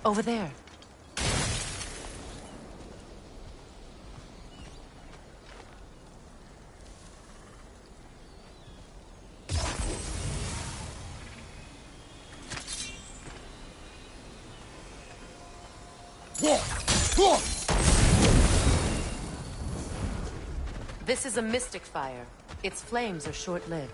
Over there. This is a mystic fire. Its flames are short-lived.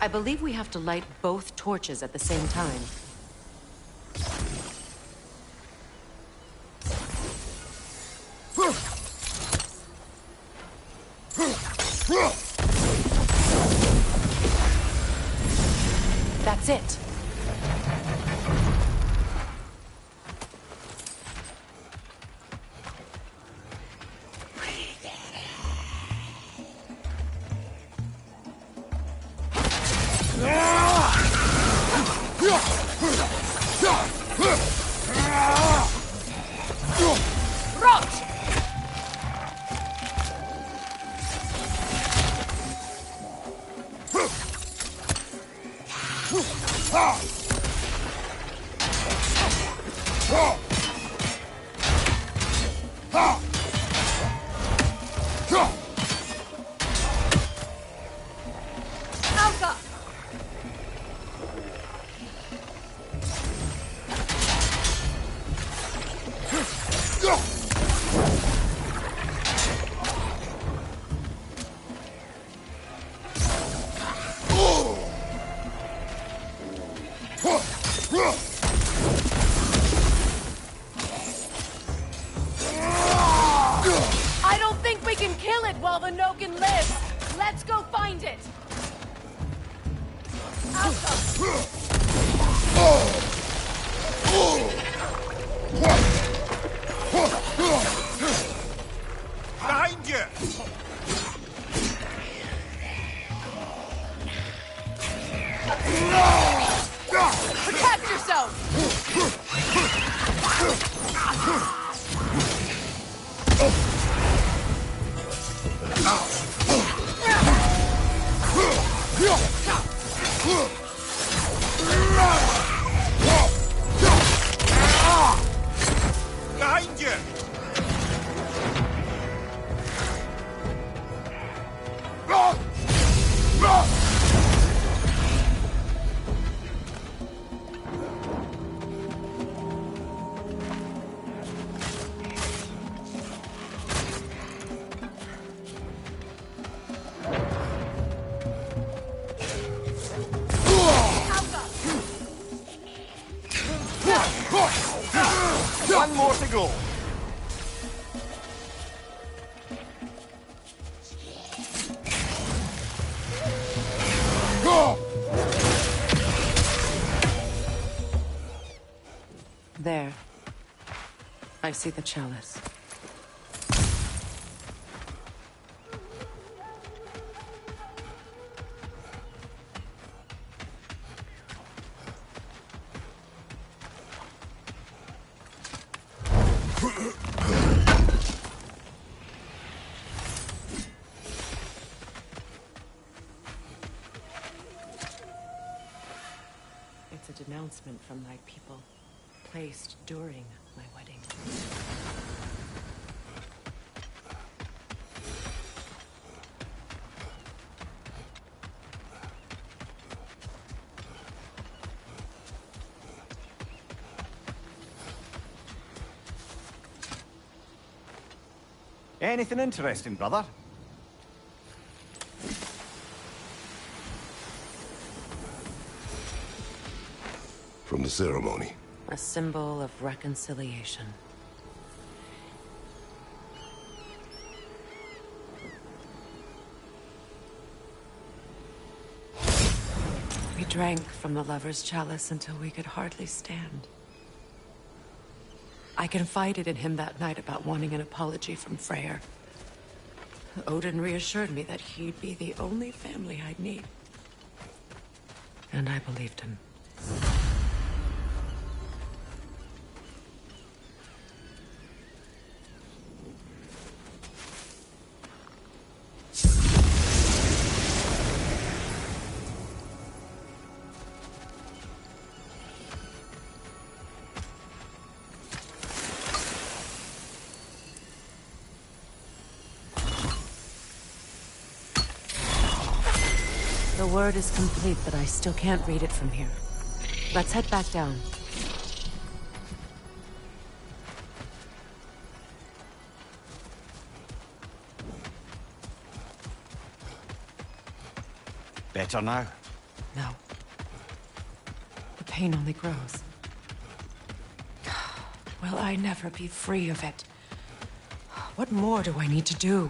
I believe we have to light both torches at the same time. That's it. I don't think we can kill it while the Nogan lives. Let's go find it. Behind you! Protect yourself! Behind you! One more to go. There. I see the chalice. It's a denouncement from my people, placed during my wedding. Anything interesting, brother? From the ceremony. A symbol of reconciliation. We drank from the lover's chalice until we could hardly stand. I confided in him that night about wanting an apology from Freyr. Odin reassured me that he'd be the only family I'd need. And I believed him. The word is complete, but I still can't read it from here. Let's head back down. Better now? No. The pain only grows. Will I never be free of it? What more do I need to do?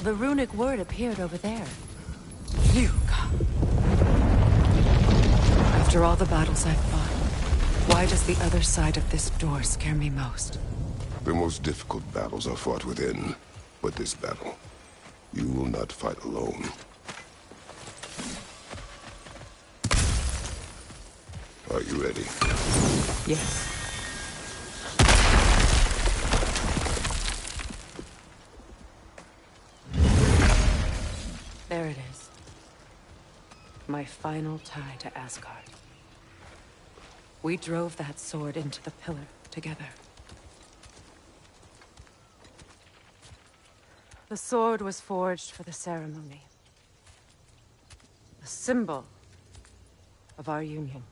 The runic word appeared over there. Phew. After all the battles I've fought, why does the other side of this door scare me most? The most difficult battles are fought within. But this battle, you will not fight alone. Are you ready? Yes. There it is. My final tie to Asgard. We drove that sword into the pillar together. The sword was forged for the ceremony. A symbol of our union.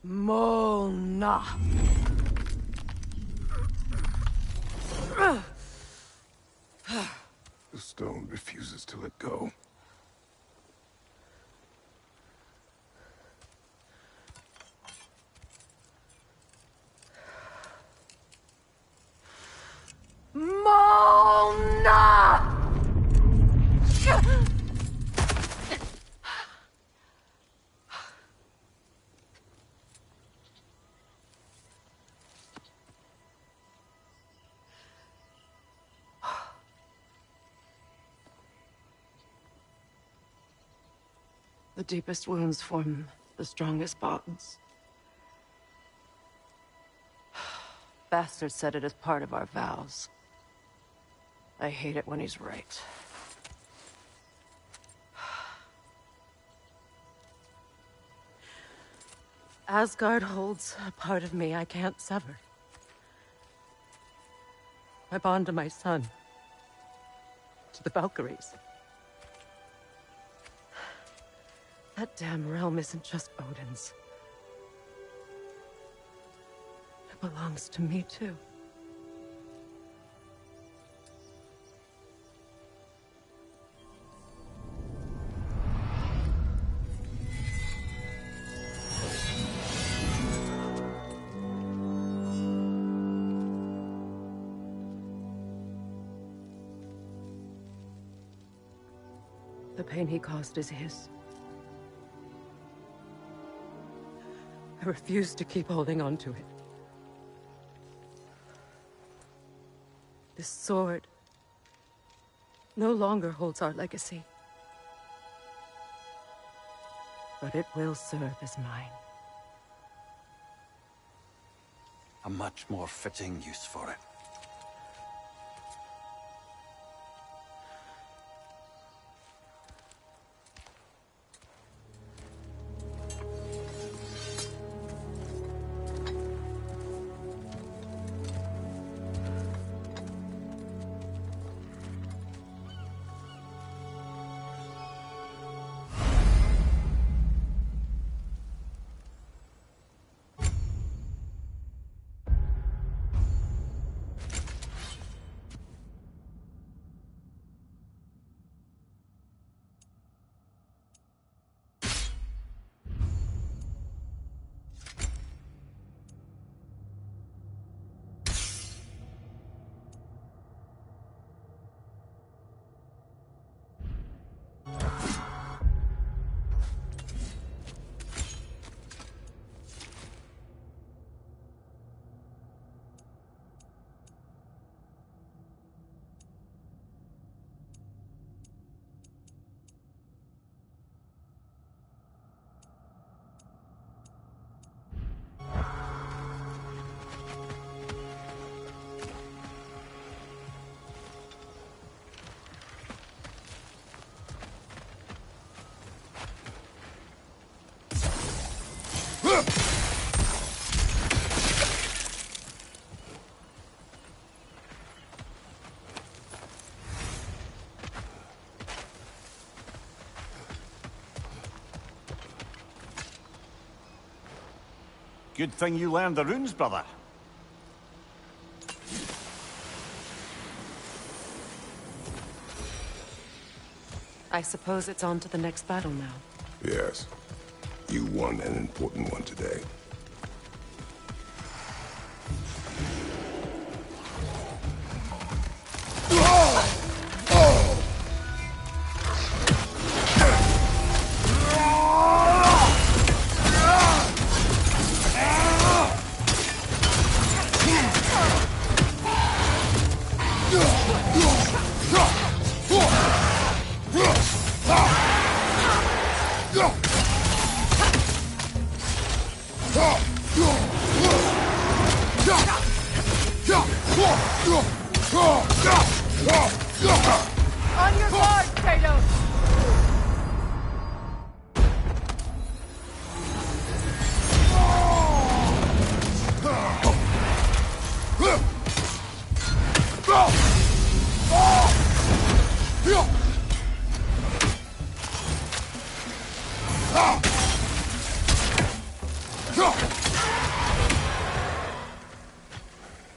Mona. The stone refuses to let go. Mona! The deepest wounds form the strongest bonds. Bastard said it as part of our vows. I hate it when he's right. Asgard holds a part of me I can't sever. I bond to my son. To the Valkyries. That damn realm isn't just Odin's. It belongs to me, too. The pain he caused is his. I refuse to keep holding on to it. This sword no longer holds our legacy. But it will serve as mine. A much more fitting use for it. Good thing you learned the runes, brother. I suppose it's on to the next battle now. Yes. You won an important one today. On your guard, Kratos!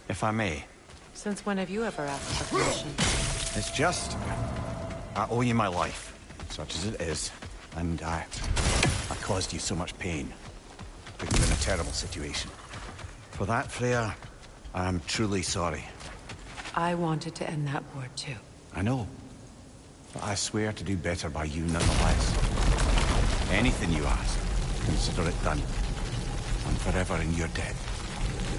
If I may. Since when have you ever asked for permission? It's just... I owe you my life, such as it is. And I caused you so much pain. Put you in a terrible situation. For that, Freya, I am truly sorry. I wanted to end that war too. I know. But I swear to do better by you nonetheless. Anything you ask, consider it done. I'm forever in your debt.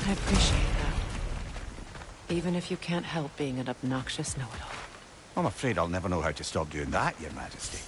I appreciate that. Even if you can't help being an obnoxious know-it-all. I'm afraid I'll never know how to stop doing that, Your Majesty.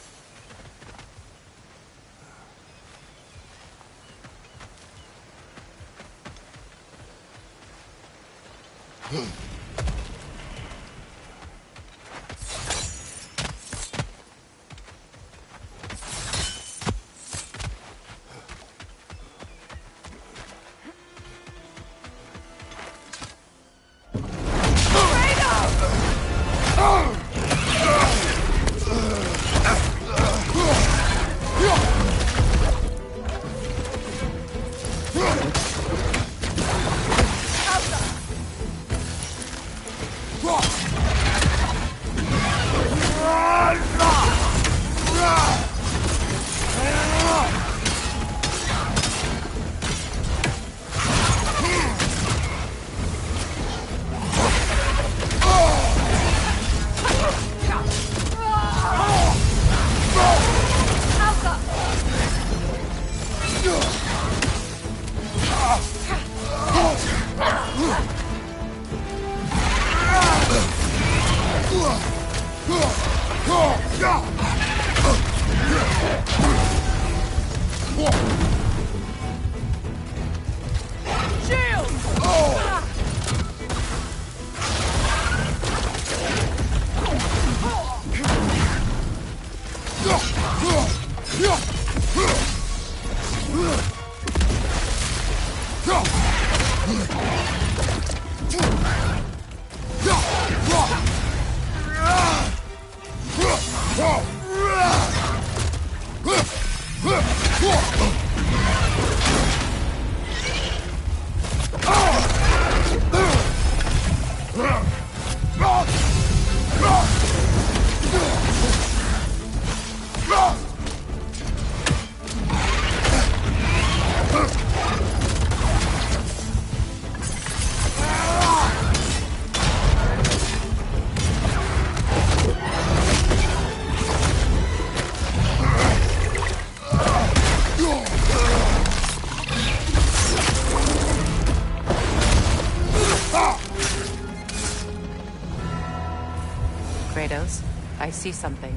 Kratos, I see something.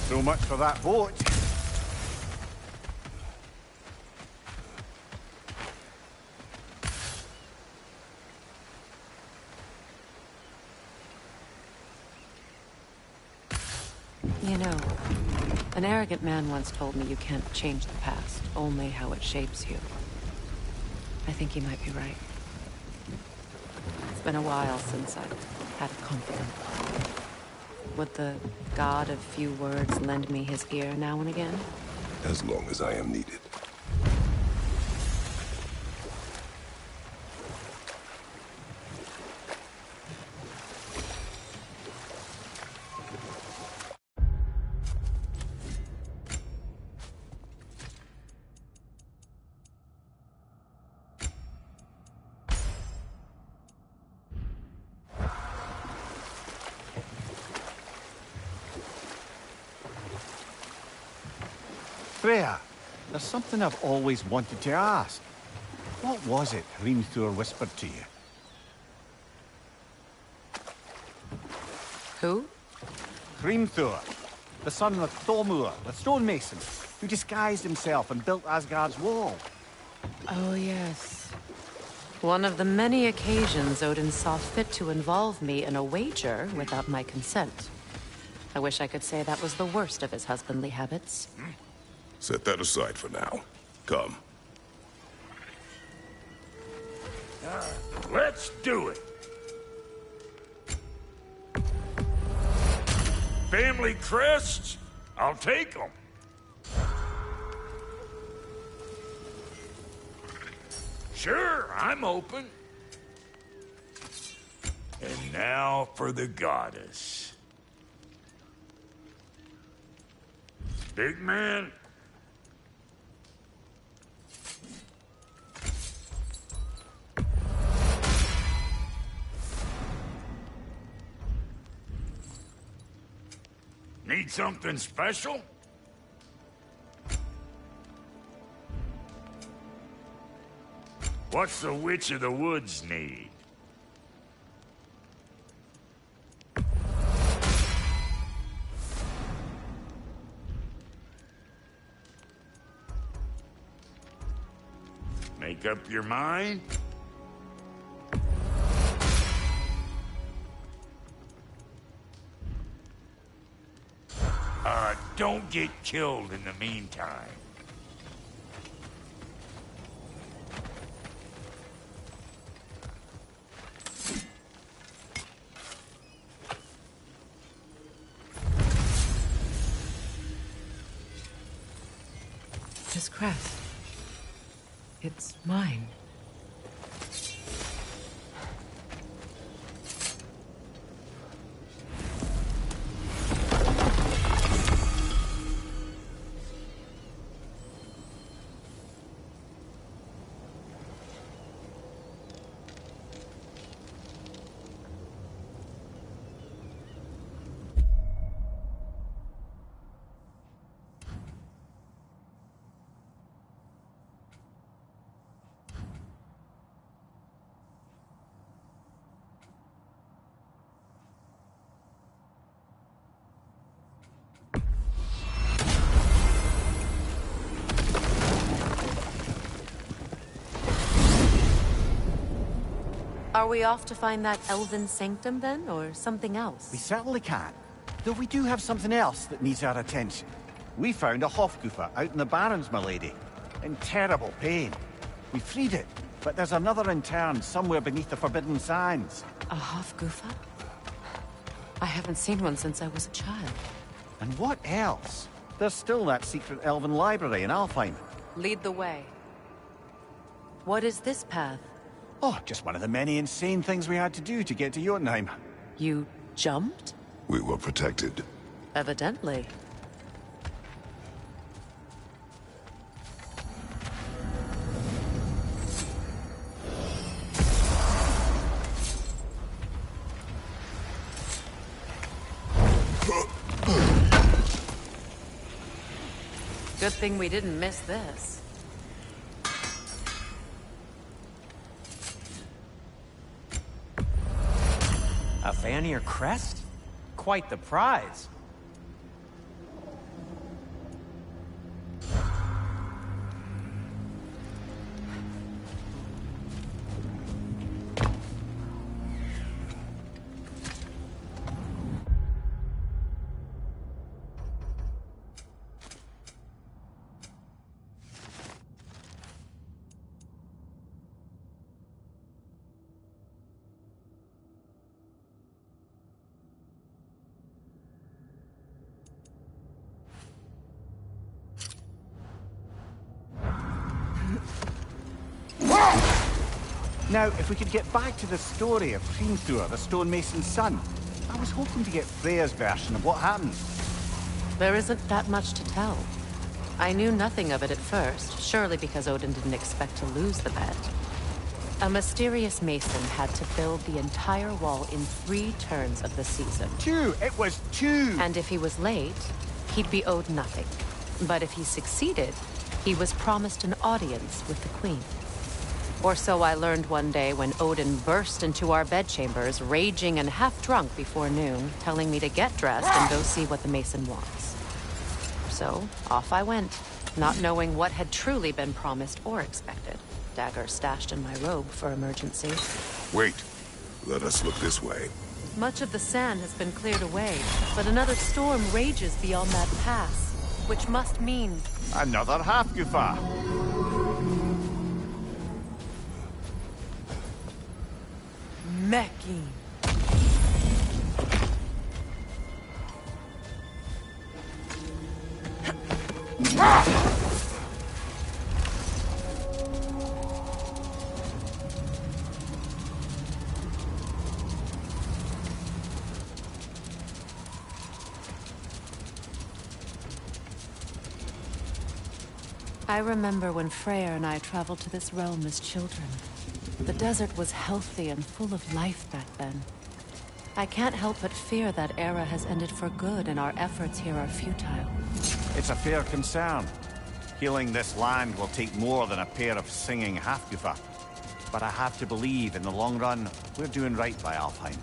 So much for that vote. You know, an arrogant man once told me you can't change the past, only how it shapes you. I think he might be right. It's been a while since I've had a confidant. Would the god of few words lend me his ear now and again? As long as I am needed. Freya, there's something I've always wanted to ask. What was it Hrimthur whispered to you? Who? Hrimthur, the son of Thormur, the stonemason, who disguised himself and built Asgard's wall. Oh, yes. One of the many occasions Odin saw fit to involve me in a wager without my consent. I wish I could say that was the worst of his husbandly habits. Set that aside for now. Come. Let's do it. Family crests? I'll take them. Sure, I'm open. And now for the goddess. Big man? Need something special? What's the Witch of the Woods need? Make up your mind? Don't get killed in the meantime. This crest. It's mine. Are we off to find that elven sanctum then, or something We else? certainly can. Though we do have something else that needs our attention. We found a Hofgufa out in the Barrens, my lady. In terrible pain. We freed it, but there's another interned somewhere beneath the Forbidden Sands. A Hofgufa? I haven't seen one since I was a child. And what else? There's still that secret elven library in Alfheim. Lead the way. What is this path? Oh, just one of the many insane things we had to do to get to Jotunheim. You jumped? We were protected. Evidently. Good thing we didn't miss this. A Vanir crest? Quite the prize. Now, if we could get back to the story of Hrimthur, the stonemason's son. I was hoping to get Freya's version of what happened. There isn't that much to tell. I knew nothing of it at first, surely because Odin didn't expect to lose the bet. A mysterious mason had to build the entire wall in 3 turns of the season. 2! It was 2! And if he was late, he'd be owed nothing. But if he succeeded, he was promised an audience with the queen. Or so I learned one day when Odin burst into our bedchambers, raging and half-drunk before noon, telling me to get dressed and go see what the mason wants. So, off I went, not knowing what had truly been promised or expected. Dagger stashed in my robe for emergency. Wait. Let us look this way. Much of the sand has been cleared away, but another storm rages beyond that pass, which must mean... Another Hafgufa! Mecking. I remember when Freyr and I traveled to this realm as children. The desert was healthy and full of life back then. I can't help but fear that era has ended for good and our efforts here are futile. It's a fair concern. Healing this land will take more than a pair of singing Hafgufa. But I have to believe, in the long run, we're doing right by Alfheim.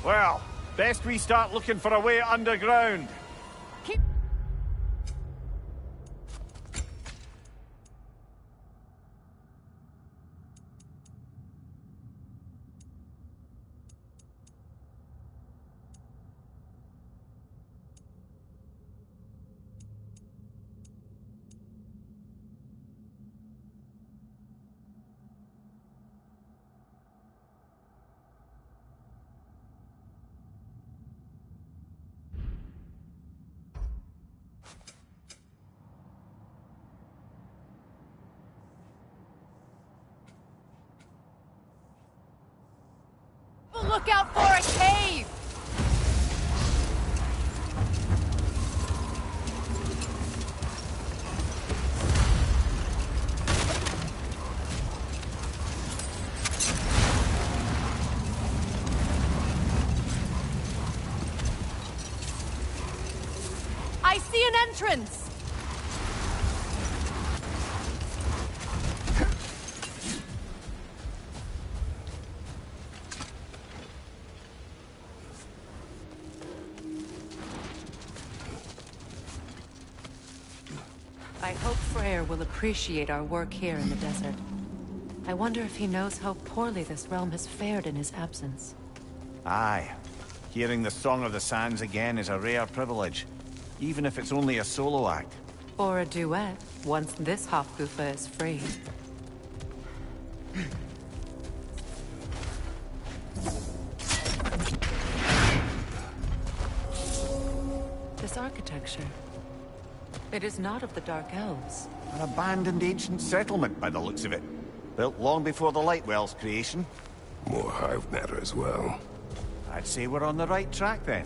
Well, best we start looking for a way underground. Look out for a cave! entrance! I hope Freyr will appreciate our work here in the desert. I wonder if he knows how poorly this realm has fared in his absence. Aye. Hearing the Song of the Sands again is a rare privilege, even if it's only a solo act. Or a duet, once this Hofgufa is free. This architecture. It is not of the Dark Elves. An abandoned ancient settlement, by the looks of it. Built long before the Lightwell's creation. More hive matter as well. I'd say we're on the right track, then.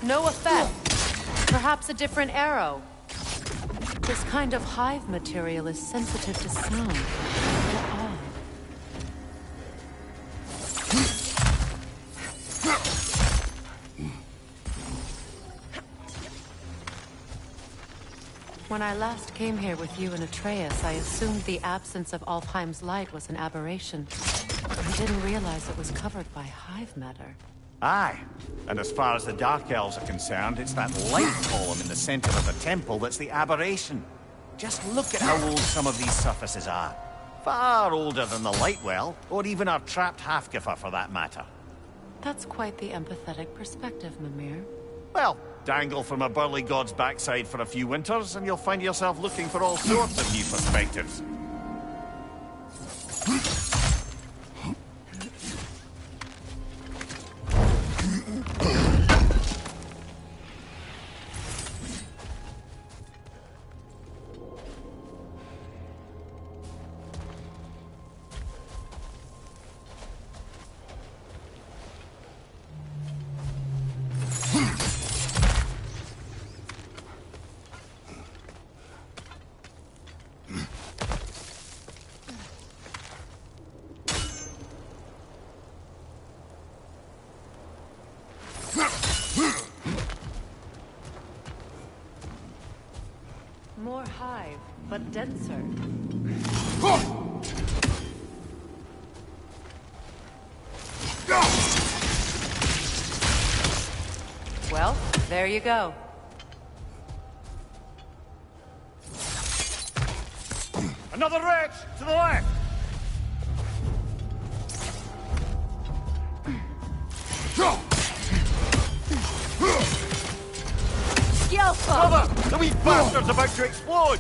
No effect. Perhaps a different arrow. This kind of hive material is sensitive to sound. How odd. When I last came here with you and Atreus, I assumed the absence of Alfheim's light was an aberration. I didn't realize it was covered by hive matter. Aye. And as far as the Dark Elves are concerned, it's that light column in the center of the temple that's the aberration. Just look at how old some of these surfaces are. Far older than the Lightwell, or even our trapped Hafgifa for that matter. That's quite the empathetic perspective, Mimir. Well, dangle from a burly god's backside for a few winters, and you'll find yourself looking for all sorts of new perspectives. More hive, but denser. Well, there you go. Another wretch! To the left! Skillful! Cover! The wee bastard's about to explode!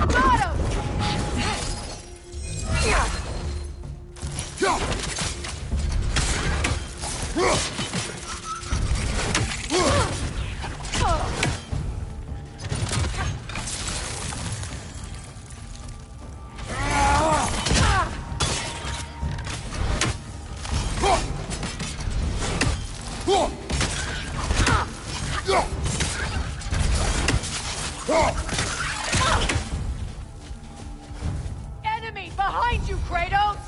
Got him! Enemy behind you, Kratos!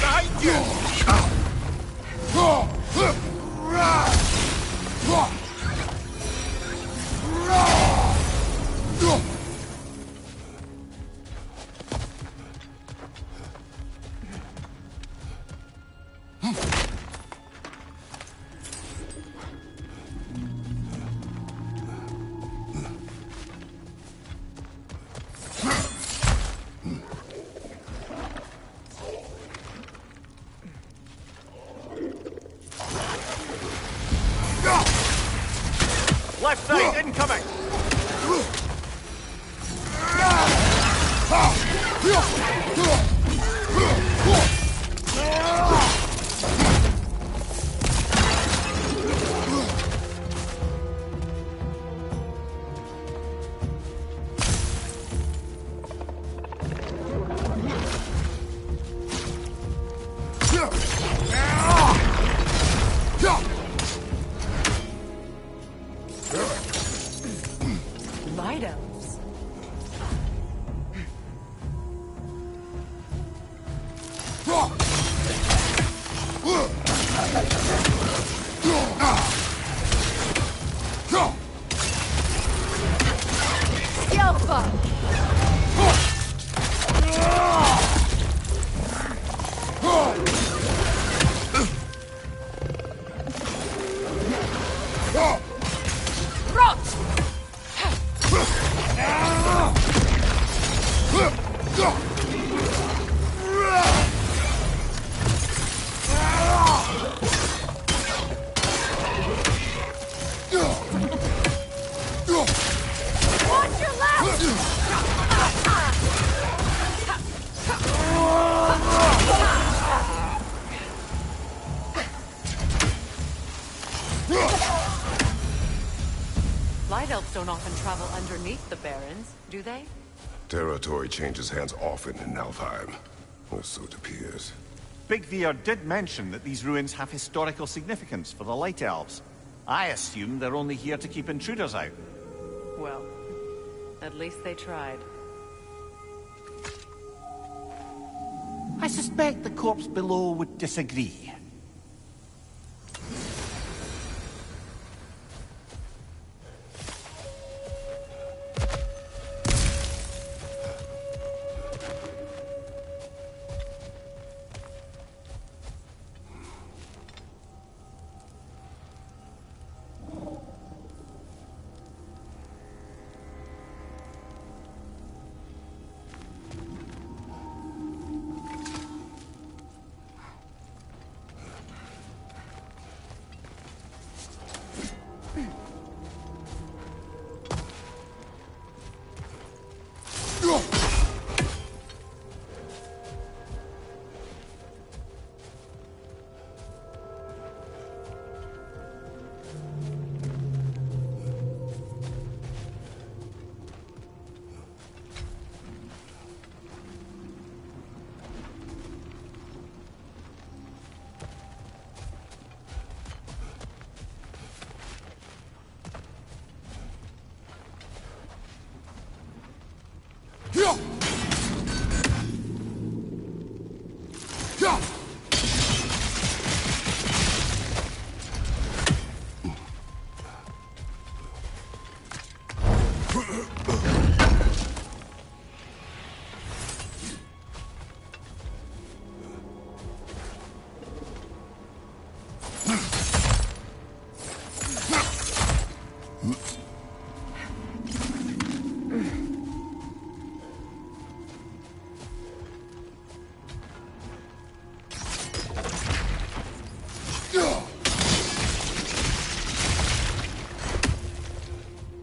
Behind you! sight, incoming! Light elves. Yelpa! Rot! Watch your left! Light elves don't often travel underneath the Barrens, do they? Territory changes hands often in Alfheim. Or so it appears. Big Veer did mention that these ruins have historical significance for the Light Elves. I assume they're only here to keep intruders out. Well, at least they tried. I suspect the corpse below would disagree.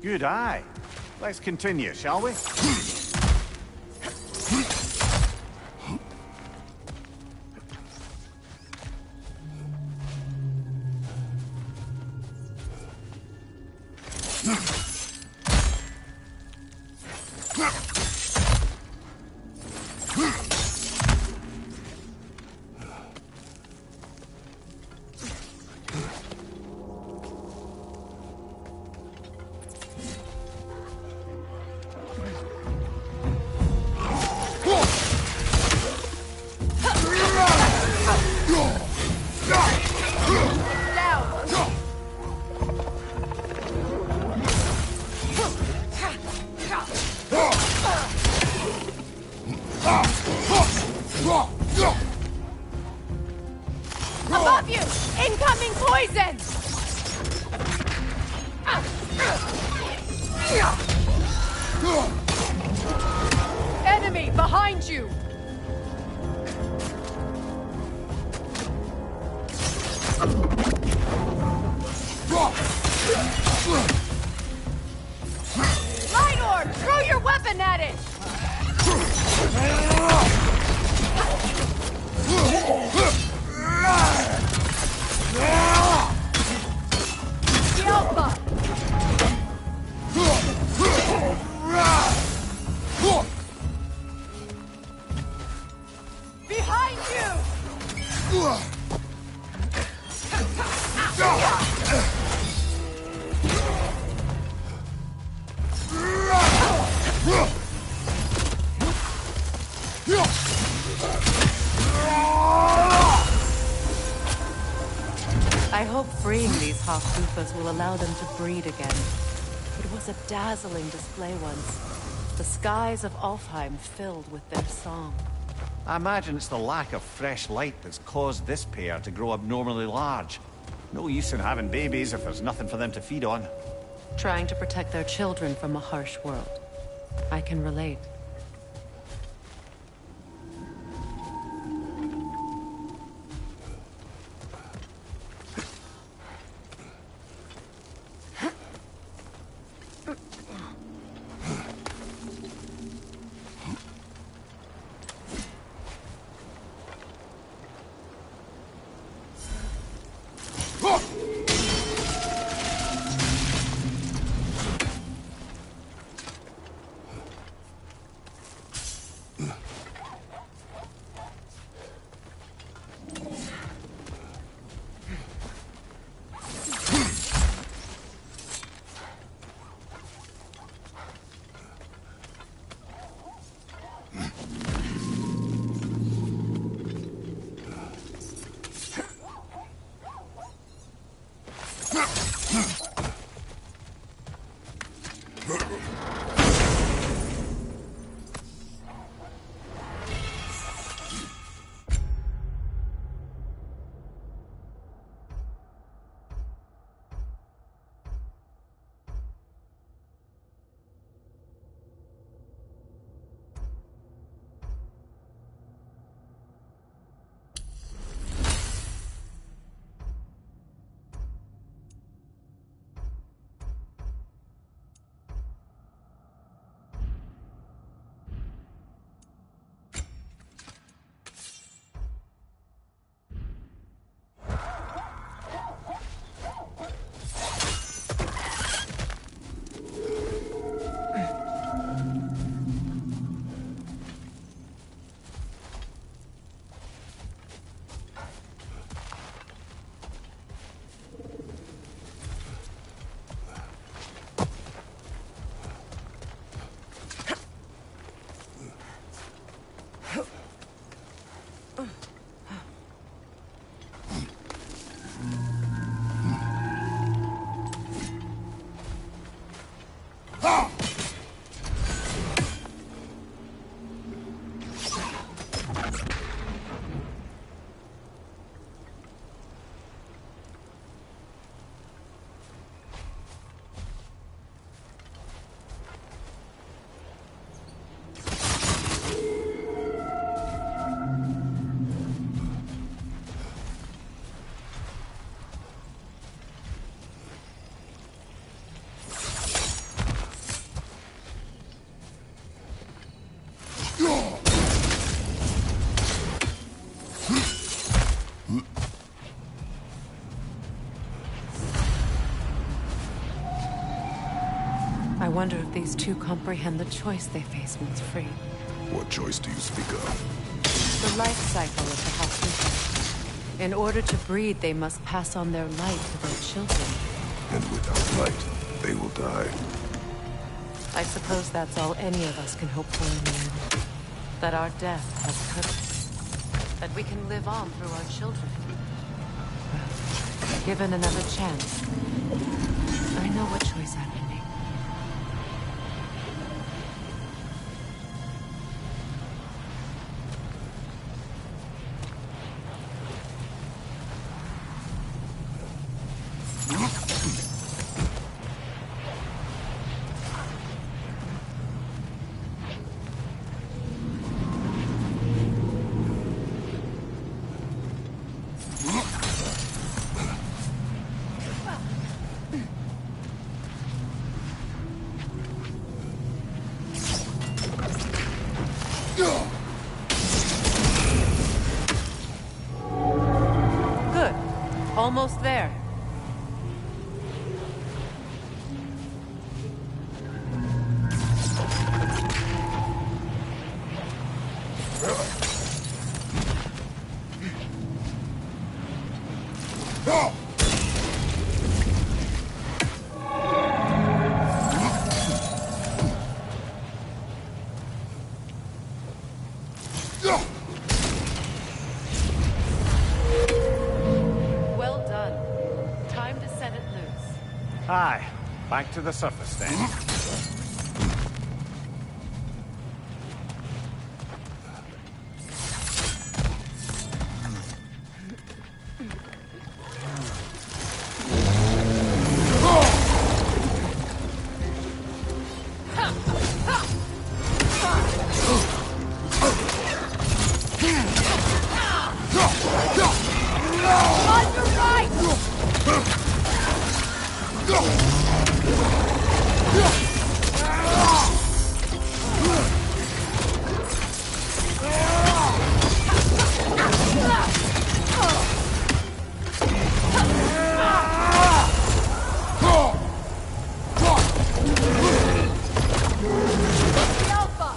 Good eye. Let's continue, shall we? Above you! Incoming poison! Enemy behind you! laughing at it! The Alpha! Behind you! I hope freeing these Hofufas will allow them to breed again. It was a dazzling display once. The skies of Alfheim filled with their song. I imagine it's the lack of fresh light that's caused this pair to grow abnormally large. No use in having babies if there's nothing for them to feed on. Trying to protect their children from a harsh world. I can relate. I wonder if these two comprehend the choice they face once free. What choice do you speak of? The life cycle of the Hakuta. In order to breed, they must pass on their light to their children. And without light, they will die. I suppose that's all any of us can hope for in the end. That our death has purpose. That we can live on through our children. Well, given another chance, I know what choice I will make. Almost there. Well done. Time to set it loose. Aye. Back to the surface then. On your right! The Alpha!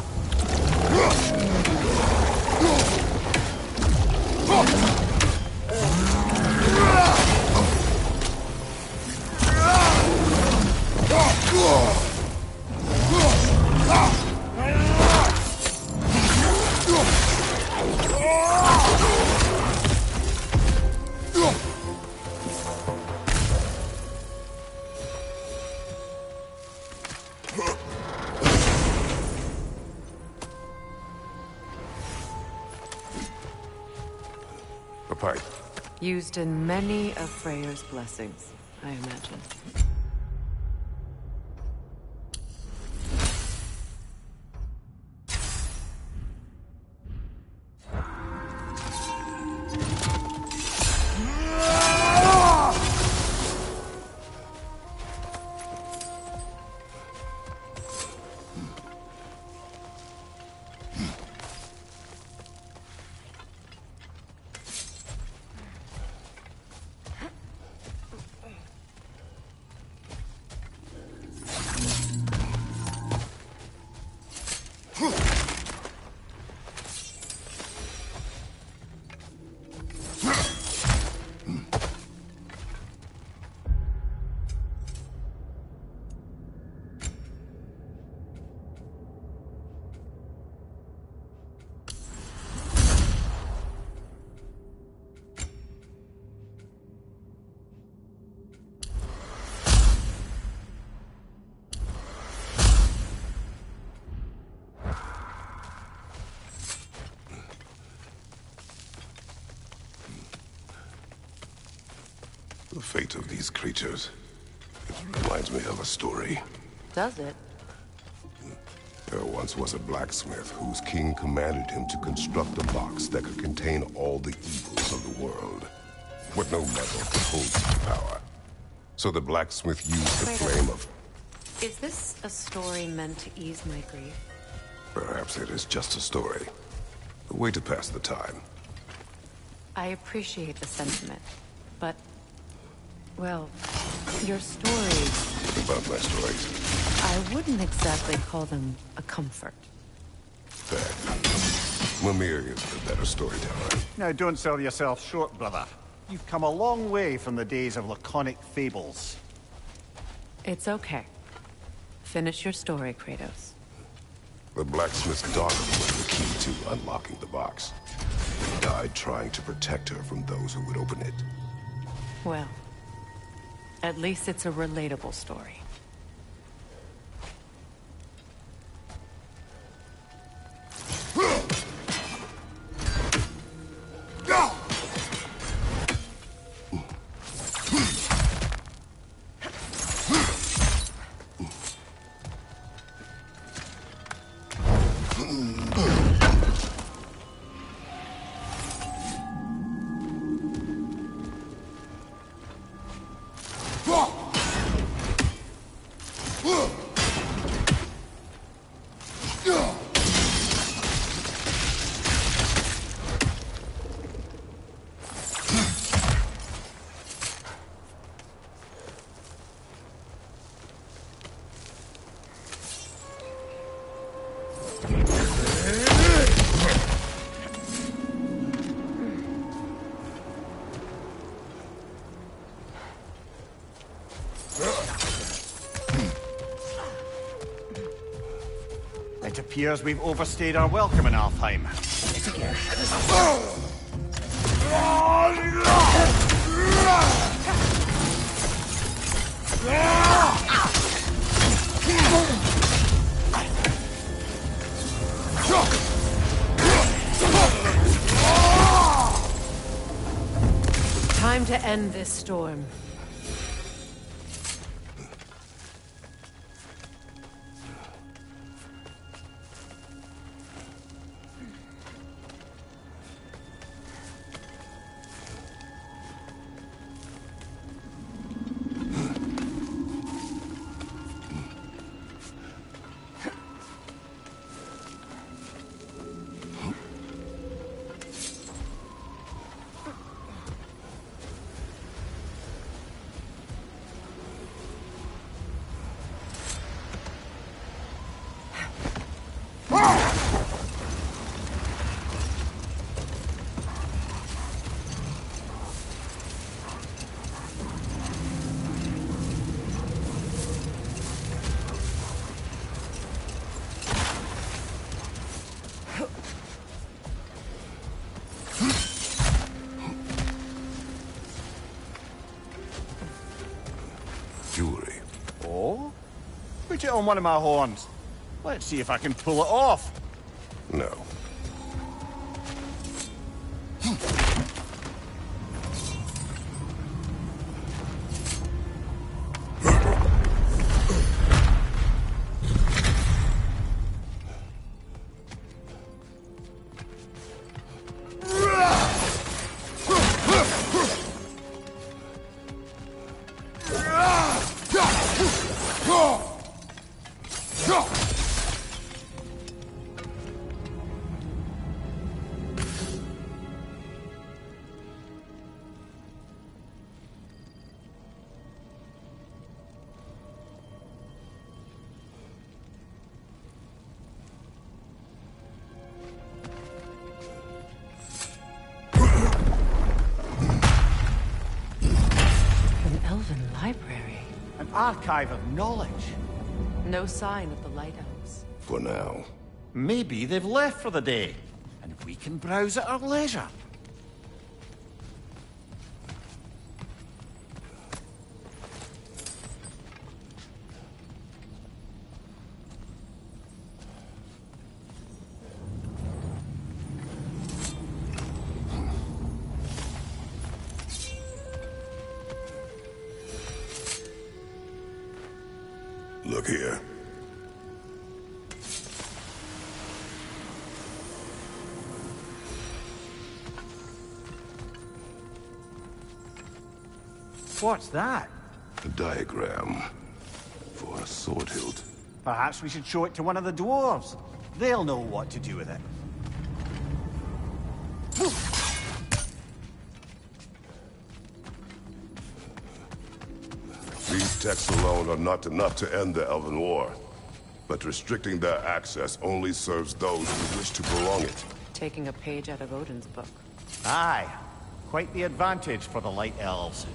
A pipe. Used in many of Freyr's blessings, I imagine. The fate of these creatures. It reminds me of a story. Does it? There once was a blacksmith whose king commanded him to construct a box that could contain all the evils of the world. But no metal could hold such power. So the blacksmith used the flame of... Is this a story meant to ease my grief? Perhaps it is just a story. A way to pass the time. I appreciate the sentiment, but... well, your stories... About my stories. I wouldn't exactly call them a comfort. Fact. Mimir is the better storyteller. Now, don't sell yourself short, brother. You've come a long way from the days of laconic fables. It's okay. Finish your story, Kratos. The blacksmith's daughter was the key to unlocking the box. He died trying to protect her from those who would open it. Well, at least it's a relatable story. appears we've overstayed our welcome in Alfheim. Time to end this storm. Jewelry. Oh? Put it on one of my horns. Let's see if I can pull it off. No. An elven library. An archive of knowledge. No sign of the Light Elves. For now. Maybe they've left for the day, and we can browse at our leisure. Look here. What's that? A diagram for a sword hilt. Perhaps we should show it to one of the dwarves. They'll know what to do with it. These texts alone are not enough to end the Elven War. But restricting their access only serves those who wish to prolong it. Taking a page out of Odin's book. Aye. Quite the advantage for the Light Elves.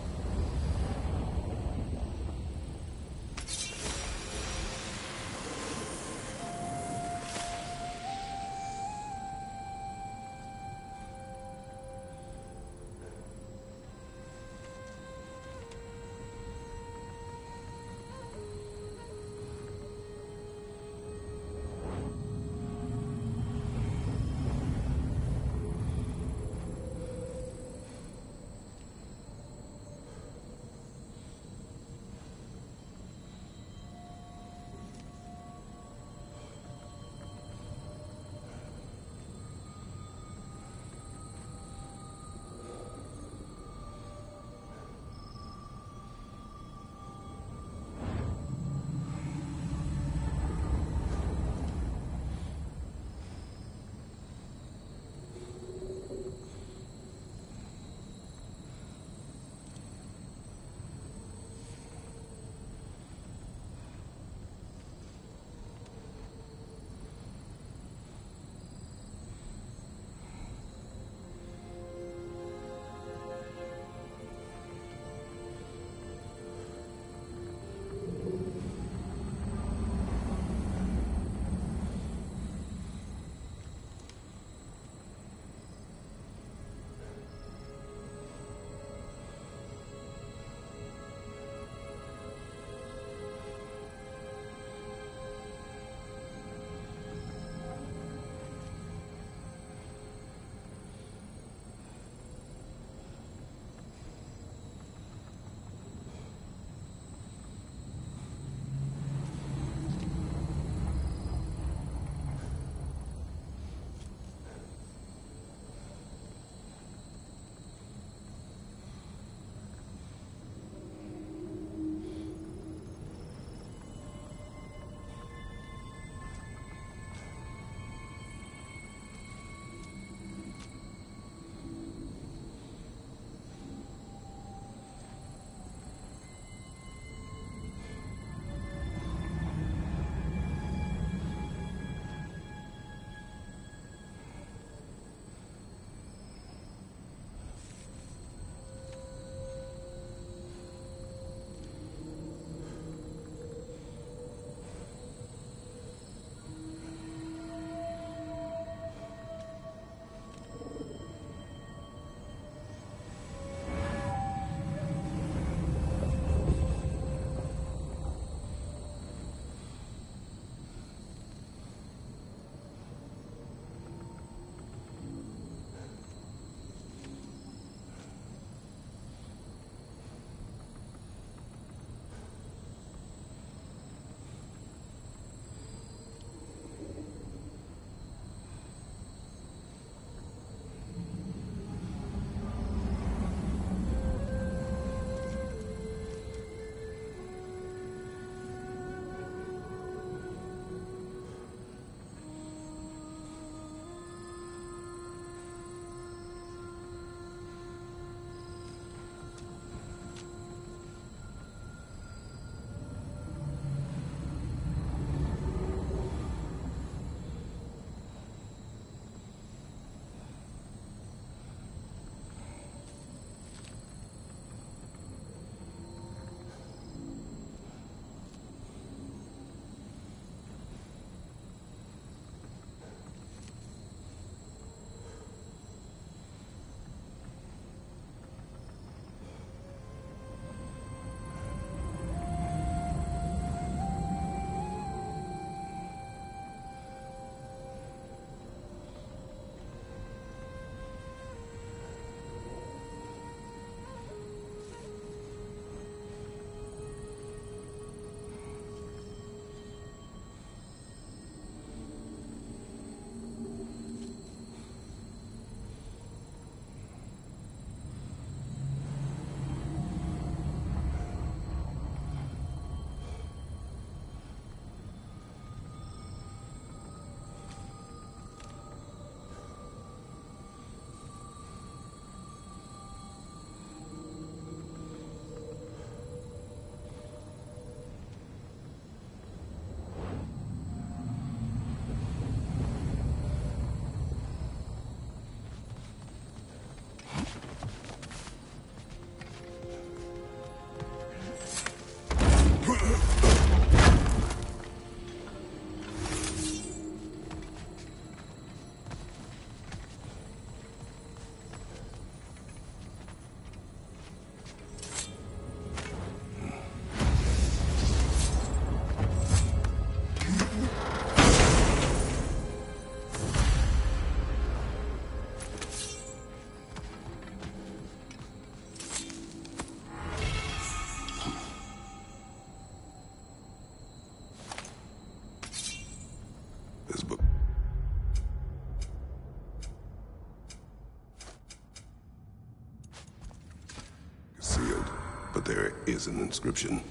but there is an inscription.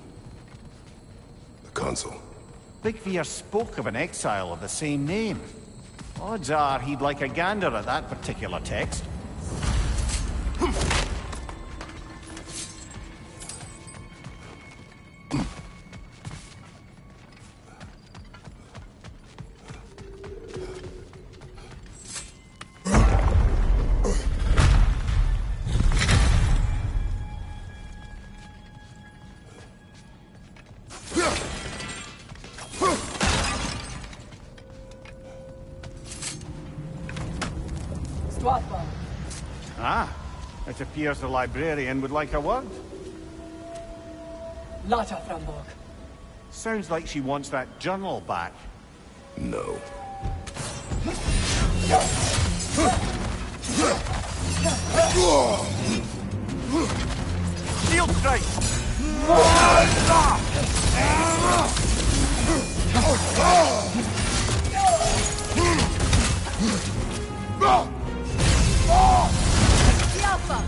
The consul. Big Fear spoke of an exile of the same name. Odds are he'd like a gander at that particular text. Ah, it appears the librarian would like a word. Lata Frambog. Sounds like she wants that journal back. No. Shield strike! Alpha!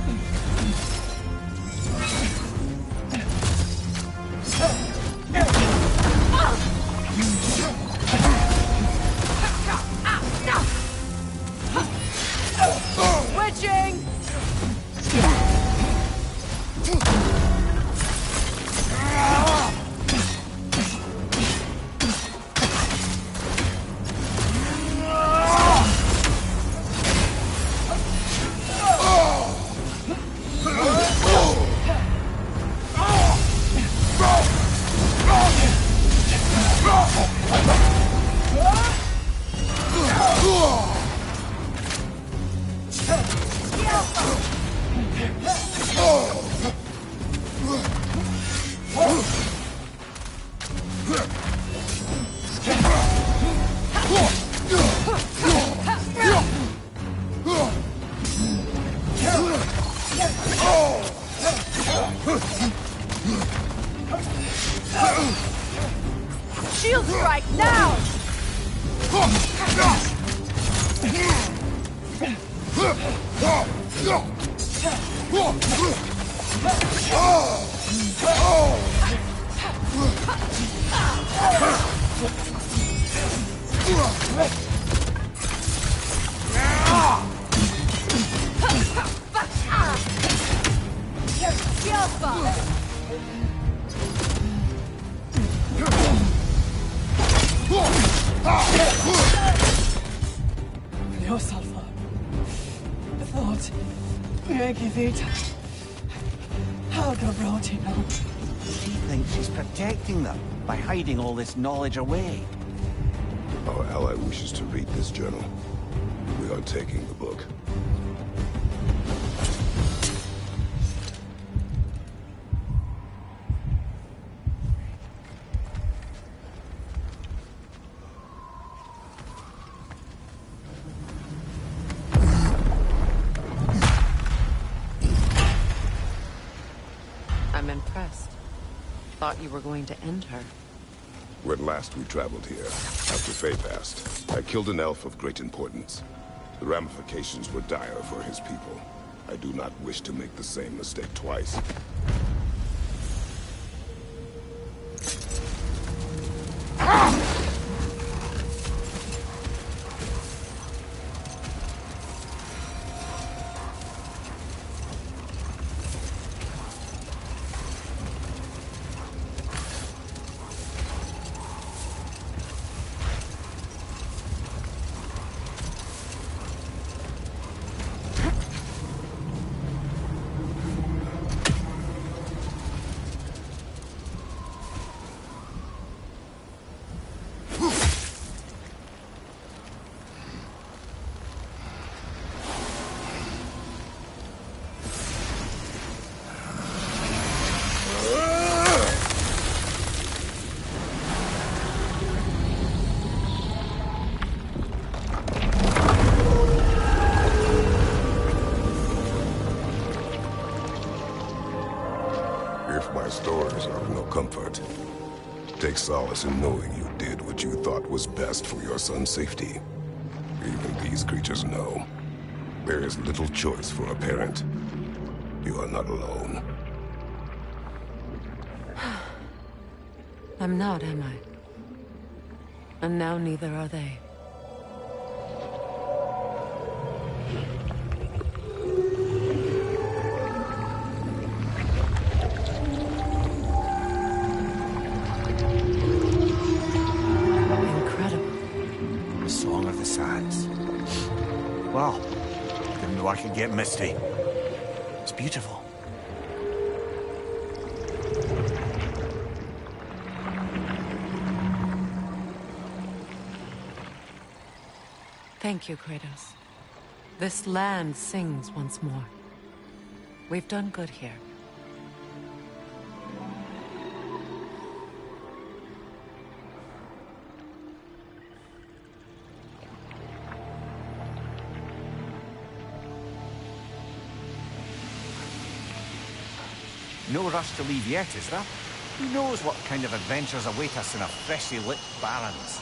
Switching! Shield strike now! Leosalfa. Thought. Megivita. Helga Brotino. She thinks she's protecting them by hiding all this knowledge away. Our ally wishes to read this journal. We are taking the book. I'm impressed. Thought you were going to end her. When last we traveled here, after Faye passed, I killed an elf of great importance. The ramifications were dire for his people. I do not wish to make the same mistake twice. If my stories are of no comfort, take solace in knowing you did what you thought was best for your son's safety. Even these creatures know. There is little choice for a parent. You are not alone. I'm not, am I? And now neither are they. Incredible. The Song of the Sands. Wow. Didn't know I could get misty. It's beautiful. Thank you, Kratos. This land sings once more. We've done good here. No rush to leave yet, is there? Who knows what kind of adventures await us in our freshly lit barrens?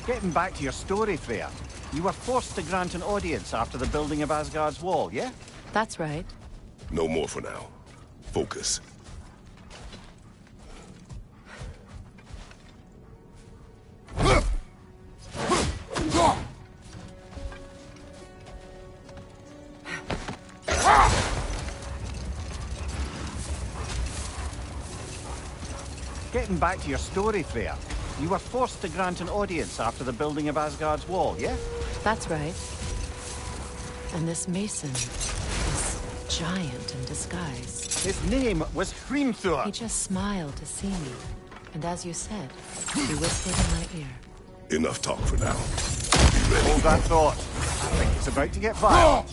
Getting back to your story, Freya. You were forced to grant an audience after the building of Asgard's wall, yeah? That's right. No more for now. Focus. Getting back to your story, Freya. You were forced to grant an audience after the building of Asgard's wall, yeah? That's right. And this mason, this giant in disguise, His name was Hrimthur. he just smiled to see me. And as you said, he whispered in my ear. Enough talk for now. Hold that thought. I think it's about to get violent.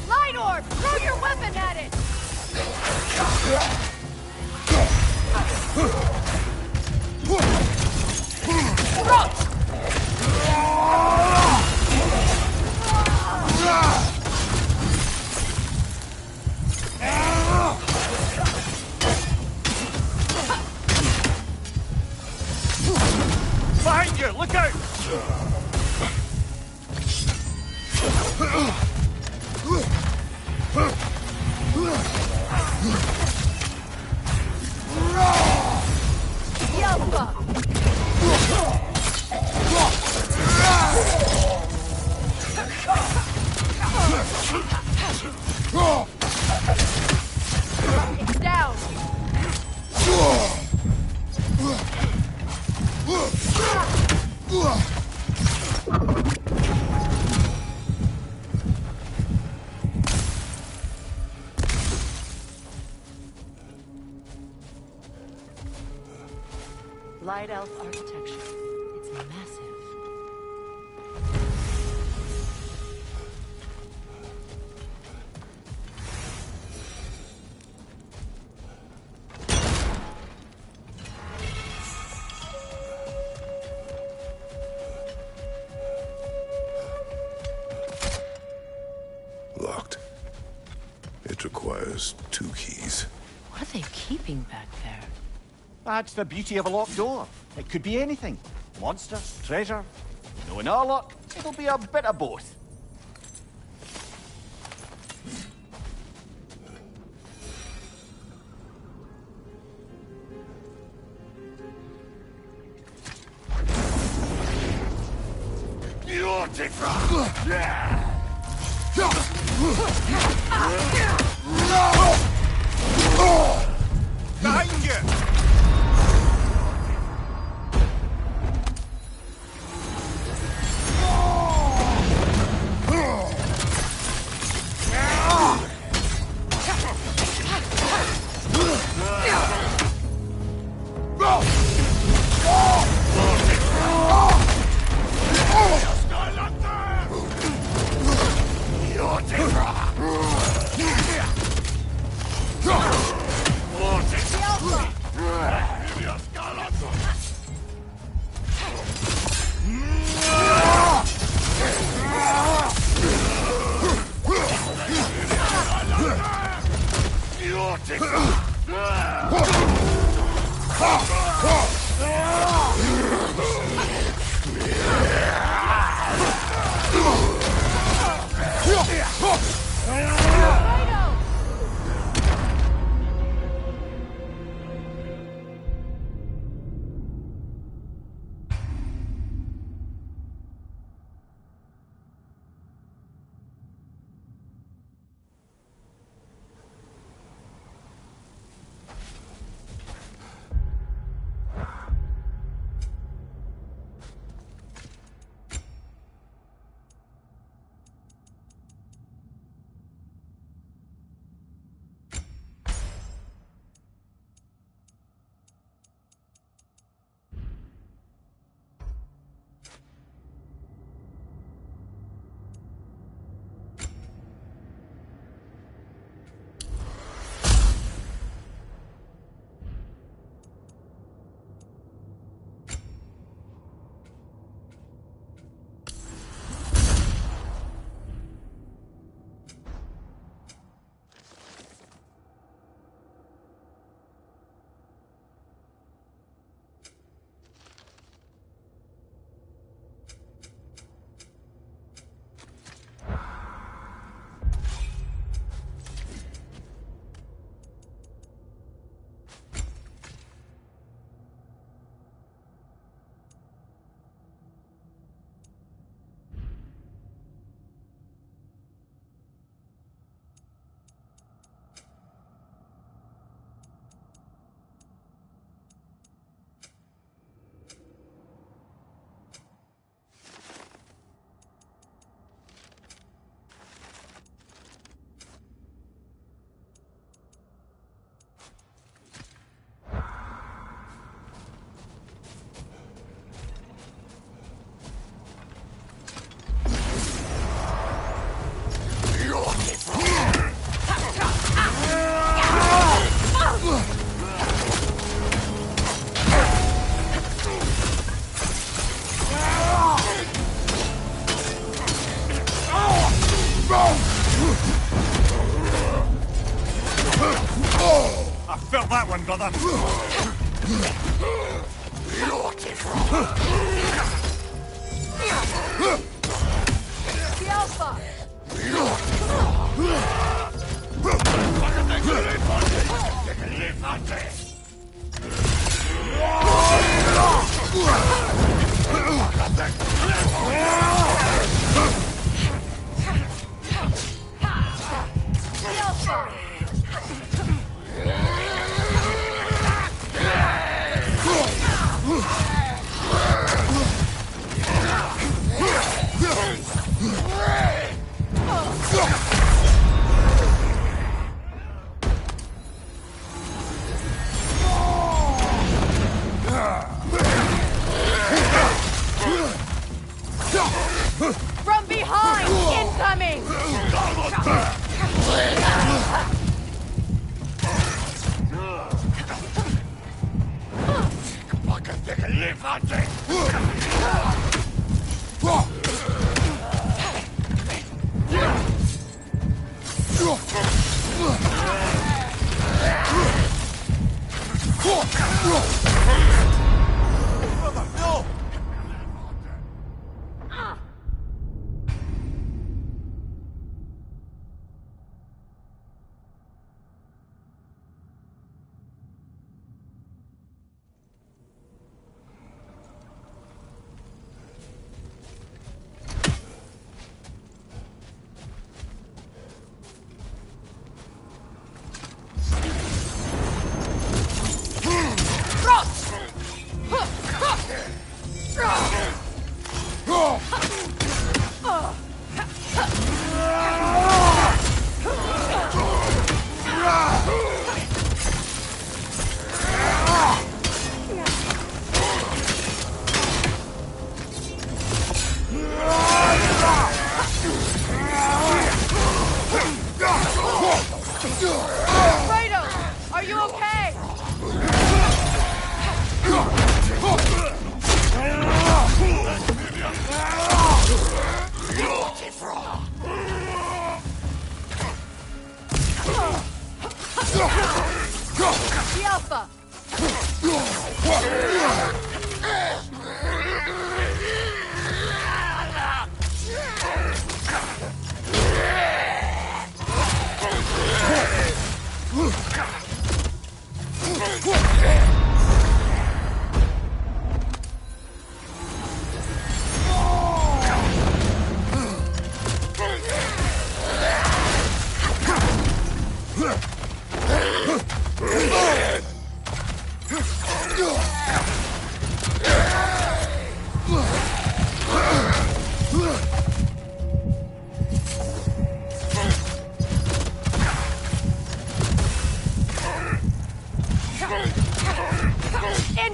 Light orb! Throw your weapon at it! Behind you! Look out! Yelpa! It's down! Light elf architecture. It's massive. Locked. It requires 2 keys. What are they keeping back there? That's the beauty of a locked door. It could be anything. Monsters, treasure. Knowing our luck, it'll be a bit of both. Behind you! You're I felt that one, brother. The Alpha! From behind! Incoming! Kratos, are you okay? The Alpha!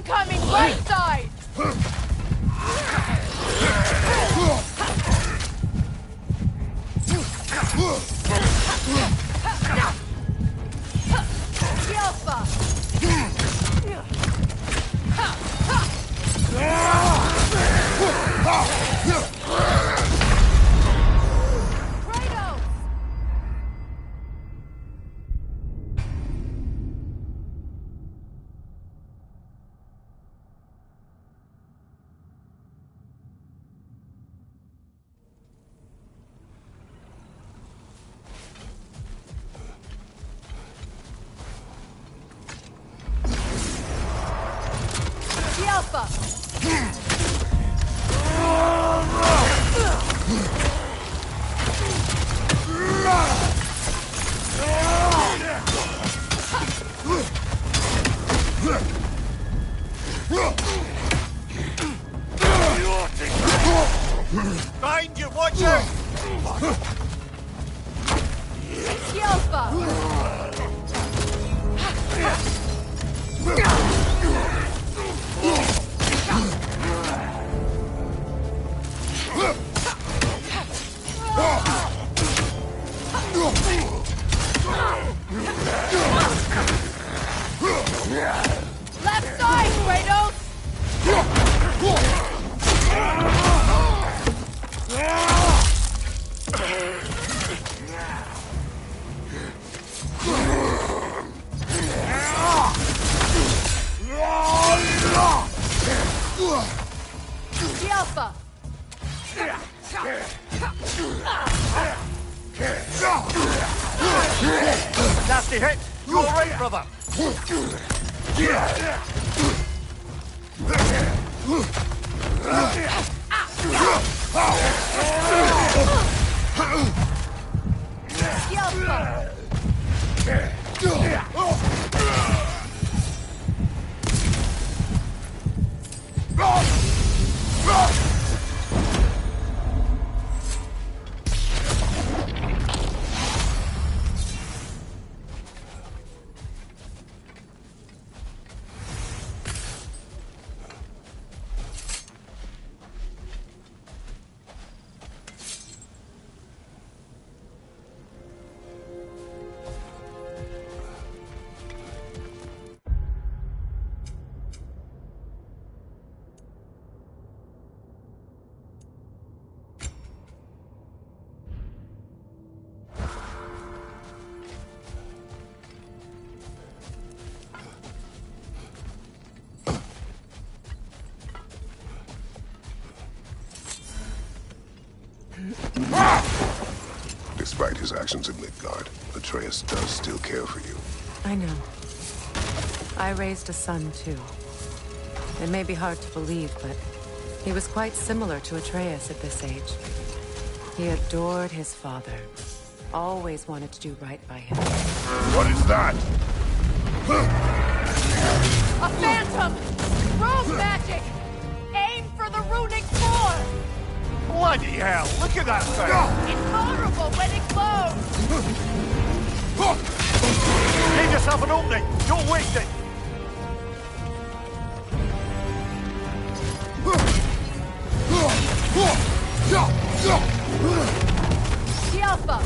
Incoming right side! Behind you, watch out! Left side, Kratos! Alpha! Nasty hit! You alright, brother? Despite his actions in Midgard, Atreus does still care for you. I know. I raised a son, too. It may be hard to believe, but he was quite similar to Atreus at this age. He adored his father. Always wanted to do right by him. What is that? A phantom! Rogue magic! Aim for the runic core! Bloody hell, look at that thing! It's vulnerable when it glows! Give yourself an opening! Don't waste it! The Alpha!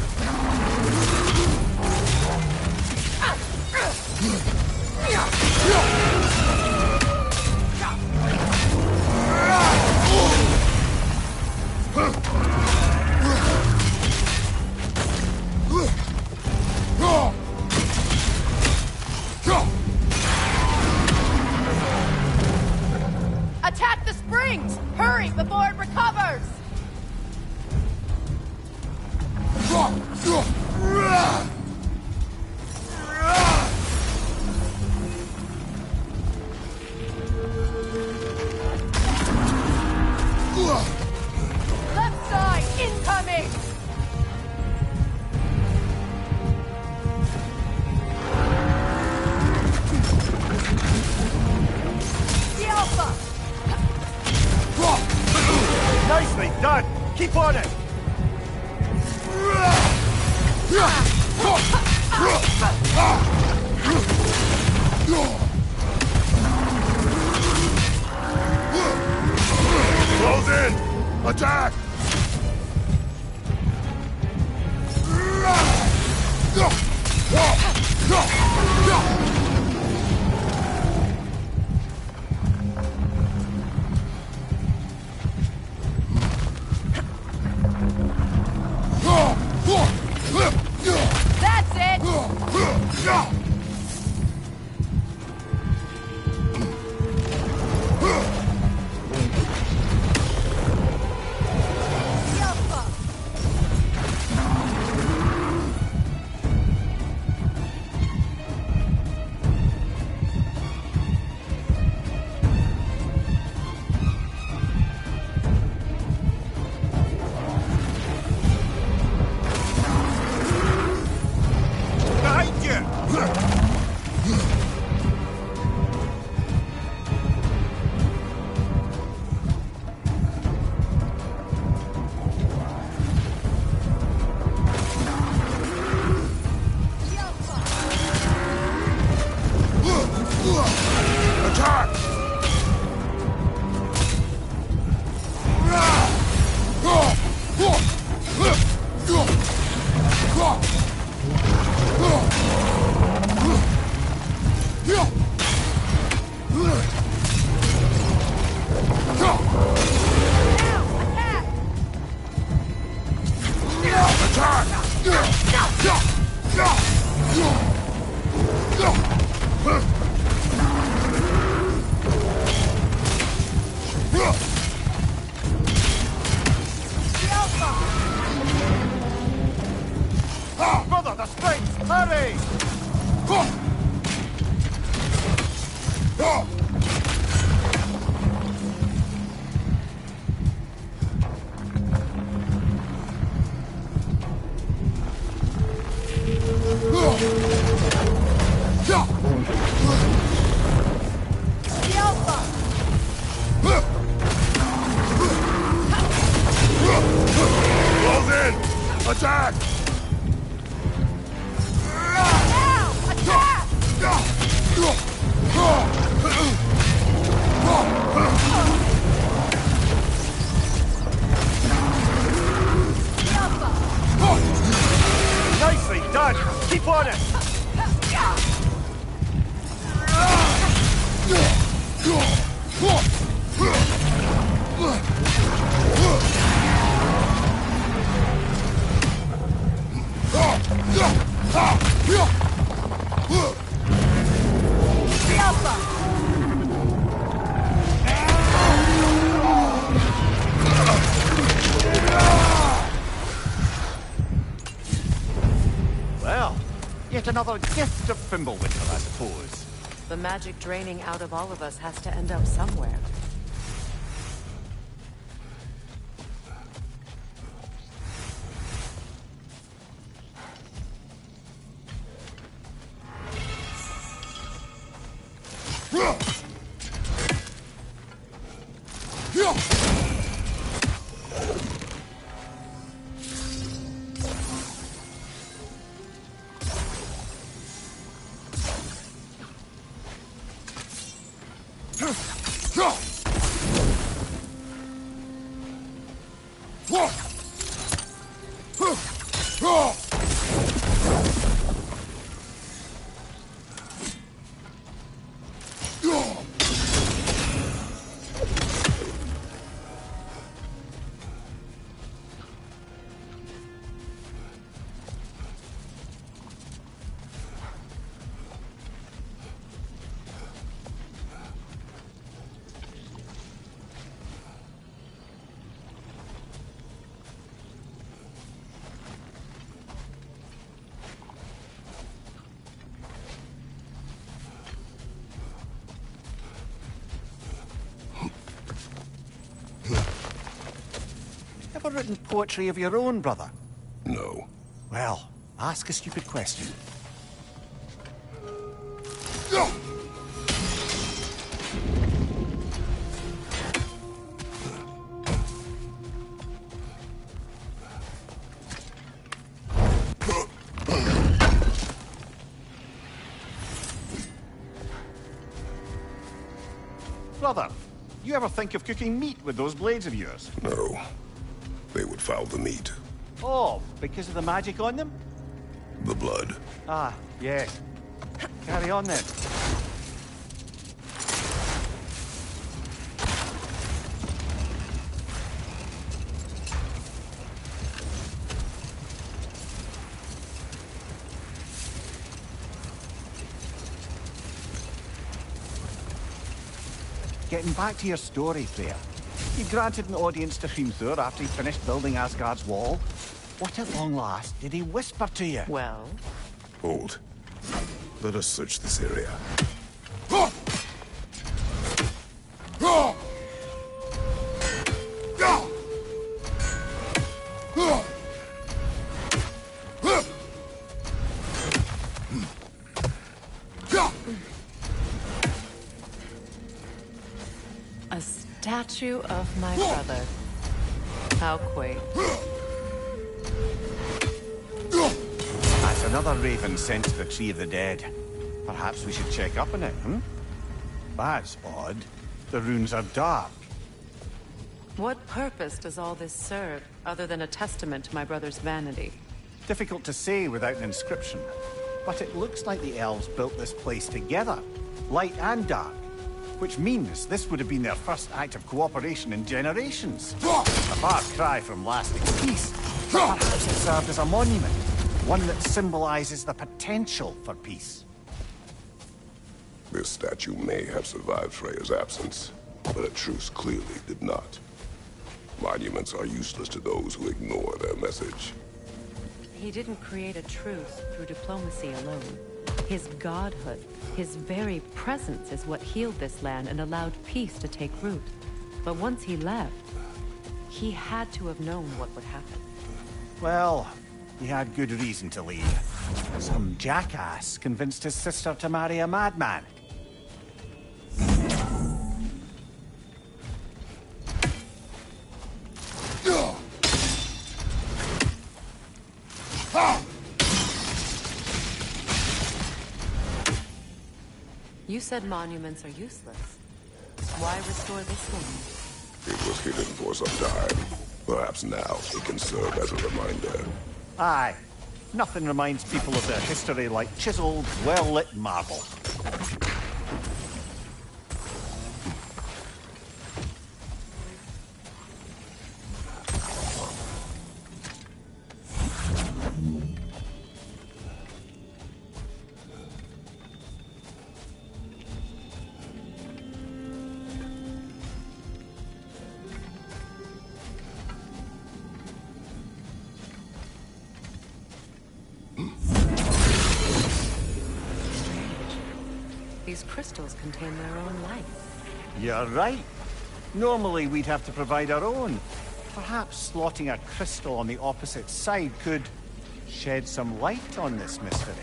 Attack the springs! Hurry before it recovers! Left side, incoming! The Alpha! Nicely done! Keep on it! in! Attack! That's it! Behind you! Attack! Brother, the strength! Hurry! Close in! Attack! Nicely done! Keep on it! Well, yet another gift of Fimbulwinter, I suppose. The magic draining out of all of us has to end up somewhere. Ever written poetry of your own, brother? No. Well, ask a stupid question. Brother, You ever think of cooking meat with those blades of yours? No. They would foul the meat. Oh, because of the magic on them? The blood. Ah, yes. Carry on then. Getting back to your story, Freya. You granted an audience to Hrimthur after he finished building Asgard's wall. What at long last did he whisper to you? Well, Hold. Let us search this area. a statue of my brother. How quaint. That's another raven sent to the Tree of the Dead. Perhaps we should check up on it, hmm? That's odd. The runes are dark. What purpose does all this serve, other than a testament to my brother's vanity? Difficult to say without an inscription. But it looks like the elves built this place together, light and dark. Which means this would have been their first act of cooperation in generations. A far cry from lasting peace. Perhaps it served as a monument, one that symbolizes the potential for peace. This statue may have survived Freya's absence, but a truce clearly did not. Monuments are useless to those who ignore their message. He didn't create a truce through diplomacy alone. His godhood, his very presence is what healed this land and allowed peace to take root. But once he left, he had to have known what would happen. Well, he had good reason to leave. Some jackass convinced his sister to marry a madman. You said monuments are useless. Why restore this one? It was hidden for some time. Perhaps now it can serve as a reminder. Aye. Nothing reminds people of their history like chiseled, well-lit marble. These crystals contain their own light. You're right. Normally we'd have to provide our own. Perhaps slotting a crystal on the opposite side could shed some light on this mystery.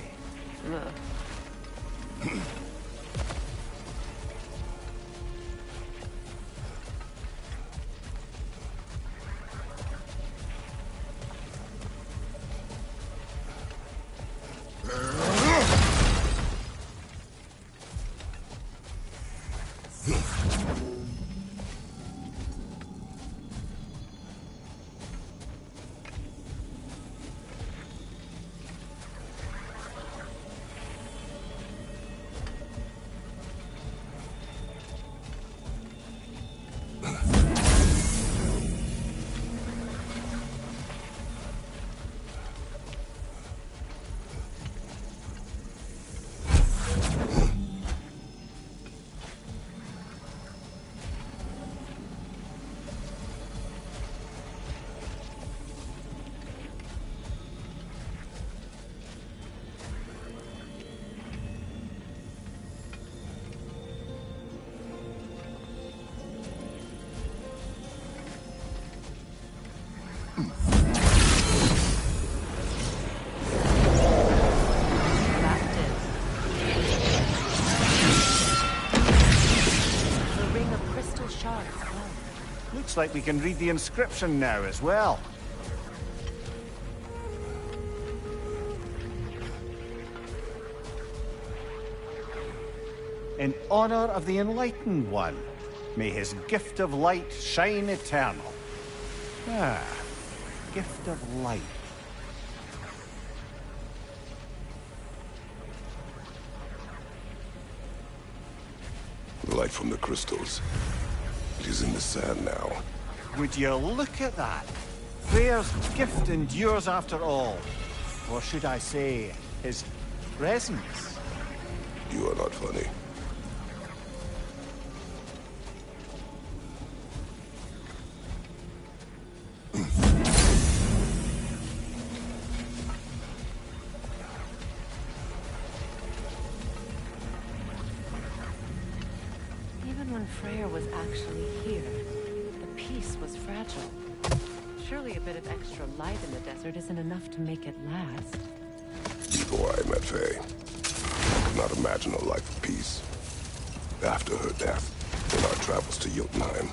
Looks like we can read the inscription now as well. In honor of the Enlightened One. May his gift of light shine eternal. Ah, gift of light. The light from the crystals. It is in the sand now. Would you look at that? Freyr's gift endures after all. Or should I say, his presence? You are not funny. Even when Freyr was actually here, the peace was fragile. Surely a bit of extra light in the desert isn't enough to make it last. Before I met Faye, I could not imagine a life of peace. After her death, in our travels to Jotunheim,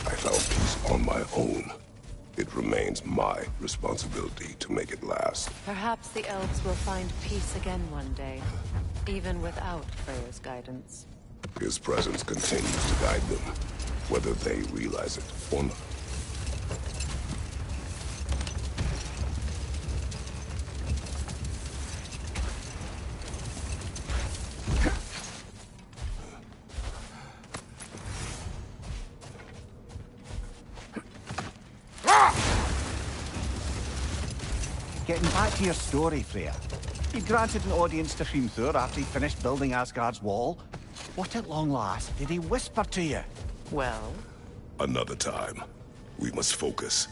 I found peace on my own. It remains my responsibility to make it last. Perhaps the elves will find peace again one day, even without Freyr's guidance. His presence continues to guide them, whether they realize it or not. Getting back to your story, Freya. You granted an audience to Hrimthur after he finished building Asgard's wall. What at long last did he whisper to you? Well? Another time. We must focus.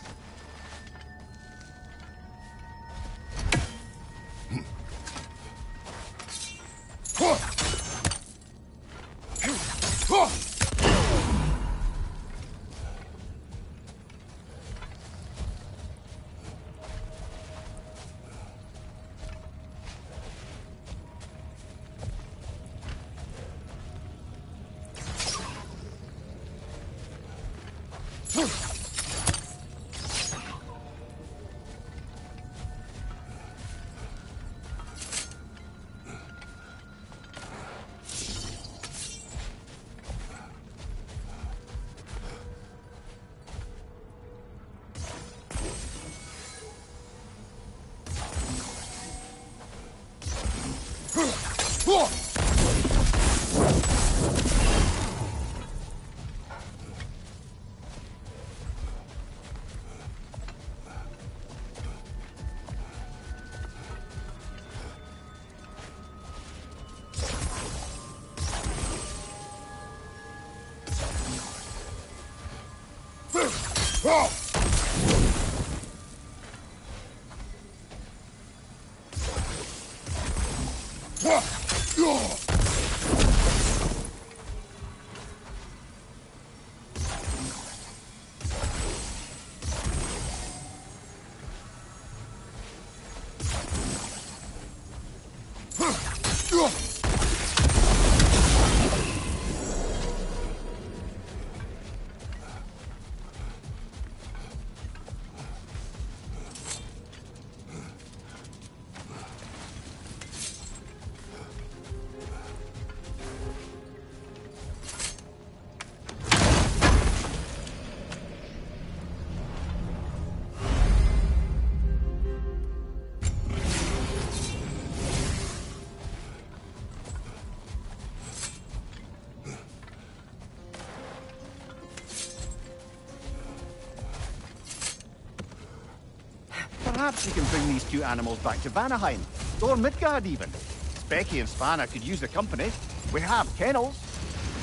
Perhaps we can bring these two animals back to Vanaheim, or Midgard even. Specky and Spanna could use the company. We have kennels.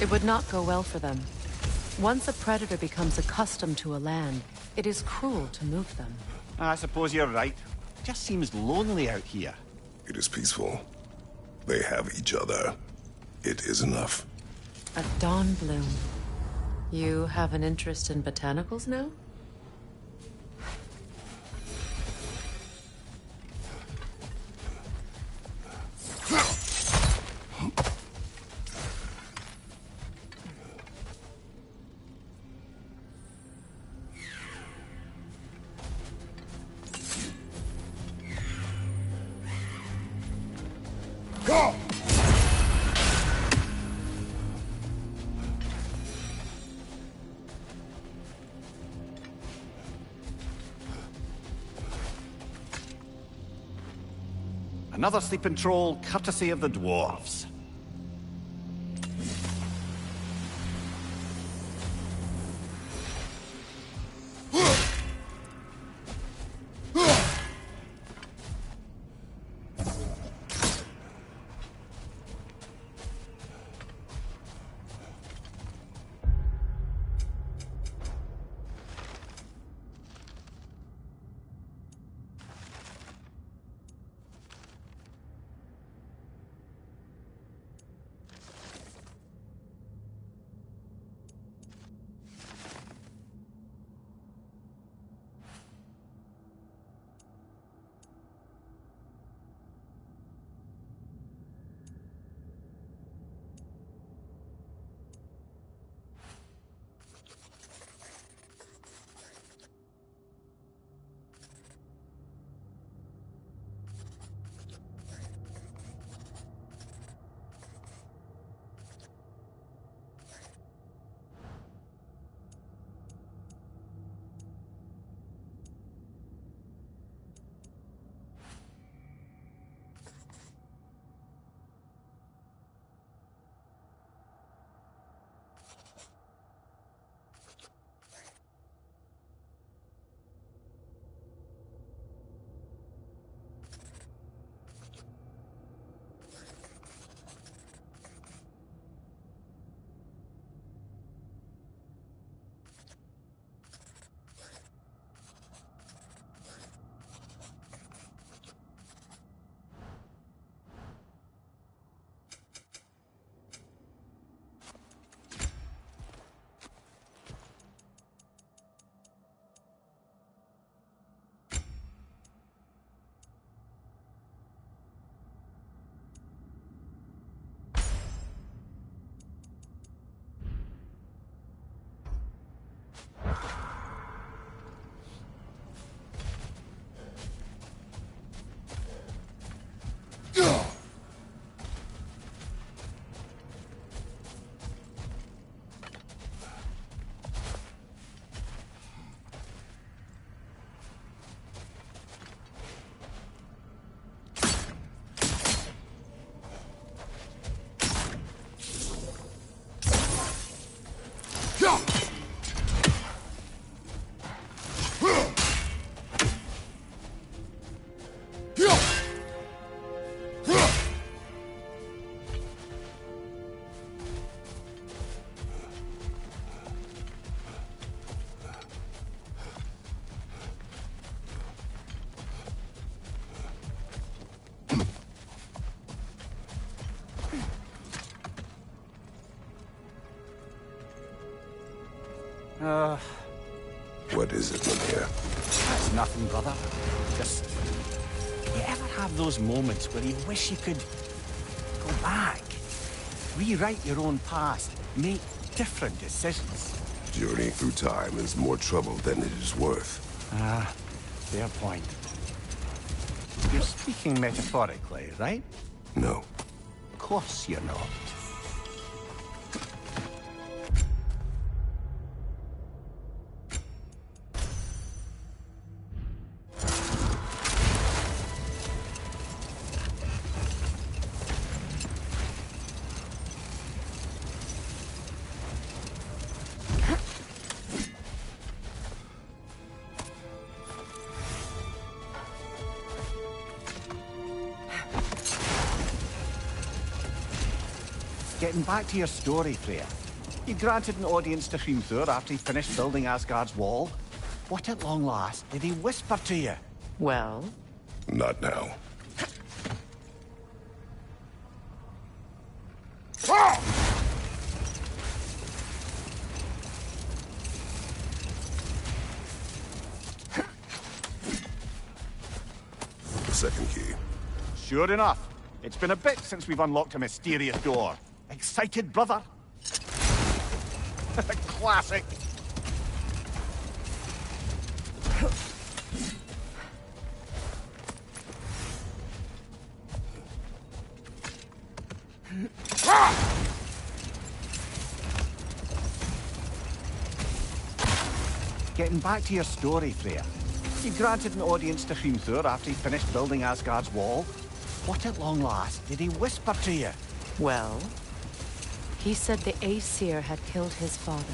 It would not go well for them. Once a predator becomes accustomed to a land, it is cruel to move them. I suppose you're right. It just seems lonely out here. It is peaceful. They have each other. It is enough. A dawn bloom. You have an interest in botanicals now? Another sleeping troll, courtesy of the dwarves. What is it, Mimir? That's nothing, brother. Just... You ever have those moments where you wish you could go back? Rewrite your own past, make different decisions? Journeying through time is more trouble than it is worth. Ah, fair point. You're speaking metaphorically, right? No. Of course you're not. Getting back to your story, Freya. You granted an audience to Hrimthur after he finished building Asgard's wall. What at long last did he whisper to you? Well? Not now. The second key. Sure enough. It's been a bit since we've unlocked a mysterious door. Excited, brother? Classic. Getting back to your story, Freya. You granted an audience to Hrimthur after he finished building Asgard's wall. What at long last did he whisper to you? Well, he said the Aesir had killed his father,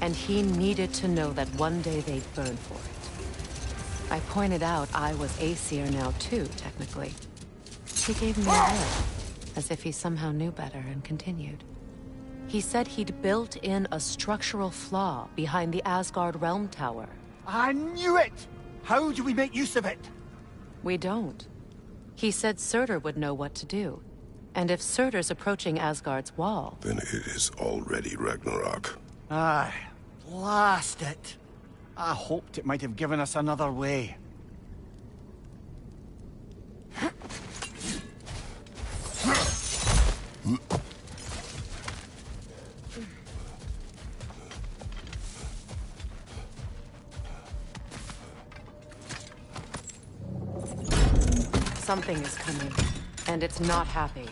and he needed to know that one day they'd burn for it. I pointed out I was Aesir now too, technically. He gave me a look, as if he somehow knew better, and continued. He said he'd built in a structural flaw behind the Asgard Realm Tower. I knew it! How do we make use of it? We don't. He said Surtur would know what to do. And if Surtur's approaching Asgard's wall... Then it is already Ragnarok. Aye, blast it. I hoped it might have given us another way. Something is coming, and it's not happy.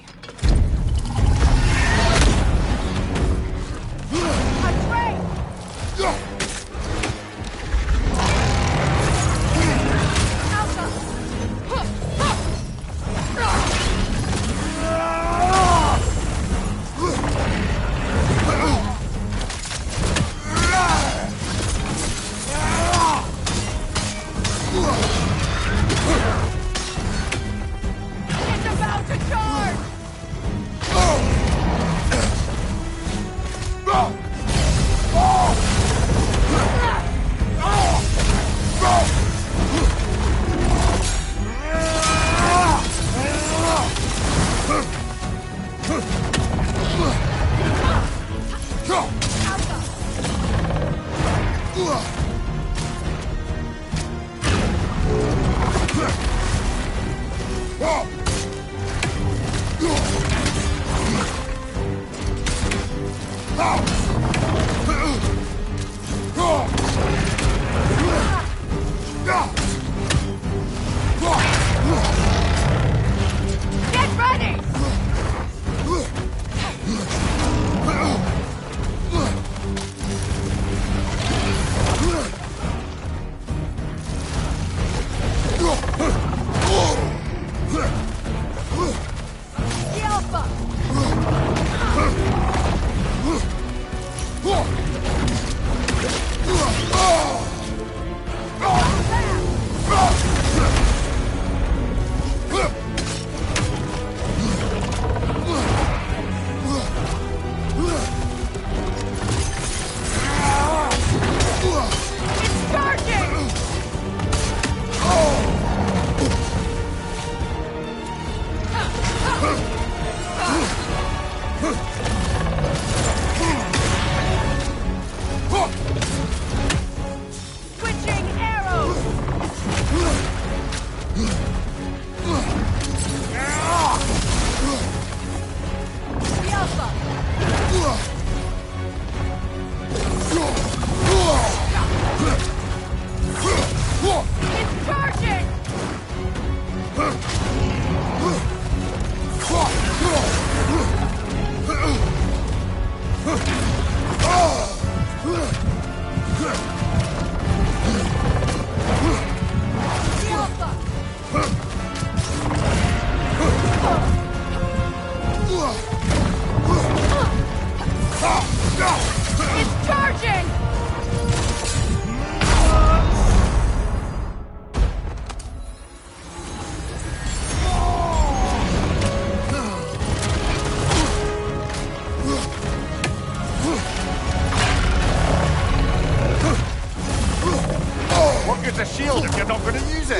It's a shield if you're not going to use it.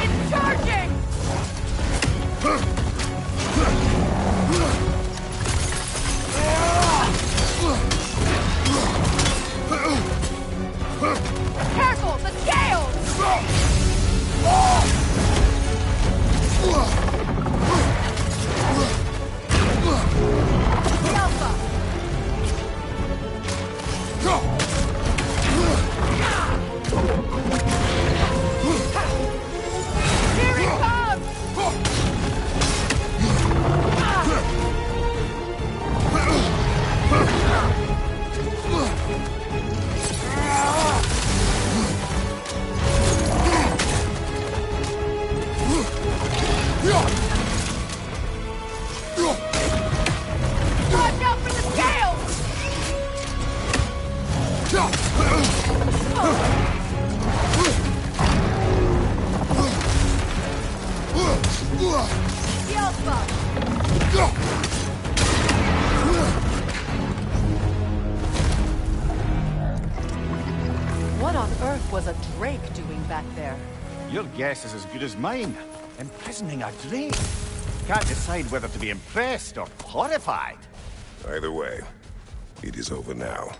It's charging! Careful, the scales! Alpha! What on earth was a Drake doing back there? Your guess is as good as mine. Imprisoning a Drake. Can't decide whether to be impressed or horrified. Either way, it is over now.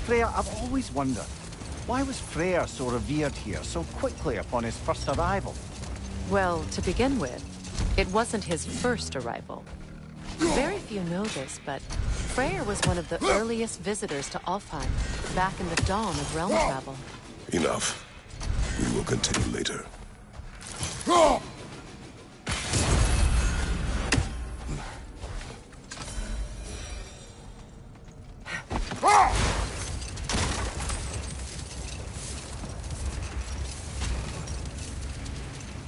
Freyr, I've always wondered, why was Freyr so revered here so quickly upon his first arrival? Well, to begin with, it wasn't his first arrival. Very few know this, but Freyr was one of the earliest visitors to Alfheim, back in the dawn of realm travel. Enough. We will continue later.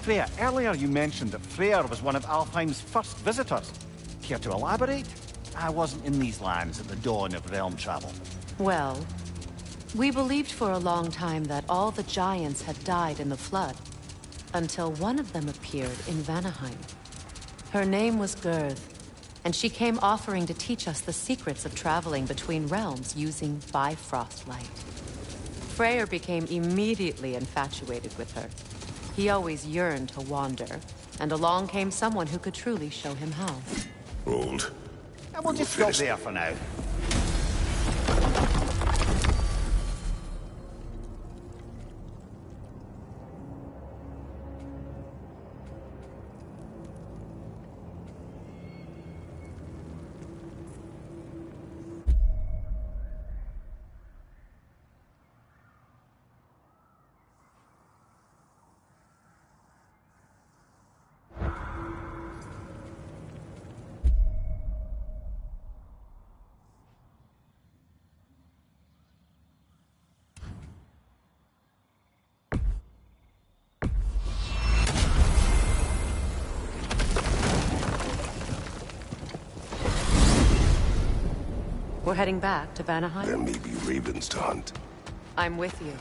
Freya, earlier you mentioned that Freyr was one of Alfheim's first visitors. Care to elaborate? I wasn't in these lands at the dawn of realm travel. Well, we believed for a long time that all the giants had died in the flood, until one of them appeared in Vanaheim. Her name was Gerd, and she came offering to teach us the secrets of traveling between realms using Bifrost light. Freyr became immediately infatuated with her. He always yearned to wander, and along came someone who could truly show him how. Rold. And we'll just stop there for now. We're heading back to Vanaheim? There may be ravens to hunt. I'm with you.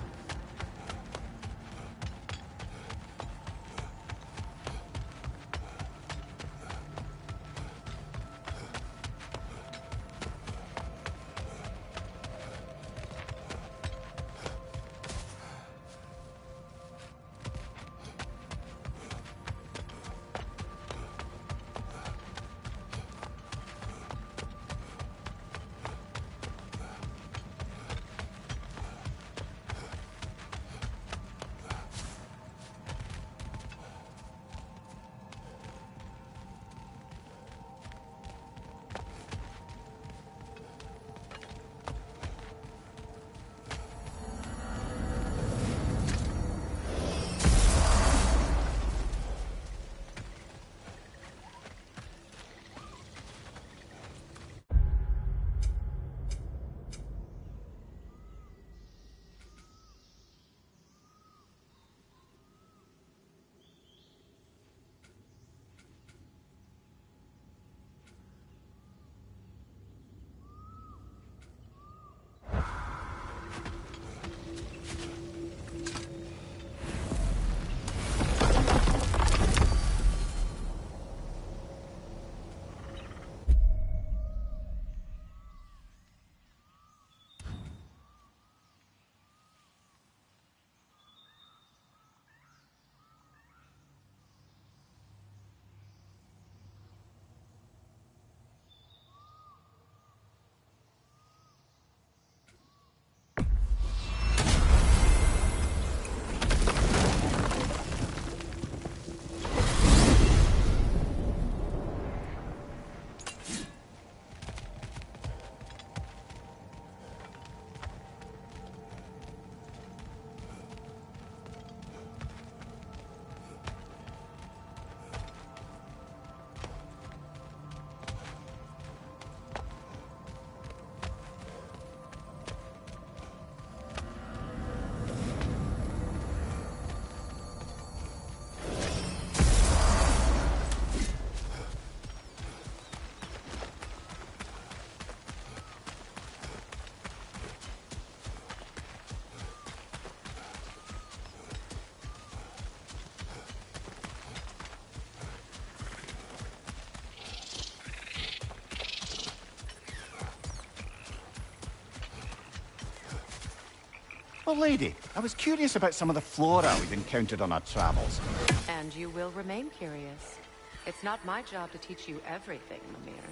Well, lady, I was curious about some of the flora we've encountered on our travels. And you will remain curious. It's not my job to teach you everything, Mimir.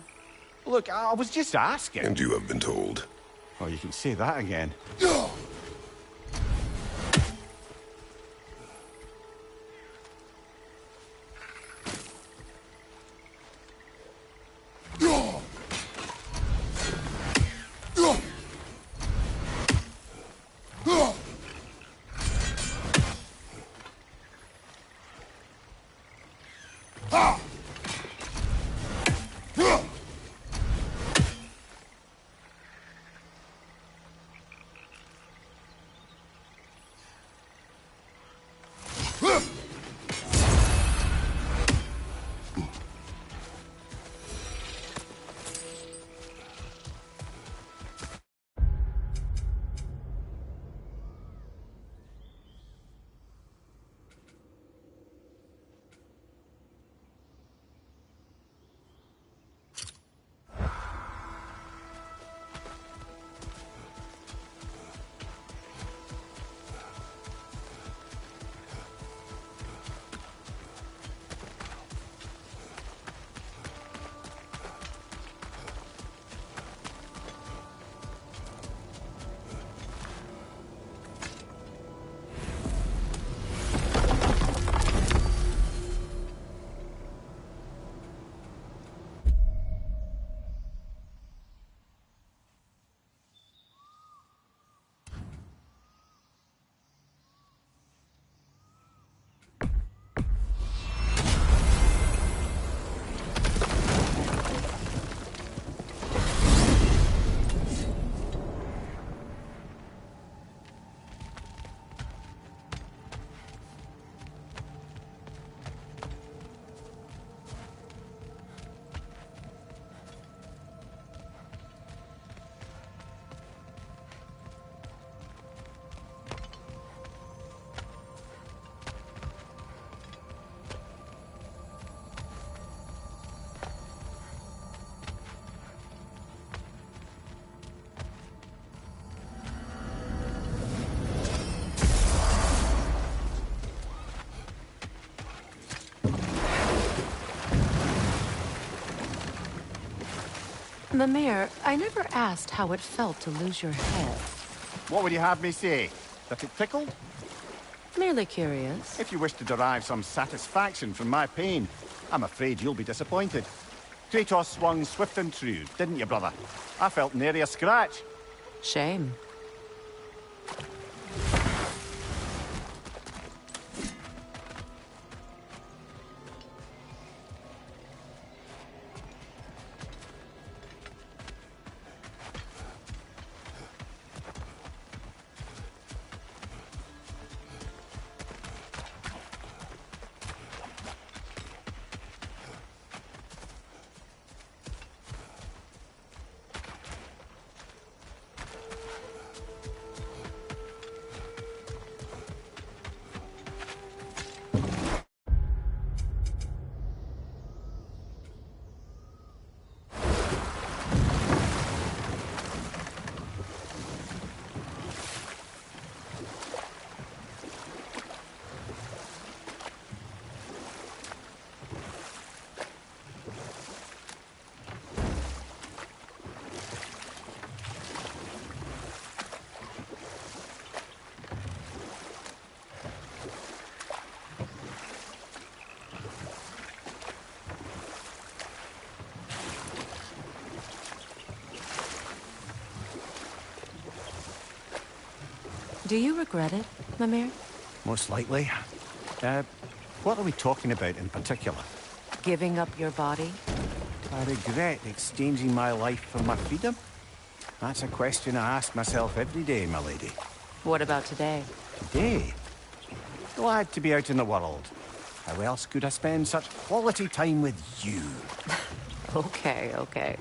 Look, I was just asking. And you have been told. Oh, you can say that again. Mimir, I never asked how it felt to lose your head. What would you have me say? That it tickled? Merely curious. If you wish to derive some satisfaction from my pain, I'm afraid you'll be disappointed. Kratos swung swift and true, didn't you, brother? I felt nary a scratch. Shame. Do you regret it, Mimir? Most likely. What are we talking about in particular? Giving up your body? Do I regret exchanging my life for my freedom? That's a question I ask myself every day, my lady. What about today? Today? Glad to be out in the world. How else could I spend such quality time with you? Okay, okay.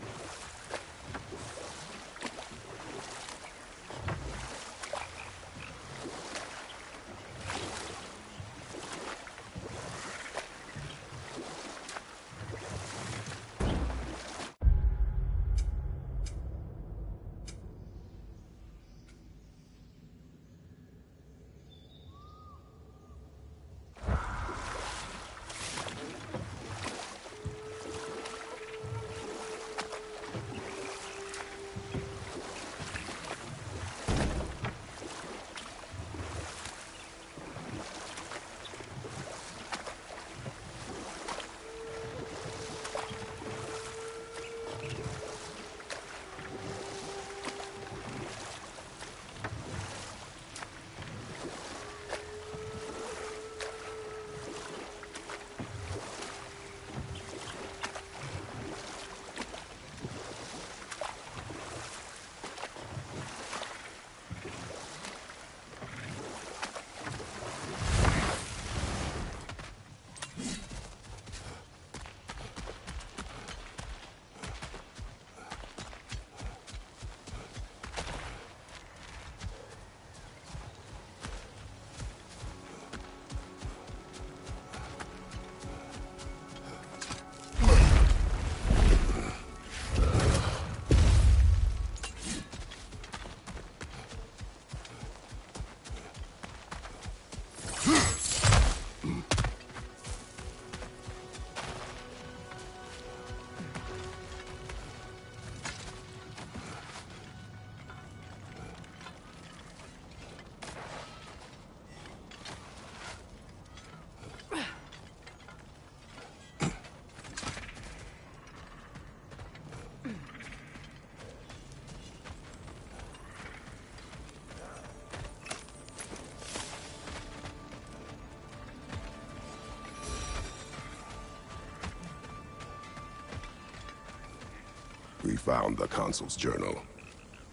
found the Consul's journal.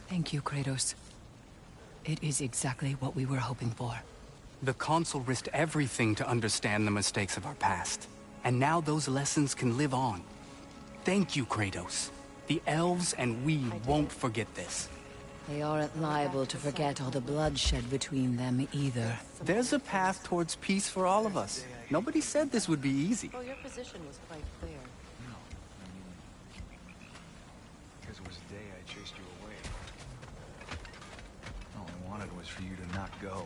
Thank you, Kratos. It is exactly what we were hoping for. The Consul risked everything to understand the mistakes of our past. And now those lessons can live on. Thank you, Kratos. The elves and we won't forget this. They aren't liable to forget all the bloodshed between them either. There's a path towards peace for all of us. Nobody said this would be easy. Well, your position was quite clear. No, I mean... Because it was the day I chased you away. All I wanted was for you to not go.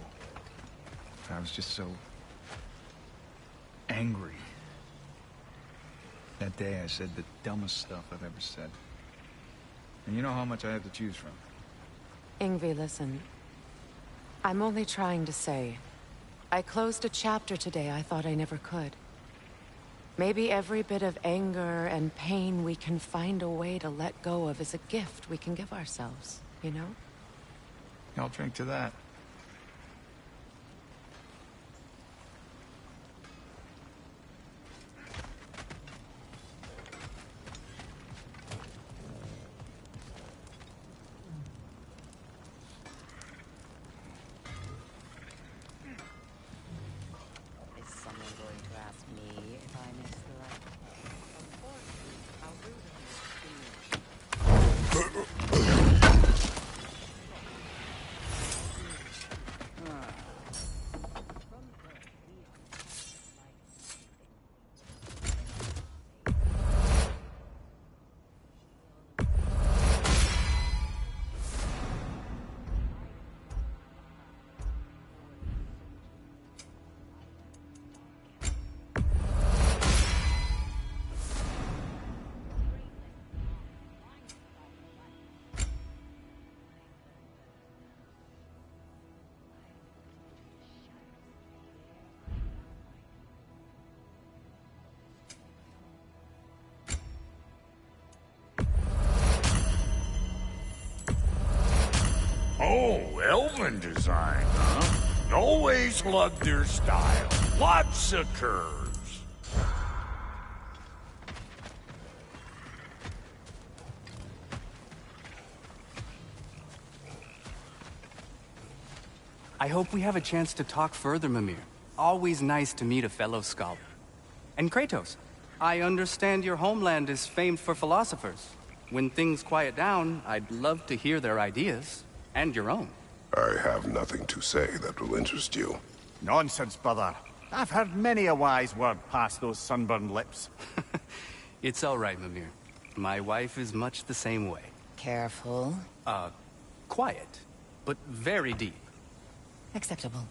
I was just so... angry. That day I said the dumbest stuff I've ever said. And you know how much I have to choose from. Ingvi, listen. I'm only trying to say, I closed a chapter today I thought I never could. Maybe every bit of anger and pain we can find a way to let go of is a gift we can give ourselves, you know? I'll drink to that. Oh, Elven design, huh? Always loved their style. Lots of curves. I hope we have a chance to talk further, Mimir. Always nice to meet a fellow scholar. And Kratos, I understand your homeland is famed for philosophers. When things quiet down, I'd love to hear their ideas. And your own. I have nothing to say that will interest you. Nonsense, brother. I've heard many a wise word past those sunburned lips. It's all right, Mimir. My wife is much the same way. Careful. Quiet, but very deep. Acceptable.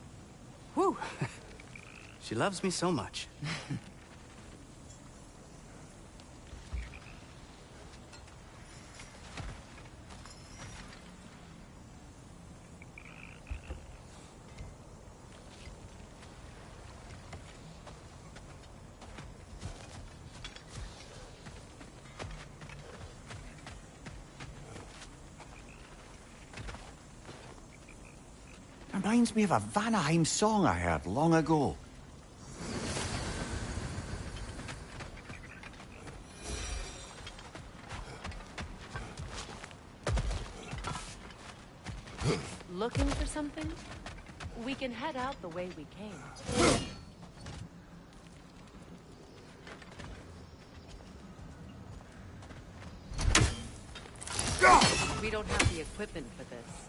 Whew. She loves me so much. Reminds me of a Vanaheim song I heard long ago. Looking for something? We can head out the way we came. We don't have the equipment for this.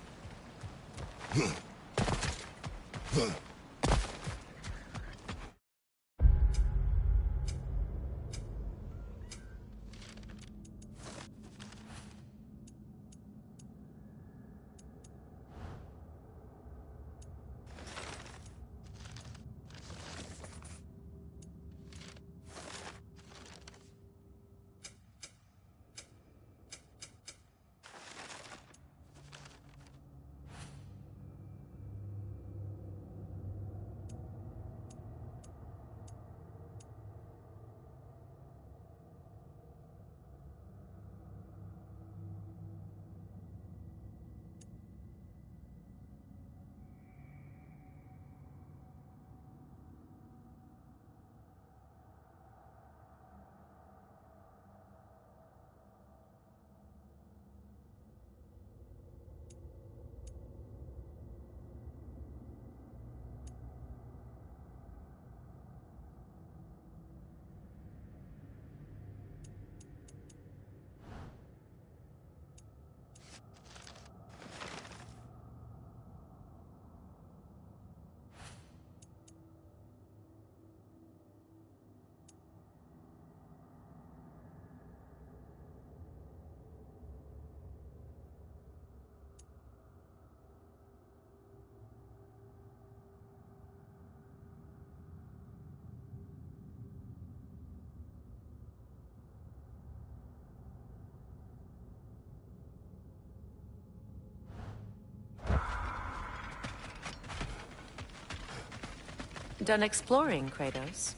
done exploring, Kratos.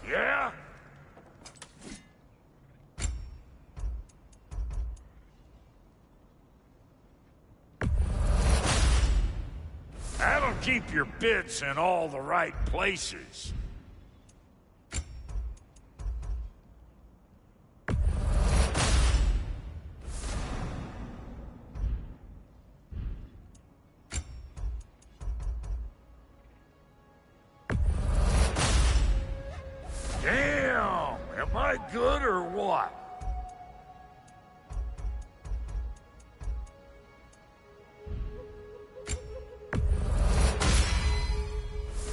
Yeah? That'll keep your bits in all the right places. Damn! Am I good or what?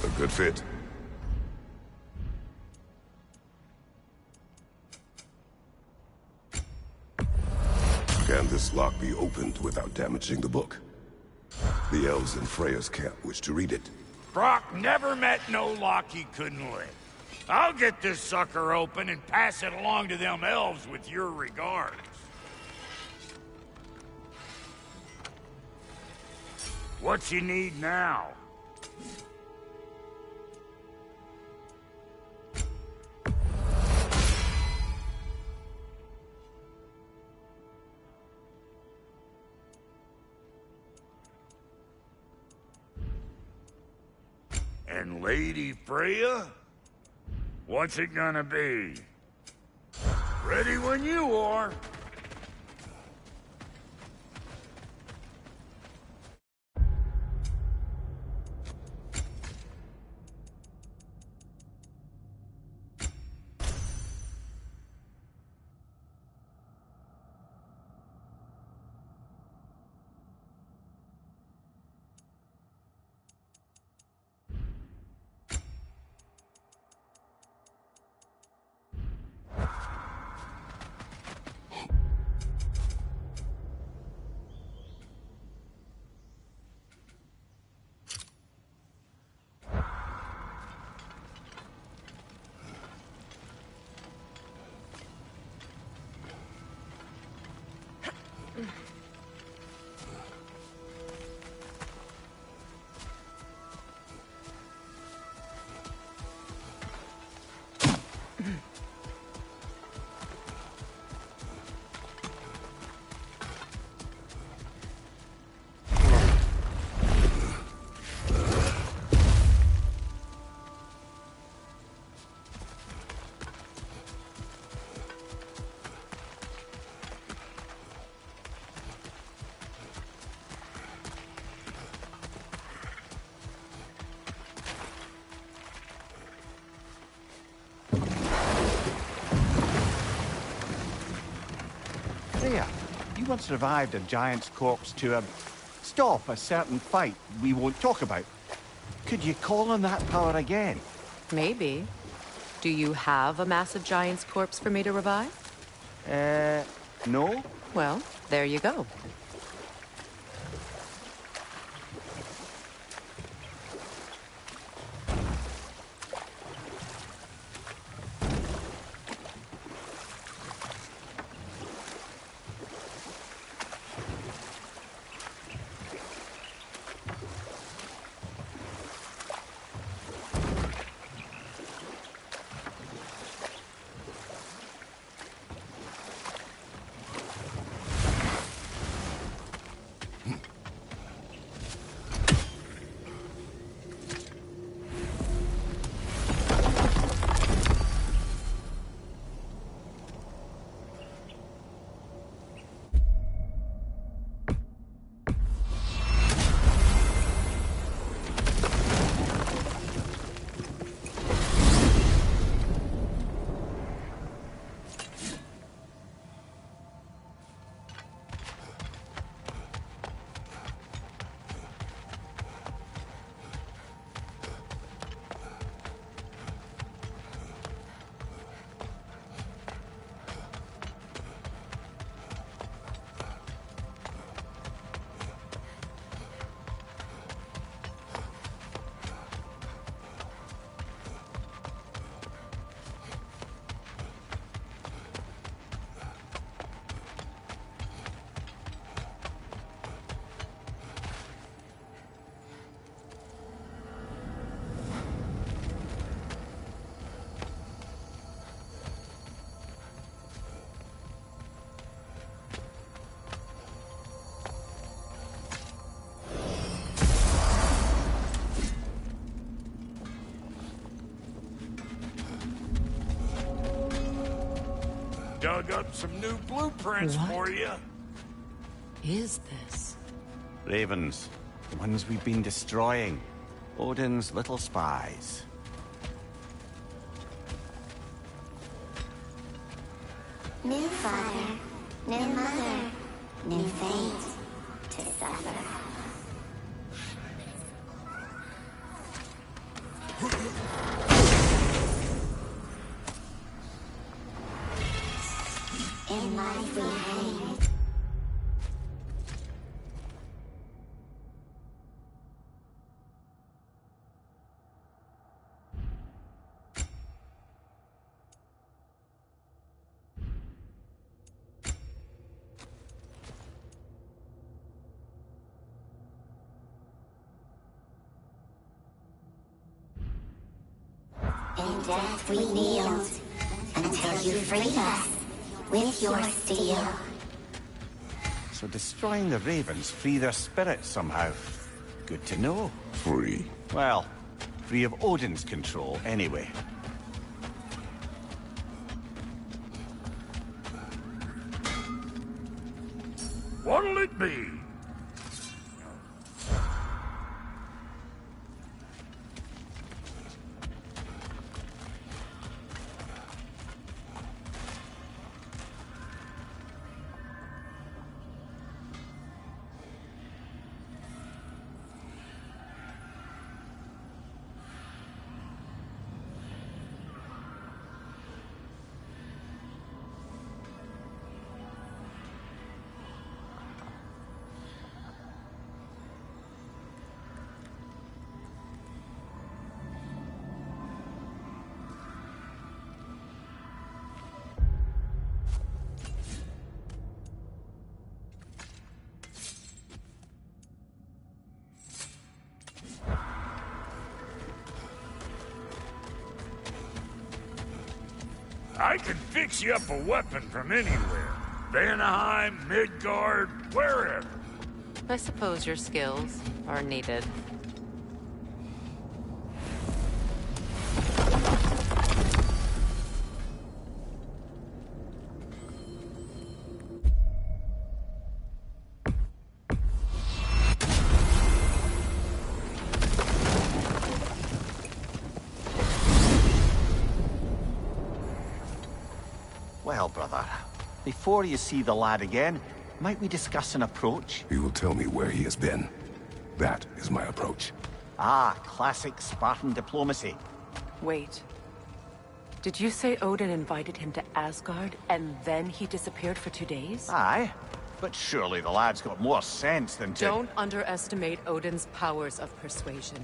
A good fit. Can this lock be opened without damaging the book? The elves in Freya's camp wish to read it. Brock never met no lock he couldn't lick. I'll get this sucker open and pass it along to them elves with your regards. What you need now? And Lady Freya? What's it gonna be? Ready when you are. Freya, you once revived a giant's corpse to stop a certain fight we won't talk about. Could you call on that power again? Maybe. Do you have a massive giant's corpse for me to revive? No? Well, there you go. dug up some new blueprints for you. Is this? Ravens. The ones we've been destroying. Odin's little spies. New father, new mother, new fate to suffer. In life we hang. In death we kneeled until you freed us with your steel. So destroying the Ravens free their spirits somehow. Good to know. Free? Well, free of Odin's control, anyway. What'll it be? I can fix you up a weapon from anywhere. Vanaheim, Midgard, wherever. I suppose your skills are needed. Well, brother, before you see the lad again, might we discuss an approach? He will tell me where he has been. That is my approach. Ah, classic Spartan diplomacy. Wait. Did you say Odin invited him to Asgard, and then he disappeared for 2 days? Aye, but surely the lad's got more sense than to... Don't underestimate Odin's powers of persuasion.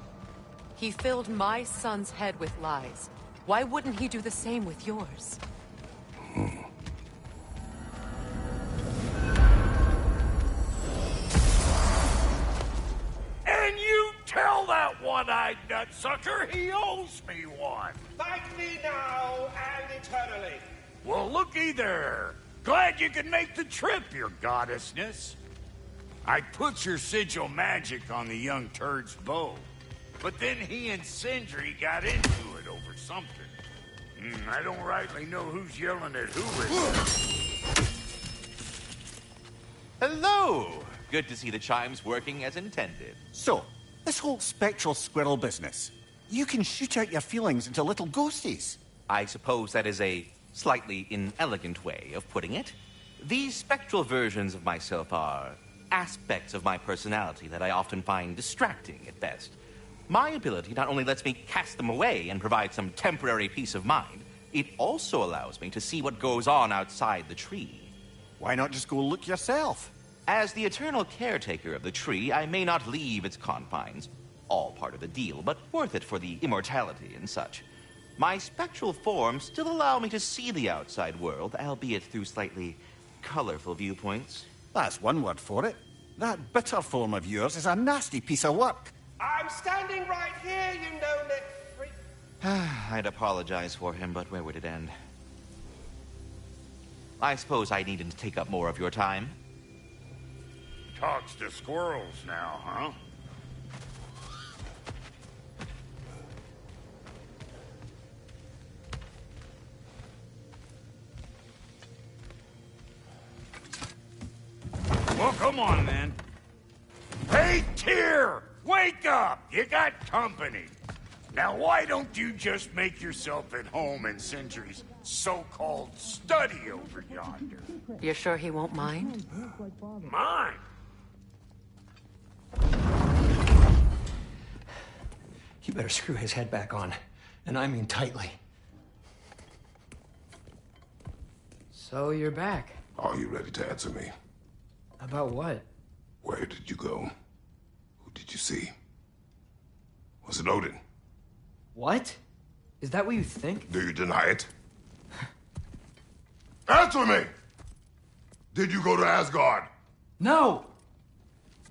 He filled my son's head with lies. Why wouldn't he do the same with yours? And you tell that one-eyed nutsucker he owes me one. Fight me now and eternally. Well, looky there. Glad you can make the trip, your goddessness. I put your sigil magic on the young turd's bow, but then he and Sindri got into it over something. I don't rightly know who's yelling at who Hello! Good to see the chimes working as intended. So, this whole spectral squirrel business, you can shoot out your feelings into little ghosties. I suppose that is a slightly inelegant way of putting it. These spectral versions of myself are aspects of my personality that I often find distracting at best. My ability not only lets me cast them away and provide some temporary peace of mind, it also allows me to see what goes on outside the tree. Why not just go look yourself? As the eternal caretaker of the tree, I may not leave its confines. All part of the deal, but worth it for the immortality and such. My spectral forms still allow me to see the outside world, albeit through slightly colorful viewpoints. That's one word for it. That bitter form of yours is a nasty piece of work. I'm standing right here, you no-neck freak. I'd apologize for him, but where would it end? I suppose I needn't take up more of your time. Talks to squirrels now, huh? Come on, then. Hey, Tyr! Wake up! You got company. Now, why don't you just make yourself at home in Sindri's so-called study over yonder? You're sure he won't mind? Mine? You better screw his head back on. And I mean tightly. So you're back. Are you ready to answer me? About what? Where did you go? Who did you see? Was it Odin? What? Is that what you think? Do you deny it? Answer me! Did you go to Asgard? No!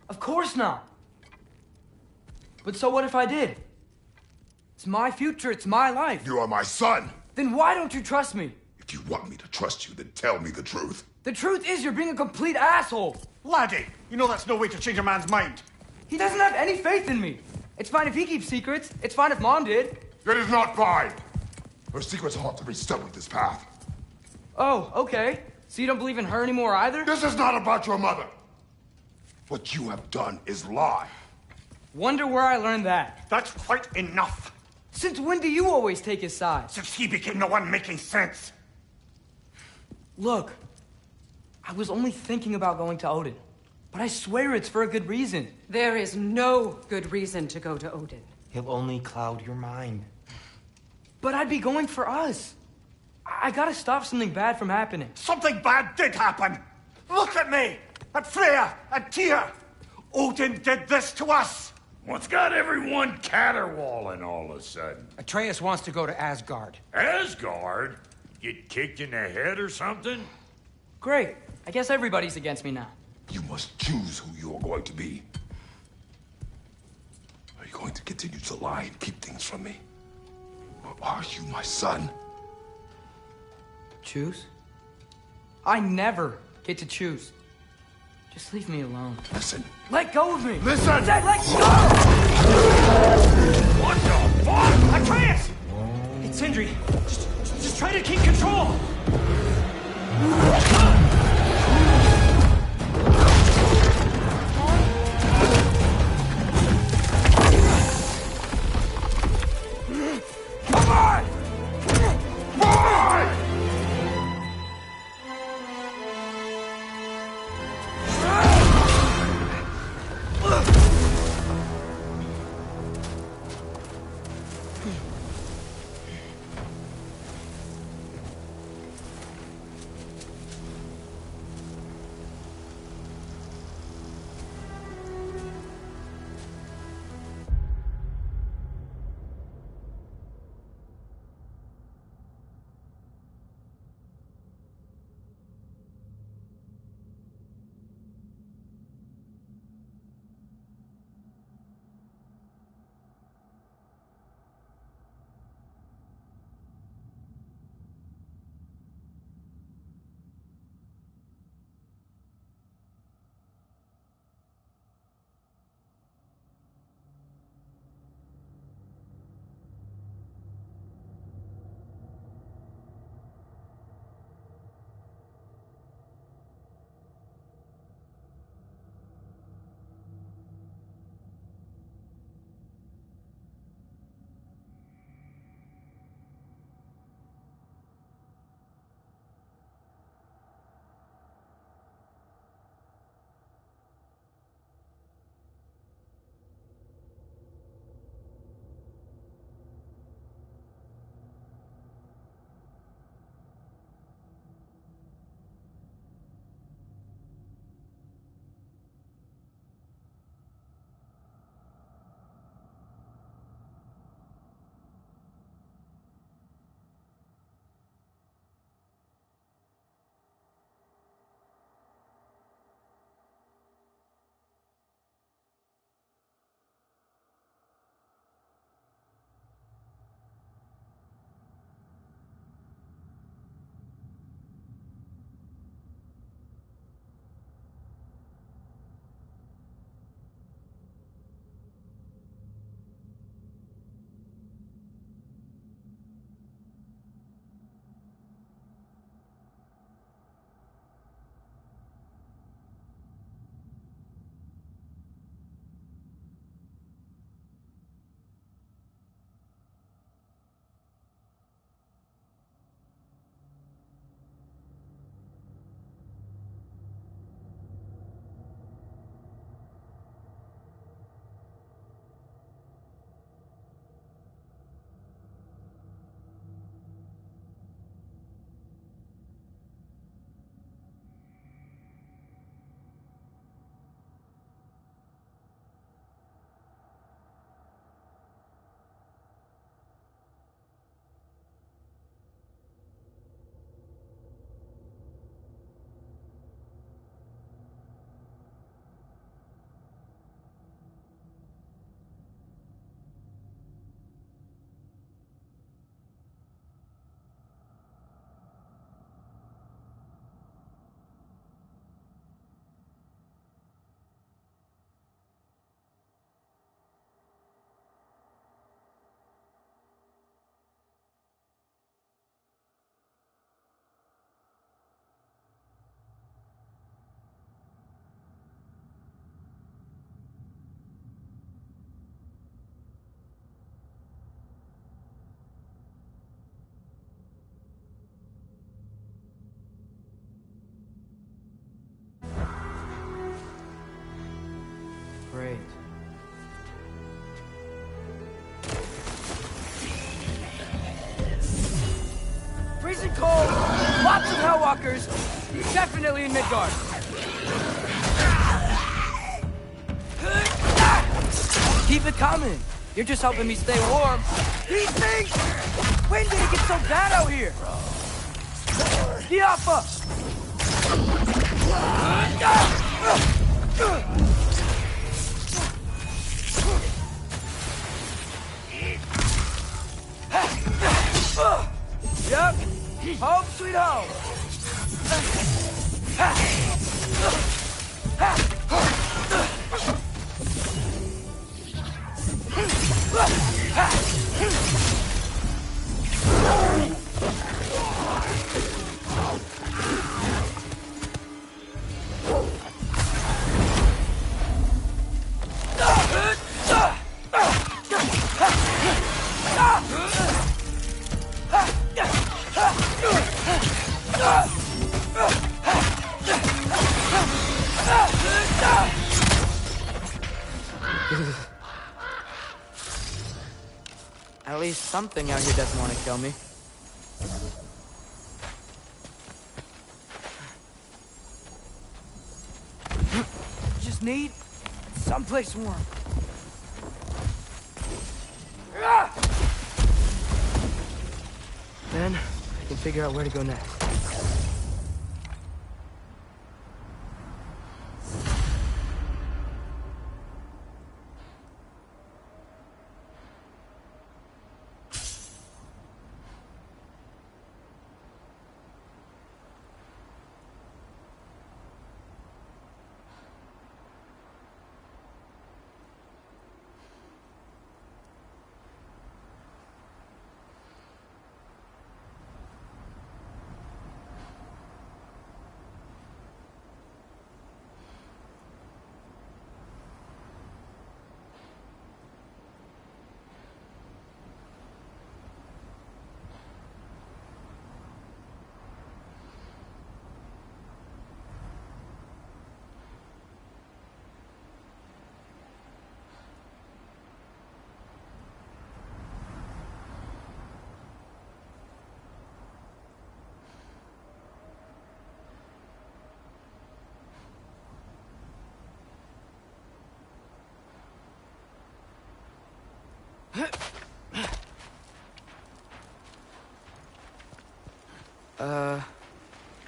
Of course not! But so what if I did? It's my future, it's my life. You are my son! Then why don't you trust me? If you want me to trust you, then tell me the truth. The truth is you're being a complete asshole! Laddie, you know that's no way to change a man's mind. He doesn't have any faith in me. It's fine if he keeps secrets. It's fine if Mom did. It is not fine! Her secrets ought to be stuck with this path. Oh, okay. So you don't believe in her anymore either? This is not about your mother! What you have done is lie. Wonder where I learned that. That's quite enough. Since when do you always take his side? Since he became the one making sense. Look, I was only thinking about going to Odin. But I swear it's for a good reason. There is no good reason to go to Odin. He'll only cloud your mind. But I'd be going for us. I gotta stop something bad from happening. Something bad did happen. Look at me, at Freya, at Tyr. Odin did this to us. What's got everyone caterwauling all of a sudden? Atreus wants to go to Asgard. Asgard? Get kicked in the head or something? Great. I guess everybody's against me now. You must choose who you are going to be. Are you going to continue to lie and keep things from me? Or are you my son? Choose? I never get to choose. Just leave me alone. Listen. Let go of me! Listen! I said let go! What the fuck? Atreus! It's Sindri. Just try to keep control! Come on! Boy! Walkers! Definitely in Midgard! Keep it coming! You're just helping me stay warm. These things! When did it get so bad out here? Diafa! Yep. Home sweet home. At least something out here doesn't want to kill me. Just need someplace warm. Then I can figure out where to go next.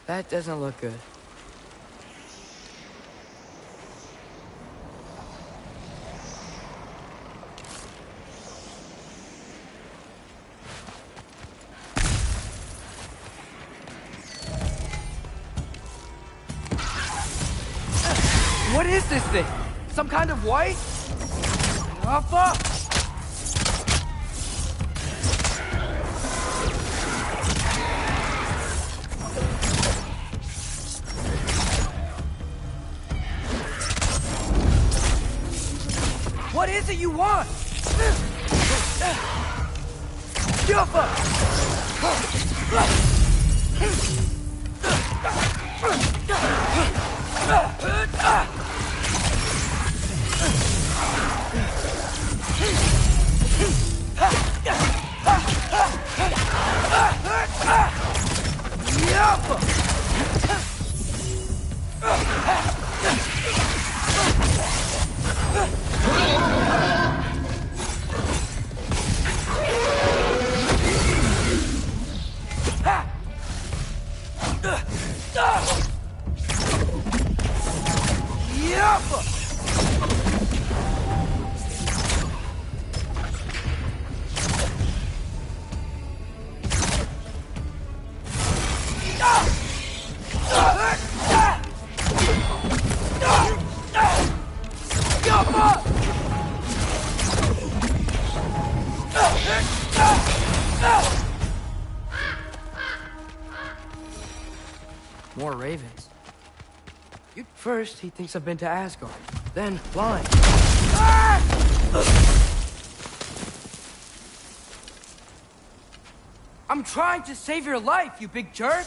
That doesn't look good. What is this thing? Some kind of white? Alpha? What is it you want? Alpha! More ravens. First, he thinks I've been to Asgard. Then, blind. I'm trying to save your life, you big jerk!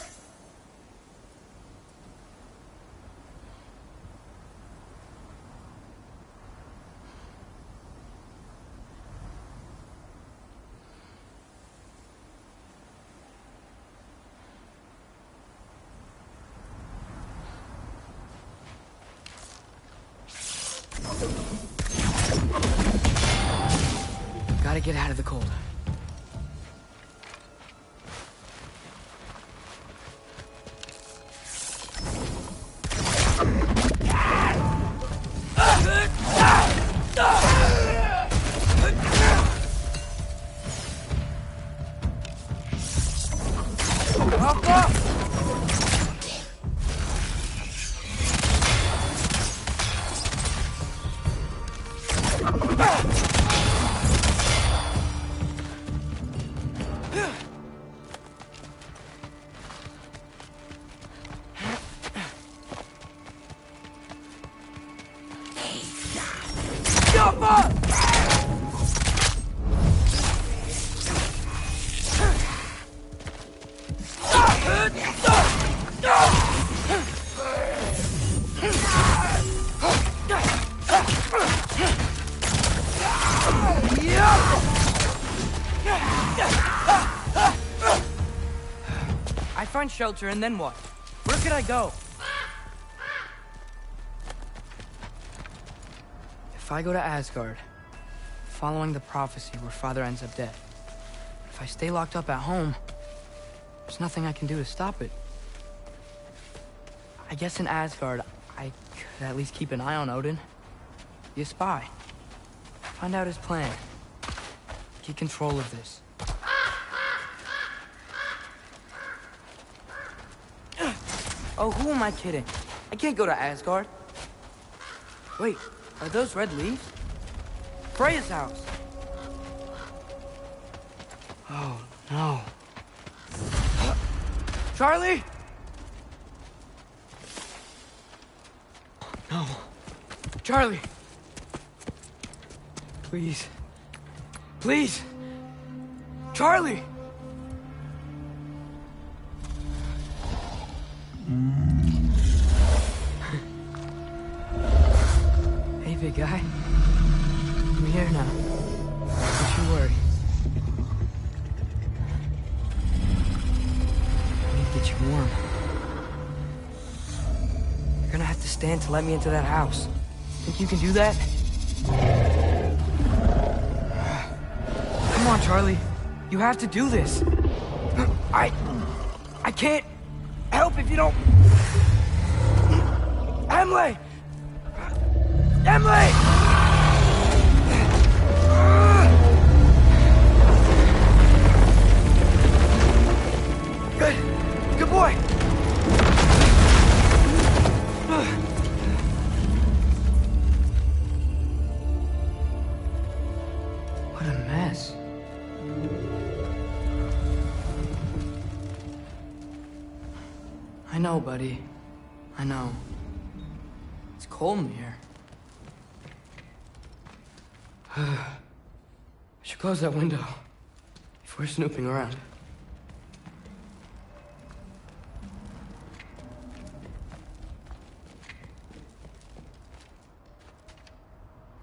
Gotta get out of the cold. I find shelter, and then what? Where could I go? If I go to Asgard, following the prophecy where Father ends up dead, if I stay locked up at home, there's nothing I can do to stop it. I guess in Asgard, I could at least keep an eye on Odin. Be a spy. Find out his plan. Get control of this. Oh, who am I kidding? I can't go to Asgard. Wait, are those red leaves? Freya's house. Oh, no. Charlie? No. Charlie. Please. Please. Charlie! Hey, big guy. I'm here now. Don't you worry. I need to get you warm. You're gonna have to stand to let me into that house. Think you can do that? Come on, Charlie. You have to do this. I can't help if you don't... Emily! Emily! Good boy. What a mess. I know, buddy. I know. It's cold in here. I should close that window before snooping around.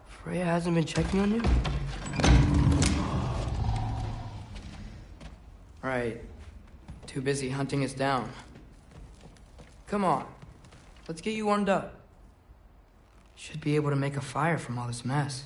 Freya hasn't been checking on you? Right. Too busy hunting us down. Come on. Let's get you warmed up. Should be able to make a fire from all this mess.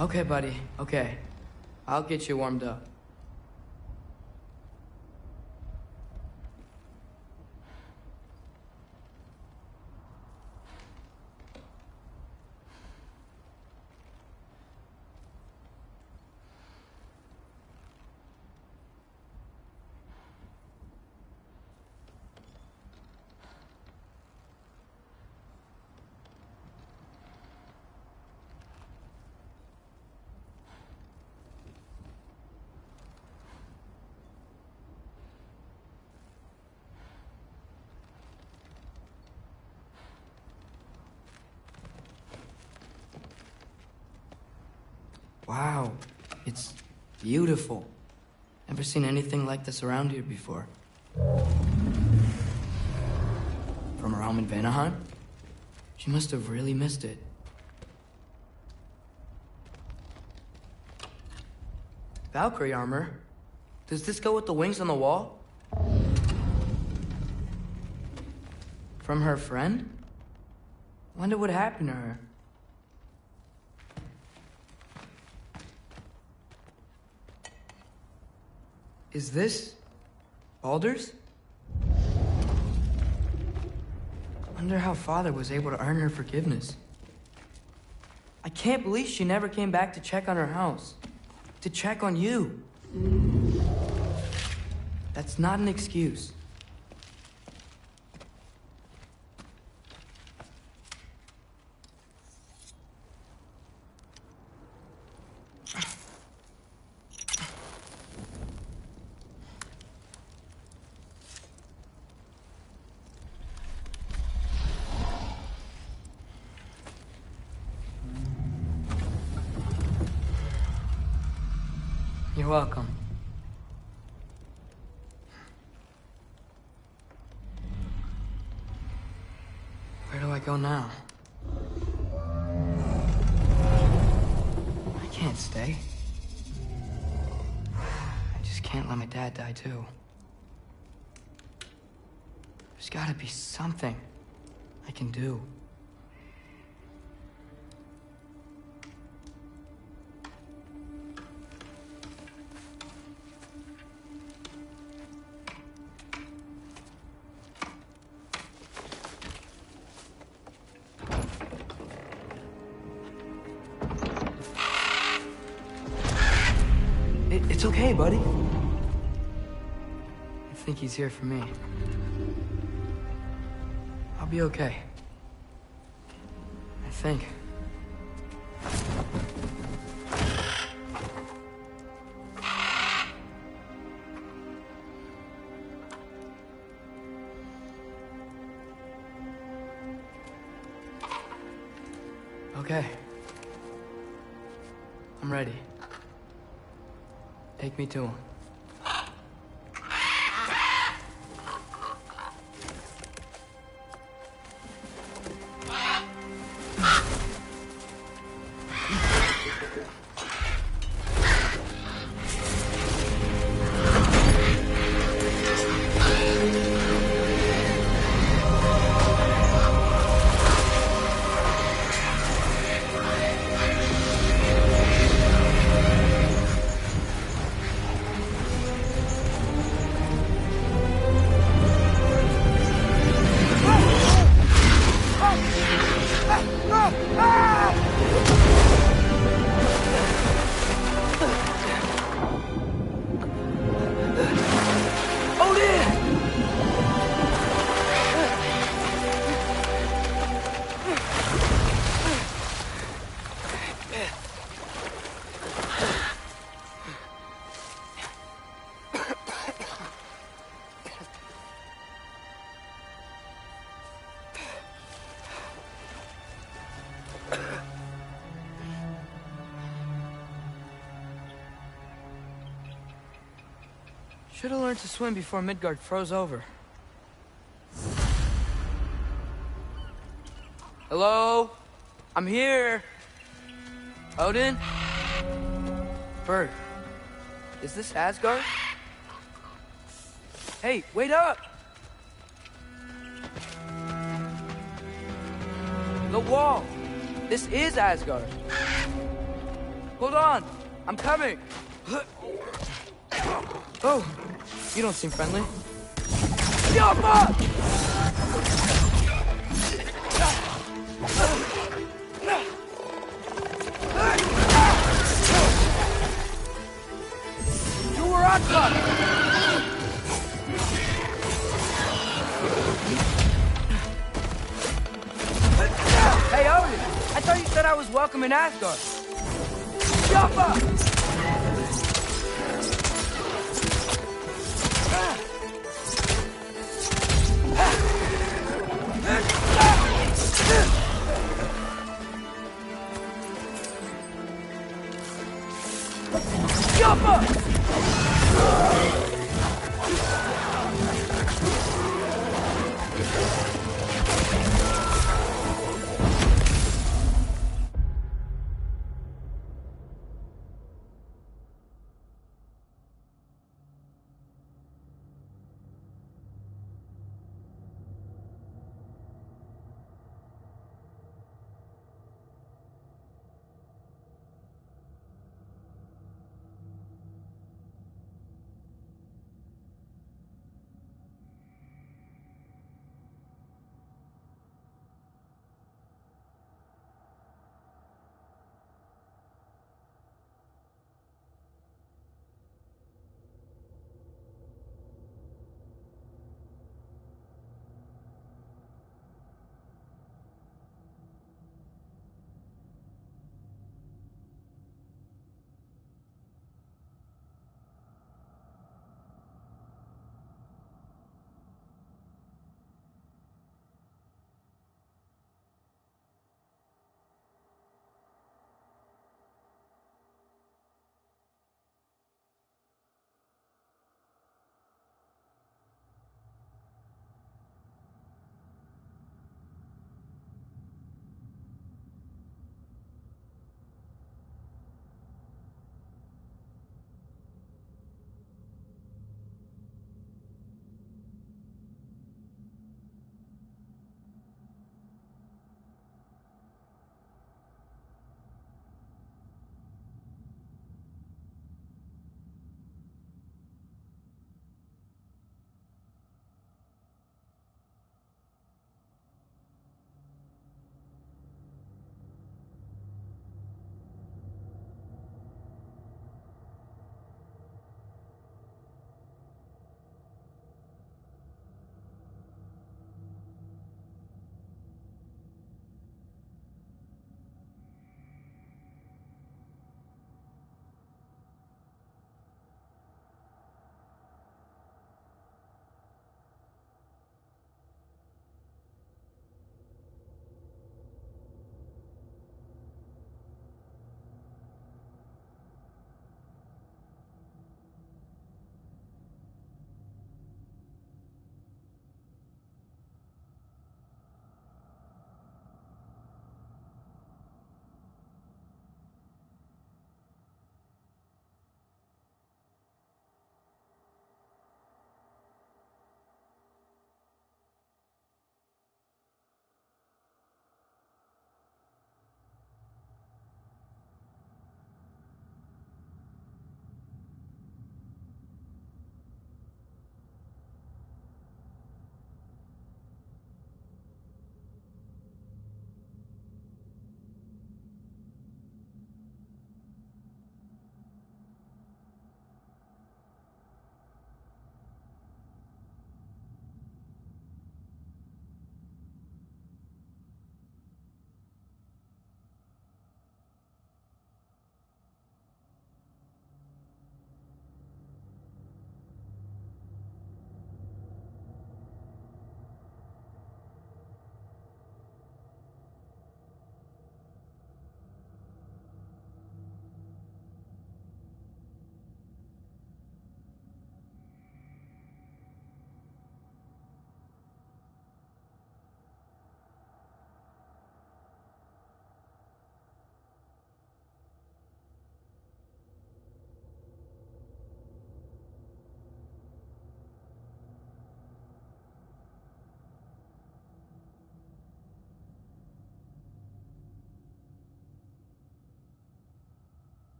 Okay, buddy. Okay. I'll get you warmed up. Wow, it's beautiful. Never seen anything like this around here before. From her home in Vanaheim? She must have really missed it. Valkyrie armor? Does this go with the wings on the wall? From her friend? Wonder what happened to her. Is this Baldur's? Wonder how Father was able to earn her forgiveness. I can't believe she never came back to check on her house. To check on you. That's not an excuse. You're welcome. Where do I go now? I can't stay. I just can't let my dad die too. There's gotta be something I can do. It's okay, buddy. I think he's here for me. I'll be okay. I think. Okay. I'm ready. Take me to him. Should have learned to swim before Midgard froze over. Hello? I'm here. Odin? Bird. Is this Asgard? Hey, wait up! The wall! This is Asgard. Hold on! I'm coming! Oh, you don't seem friendly. Yappa! You were Atma! Hey, Odin! I thought you said I was welcome in Asgard. Yappa!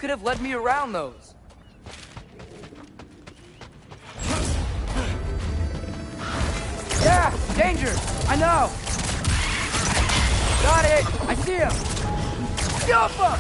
could have led me around those. Yeah! Danger! I know! Got it! I see him! Yappa!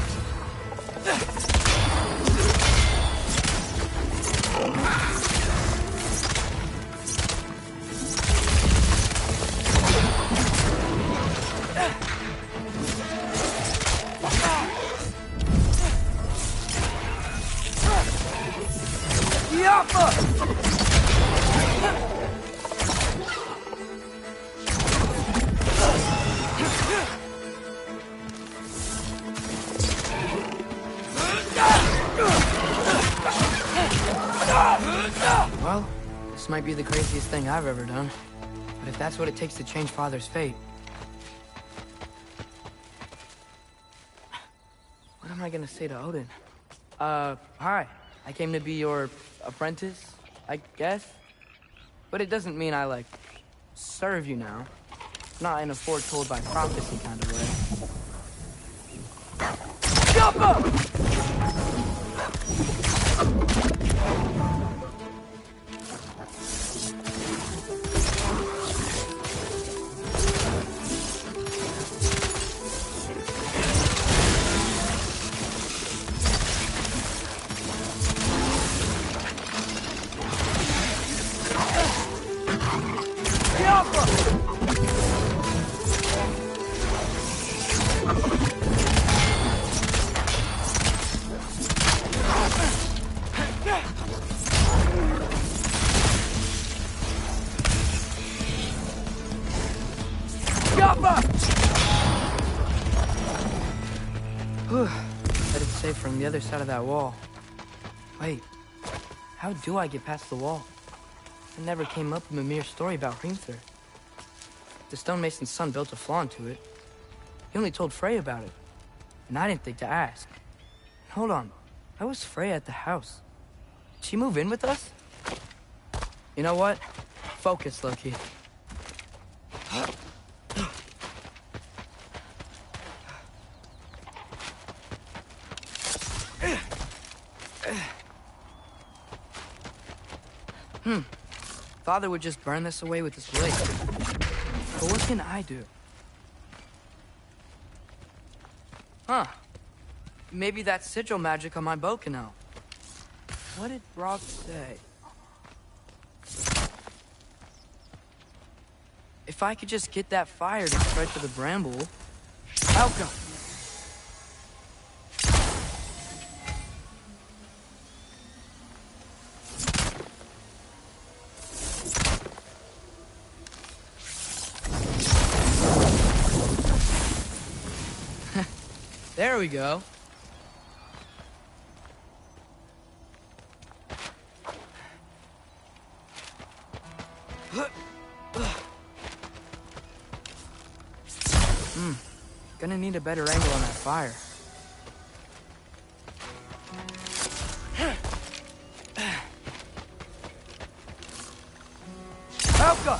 Well, this might be the craziest thing I've ever done. But if that's what it takes to change Father's fate... What am I gonna say to Odin? Hi. I came to be your apprentice, I guess? But it doesn't mean I, like, serve you now. Not in a foretold by prophecy kind of way. Jump up! But it's safe from the other side of that wall. Wait, how do I get past the wall? It never came up in Mimir's story about Hrimthur. The stonemason's son built a flaw into it. He only told Freya about it, and I didn't think to ask. Hold on, how was Freya at the house? Did she move in with us? You know what? Focus, Loki. Father would just burn this away with his blade. But what can I do? Huh. Maybe that sigil magic on my bow can help. What did Brock say? If I could just get that fire to spread to the bramble... Outcome! There we go. Gonna need a better angle on that fire. Helga!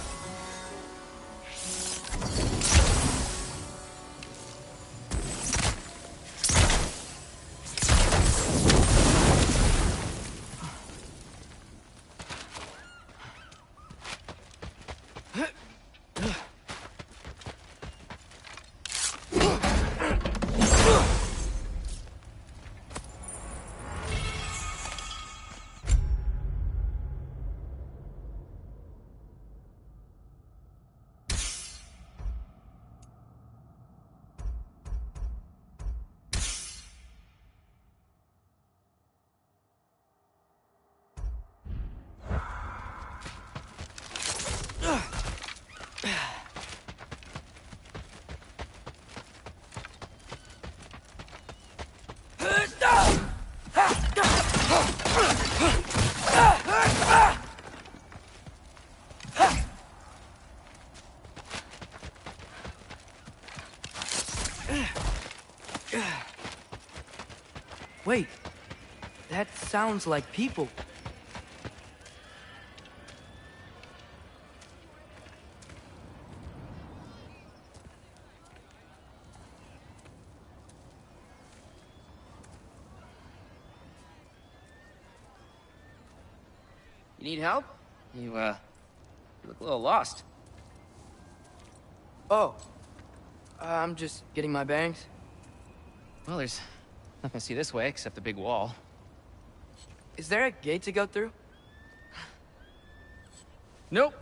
Wait, that sounds like people. You need help? You look a little lost. Oh. I'm just getting my bearings. Well, there's nothing to see this way except the big wall. Is there a gate to go through? Nope.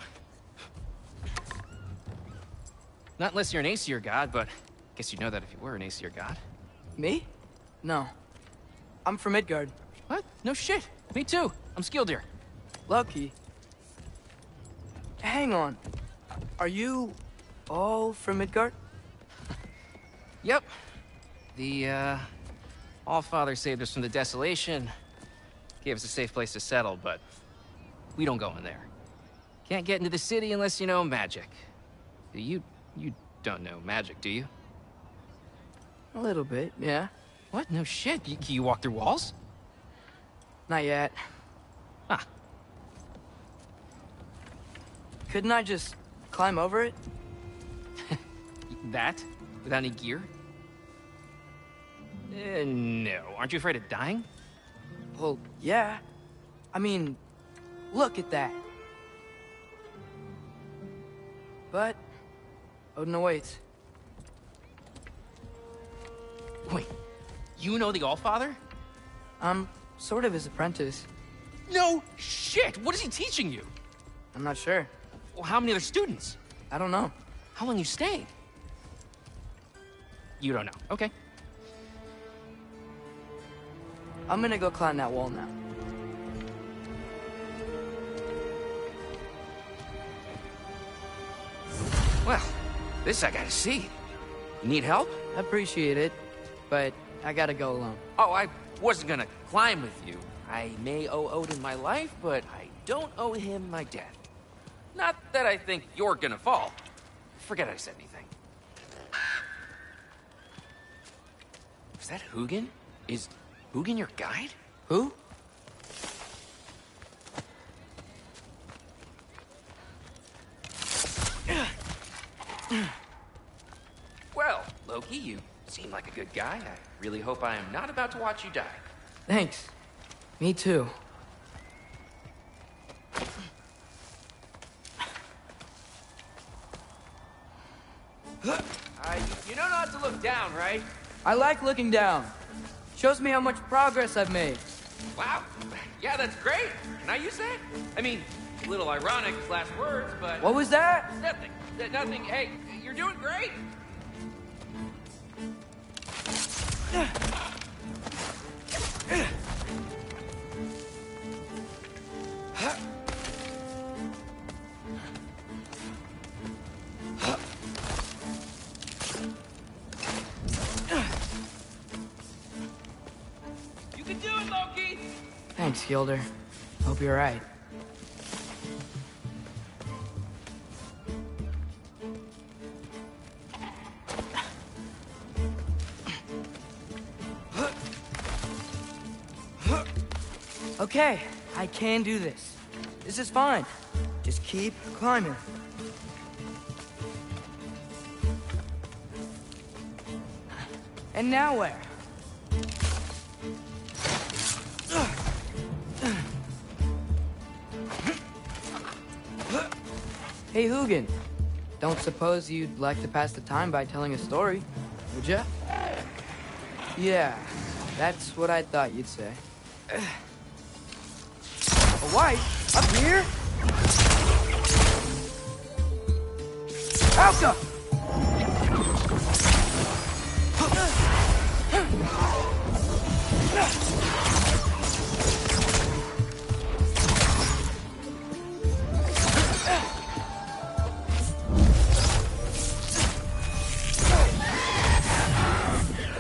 Not unless you're an Aesir god, but guess you'd know that if you were an Aesir god. Me? No. I'm from Midgard. What? No shit. Me too. I'm Skildir. Lucky. Hang on. Are you all from Midgard? Yep. The, Allfather saved us from the desolation. Gave us a safe place to settle, but we don't go in there. Can't get into the city unless you know magic. You don't know magic, do you? A little bit, yeah. What? No shit. Can you walk through walls? Not yet. Ah. Couldn't I just climb over it? That? Without any gear? No. Aren't you afraid of dying? Well, yeah. I mean, look at that. But Odin awaits. Wait, you know the Allfather? I'm sort of his apprentice. No shit! What is he teaching you? I'm not sure. Well, how many other students? I don't know. How long you stayed? You don't know. Okay. I'm gonna go climb that wall now. Well, this I gotta see. You need help? Appreciate it, but I gotta go alone. Oh, I wasn't gonna climb with you. I may owe Odin my life, but I don't owe him my death. Not that I think you're gonna fall. Forget I said anything. Is that Hugin? Is Hugin your guide? Who? Well, Loki, you seem like a good guy. I really hope I am not about to watch you die. Thanks. Me too. You know not to look down, right? I like looking down. Shows me how much progress I've made. Wow. Yeah, that's great. Can I use that? I mean, a little ironic, last words, but... What was that? Nothing. Nothing. Hey, you're doing great. You can do it, Loki! Thanks, Gilder. Hope you're right. Okay, I can do this. This is fine. Just keep climbing. And now where? Hey, Hugin. Don't suppose you'd like to pass the time by telling a story, would ya? Yeah, that's what I thought you'd say. A wife? Up here? Alka!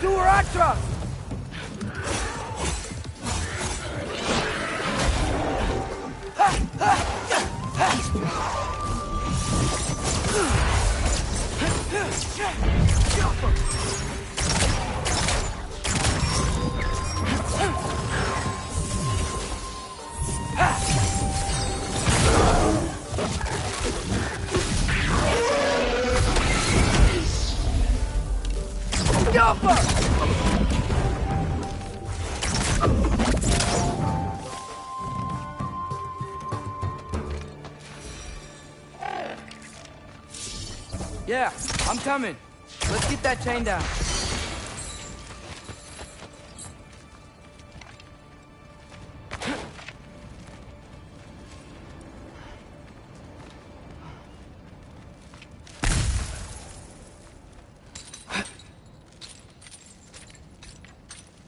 Duratra! Yeah, I'm coming. Let's keep that chain down.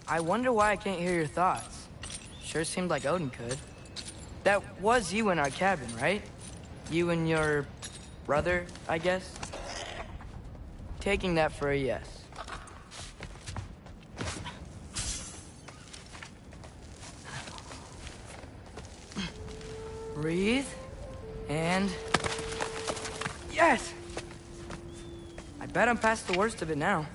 I wonder why I can't hear your thoughts. Sure seemed like Odin could. That was you in our cabin, right? You and your brother, I guess? Taking that for a yes. Breathe. And... yes! I bet I'm past the worst of it now.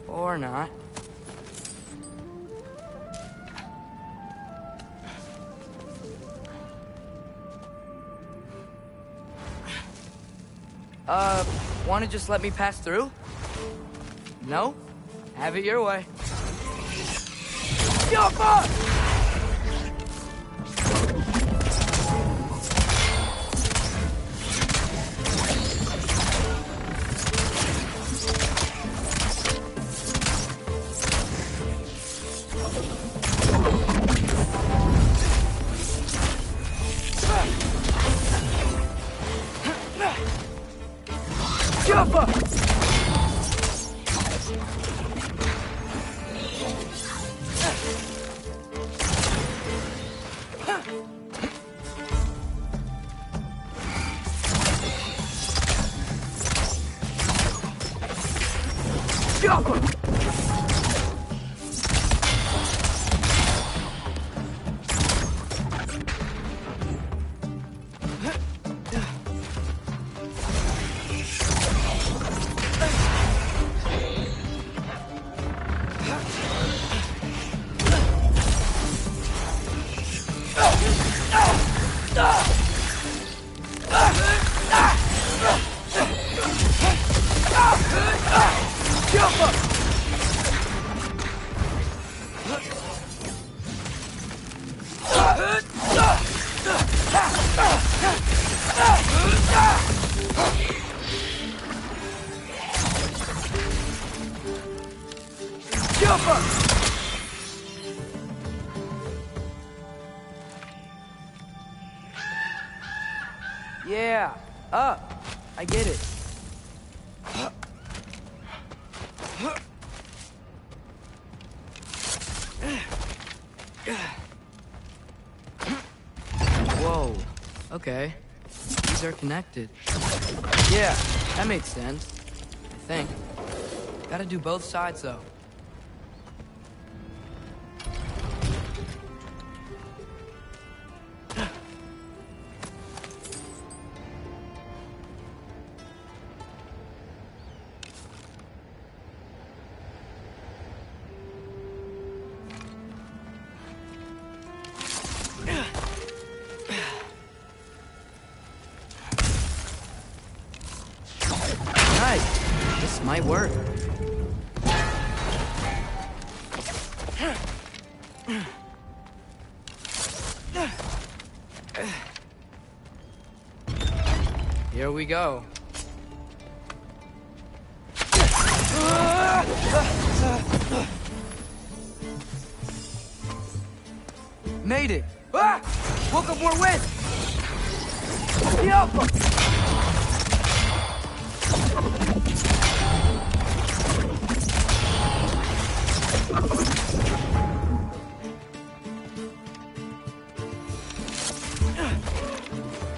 Or not. Want to just let me pass through? No? Have it your way. Yappa! Yeah, up. I get it. Whoa. Okay. These are connected. Yeah, that makes sense. I think. Gotta do both sides, though. Might work. Here we go. Made it. Ah! Woke up more wind. Yup.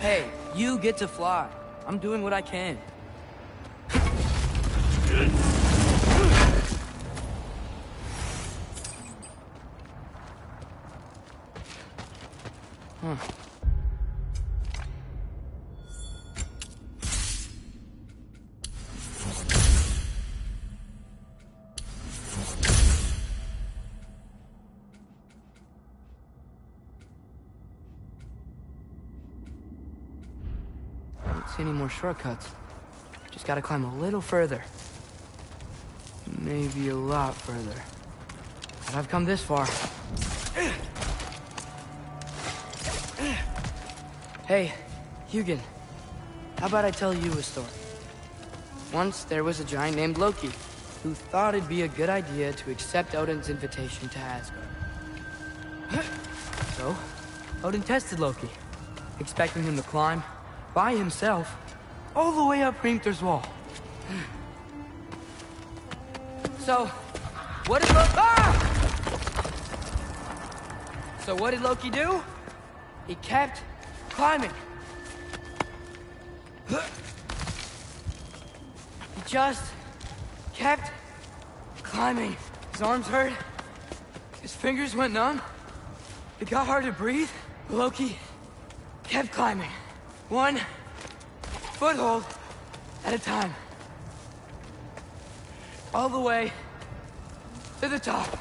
Hey, you get to fly. I'm doing what I can. Huh. See any more shortcuts. Just gotta climb a little further. Maybe a lot further. But I've come this far. Hey, Hugin, how about I tell you a story? Once there was a giant named Loki, who thought it'd be a good idea to accept Odin's invitation to Asgard. So, Odin tested Loki, expecting him to climb, by himself, all the way up Hrimthur's wall. So, what did Loki do? He kept climbing. He just kept climbing. His arms hurt. His fingers went numb. It got hard to breathe. Loki kept climbing. One foothold at a time. All the way to the top.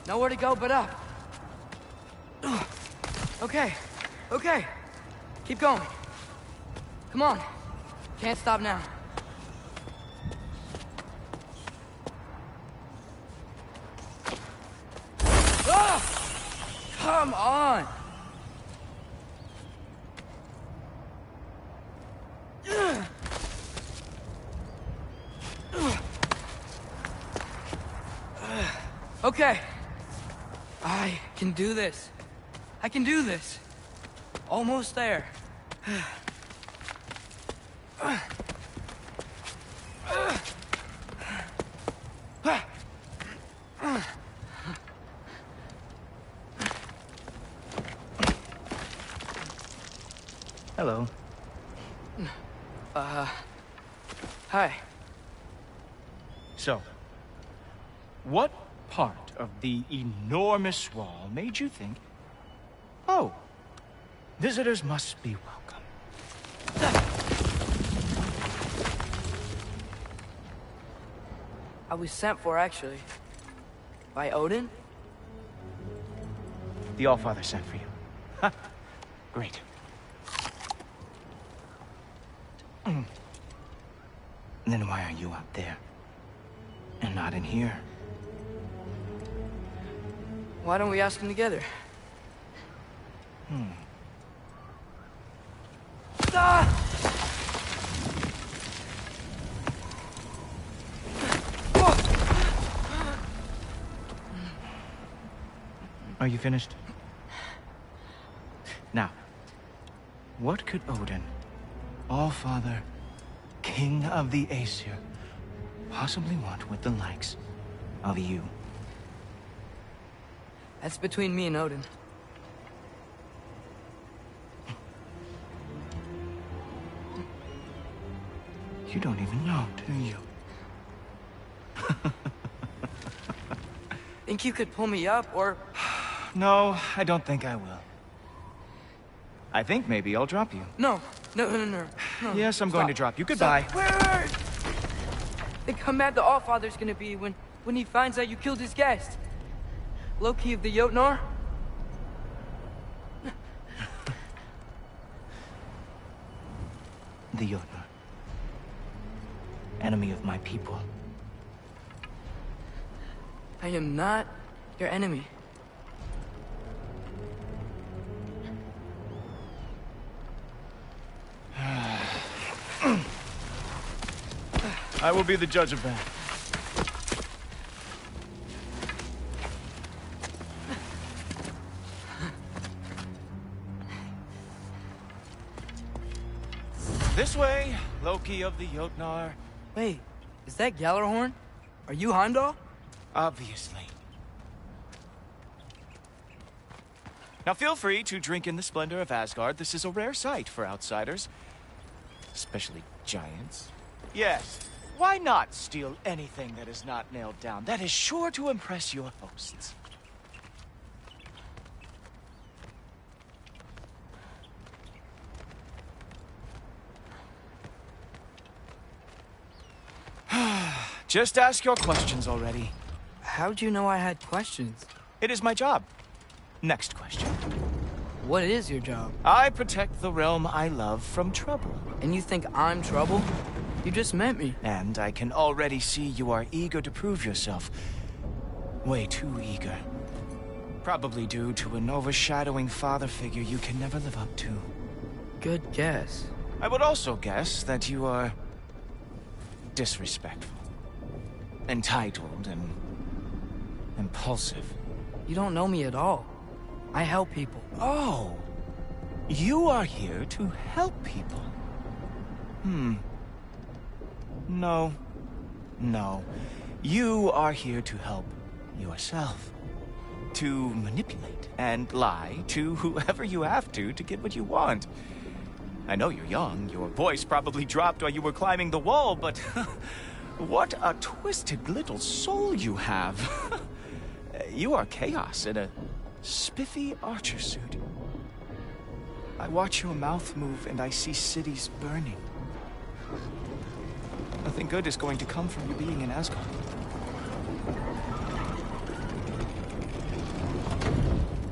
Nowhere to go but up. Okay, okay. Keep going. Come on. Can't stop now. Ah! Come on! Okay. I can do this. I can do this. Almost there. Hello. Hi. So, what part of the enormous wall made you think, oh, visitors must be welcome? I was sent for, actually. By Odin? The Allfather sent for you. Ha! Great. Then why are you out there? And not in here? Why don't we ask him together? Ah! Are you finished? Now, what could Odin, Allfather, King of the Aesir, possibly want with the likes of you? That's between me and Odin. You don't even know, do you? Think you could pull me up, or... No, I don't think I will. I think maybe I'll drop you. No. Yes, I'm going to drop you. Goodbye. Wait. Think how mad the Allfather's gonna be when he finds out you killed his guest. Loki of the Jotnar? The Jotnar. Enemy of my people. I am not your enemy. I will be the judge of that. This way, Loki of the Jotnar. Wait, is that Gjallarhorn? Are you Heimdall? Obviously. Now feel free to drink in the splendor of Asgard. This is a rare sight for outsiders. Especially giants. Yes, why not steal anything that is not nailed down? That is sure to impress your hosts. Just ask your questions already. How'd you know I had questions? It is my job. Next question. What is your job? I protect the realm I love from trouble. And you think I'm trouble? You just met me. And I can already see you are eager to prove yourself. Way too eager. Probably due to an overshadowing father figure you can never live up to. Good guess. I would also guess that you are disrespectful, entitled, and impulsive. You don't know me at all. I help people. Oh, you are here to help people. No. You are here to help yourself. To manipulate and lie to whoever you have to get what you want. I know you're young. Your voice probably dropped while you were climbing the wall, but what a twisted little soul you have. You are chaos in a spiffy archer suit. I watch your mouth move and I see cities burning. Nothing good is going to come from you being in Asgard.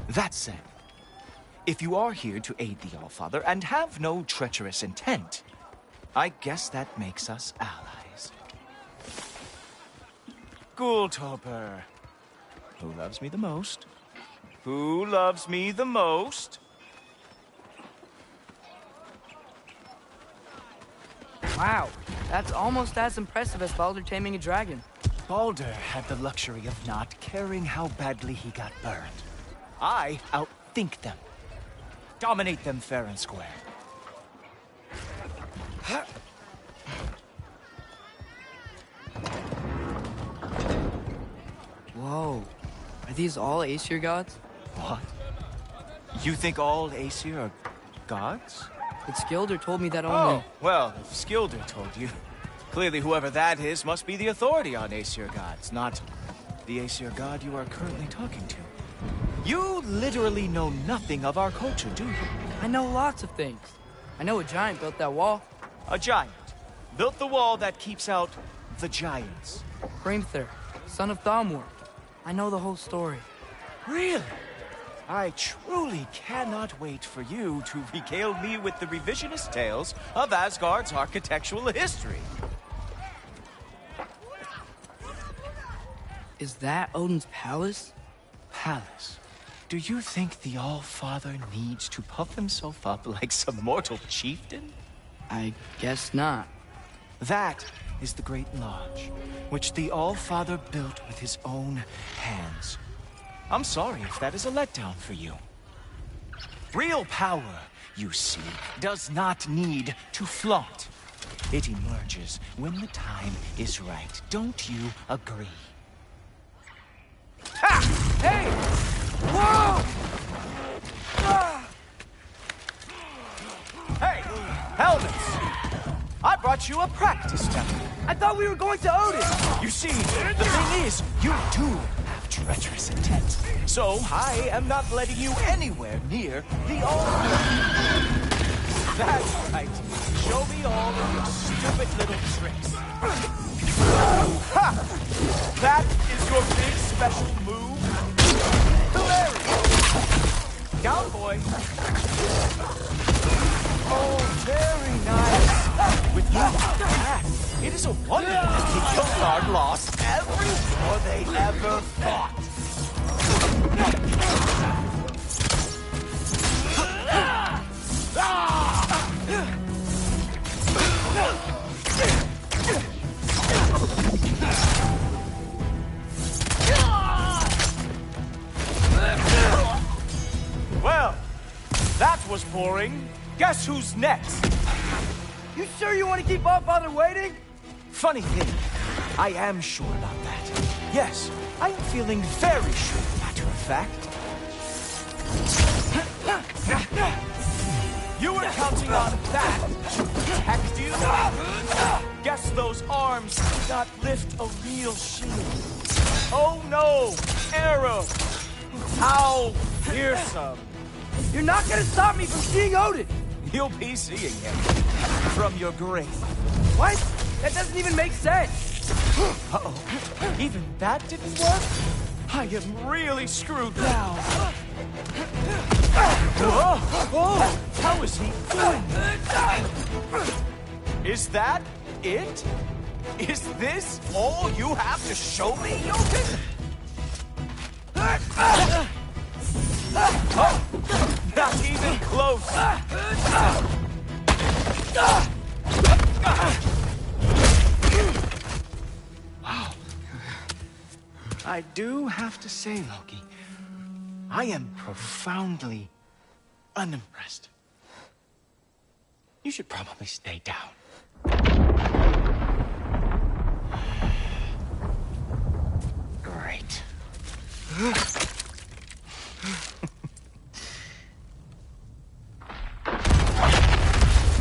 That said, if you are here to aid the Allfather and have no treacherous intent, I guess that makes us allies. Gulltober. Who loves me the most? Who loves me the most? Wow, that's almost as impressive as Baldur taming a dragon. Baldur had the luxury of not caring how badly he got burned. I outthink them. Dominate them fair and square. Whoa. Are these all Aesir gods? What? You think all Aesir are gods? But Skilder told me that only... Oh, well, if Skilder told you, clearly whoever that is must be the authority on Aesir gods, not the Aesir god you are currently talking to. You literally know nothing of our culture, do you? I know lots of things. I know a giant built that wall. A giant built the wall that keeps out the giants. Hrimthur, son of Thamur. I know the whole story. Really? I truly cannot wait for you to regale me with the revisionist tales of Asgard's architectural history. Is that Odin's palace? Palace? Do you think the All-Father needs to puff himself up like some mortal chieftain? I guess not. That is the Great Lodge, which the All-Father built with his own hands. I'm sorry if that is a letdown for you. Real power, you see, does not need to flaunt. It emerges when the time is right. Don't you agree? Ha! Hey! Whoa! Ah! Hey, helmets! I brought you a practice demo. I thought we were going to Odin! You see, the thing is, you do have treacherous intent. So, I am not letting you anywhere near the altar. That's right. Show me all of your stupid little tricks. Ha! That is your big special move? Hilarious! Cowboy! Oh, very nice. With you, it is a wonder that the Gilgard lost every war they ever fought. Well, that was boring. Guess who's next? You sure you want to keep Allfather waiting? Funny thing, I am sure about that. Yes, I am feeling very sure, matter of fact. You were counting on that to protect you? Guess those arms did not lift a real shield. Oh no, arrow! How fearsome! You're not gonna stop me from seeing Odin! You'll be seeing him from your grave. What? That doesn't even make sense! Uh-oh. Even that didn't work? I am really screwed now. Whoa! How is he doing? Is that it? Is this all you have to show me, Jotun? Not even close! Wow. I do have to say, Loki, I am profoundly unimpressed. You should probably stay down. Great.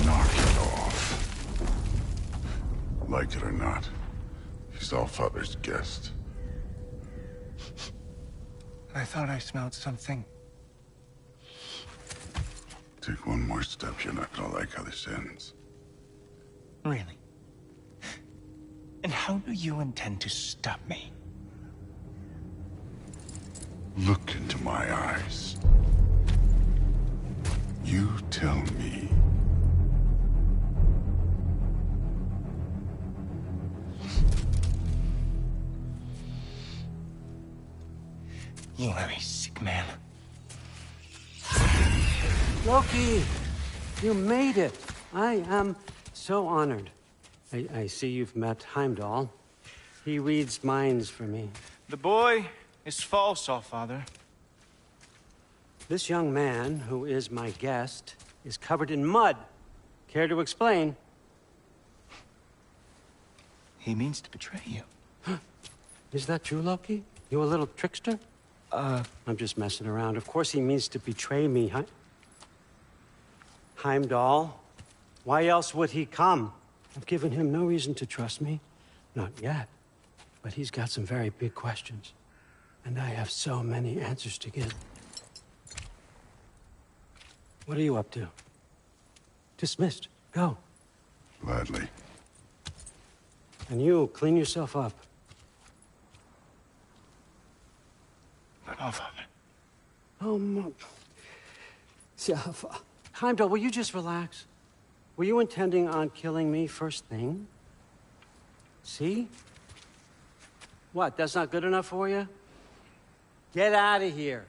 Knock it off. Like it or not, he's Allfather's guest. I thought I smelled something. Take one more step, you're not gonna like how this ends. Really? And how do you intend to stop me? Look into my eyes. You tell me. You are a sick man. Loki, you made it. I am so honored. I see you've met Heimdall. He reads minds for me. The boy is false, Allfather. This young man, who is my guest, is covered in mud. Care to explain? He means to betray you. Is that true, Loki? You a little trickster? I'm just messing around. Of course he means to betray me, Heimdall? Why else would he come? I've given him no reason to trust me. Not yet. But he's got some very big questions. And I have so many answers to give. What are you up to? Dismissed. Go. Gladly. And you, clean yourself up. But Allfather. Oh, Heimdall, will you just relax? Were you intending on killing me first thing? See? What, that's not good enough for you? Get out of here.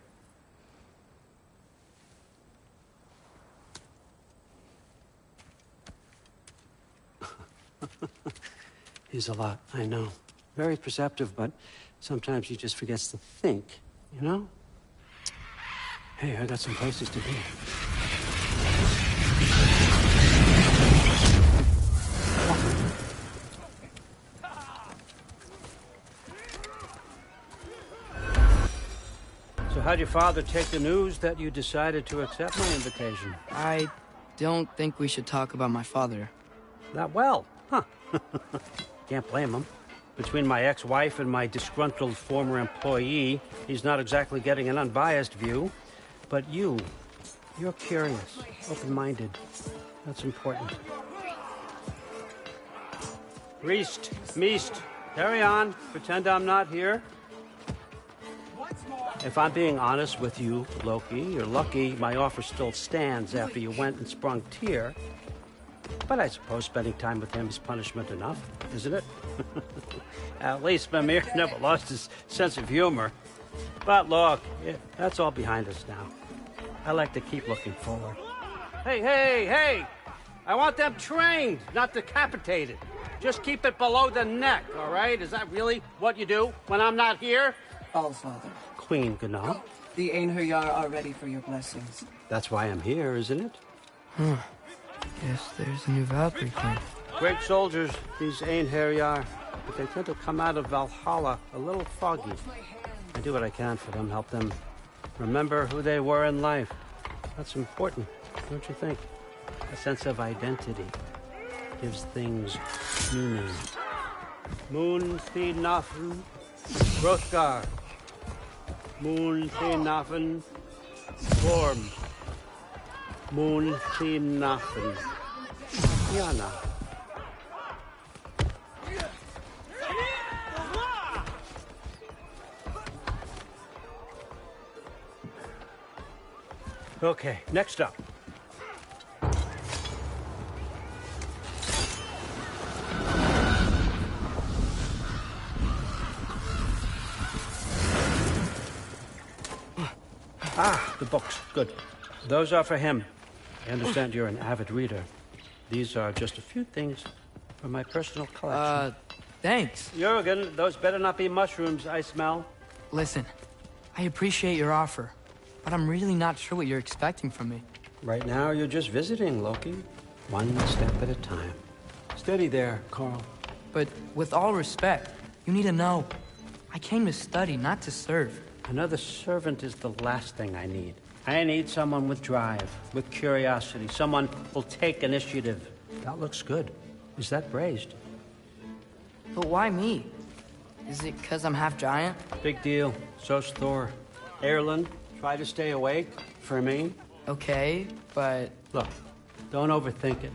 He's a lot, I know. Very perceptive, but sometimes he just forgets to think, you know? Hey, I got some places to be. So how'd your father take the news that you decided to accept my invitation? I don't think we should talk about my father. That well, huh? Can't blame him. Between my ex-wife and my disgruntled former employee, he's not exactly getting an unbiased view. But you're curious, open-minded. That's important. Priest, Meest, carry on. Pretend I'm not here. If I'm being honest with you, Loki, you're lucky my offer still stands after you went and sprung Tyr. But I suppose spending time with him is punishment enough, isn't it? At least Mimir never lost his sense of humor. But look, that's all behind us now. I like to keep looking forward. Hey! I want them trained, not decapitated. Just keep it below the neck, all right? Is that really what you do when I'm not here? Allfather. Queen Gná. The Einherjar are ready for your blessings. That's why I'm here, isn't it? Guess there's a new Valkyrie camp. Great soldiers, these Einherjar. But they tend to come out of Valhalla a little foggy. I do what I can for them, help them remember who they were in life. That's important, don't you think? A sense of identity gives things meaning. Moon Thinafen, Hrothgar. Moon Thinafen, Gorm. Moon Thinafen, Yana. Okay, next up. Ah, the books. Good. Those are for him. I understand you're an avid reader. These are just a few things from my personal collection. Thanks. Jurgen, those better not be mushrooms I smell. Listen, I appreciate your offer, but I'm really not sure what you're expecting from me. Right now, you're just visiting, Loki. One step at a time. Steady there, Carl. But with all respect, you need to know, I came to study, not to serve. Another servant is the last thing I need. I need someone with drive, with curiosity, someone who'll take initiative. That looks good. Is that braised? But why me? Is it because I'm half giant? Big deal. So's Thor. Erland, try to stay awake for me. Okay, but... Look, don't overthink it.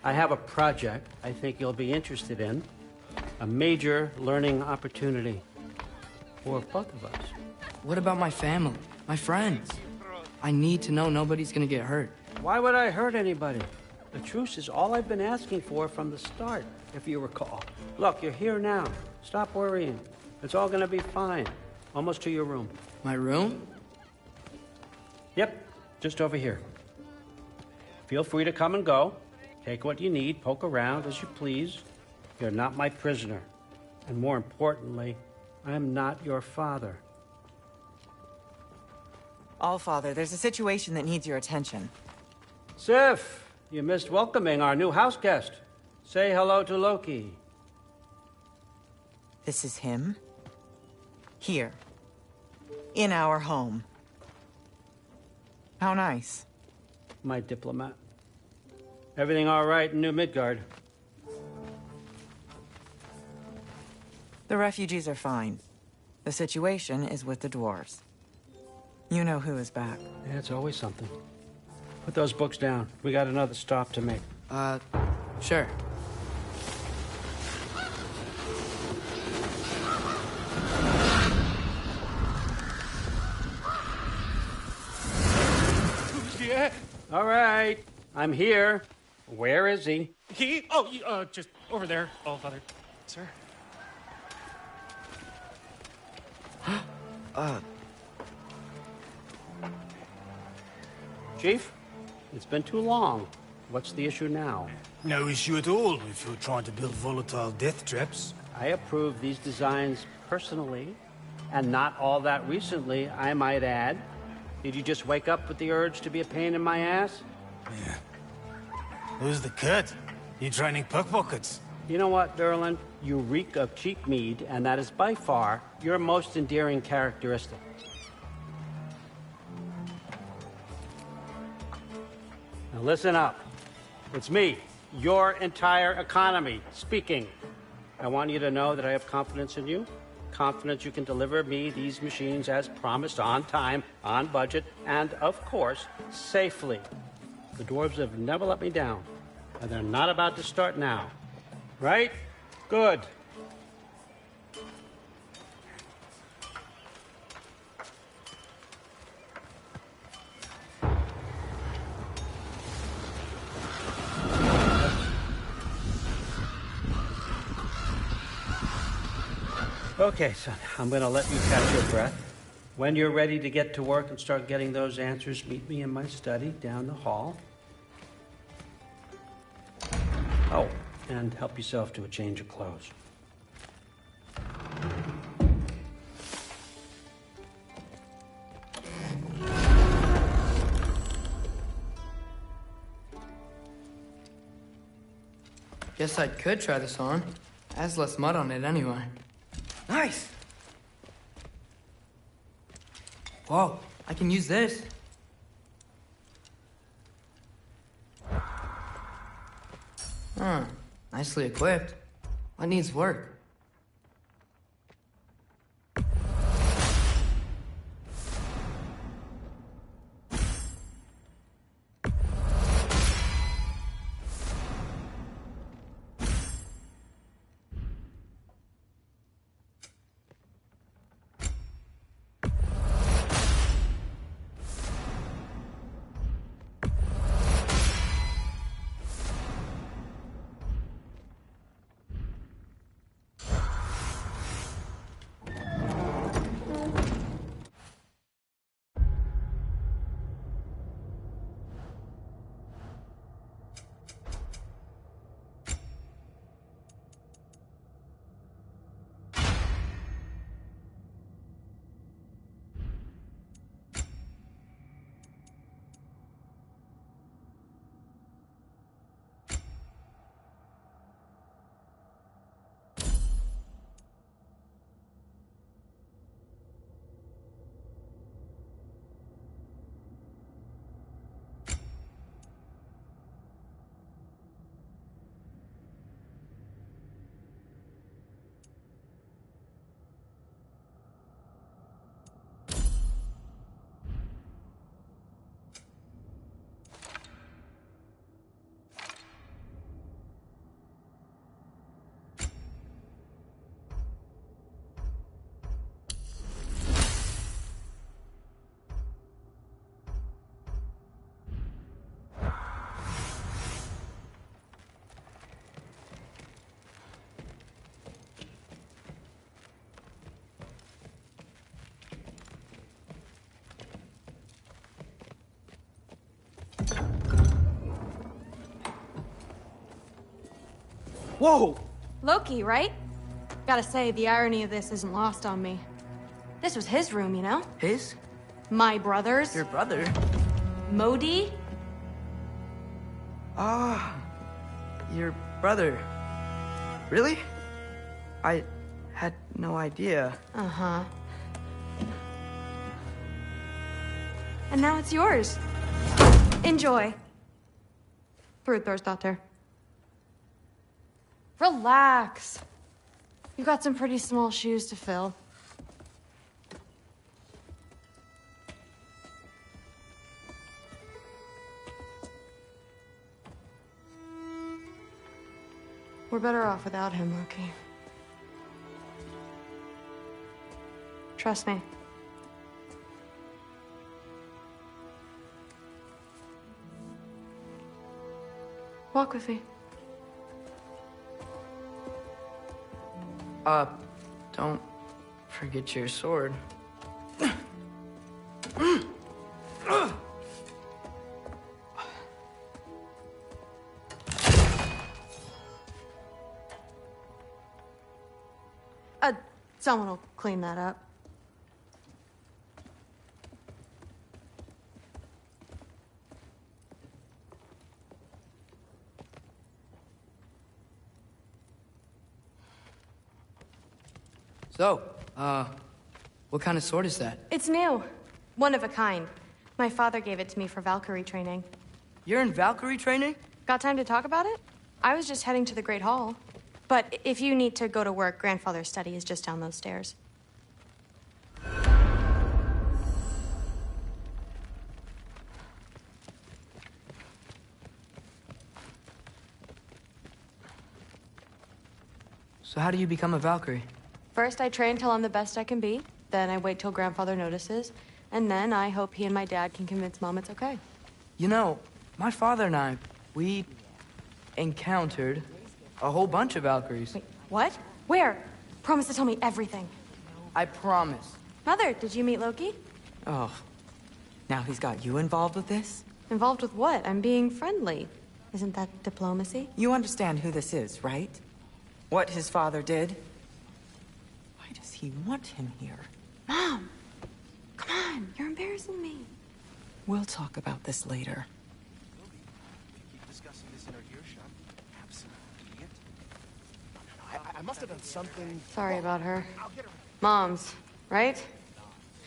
I have a project I think you'll be interested in. A major learning opportunity. For both of us. What about my family? My friends? I need to know nobody's gonna get hurt. Why would I hurt anybody? The truce is all I've been asking for from the start, if you recall. Look, you're here now. Stop worrying. It's all gonna be fine. Almost to your room. My room? Yep, just over here. Feel free to come and go. Take what you need, poke around as you please. You're not my prisoner. And more importantly, I'm not your father. Allfather, there's a situation that needs your attention. Sif, you missed welcoming our new house guest. Say hello to Loki. This is him? Here. In our home. How nice. My diplomat. Everything all right in New Midgard? The refugees are fine. The situation is with the dwarves. You know who is back. Yeah, it's always something. Put those books down. We got another stop to make. Sure. Yeah. All right. I'm here. Where is he? He? Oh, just over there, Allfather. Sir? Chief, it's been too long. What's the issue now? No issue at all if you're trying to build volatile death traps. I approve these designs personally, and not all that recently, I might add. Did you just wake up with the urge to be a pain in my ass? Yeah. Who's the cut? You training pickpockets? You know what, Durland? You reek of cheap mead, and that is by far your most endearing characteristic. Now listen up. It's me, your entire economy, speaking. I want you to know that I have confidence in you. Confidence you can deliver me these machines as promised, on time, on budget, and, of course, safely. The dwarves have never let me down, and they're not about to start now. Right? Good. Okay, son, I'm gonna let you catch your breath. When you're ready to get to work and start getting those answers, meet me in my study down the hall. Oh, and help yourself to a change of clothes. Guess I could try this on. Has less mud on it anyway. Nice! Whoa, I can use this. Nicely equipped. What needs work? Whoa! Loki, right? Gotta say, the irony of this isn't lost on me. This was his room, you know? His? My brother's. Your brother? Modi? Ah, your brother. Really? I had no idea. Uh-huh. And now it's yours. Enjoy. Brudthor's Relax. You've got some pretty small shoes to fill. We're better off without him, Loki. Trust me. Walk with me. Don't forget your sword. Someone will clean that up. So, what kind of sword is that? It's new. One of a kind. My father gave it to me for Valkyrie training. You're in Valkyrie training? Got time to talk about it? I was just heading to the Great Hall. But if you need to go to work, Grandfather's study is just down those stairs. So how do you become a Valkyrie? First, I train till I'm the best I can be. Then I wait till Grandfather notices. And then I hope he and my dad can convince Mom it's okay. You know, my father and I, we encountered a whole bunch of Valkyries. Wait, what? Where? Promise to tell me everything. I promise. Mother, did you meet Loki? Oh, now he's got you involved with this? Involved with what? I'm being friendly. Isn't that diplomacy? You understand who this is, right? What his father did? Why does he want him here? Mom! Come on, you're embarrassing me. We'll talk about this later. I must have done something. Sorry about her. Mom's, right?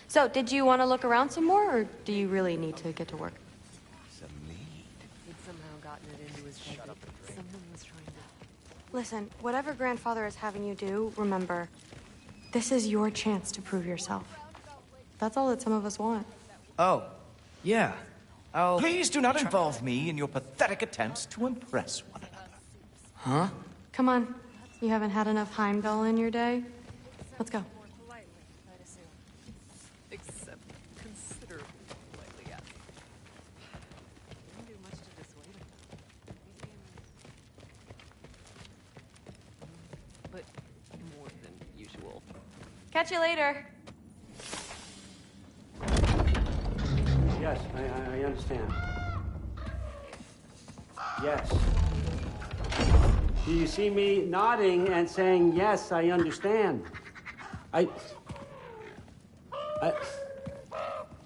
So, did you want to look around some more, or do you really need to get to work? He'd somehow gotten it into his head that someone was trying to... Listen, whatever Grandfather is having you do, remember, this is your chance to prove yourself. That's all that some of us want. Oh, yeah. I'll... Please do not involve me in your pathetic attempts to impress one another. Huh? Come on. You haven't had enough Heimdall in your day? Let's go. Except considerably politely, yes. Didn't do much to dissuade him. But more than usual. Catch you later. Yes, I understand. Yes. Do you see me nodding and saying, yes, I understand?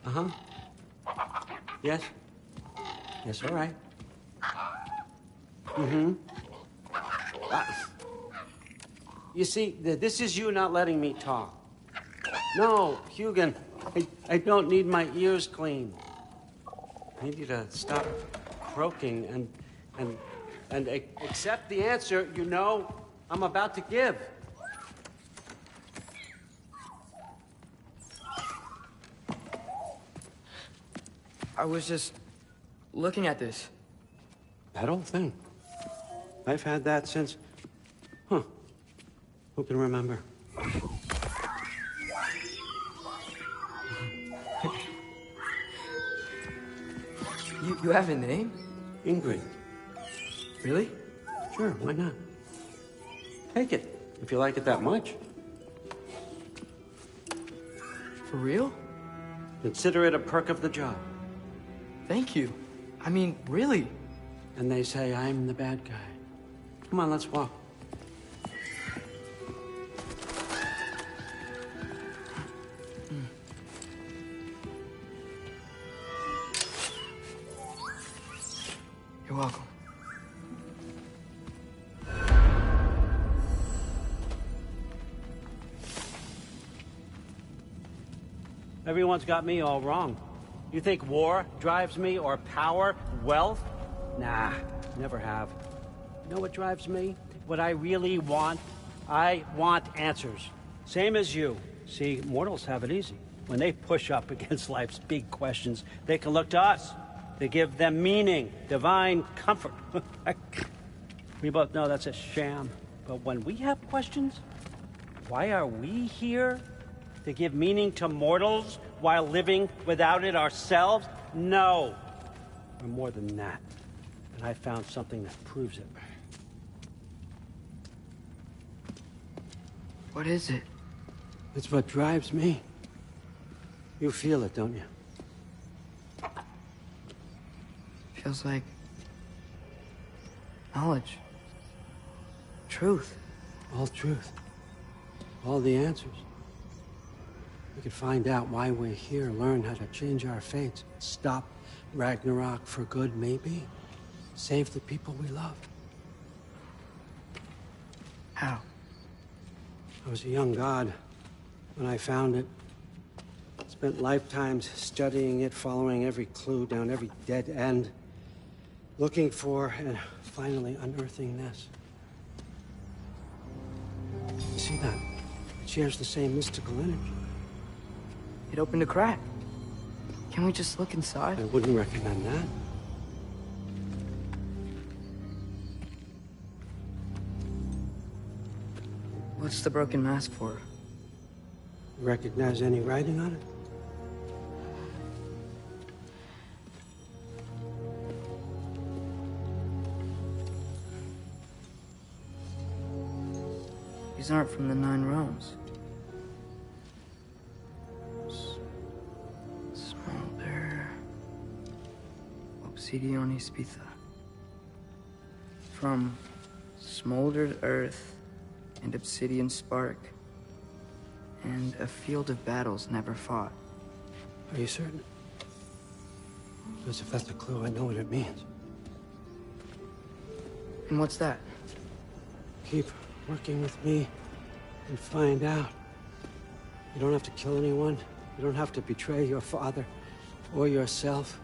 Uh-huh. Yes? Yes, all right. Mm-hmm. You see, this is you not letting me talk. No, Hugin, I don't need my ears cleaned. I need you to stop croaking and accept the answer you know I'm about to give. I was just looking at this. That old thing. I've had that since... Huh. Who can remember? You have a name? Ingrid. Really? Sure, why not? Take it, if you like it that much. For real? Consider it a perk of the job. Thank you. I mean, really. And they say I'm the bad guy. Come on, let's walk. welcome. Everyone's got me all wrong. You think war drives me, or power, wealth? Nah, never have. You know what drives me? What I really want? I want answers. Same as you. See, mortals have it easy. When they push up against life's big questions, they can look to us. They give them meaning, divine comfort. We both know that's a sham. But when we have questions, why are we here? To give meaning to mortals while living without it ourselves? No. We're more than that. And I found something that proves it. What is it? It's what drives me. You feel it, don't you? Feels like knowledge. Truth. All truth. All the answers. We could find out why we're here, learn how to change our fates, stop Ragnarok for good, maybe. Save the people we love. How? I was a young god when I found it. Spent lifetimes studying it, following every clue down every dead end, looking for and finally unearthing this. You see that? It shares the same mystical energy. It opened a crack. Can we just look inside? I wouldn't recommend that. What's the broken mask for? Recognize any writing on it? These aren't from the Nine Realms. Smolder. Obsidian Spitha. From smoldered earth and obsidian spark, and a field of battles never fought. Are you certain? Because if that's a clue, I know what it means. And what's that? Keep working with me and find out. You don't have to kill anyone. You don't have to betray your father or yourself.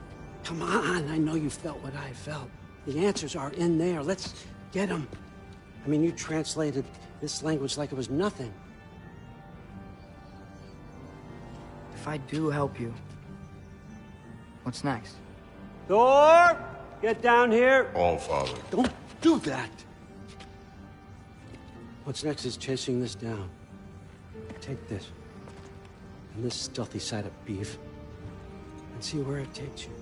Come on, I know you felt what I felt. The answers are in there. Let's get them. I mean, you translated this language like it was nothing. If I do help you, what's next? Thor! Get down here! Allfather. Don't do that! What's next is chasing this down. Take this, and this stealthy side of beef, and see where it takes you.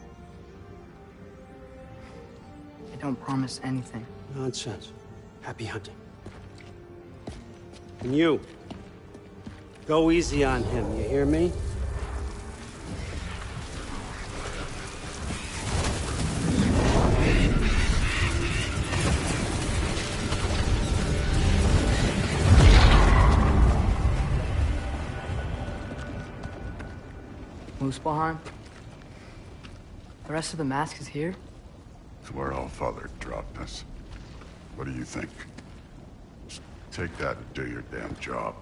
I don't promise anything. Nonsense. Happy hunting. And you, go easy on him, you hear me? Muspelheim? The rest of the mask is here? It's where Allfather dropped us. What do you think? Just take that and do your damn job.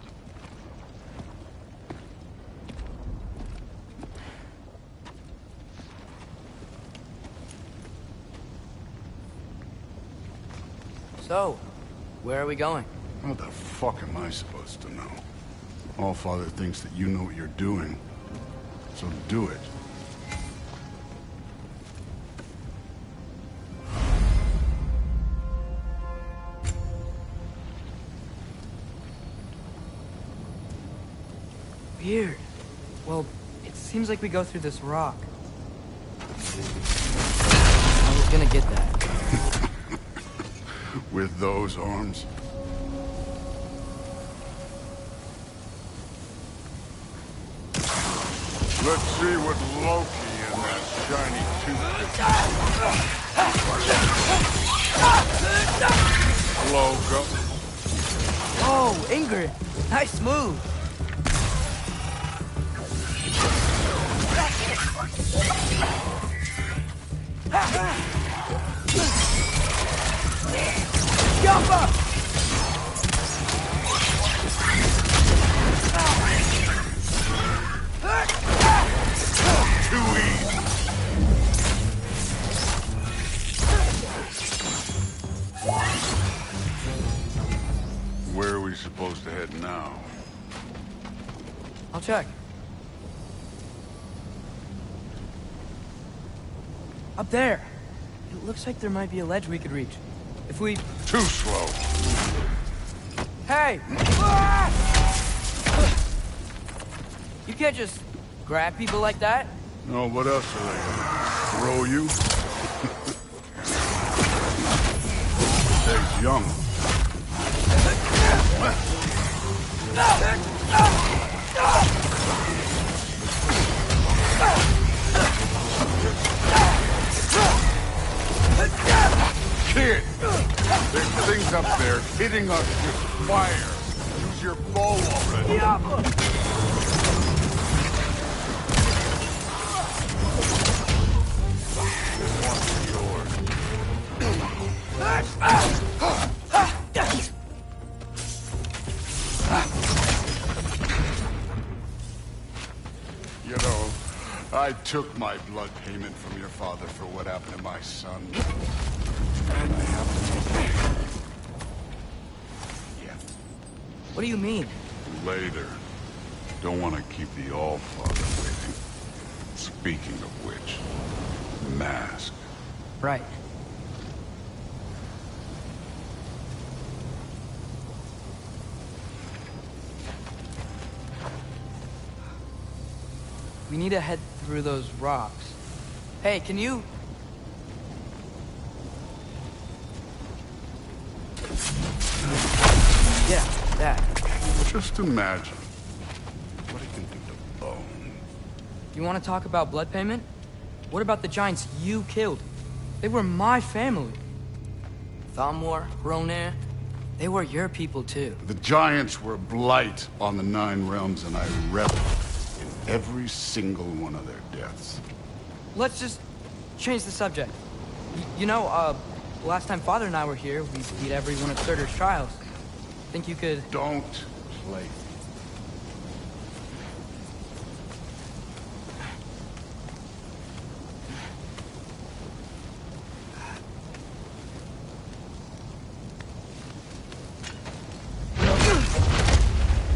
So, where are we going? What the fuck am I supposed to know? Allfather thinks that you know what you're doing, so do it. Weird. Well, it seems like we go through this rock. I was gonna get that. With those arms? Let's see what Loki and that shiny toothpick. Logo. Oh, Ingrid! Nice move! Where are we supposed to head now? I'll check. Up there. It looks like there might be a ledge we could reach. If we... Too slow. Hey! You can't just grab people like that. No, what else are they gonna throw you? Stays young. Kid! There's things up there hitting us with fire. Use your bow already. You know, I took my blood payment from your father for what happened to my son. And I have to take it. Yeah. What do you mean? Later. Don't want to keep the All-Father waiting. Speaking of which, the mask. Right. We need to head through those rocks. Hey, can you... Yeah, that. Just imagine what it can do to bone. You want to talk about blood payment? What about the giants you killed? They were my family. Thamur, Hrungnir, they were your people too. The giants were a blight on the Nine Realms, and I reveled in every single one of their deaths. Let's just change the subject. You know, last time Father and I were here, we beat every one of Surtur's trials. Think you could... Don't play.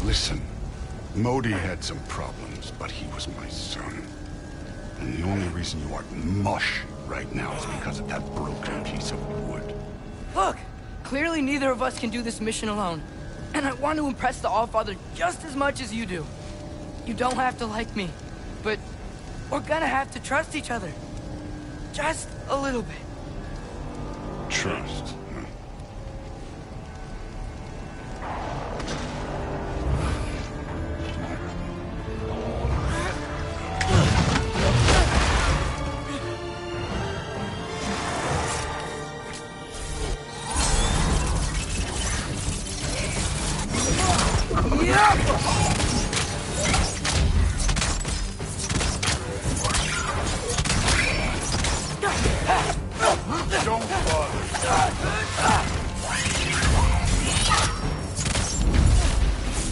Listen, Modi had some problems, but he was my son. And the only reason you aren't mush right now is because of that broken piece of wood. Look! Clearly neither of us can do this mission alone. And I want to impress the Allfather just as much as you do. You don't have to like me, but we're gonna have to trust each other. Just a little bit. Trust.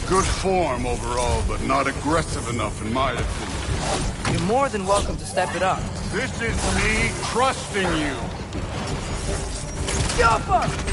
Good form overall, but not aggressive enough in my opinion. You're more than welcome to step it up. This is me trusting you. Yappa!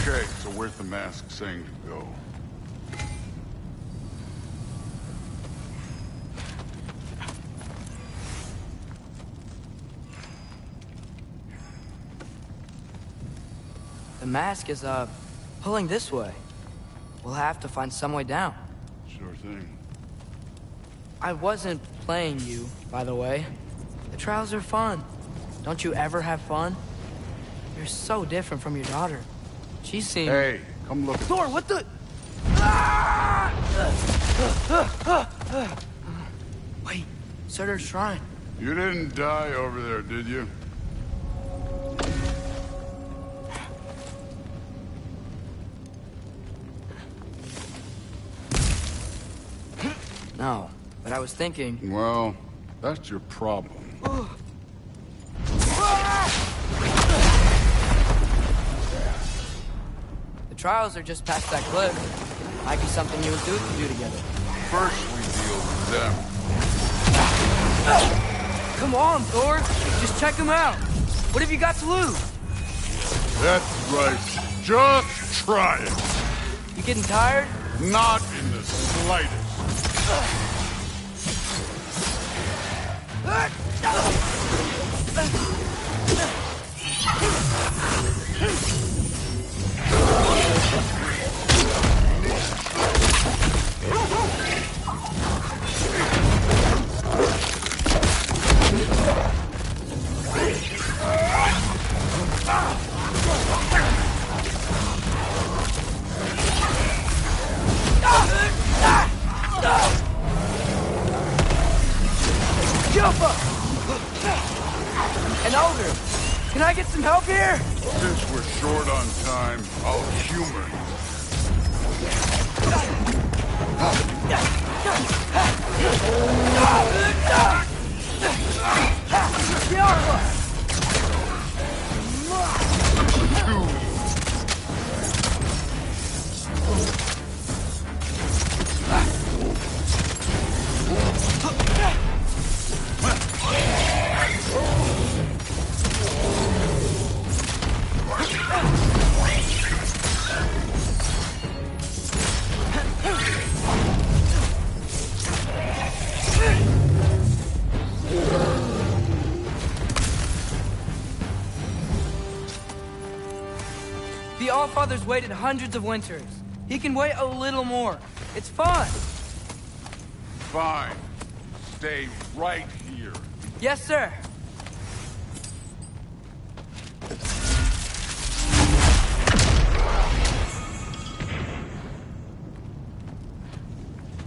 Okay, so where's the mask saying to go? The mask is, pulling this way. We'll have to find some way down. Sure thing. I wasn't playing you, by the way. The trials are fun. Don't you ever have fun? You're so different from your daughter. She seemed... Hey, come look. Thor, what the... Wait, Surtur's shrine. You didn't die over there, did you? No, but I was thinking... Well, that's your problem. The trials are just past that cliff. Might be something you and Duke can do together. First we deal with them. Come on, Thor! Just check them out! What have you got to lose? That's right. Just try it. You getting tired? Not in the slightest. Jump up! And Ogre, can I get some help here? Since we're short on time, I'll humor The Allfather's waited hundreds of winters. He can wait a little more. It's fun. Fine. Stay right here. Yes, sir.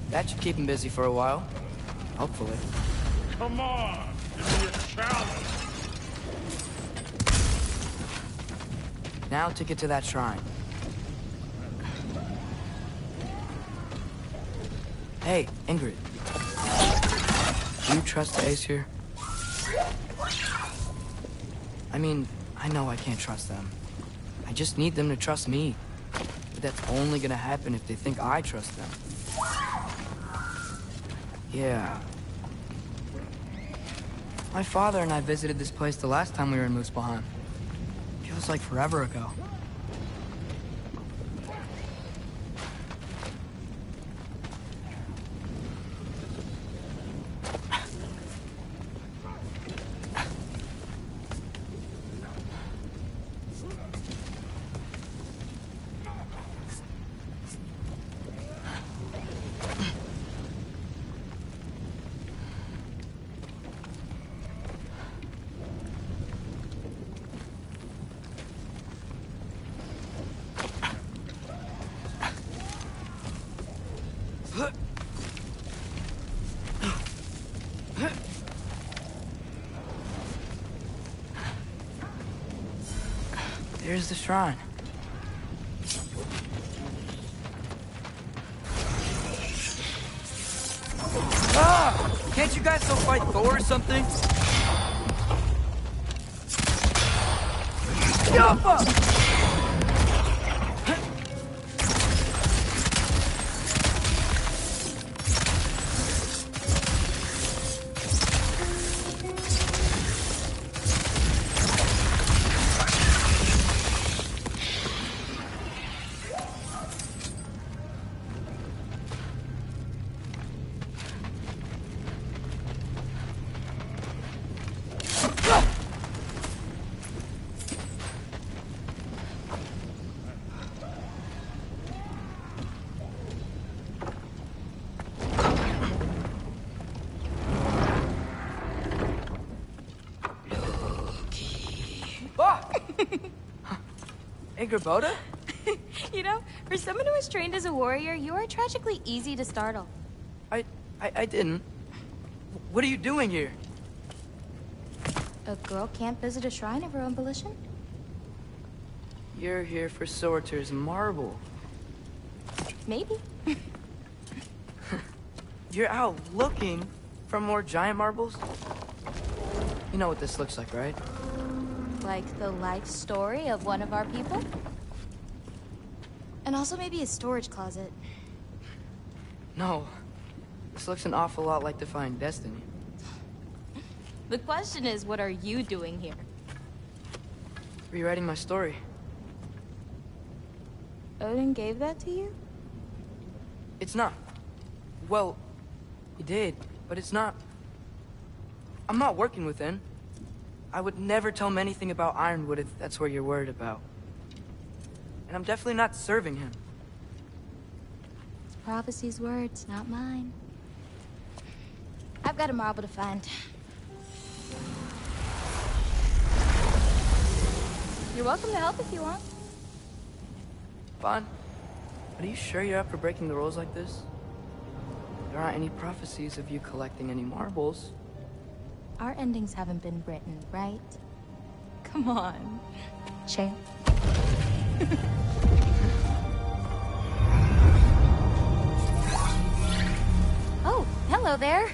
That should keep him busy for a while. Hopefully. Come on! Give me a challenge! Now to get to that shrine. Hey, Ingrid. Do you trust the Aesir? I mean, I know I can't trust them. I just need them to trust me. But that's only gonna happen if they think I trust them. Yeah. My father and I visited this place the last time we were in Muspelheim. Feels like forever ago. There's the shrine. Ah! Can't you guys still fight Thor or something? Jump up! Hey, Gerboda? You know, for someone who was trained as a warrior, you are tragically easy to startle. I didn't. What are you doing here? A girl can't visit a shrine of her own volition? You're here for Sorter's marble. Maybe. You're out looking for more giant marbles? You know what this looks like, right? Like the life story of one of our people? And also maybe a storage closet. No. This looks an awful lot like Defying Destiny. The question is, what are you doing here? Rewriting my story. Odin gave that to you? It's not. Well, he did, but it's not. I'm not working with him. I would never tell him anything about Ironwood if that's what you're worried about. And I'm definitely not serving him. It's prophecy's words, not mine. I've got a marble to find. You're welcome to help if you want. Fine. But are you sure you're up for breaking the rules like this? There aren't any prophecies of you collecting any marbles. Our endings haven't been written, right? Come on, champ. Oh, hello there.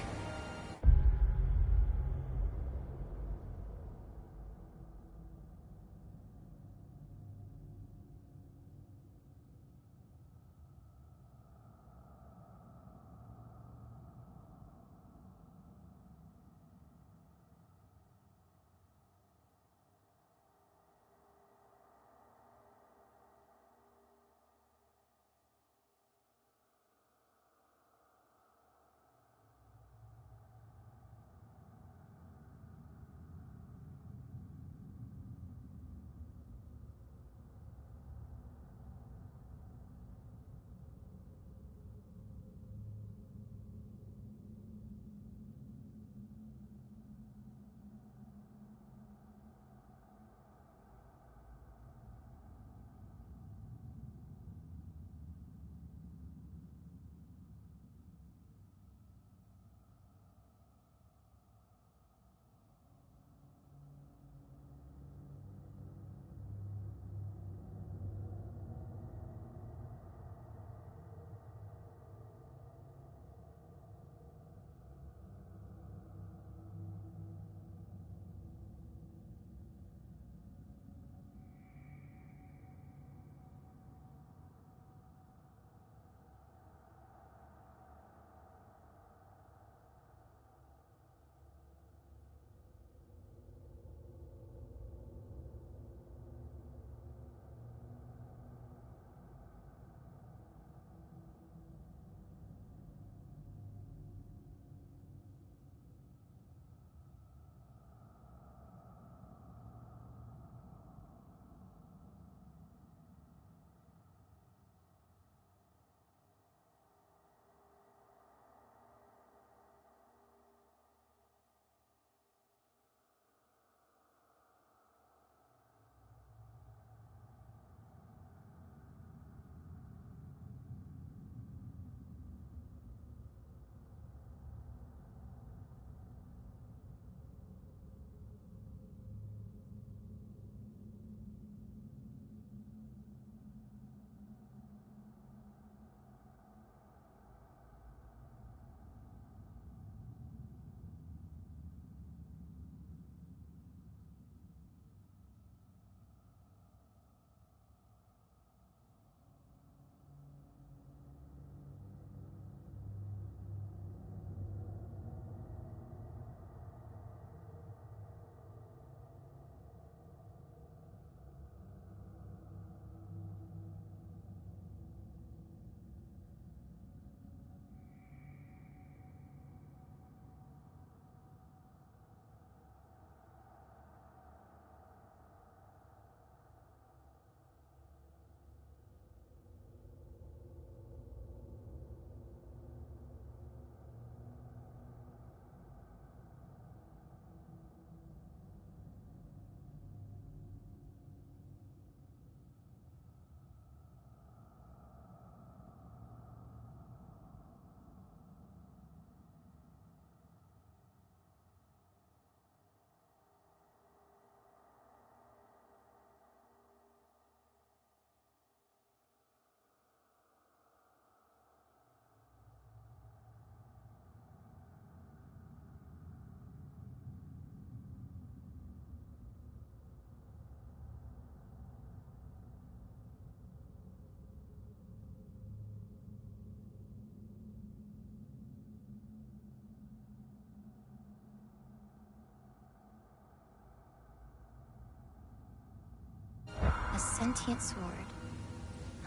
sentient sword.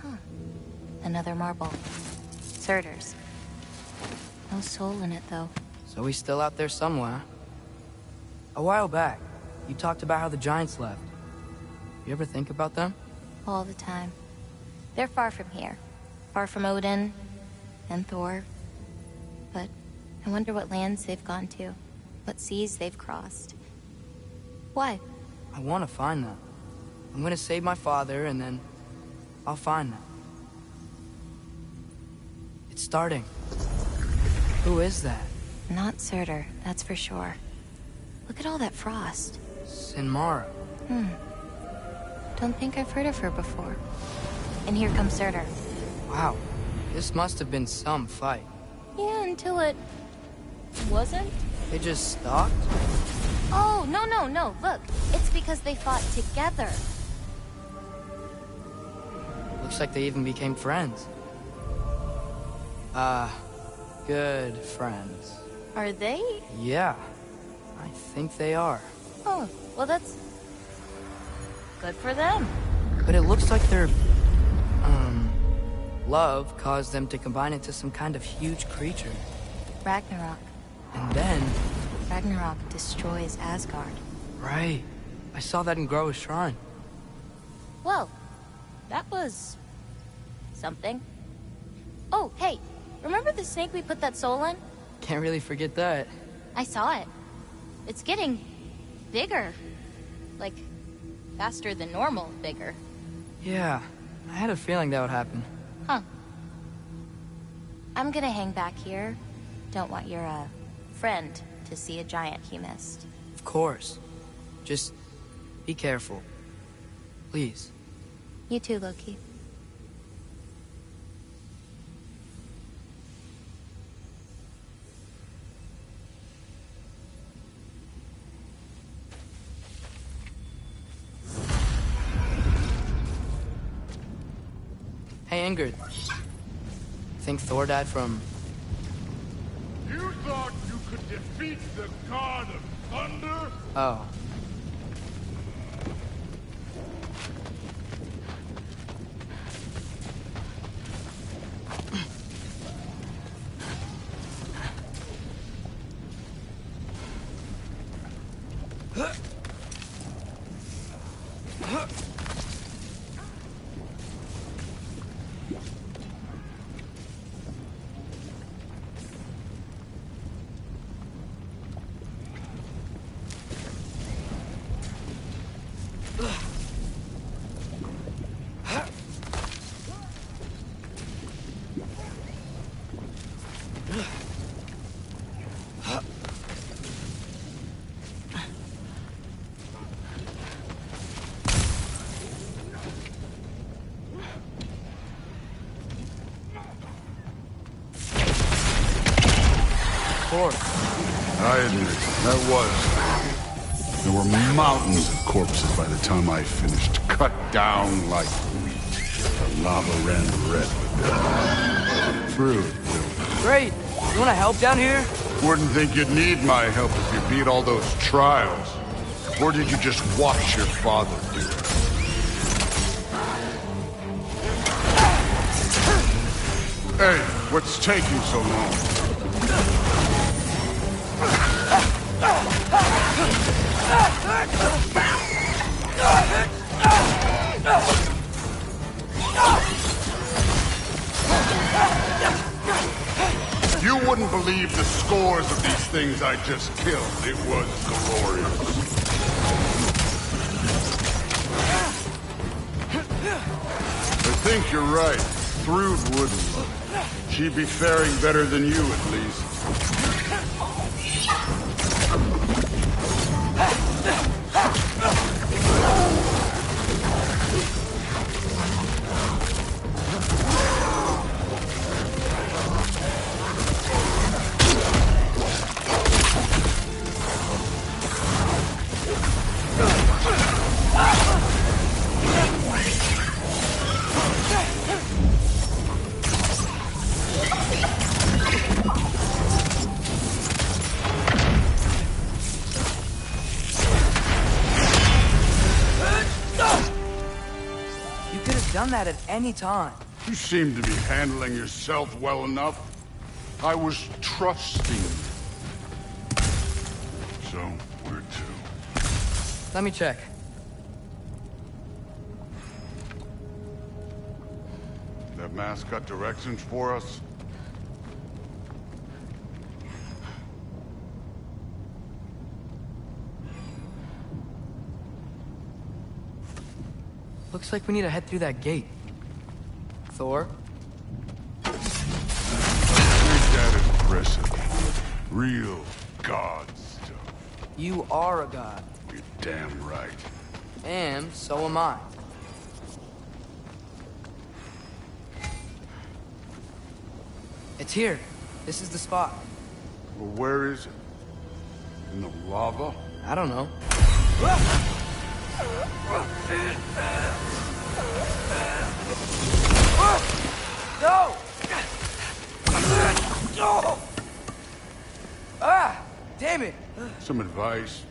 Huh. Another marble. Surtur's. No soul in it, though. So he's still out there somewhere. A while back, you talked about how the Giants left. You ever think about them? All the time. They're far from here. Far from Odin and Thor. But I wonder what lands they've gone to. What seas they've crossed. Why? I want to find them. I'm gonna save my father, and then I'll find them. It's starting. Who is that? Not Surtur, that's for sure. Look at all that frost. Sinmara. Don't think I've heard of her before. And here comes Surtur. Wow. This must have been some fight. Yeah, until it... wasn't? They just stopped? Oh, no. Look, it's because they fought together. Looks like they even became friends. Good friends. Are they? Yeah, I think they are. Oh, well that's... good for them. But it looks like their... love caused them to combine into some kind of huge creature. Ragnarok. And then... Ragnarok destroys Asgard. Right. I saw that in Groa's shrine. Well, that was... something. Oh, hey, remember the snake we put that soul in? Can't really forget that. I saw it. It's getting... bigger. Like, faster than normal bigger. Yeah, I had a feeling that would happen. Huh. I'm gonna hang back here. Don't want your, friend to see a giant he missed. Of course. Just be careful. Please. You too, Loki. Hey, Ingrid. Think Thor died from... You thought you could defeat the god of thunder? Oh. I admit, that was... There were mountains of corpses by the time I finished, cut down like wheat. The lava ran red with blood. Through. Great! You wanna help down here? Wouldn't think you'd need my help if you beat all those trials. Or did you just watch your father do it? Hey, what's taking so long? You wouldn't believe the scores of these things I just killed. It was glorious. I think you're right. Thrud wouldn't. She'd be faring better than you, at least. done that at any time. You seem to be handling yourself well enough. I was trusting. So, where to? Let me check. That mask got directions for us? Looks like we need to head through that gate. Thor? Ain't that impressive? Real god stuff. You are a god. You're damn right. And so am I. It's here. This is the spot. Well, where is it? In the lava? I don't know. No! Ah! Damn it! Some advice.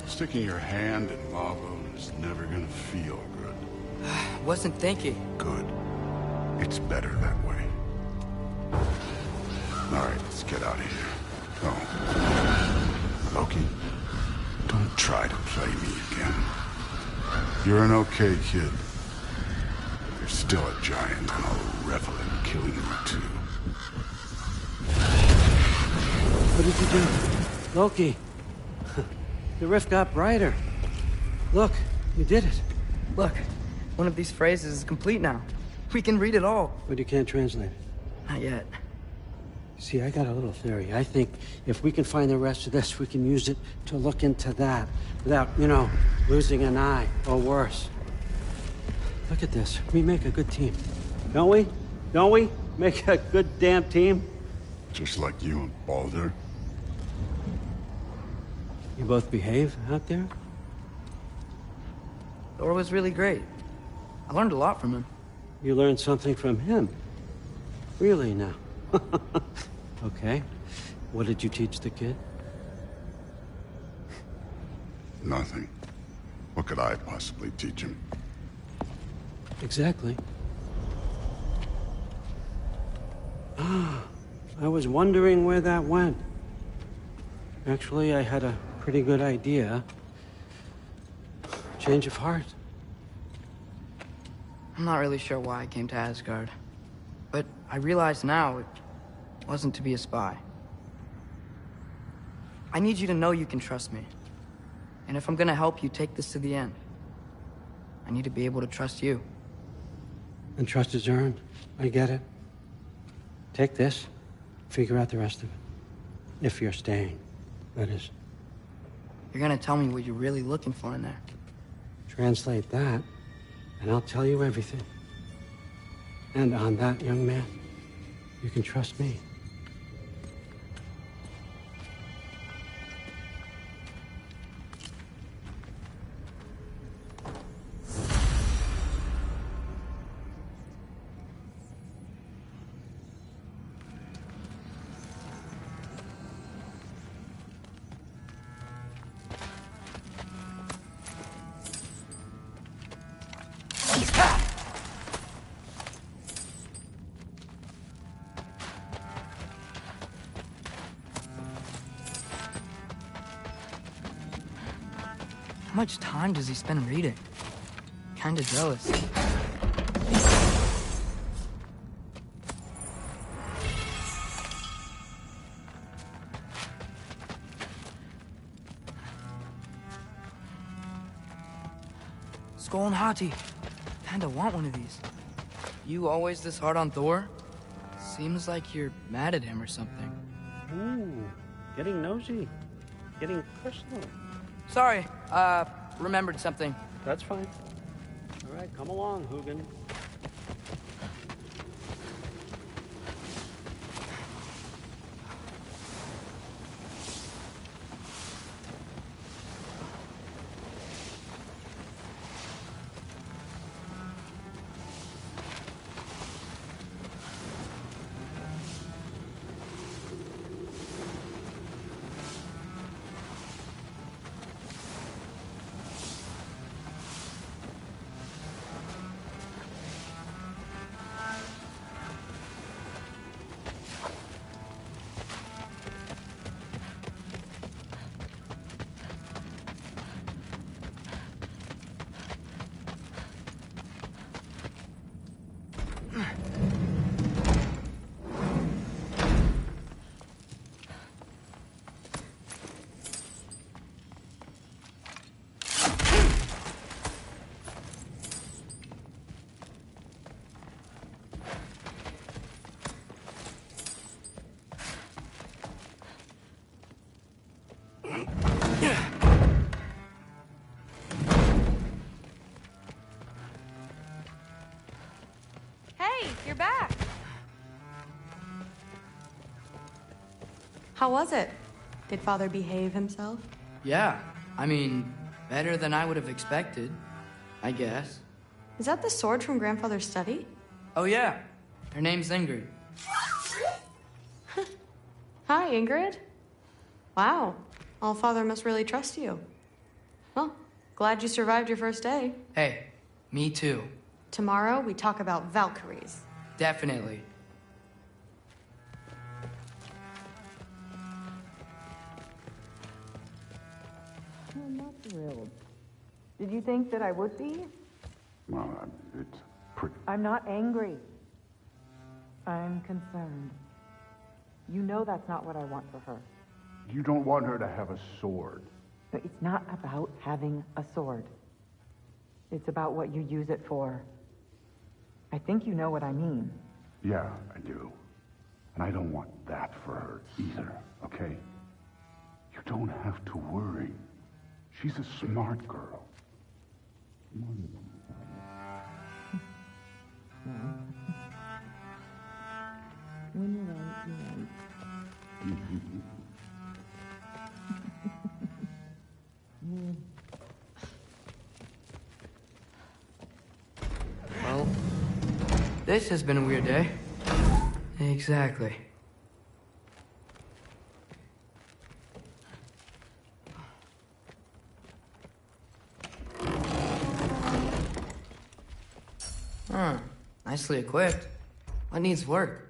Sticking your hand in lava is never gonna feel good. Wasn't thinking. Good. It's better that way. Alright, let's get out of here. Oh. Loki, don't try to play me again. You're an okay kid. You're still a giant, and I'll revel in killing you too. What did you do? Loki. The rift got brighter. Look, you did it. Look, one of these phrases is complete now. We can read it all. But you can't translate it. Not yet. See, I got a little theory. I think if we can find the rest of this, we can use it to look into that without, you know, losing an eye or worse. Look at this. We make a good team. Don't we? Don't we? Make a good damn team? Just like you and Baldur. You both behave out there? Thor was really great. I learned a lot from him. You learned something from him? Really now? Okay. What did you teach the kid? Nothing. What could I possibly teach him? Exactly. Ah, I was wondering where that went. Actually, I had a pretty good idea. Change of heart. I'm not really sure why I came to Asgard. But I realize now it wasn't to be a spy. I need you to know you can trust me. And if I'm gonna help you take this to the end, I need to be able to trust you. And trust is earned. I get it. Take this, figure out the rest of it. If you're staying, that is. You're gonna tell me what you're really looking for in there. Translate that, and I'll tell you everything. And on that, young man, you can trust me. How much time does he spend reading? Kinda jealous. Skull and Hati. Kinda want one of these. You always this hard on Thor? Seems like you're mad at him or something. Ooh, getting nosy. Getting personal. Sorry, remembered something. That's fine. All right, come along, Hugin. You're back. How was it? Did Father behave himself? Yeah, I mean, better than I would have expected, I guess. Is that the sword from Grandfather's study? Oh yeah, her name's Ingrid. Hi, Ingrid. Wow, Allfather must really trust you. Well, glad you survived your first day. Hey, me too. Tomorrow, we talk about Valkyries. Definitely. I'm not thrilled. Did you think that I would be? Well, it's pretty... I'm not angry. I'm concerned. You know that's not what I want for her. You don't want her to have a sword. But it's not about having a sword. It's about what you use it for. I think you know what I mean. Yeah, I do. And I don't want that for her either, okay? You don't have to worry. She's a smart girl. When you're right, you're right. Well, this has been a weird day. Exactly. Huh. Nicely equipped. What needs work?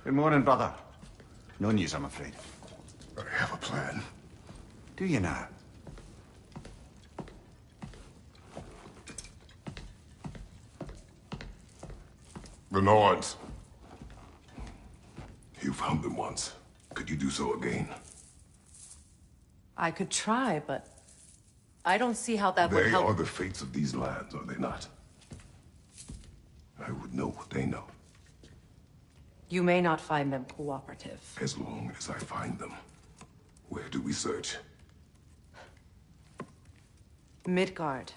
Good morning, brother. No news, I'm afraid. I have a plan. Do you now? The Nords. You found them once. Could you do so again? I could try, but I don't see how that would They help. are the fates of these lands, are they not? I would know what they know, You may not find them cooperative. as long as I find them. Where do we search? Midgard.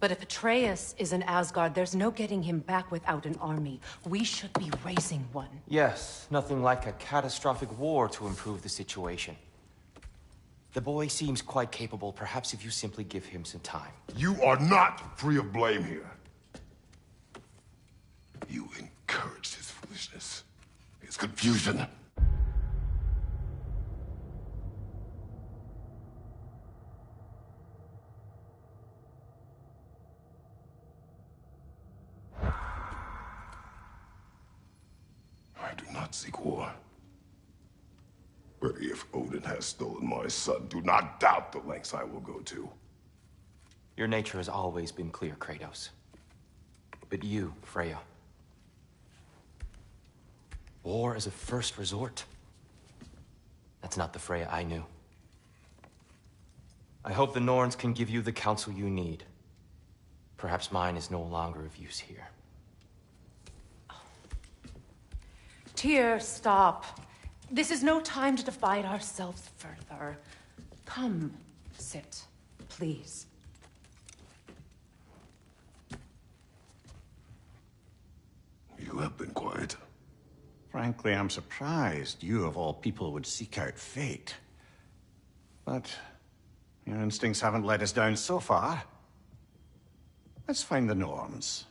But if Atreus is in Asgard, there's no getting him back without an army. We should be raising one. Yes, nothing like a catastrophic war to improve the situation. The boy seems quite capable. Perhaps if you simply give him some time. You are not free of blame here. You encouraged his foolishness, his confusion. seek war. But if Odin has stolen my son, do not doubt the lengths I will go to. Your nature has always been clear, Kratos. But you, Freya. War is a first resort. That's not the Freya I knew. I hope the Norns can give you the counsel you need. Perhaps mine is no longer of use here. Tyr, stop. This is no time to divide ourselves further. Come, sit, please. You have been quiet. Frankly, I'm surprised you of all people would seek out fate. But your instincts haven't let us down so far. Let's find the Norns.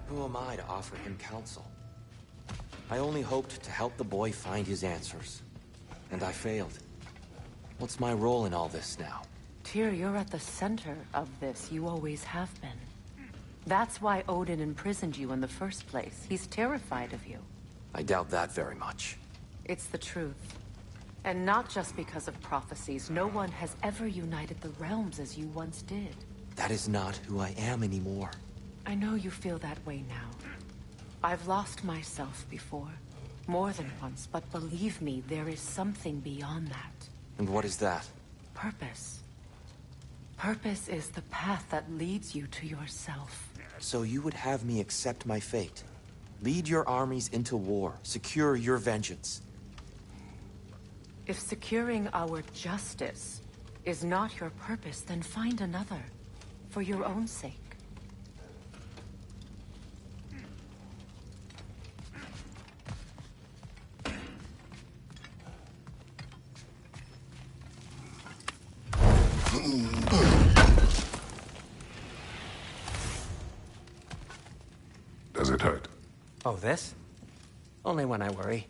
Who am I to offer him counsel? I only hoped to help the boy find his answers. And I failed. What's my role in all this now? Tyr, you're at the center of this. You always have been. That's why Odin imprisoned you in the first place. He's terrified of you. I doubt that very much. It's the truth. And not just because of prophecies. No one has ever united the realms as you once did. That is not who I am anymore. I know you feel that way now. I've lost myself before. More than once, but believe me, there is something beyond that. And what is that? Purpose. Purpose is the path that leads you to yourself. So you would have me accept my fate? Lead your armies into war, secure your vengeance. If securing our justice is not your purpose, then find another. For your own sake. Does it hurt? Oh, this? Only when I worry.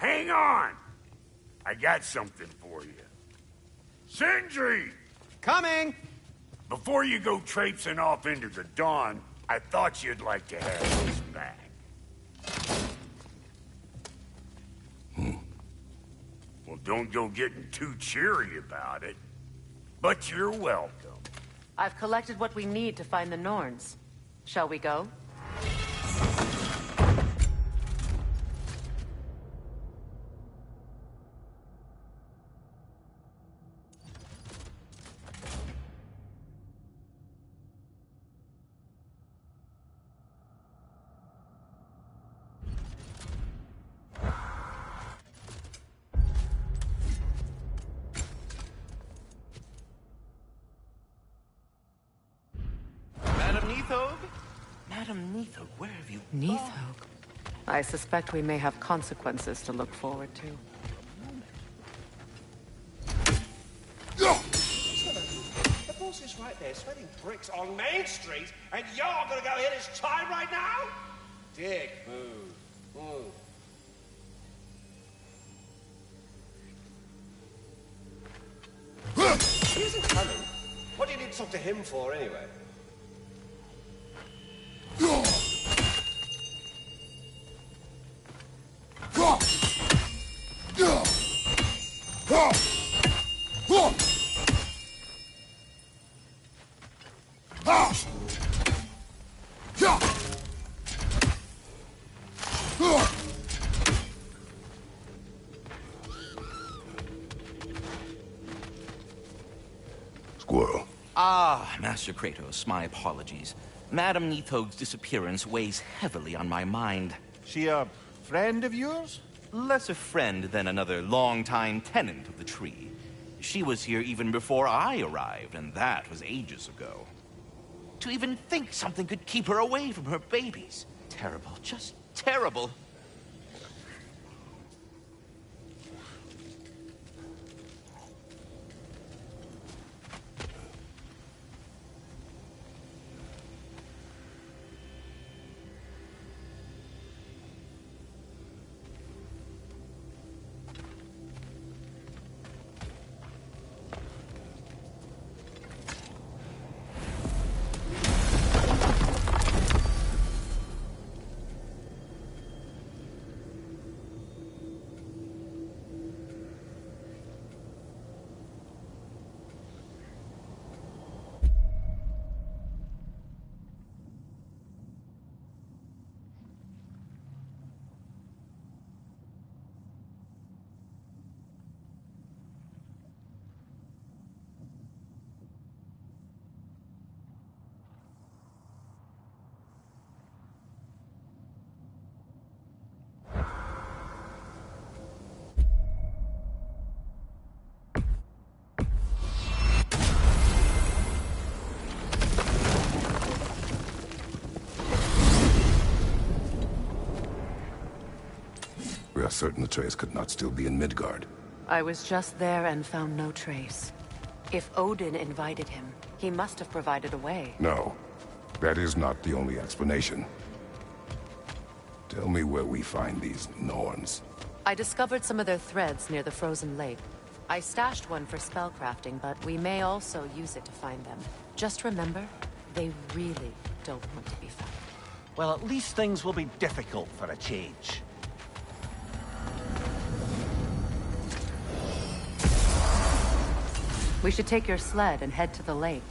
Hang on! I got something for you. Sindri! Coming! Before you go traipsing off into the dawn, I thought you'd like to have this back. Well, don't go getting too cheery about it. But you're welcome. I've collected what we need to find the Norns. Shall we go? Madam Neithog, where have you Neithog? I suspect we may have consequences to look forward to. The boss is right there, sweating bricks on Main Street, and you're gonna go hit his time right now? Dick move. Move. He isn't coming. What do you need to talk to him for, anyway? Squirrel. Ah, Master Kratos, my apologies. Madame Nithog's disappearance weighs heavily on my mind. She a friend of yours? Less a friend than another longtime tenant of the tree. She was here even before I arrived, and that was ages ago. To even think something could keep her away from her babies. Terrible, just terrible. We are certain Atreus could not still be in Midgard. I was just there and found no trace. If Odin invited him, he must have provided a way. No, that is not the only explanation. Tell me where we find these Norns. I discovered some of their threads near the frozen lake. I stashed one for spellcrafting, but we may also use it to find them. Just remember, they really don't want to be found. Well, at least things will be difficult for a change. We should take your sled and head to the lake.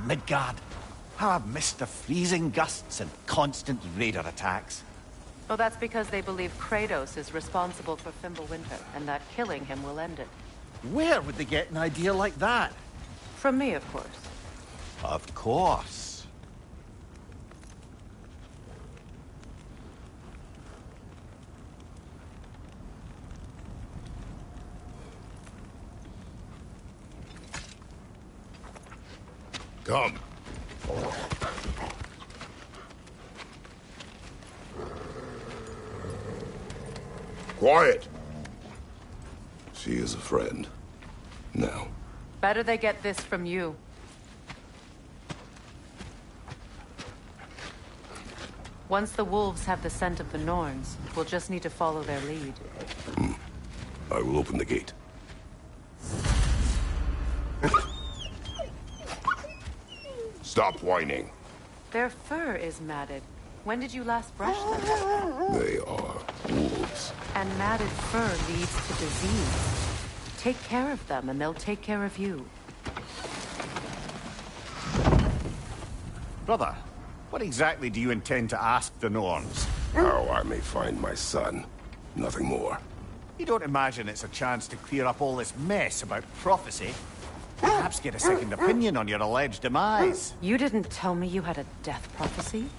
Midgard. How I've missed the freezing gusts and constant raider attacks. Well, that's because they believe Kratos is responsible for Fimbulwinter, and that killing him will end it. Where would they get an idea like that? From me, of course. Of course. Come. Quiet. She is a friend. Now. Better they get this from you. Once the wolves have the scent of the Norns, we'll just need to follow their lead. I will open the gate. Stop whining. Their fur is matted. When did you last brush them? They are wolves. And matted fur leads to disease. Take care of them, and they'll take care of you. Brother, what exactly do you intend to ask the Norns? How I may find my son. Nothing more. You don't imagine it's a chance to clear up all this mess about prophecy? Perhaps get a second opinion on your alleged demise. You didn't tell me you had a death prophecy?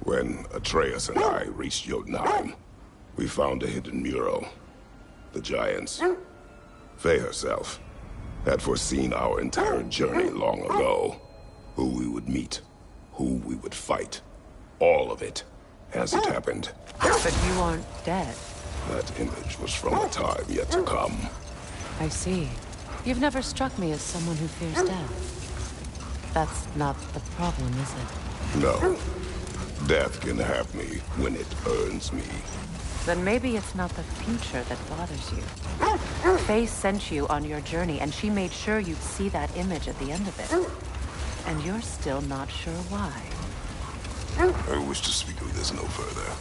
When Atreus and I reached Jotunheim, we found a hidden mural. The Giants, Faye herself, had foreseen our entire journey long ago. Who we would meet, who we would fight. All of it, as it happened. But you aren't dead. That image was from a time yet to come. I see. You've never struck me as someone who fears death. That's not the problem, is it? No. Death can have me when it earns me. Then maybe it's not the future that bothers you. Faye sent you on your journey, and she made sure you'd see that image at the end of it. And you're still not sure why. I wish to speak of this no further.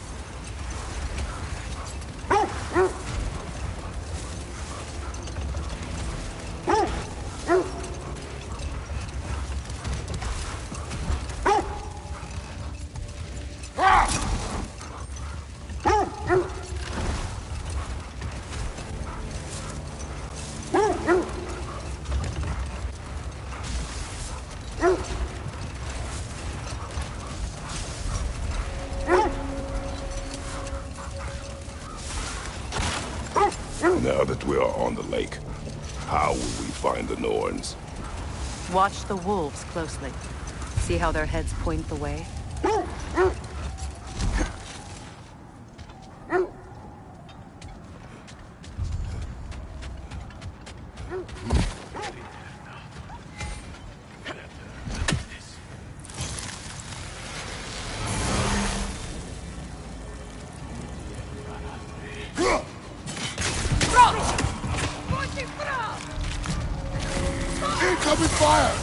Now that we are on the lake, how will we find the Norns? Watch the wolves closely. See how their heads point the way? Incoming fire!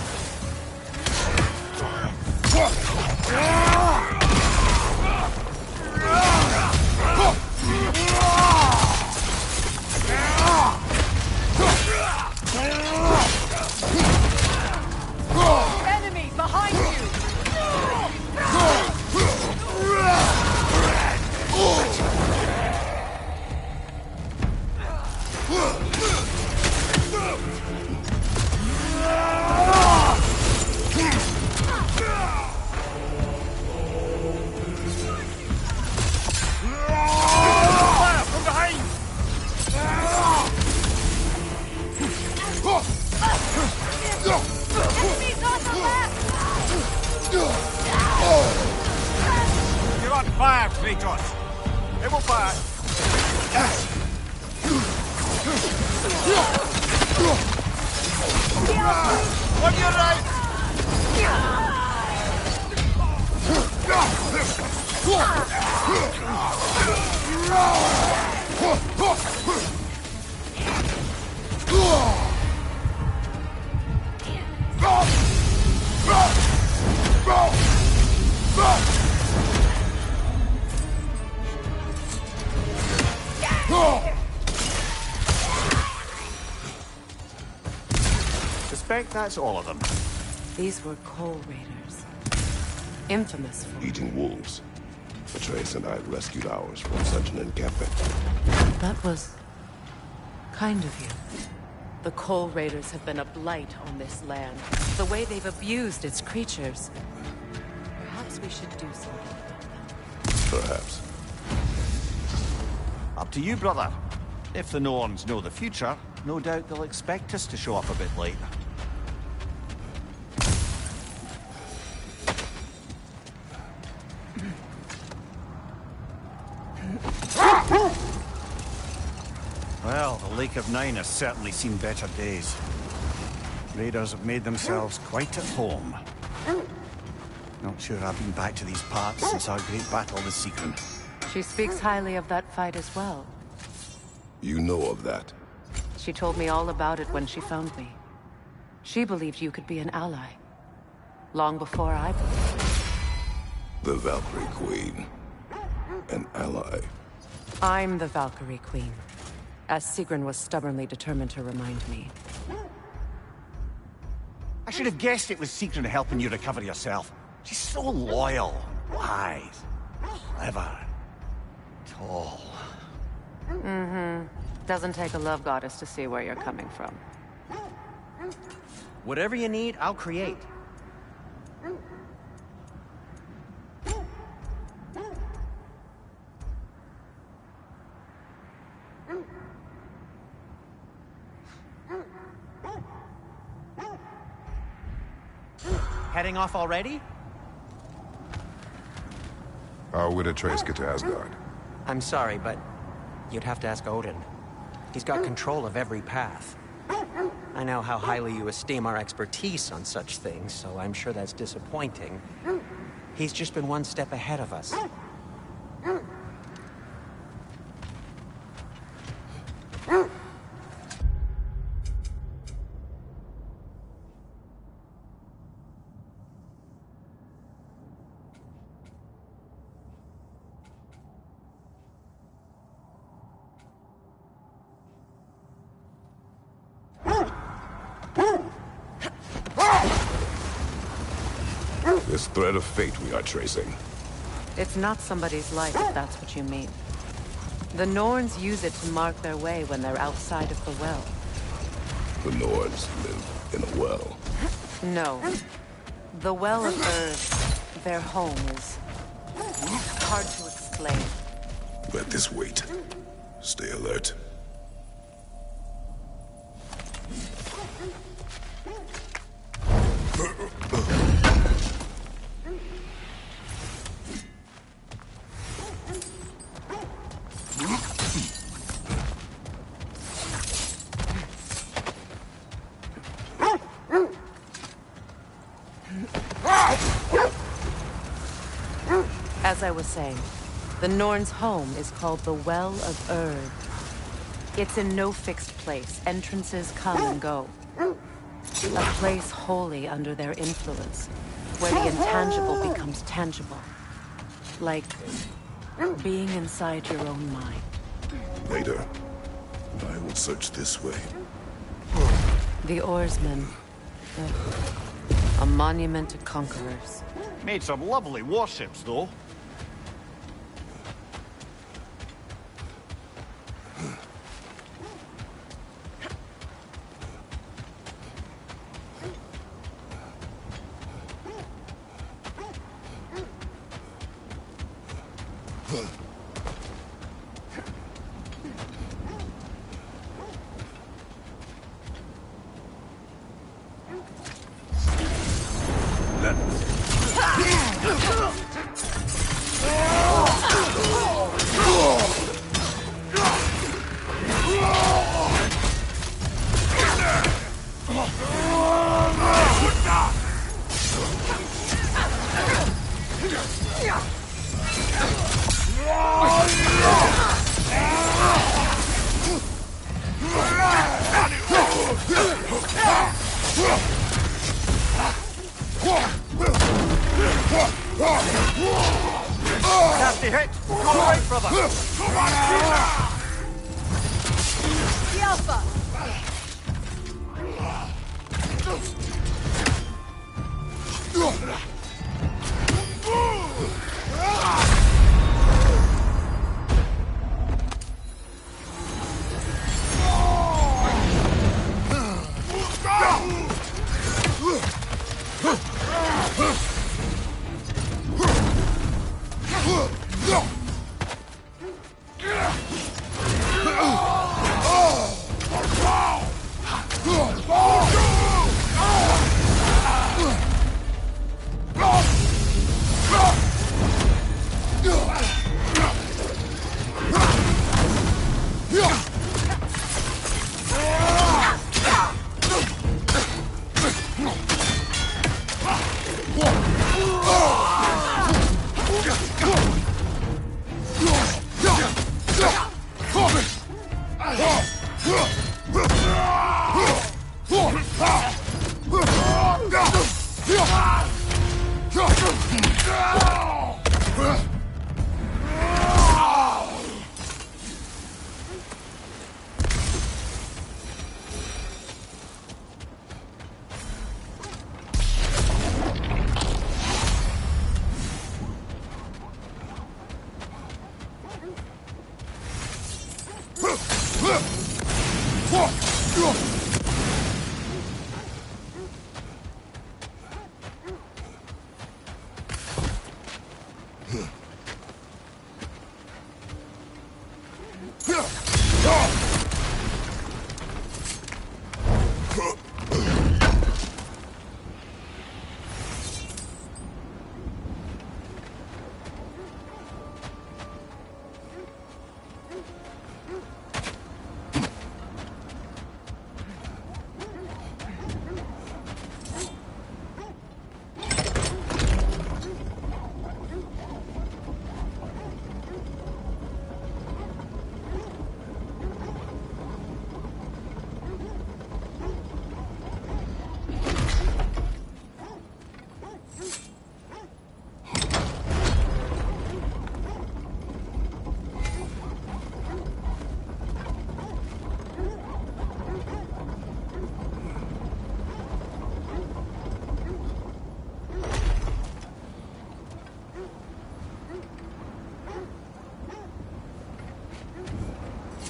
Enemy behind you! You're on fire, Kratos. It will fire. On your right. Suspect that's all of them. These were Coal Raiders. Infamous for Eating wolves. Atreus and I rescued ours from such an encampment. That was kind of you. The Coal Raiders have been a blight on this land. The way they've abused its creatures. Perhaps we should do something about them. Perhaps. Up to you, brother. If the Norns know the future, no doubt they'll expect us to show up a bit late. Well, the Lake of Nine has certainly seen better days. Raiders have made themselves quite at home. Not sure I've been back to these parts since our great battle with Sigrun. She speaks highly of that fight as well. You know of that? She told me all about it when she found me. She believed you could be an ally. Long before I believed. The Valkyrie Queen. An ally. I'm the Valkyrie Queen. As Sigrun was stubbornly determined to remind me. I should have guessed it was Sigrun helping you recover yourself. She's so loyal, wise, clever, tall. Mm-hmm. Doesn't take a love goddess to see where you're coming from. Whatever you need, I'll create. Heading off already? How would Atreus get to Asgard? I'm sorry, but you'd have to ask Odin. He's got control of every path. I know how highly you esteem our expertise on such things, so I'm sure that's disappointing. He's just been one step ahead of us. This thread of fate we are tracing. It's not somebody's life, if that's what you mean. The Norns use it to mark their way when they're outside of the well. The Norns live in a well. No. The Well of Earth, their home, is hard to explain. Let this wait. Stay alert. As I was saying, the Norns' home is called the Well of Erd. It's in no fixed place. Entrances come and go. A place wholly under their influence, where the intangible becomes tangible. Like being inside your own mind. Later, I will search this way. The Oarsmen. A monument to conquerors. Made some lovely warships, though. Nasty hit! Come right, brother! The Alpha!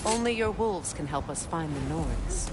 Only your wolves can help us find the Nords.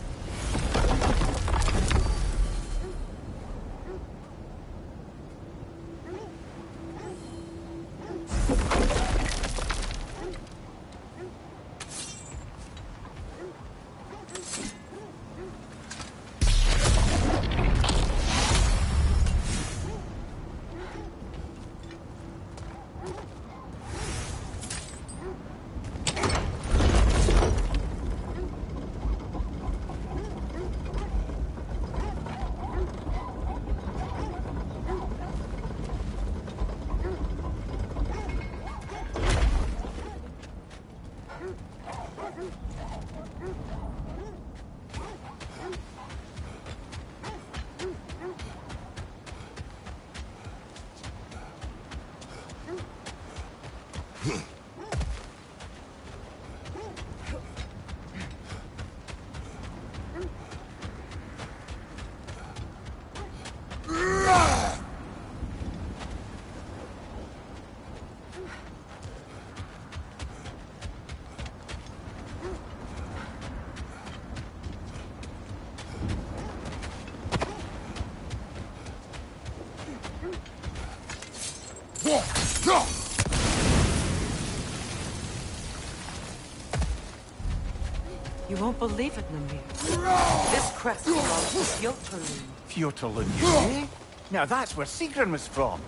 You won't believe it, Mimir. This crest belongs to Fjöturlund. Fjöturlund, you say? Now that's where Sigrun was from.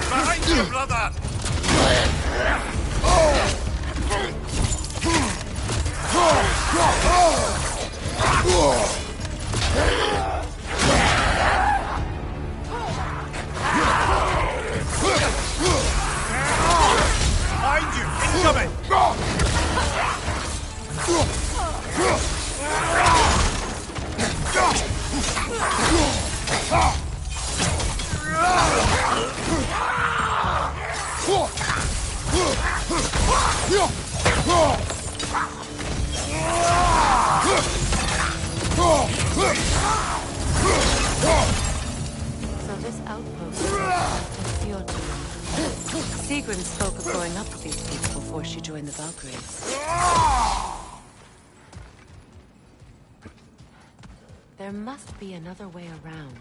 Behind you, brother! Behind you! Incoming! So this outpost is Fjöturlund. Sigrun spoke of going up with these people before she joined the Valkyries. There must be another way around.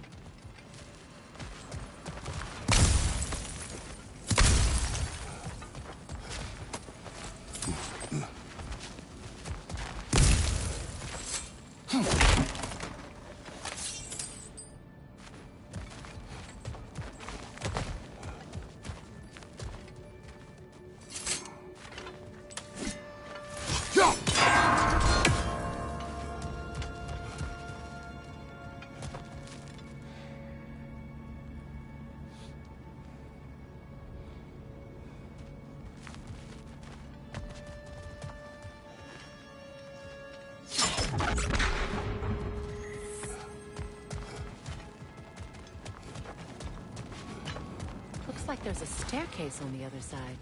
Looks like there's a staircase on the other side.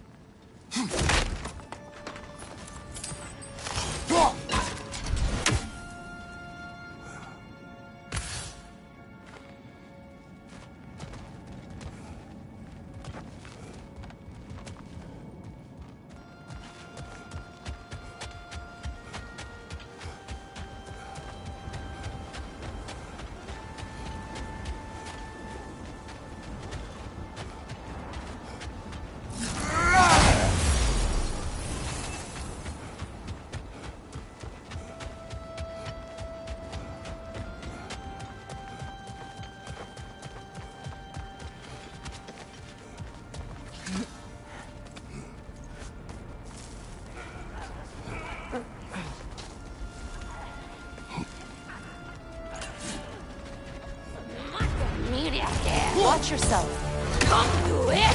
Watch yourself. Come do it.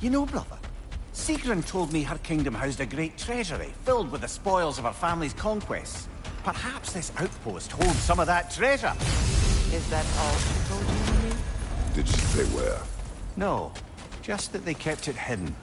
You know, brother, Sigrun told me her kingdom housed a great treasury filled with the spoils of her family's conquests. Perhaps this outpost holds some of that treasure. Is that all she told you, Mimir? Did she say where? No, just that they kept it hidden.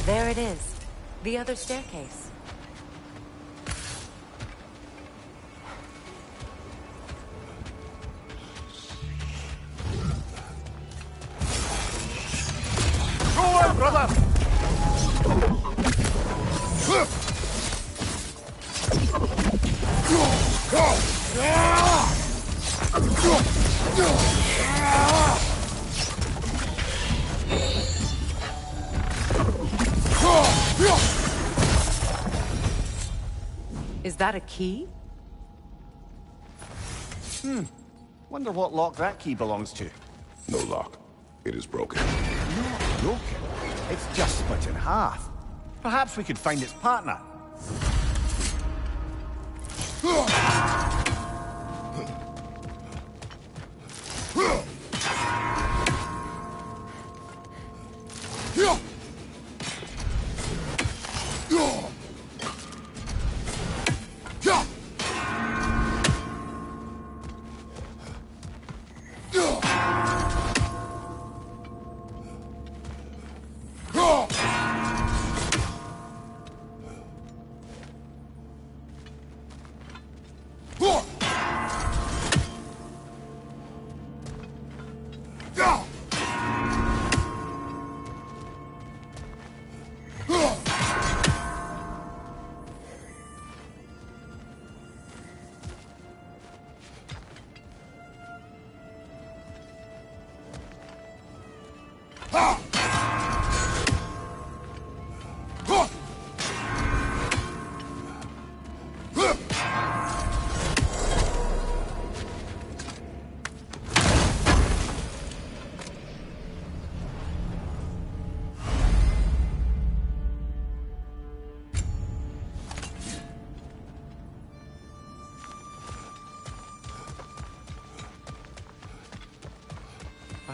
There it is. The other staircase. Go on, brother! Is that a key? Wonder what lock that key belongs to. No lock. It is broken. Not broken. It's just split in half. Perhaps we could find its partner.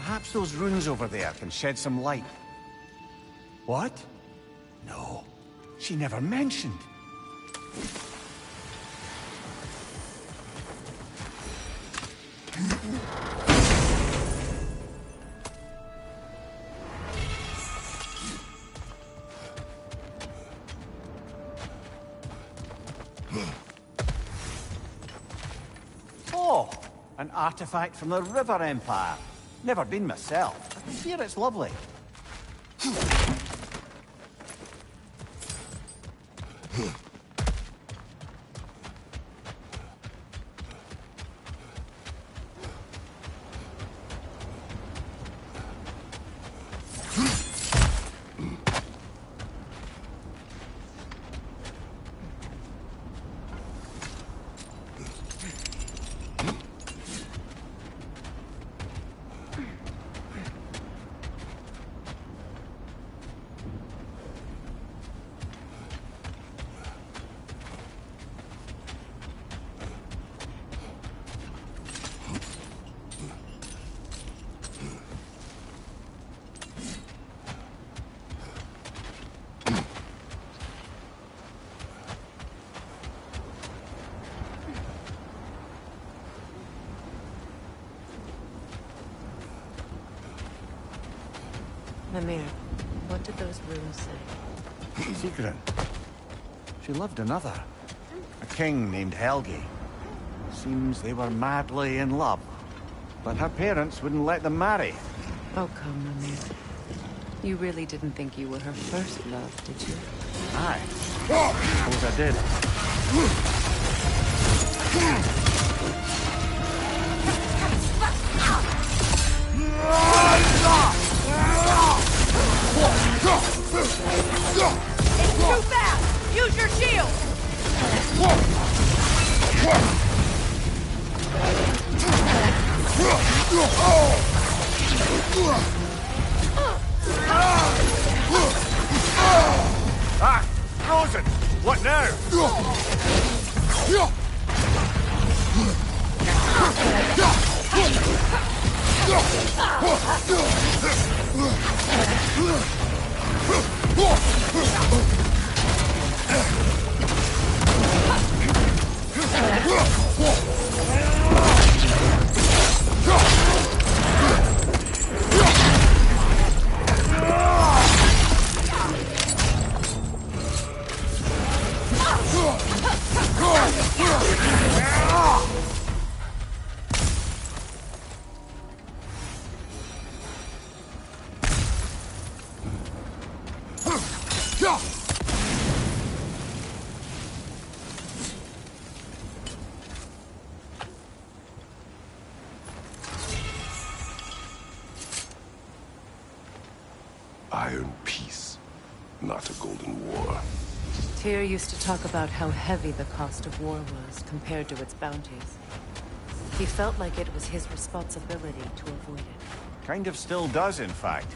Perhaps those runes over there can shed some light. What? No, she never mentioned. Oh, an artifact from the River Empire. Never been myself. I hear it's lovely. Mimir, what did those runes say? Sigrun. She loved another. A king named Helgi. Seems they were madly in love. But her parents wouldn't let them marry. Oh, come, Mimir. You really didn't think you were her first love, did you? Aye. Suppose I did. It's too fast! Use your shield! Ah! Frozen! What now? Iron peace, not a golden war. Tyr used to talk about how heavy the cost of war was compared to its bounties. He felt like it was his responsibility to avoid it. Kind of still does, in fact.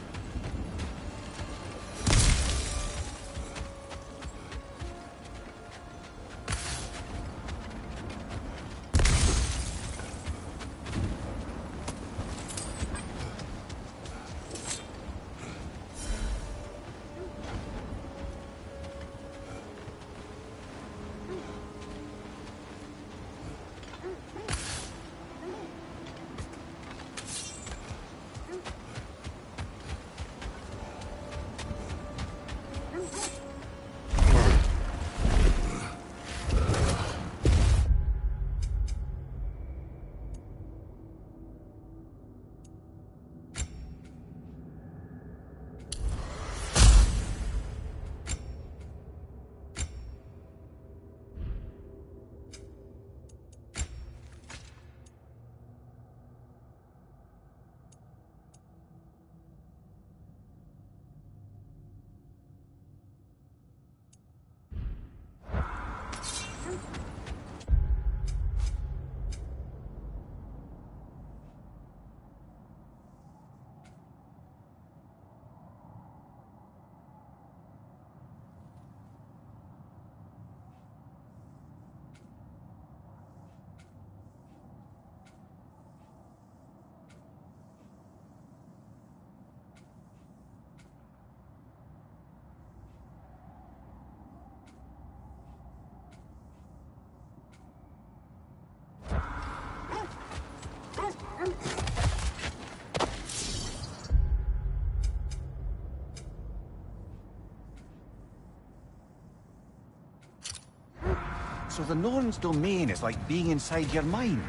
the Norn's domain is like being inside your mind.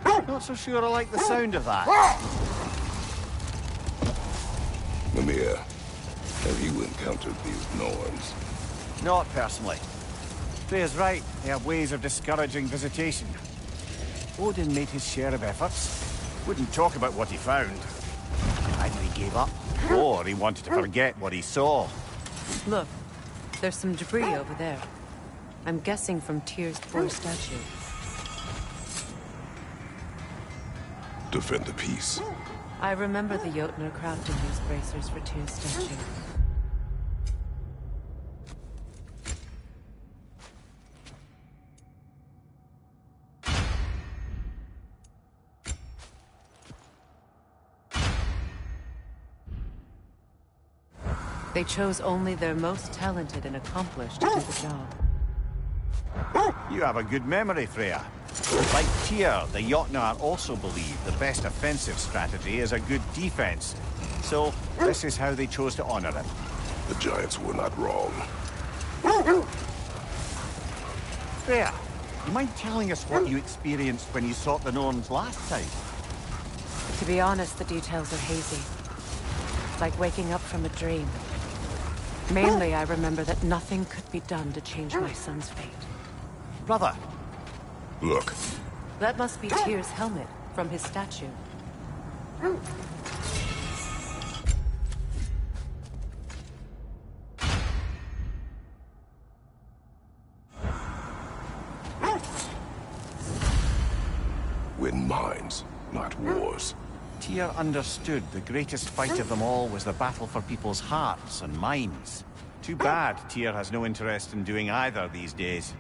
Not so sure I like the sound of that. Mimir, have you encountered these Norns? Not personally. Freya's right. They have ways of discouraging visitation. Odin made his share of efforts. Wouldn't talk about what he found. Either he gave up, or he wanted to forget what he saw. Look, there's some debris over there. I'm guessing from Tyr's poor statue. Defend the peace. I remember the Jotnar crafting these bracers for Tyr's statue. They chose only their most talented and accomplished to do the job. You have a good memory, Freya. Like Tyr, the Jotnar also believe the best offensive strategy is a good defense. So, this is how they chose to honor him. The Giants were not wrong. Freya, you mind telling us what you experienced when you sought the Norns last time? To be honest, the details are hazy. Like waking up from a dream. Mainly, I remember that nothing could be done to change my son's fate. Brother! Look. That must be Tyr's helmet from his statue. Win minds, not wars. Tyr understood the greatest fight of them all was the battle for people's hearts and minds. Too bad Tyr has no interest in doing either these days.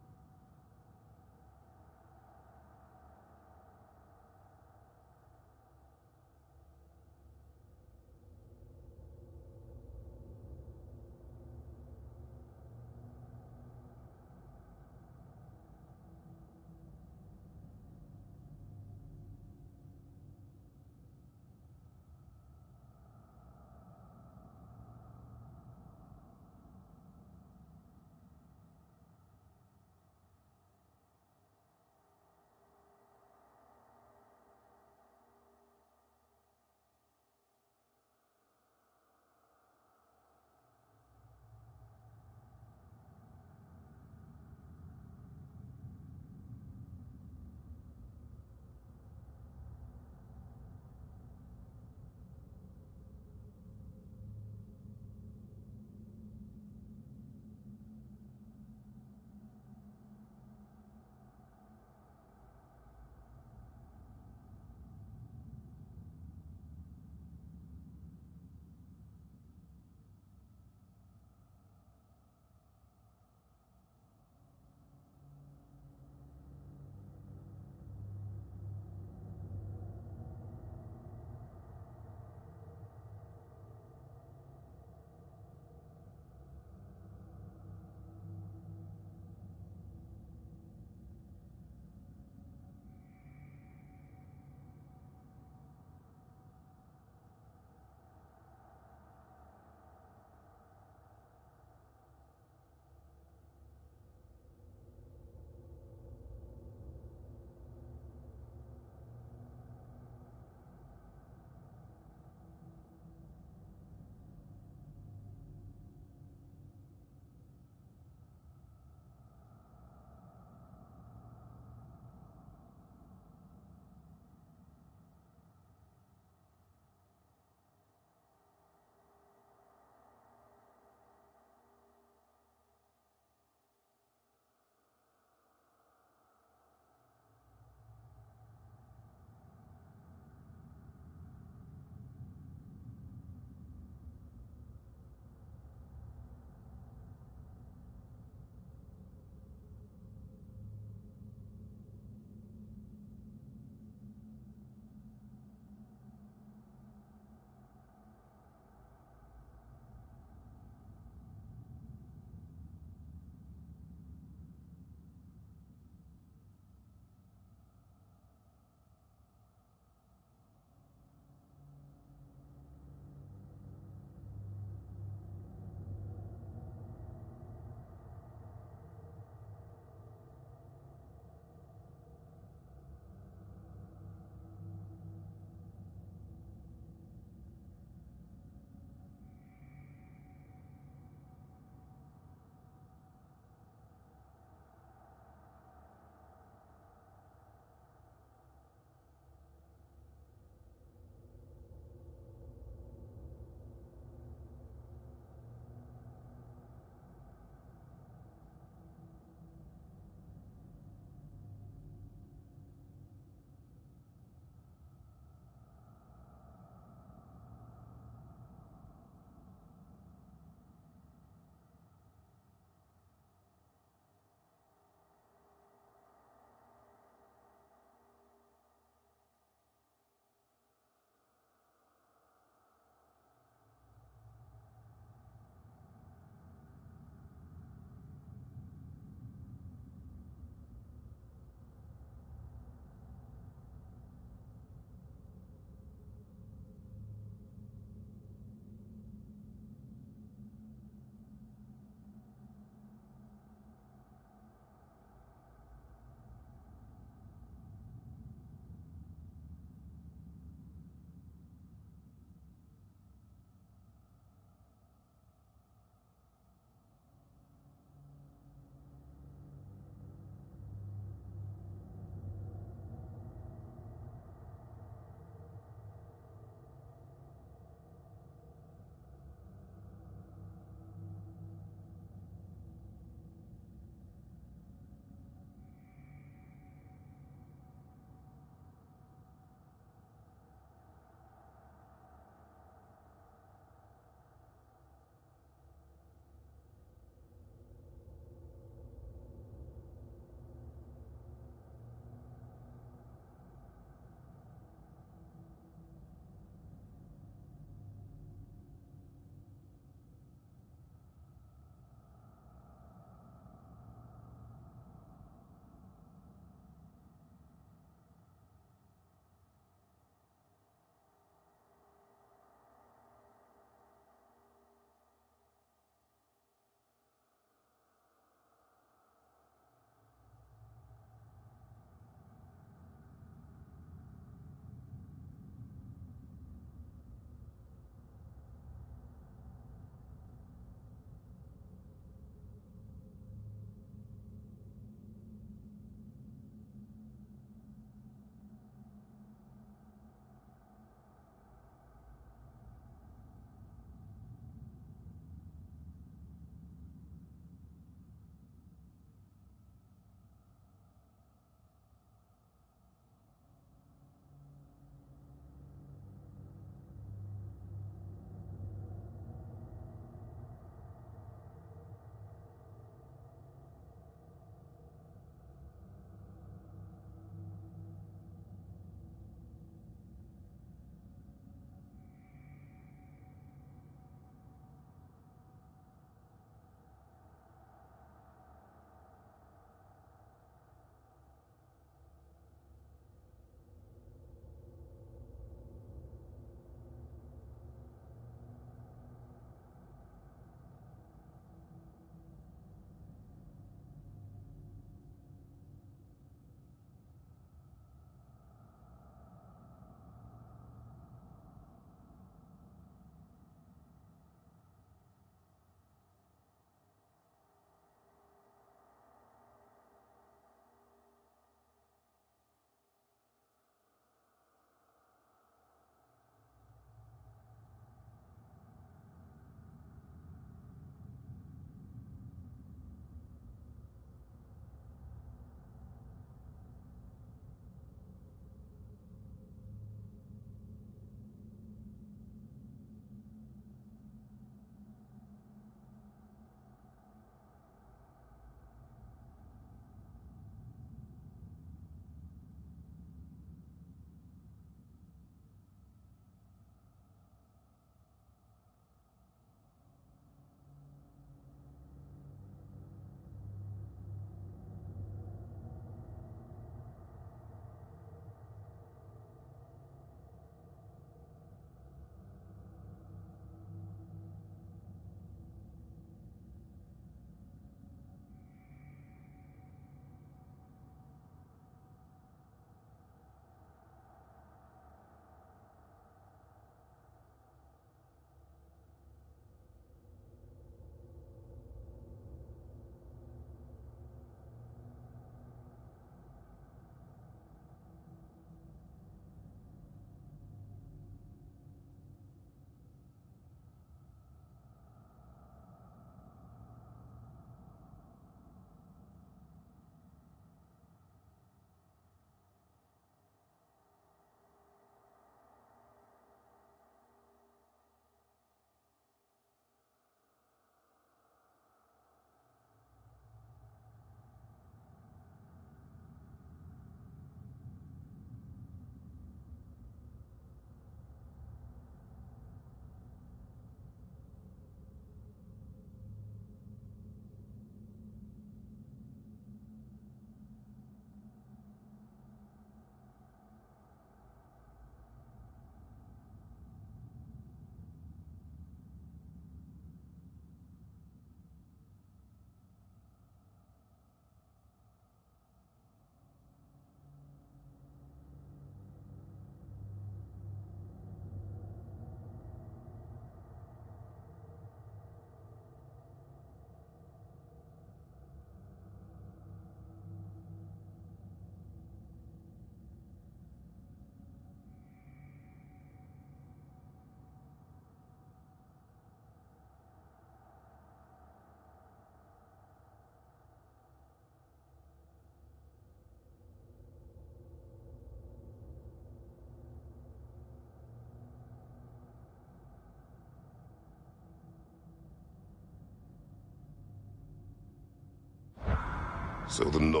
So the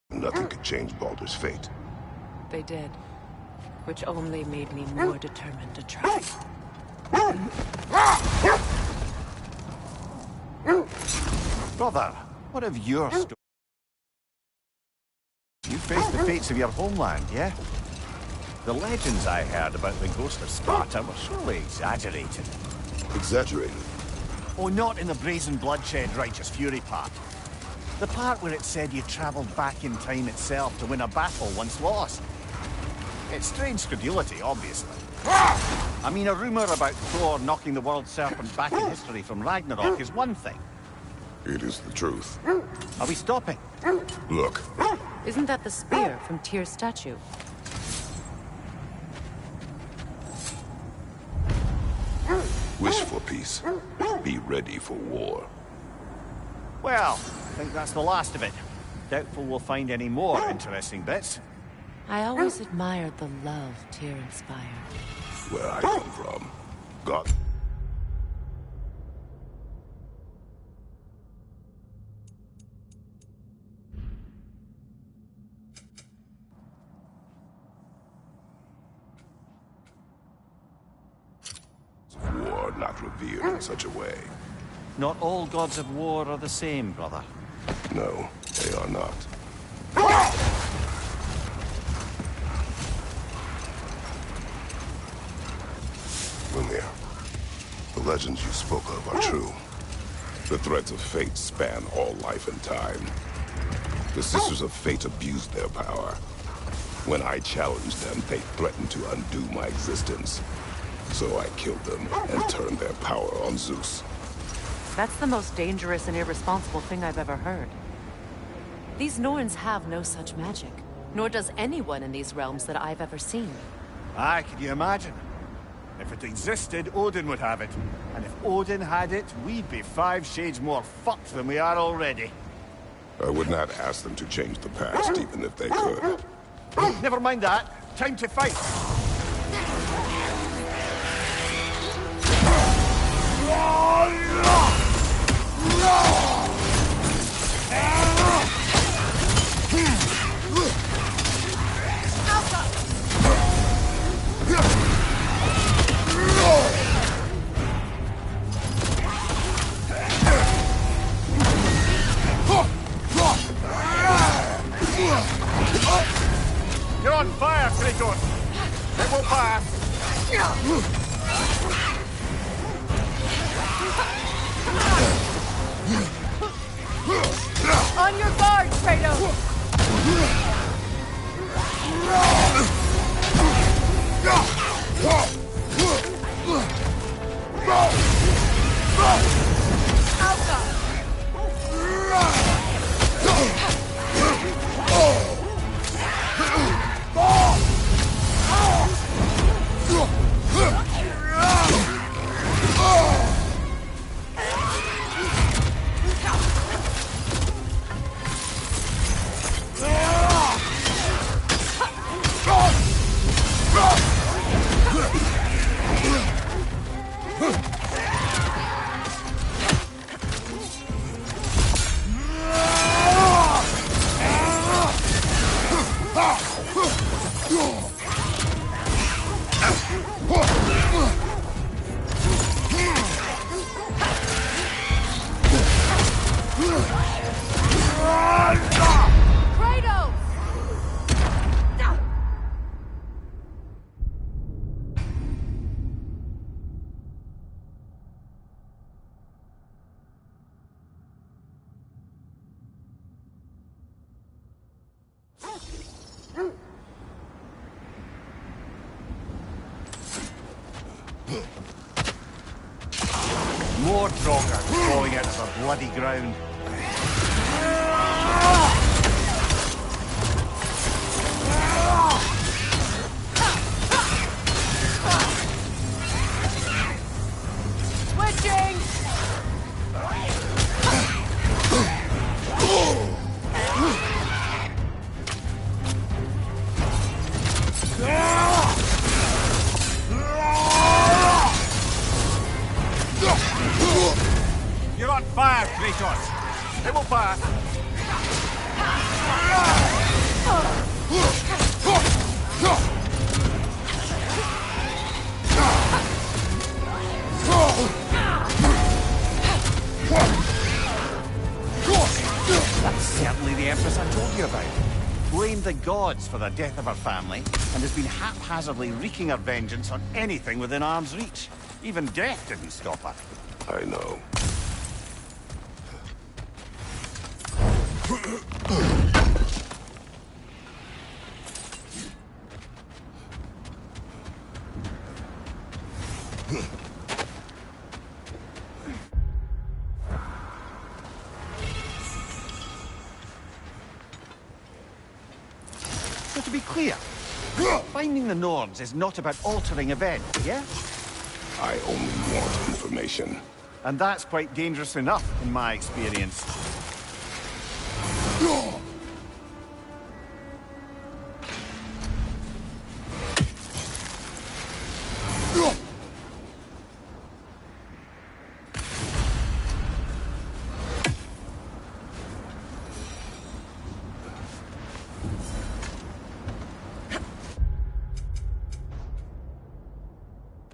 nothing could change Baldur's fate. They did. Which only made me more determined to try. Brother, what of your story? You faced the fates of your homeland, yeah? The legends I heard about the ghost of Sparta were surely exaggerated. Exaggerated? Oh, not in the brazen bloodshed righteous fury part. The part where it said you travelled back in time itself to win a battle once lost. It's strange credulity, obviously. I mean, a rumour about Thor knocking the world serpent back in history from Ragnarok is one thing. It is the truth. Are we stopping? Look. Isn't that the spear from Tyr's statue? Wish for peace. Be ready for war. Well, I think that's the last of it. Doubtful we'll find any more interesting bits. I always admired the love Tyr inspired. Where I come from, God. War not revered in such a way. Not all gods of war are the same, brother. No, they are not. Mimir, the legends you spoke of are true. The threads of fate span all life and time. The Sisters of Fate abused their power. When I challenged them, they threatened to undo my existence. So I killed them and turned their power on Zeus. That's the most dangerous and irresponsible thing I've ever heard. These Norns have no such magic, nor does anyone in these realms that I've ever seen. Aye, can you imagine? If it existed, Odin would have it. And if Odin had it, we'd be 5 shades more fucked than we are already. I would not ask them to change the past, even if they could. Never mind that. Time to fight. You're on fire, Kratos! It will pass! On your guard, Kratos! More Draugr falling out of the bloody ground. Switching! You're on fire, Kratos! It will pass! That's certainly the Empress I told you about. Blamed the gods for the death of her family, and has been haphazardly wreaking her vengeance on anything within arm's reach. Even death didn't stop her. I know. So to be clear, finding the Norns is not about altering events, yeah? I only want information. And that's quite dangerous enough, in my experience.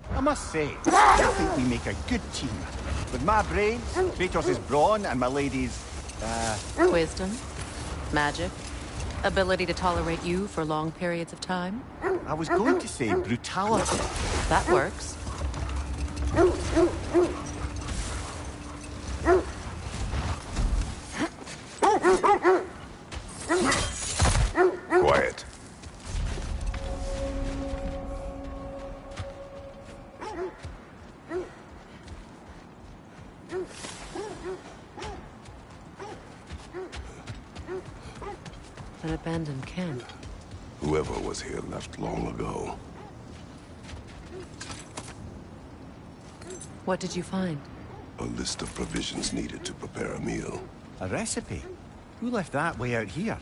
I must say, I think we make a good team. With my brains, Kratos' brawn, and my lady's, Wisdom, magic, ability to tolerate you for long periods of time. I was going to say brutality. That works. Quiet. An abandoned camp. Whoever was here left long ago. What did you find? A list of provisions needed to prepare a meal. A recipe? Who left that way out here?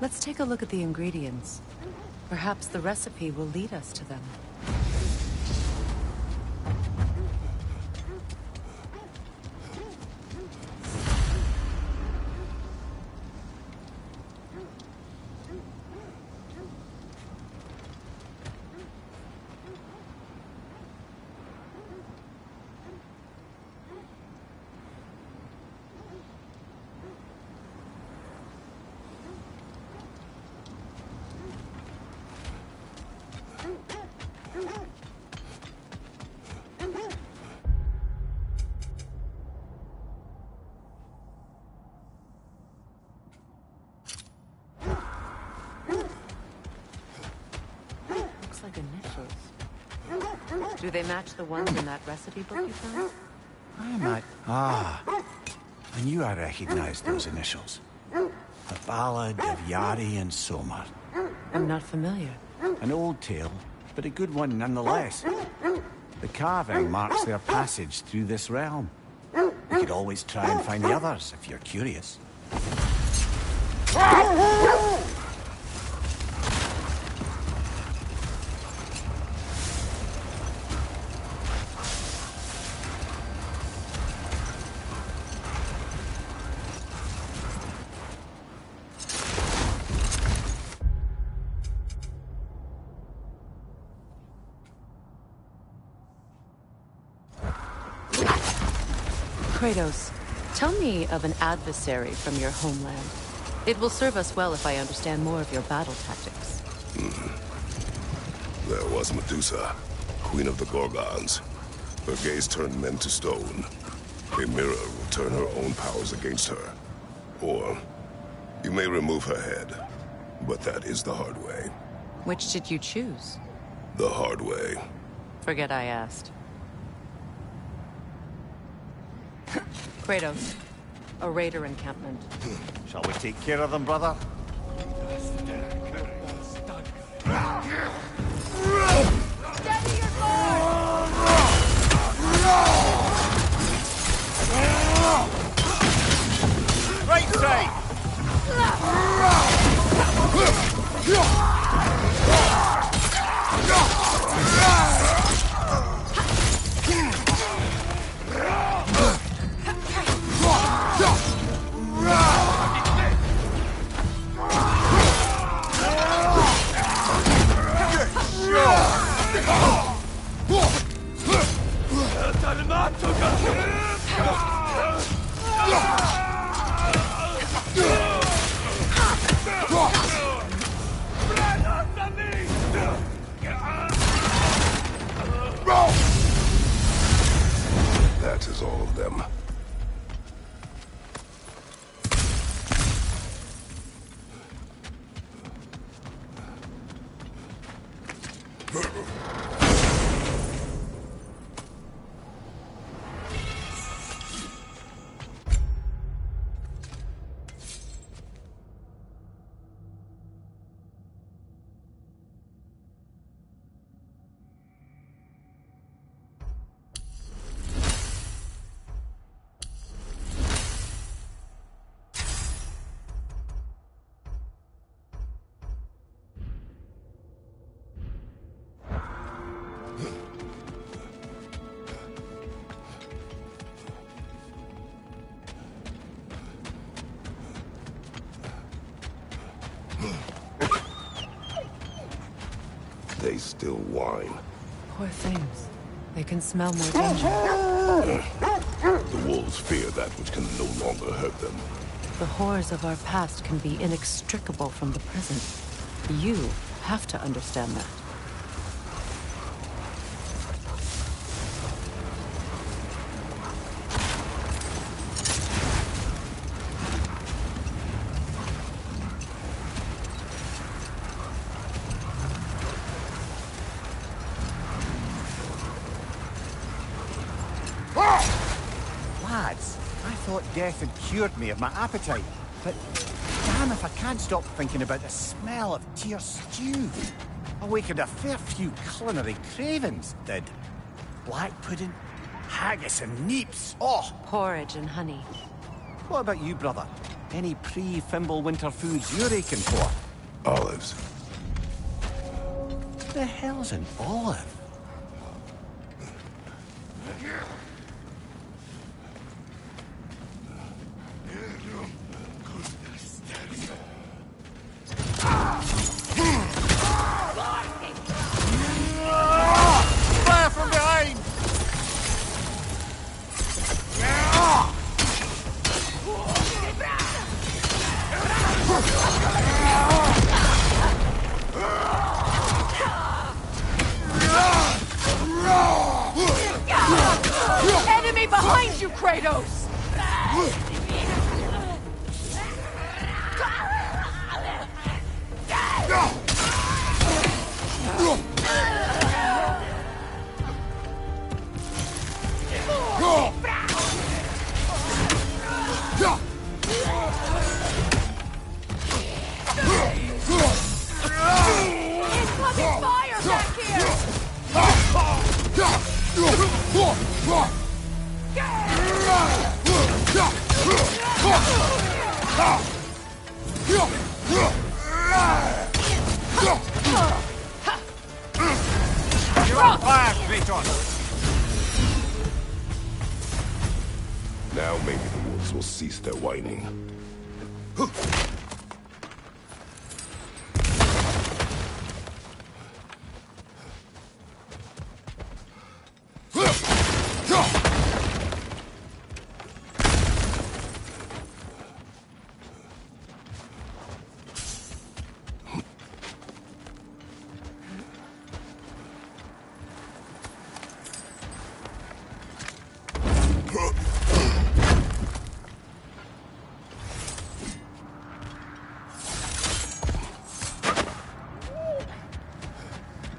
Let's take a look at the ingredients. Perhaps the recipe will lead us to them. Like initials. Do they match the ones in that recipe book you found? I might... Ah. I knew I recognized those initials. The Ballad of Yari and Somar. I'm not familiar. An old tale, but a good one nonetheless. The carving marks their passage through this realm. You could always try and find the others if you're curious. Kratos, tell me of an adversary from your homeland. It will serve us well if I understand more of your battle tactics. There was Medusa, queen of the Gorgons. Her gaze turned men to stone. A mirror will turn her own powers against her. Or, you may remove her head. But that is the hard way. Which did you choose? The hard way. Forget I asked. Kratos, a raider encampment. Shall we take care of them, brother? Right side! them. They still whine. Poor things. They can smell more danger. The wolves fear that which can no longer hurt them. The horrors of our past can be inextricable from the present. You have to understand that. Lads, I thought death had cured me of my appetite, but damn if I can't stop thinking about the smell of Tyr stew. Awakened a fair few culinary cravings, did. Black pudding, haggis and neeps. Oh! Porridge and honey. What about you, brother? Any pre-Fimble winter foods you're aching for? Olives. The hell's an olive? Fire from behind! Enemy behind you, Kratos! Incoming fire back You're on fire, Kratos! Now maybe the wolves will cease their whining.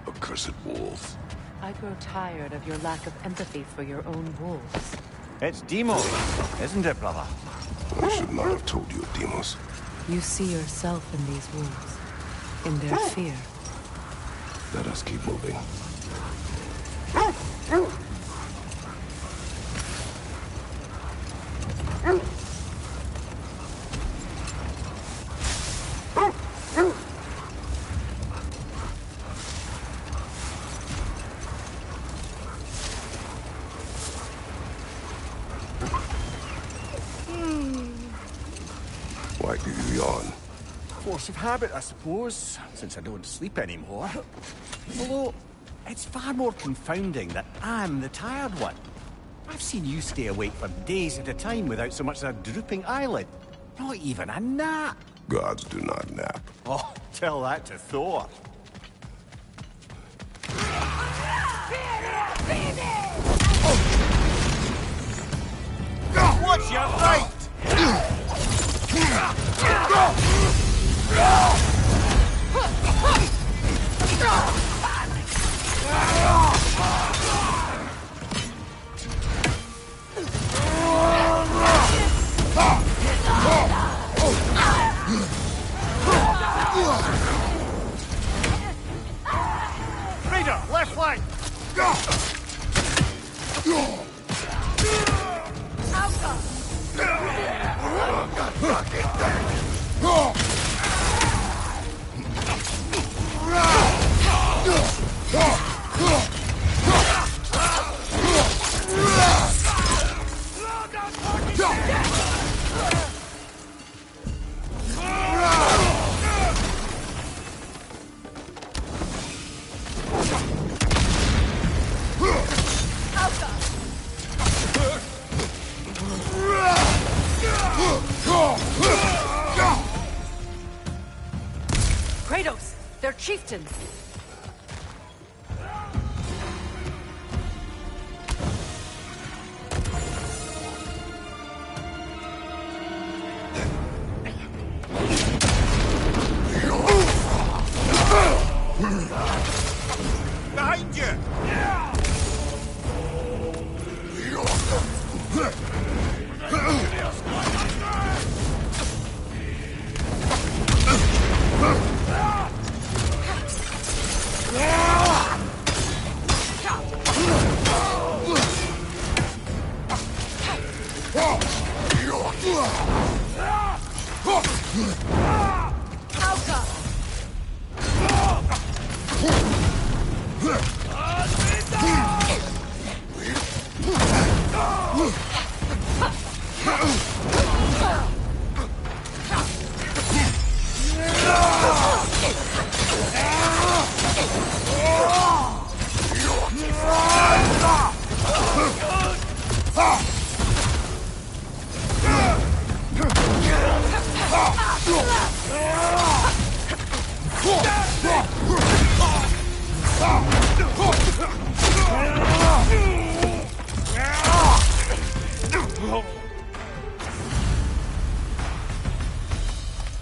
Accursed wolves. I grow tired of your lack of empathy for your own wolves. It's Deimos, isn't it, brother? I should not have told you of Deimos. You see yourself in these wolves, in their fear. Let us keep moving. Why do you yawn? Force of habit, I suppose, since I don't sleep anymore. Although, it's far more confounding that I'm the tired one. I've seen you stay awake for days at a time without so much as a drooping eyelid. Not even a nap. Gods do not nap. Oh, tell that to Thor. Watch your fight! Raider, left flank! Kratos, their chieftain. Behind you!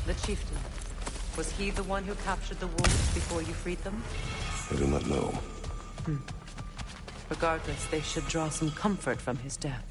The chieftain. Was he the one who captured the wolves before you freed them? I do not know. Regardless, they should draw some comfort from his death.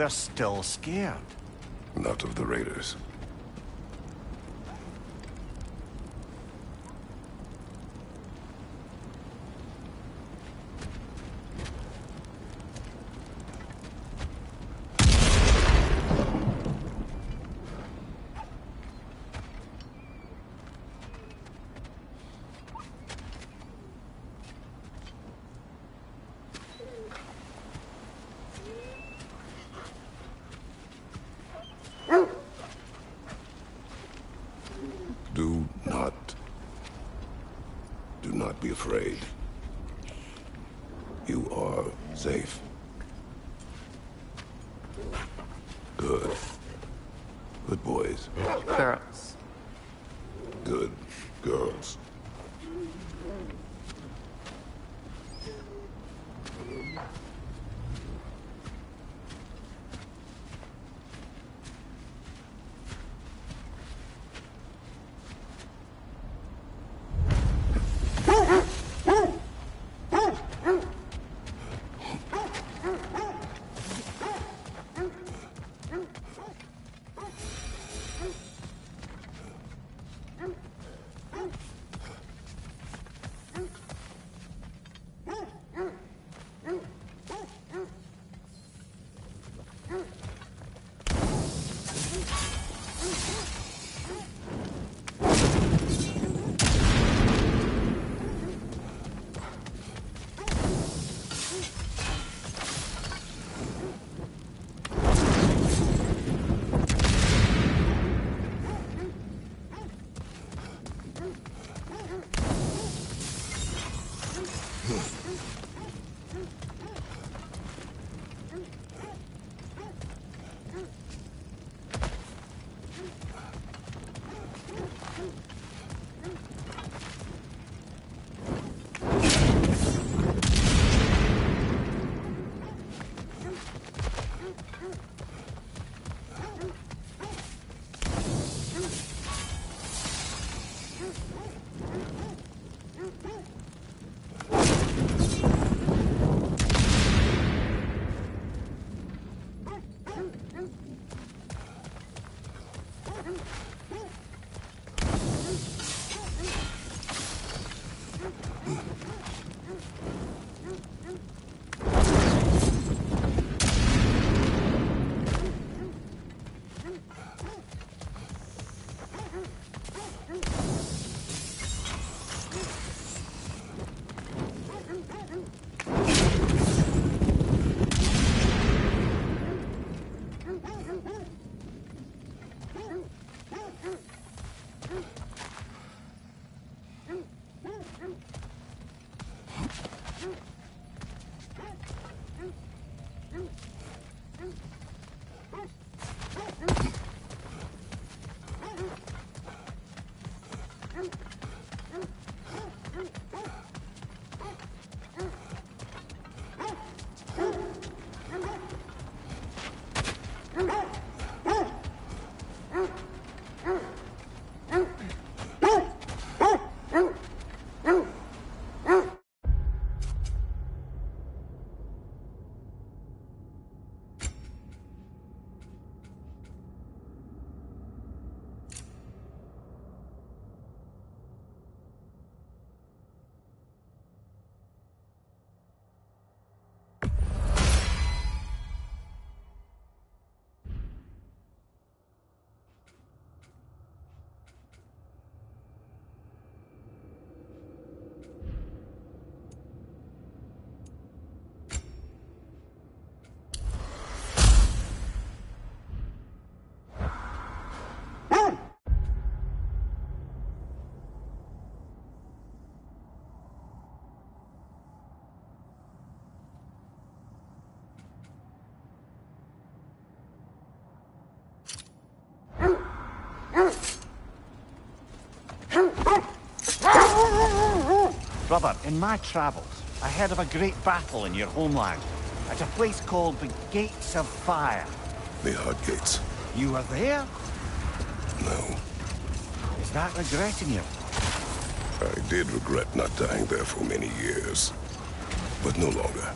They're still scared. Not of the raiders. Do not be afraid. You are safe. Good. Good boys. Girls. Good girls. Brother, in my travels, I heard of a great battle in your homeland, at a place called the Gates of Fire. The Hut Gates. You were there? No. Is that regretting you? I did regret not dying there for many years, but no longer.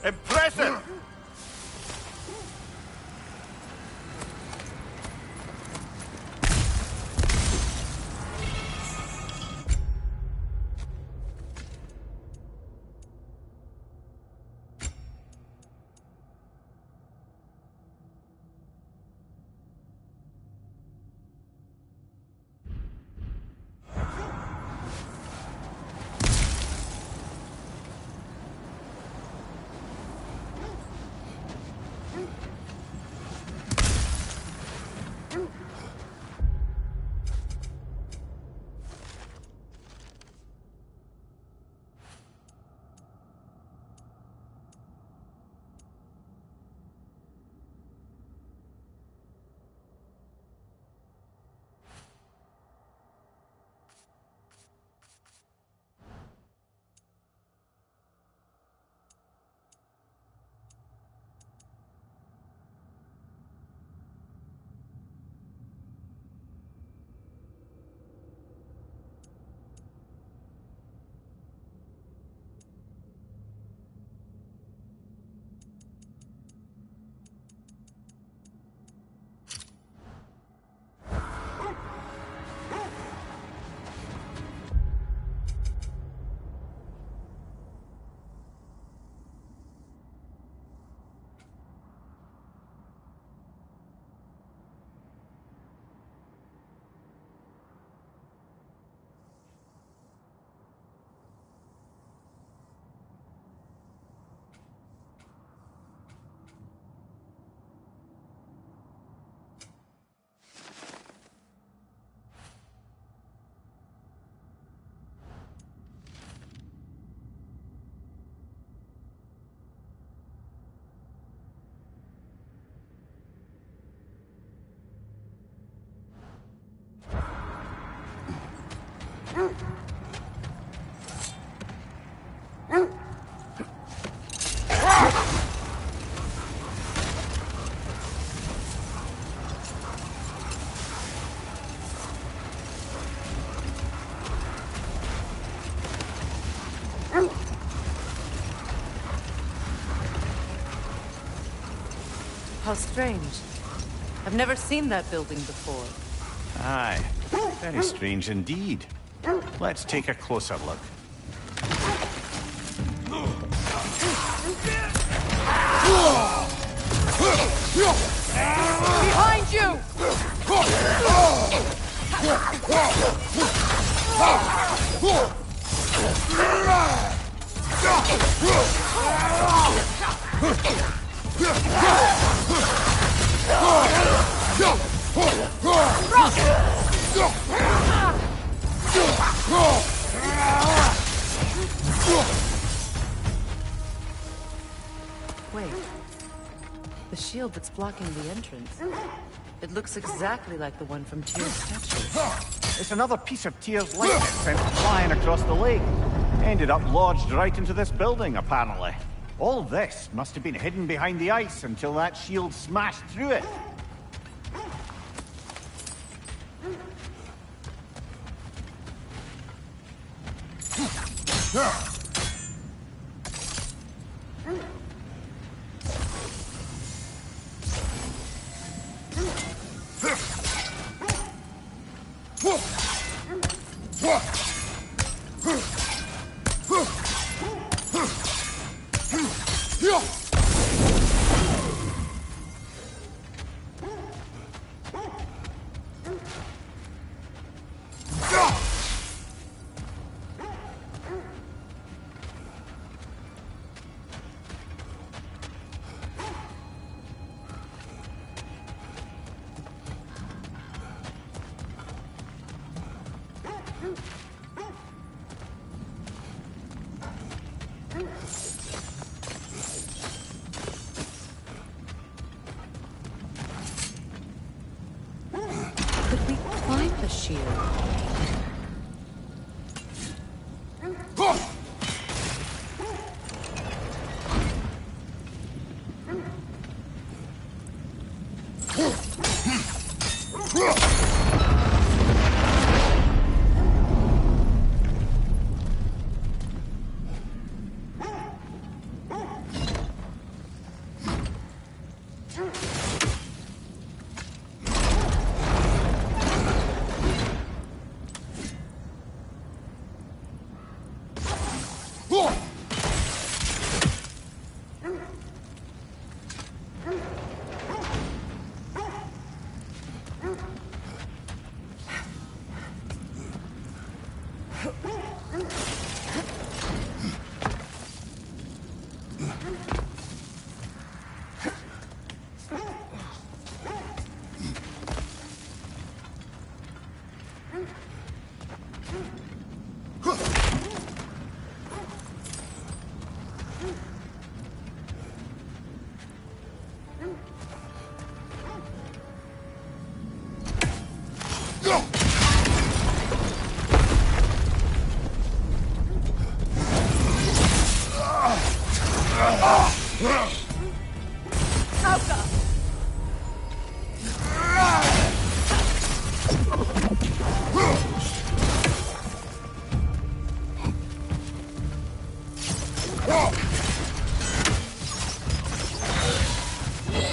Impressive! How strange. I've never seen that building before. Aye, very strange indeed. Let's take a closer look. Behind you! Wait. The shield that's blocking the entrance. It looks exactly like the one from Tyr's statue. It's another piece of Tyr's lightning sent flying across the lake. Ended up lodged right into this building, apparently. All this must have been hidden behind the ice until that shield smashed through it.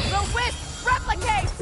The wisp replicates!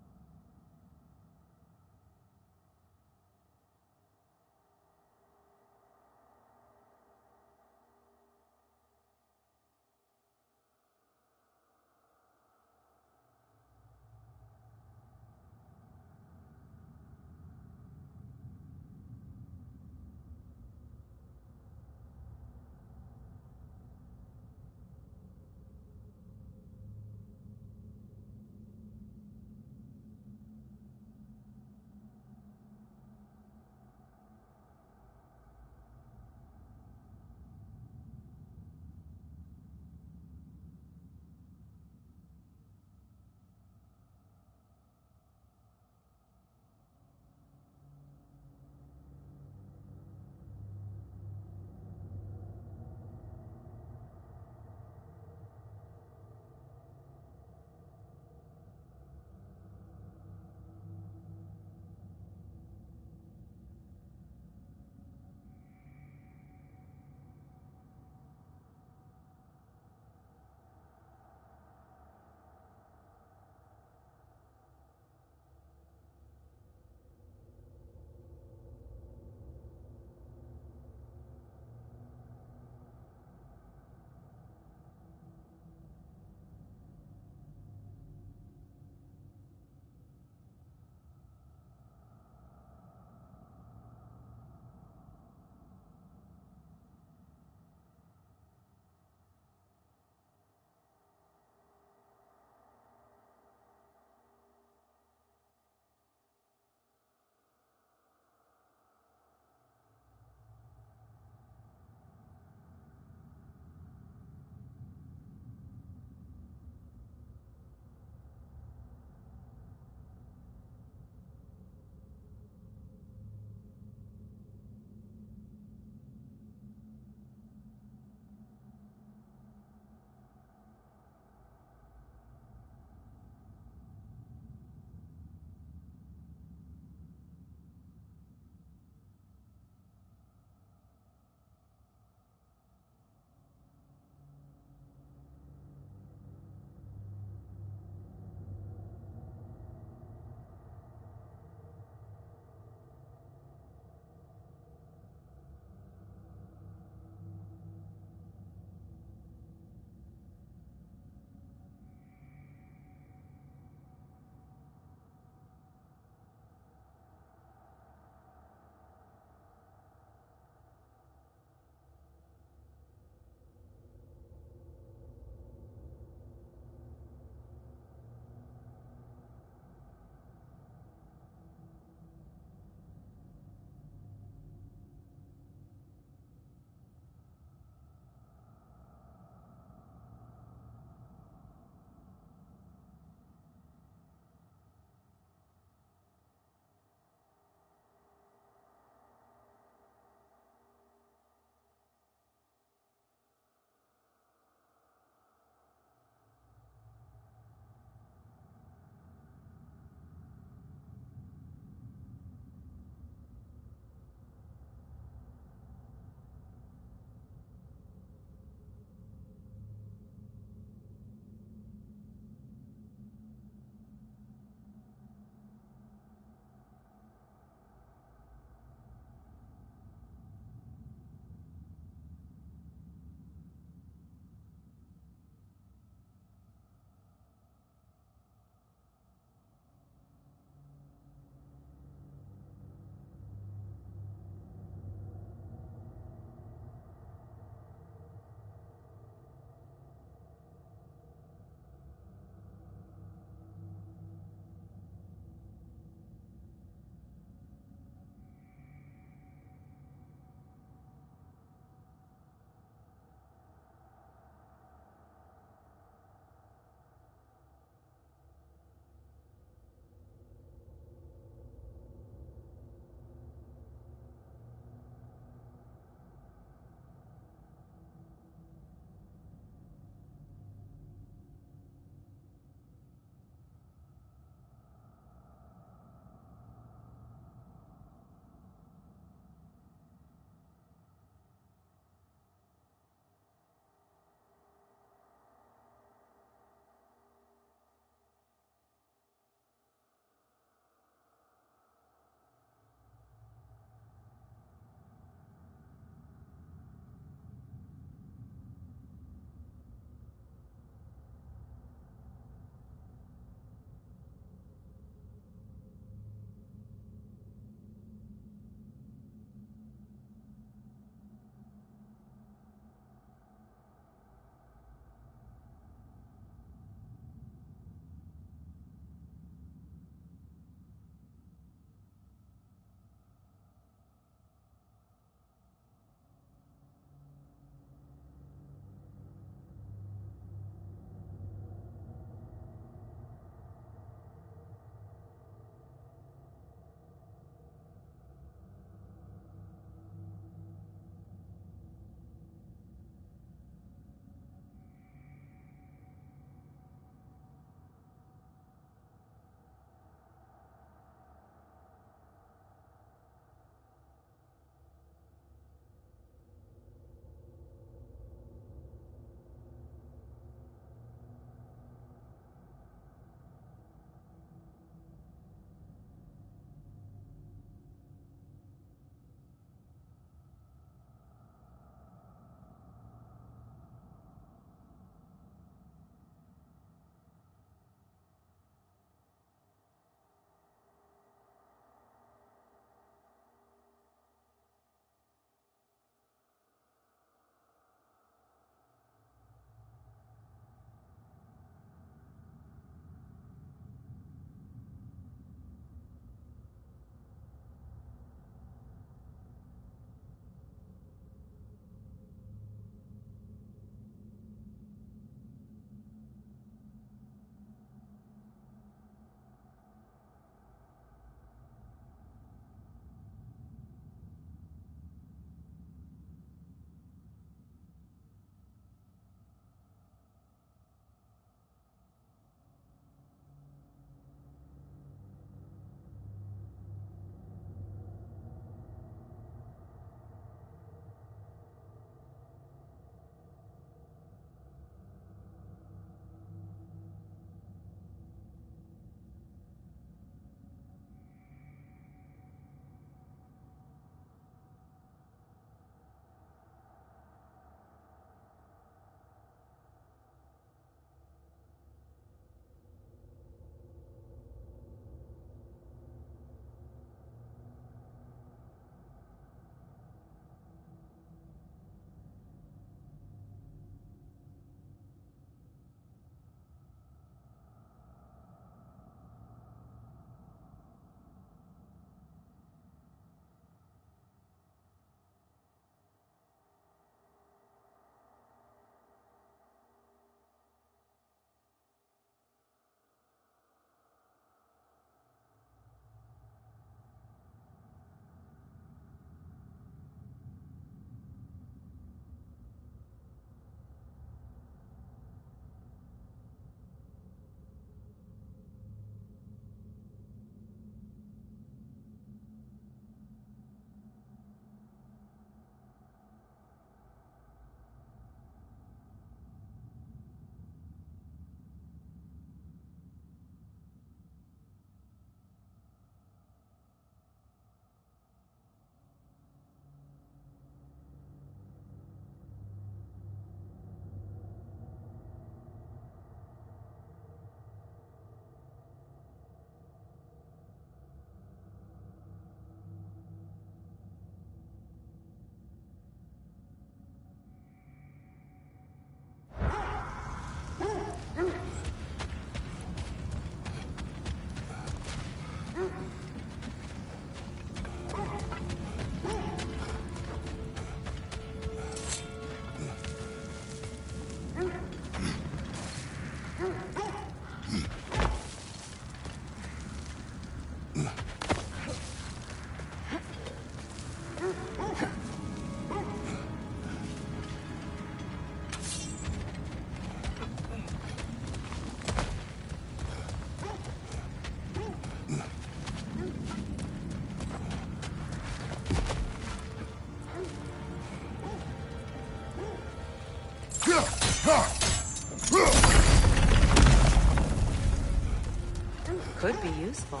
Could be useful.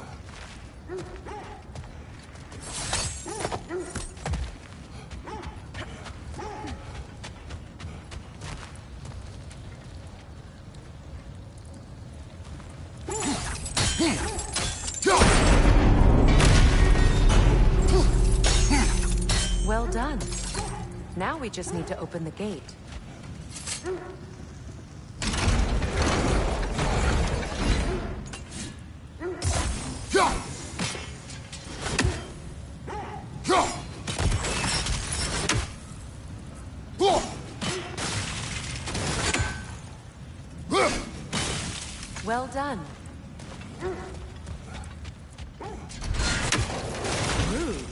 Well done. Now we just need to open the gate. Well done. Rude.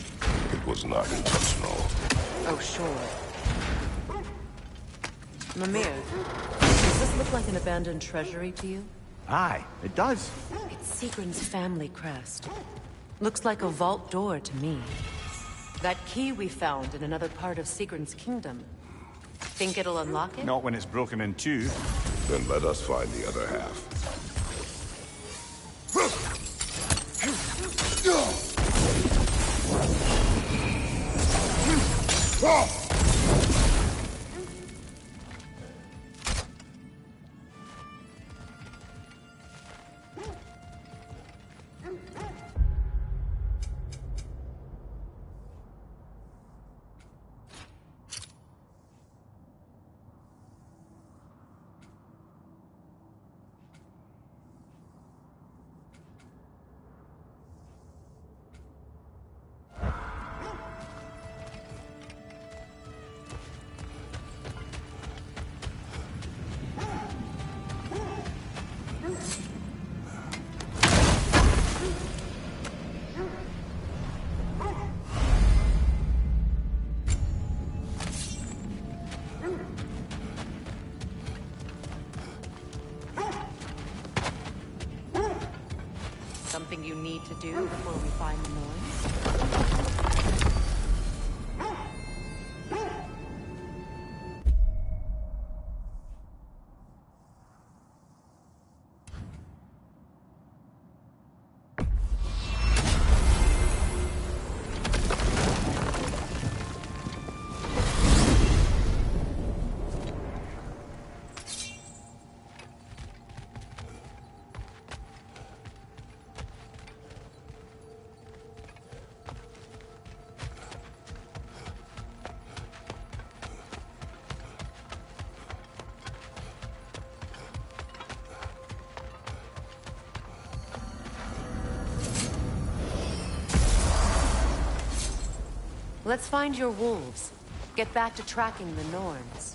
It was not intentional. Oh, sure. Mimir, does this look like an abandoned treasury to you? Aye, it does. It's Sigrun's family crest. Looks like a vault door to me. That key we found in another part of Sigrun's kingdom. Think it'll unlock it? Not when it's broken in two. Then let us find the other half. Something you need to do before we find the noise? Let's find your wolves. Get back to tracking the Norns.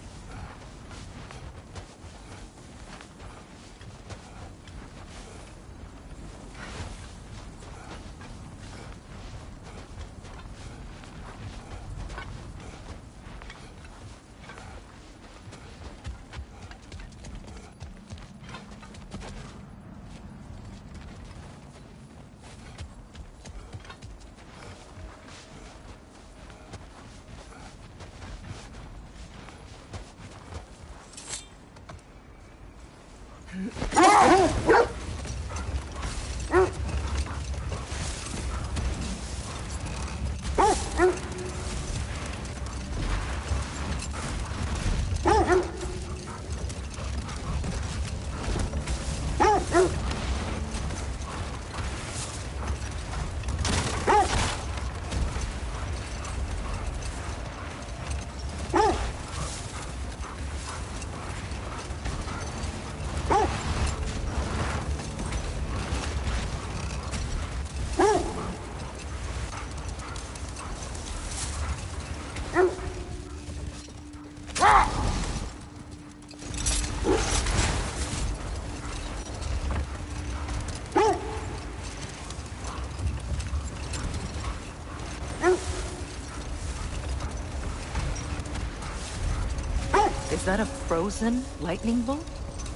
Is that a frozen lightning bolt?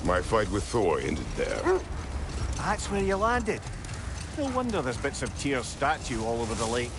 My fight with Thor ended there. That's where you landed. No wonder there's bits of Tyr's statue all over the lake.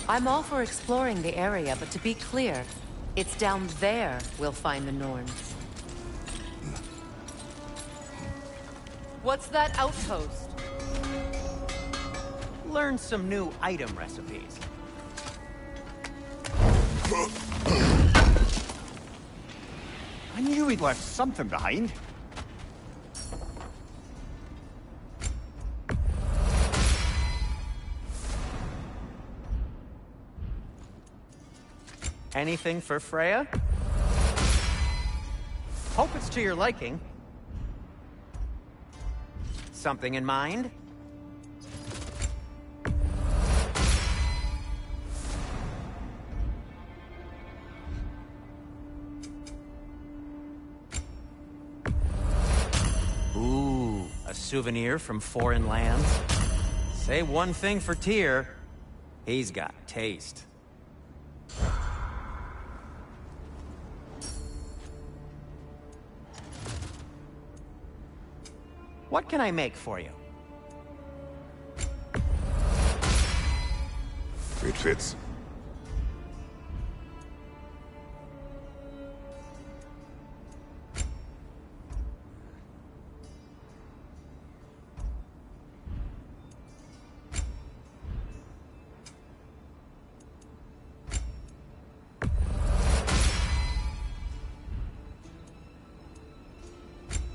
I'm all for exploring the area, but to be clear, it's down there we'll find the Norns. What's that outpost? Learn some new item recipes. I knew he'd left something behind. Anything for Freya? Hope it's to your liking. Something in mind? Ooh, a souvenir from foreign lands? Say one thing for Tyr, he's got taste. What can I make for you? It fits.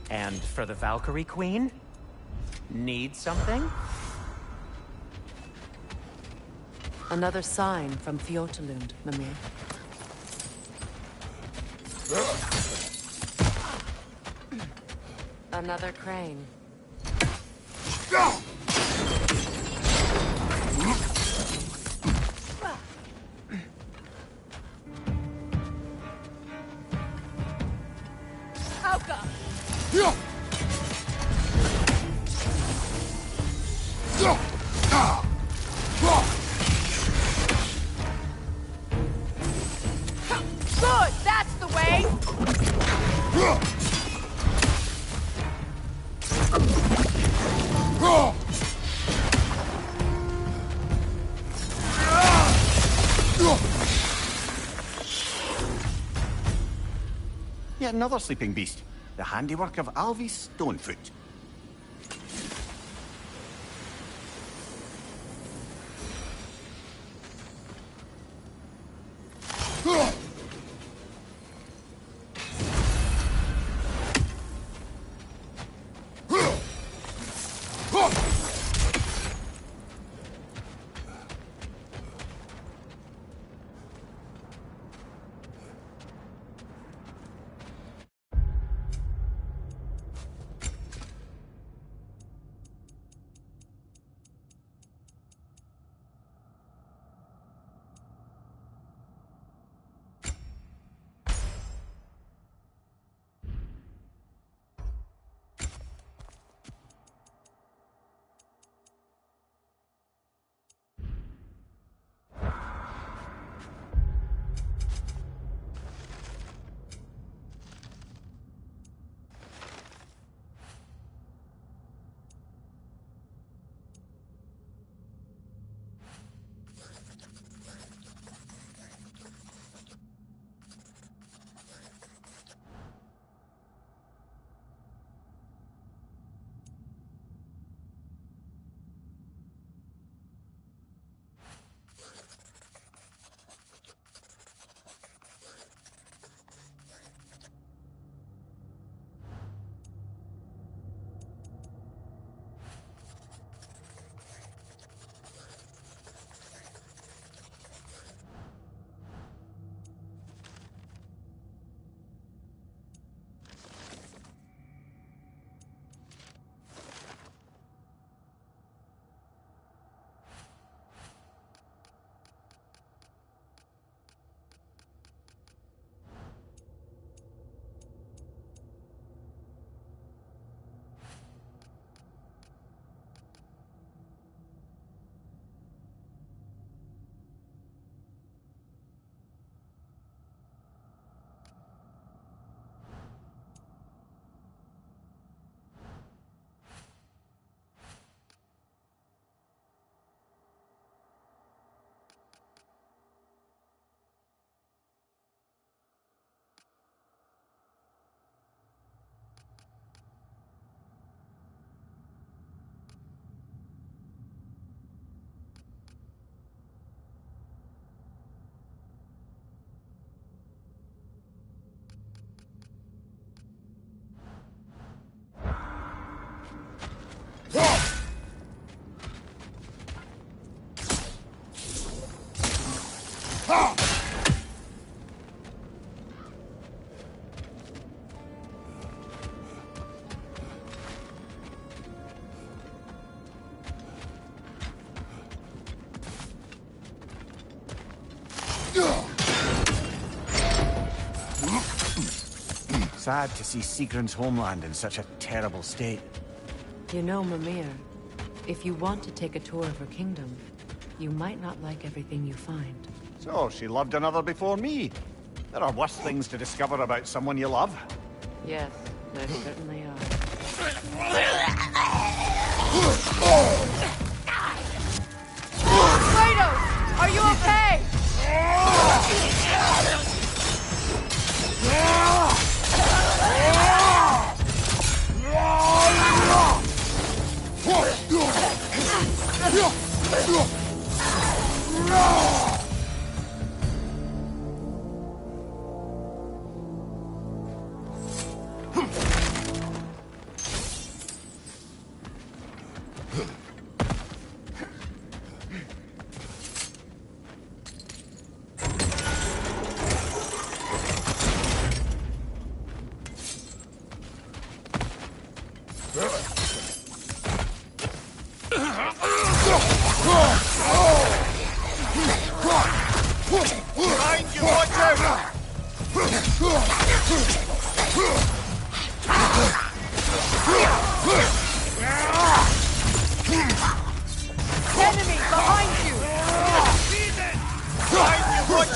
And for the Valkyrie Queen? Need something? Another sign from Fjotalund, Mimir. Another crane. Good, that's the way! Yet another sleeping beast. The handiwork of Alvi Stonefoot. Sad to see Sigrun's homeland in such a terrible state. You know, Mimir, if you want to take a tour of her kingdom, you might not like everything you find. So, she loved another before me. There are worse things to discover about someone you love. Yes, there certainly are. Kratos! Are you okay? Enemy behind you! Behind you, watch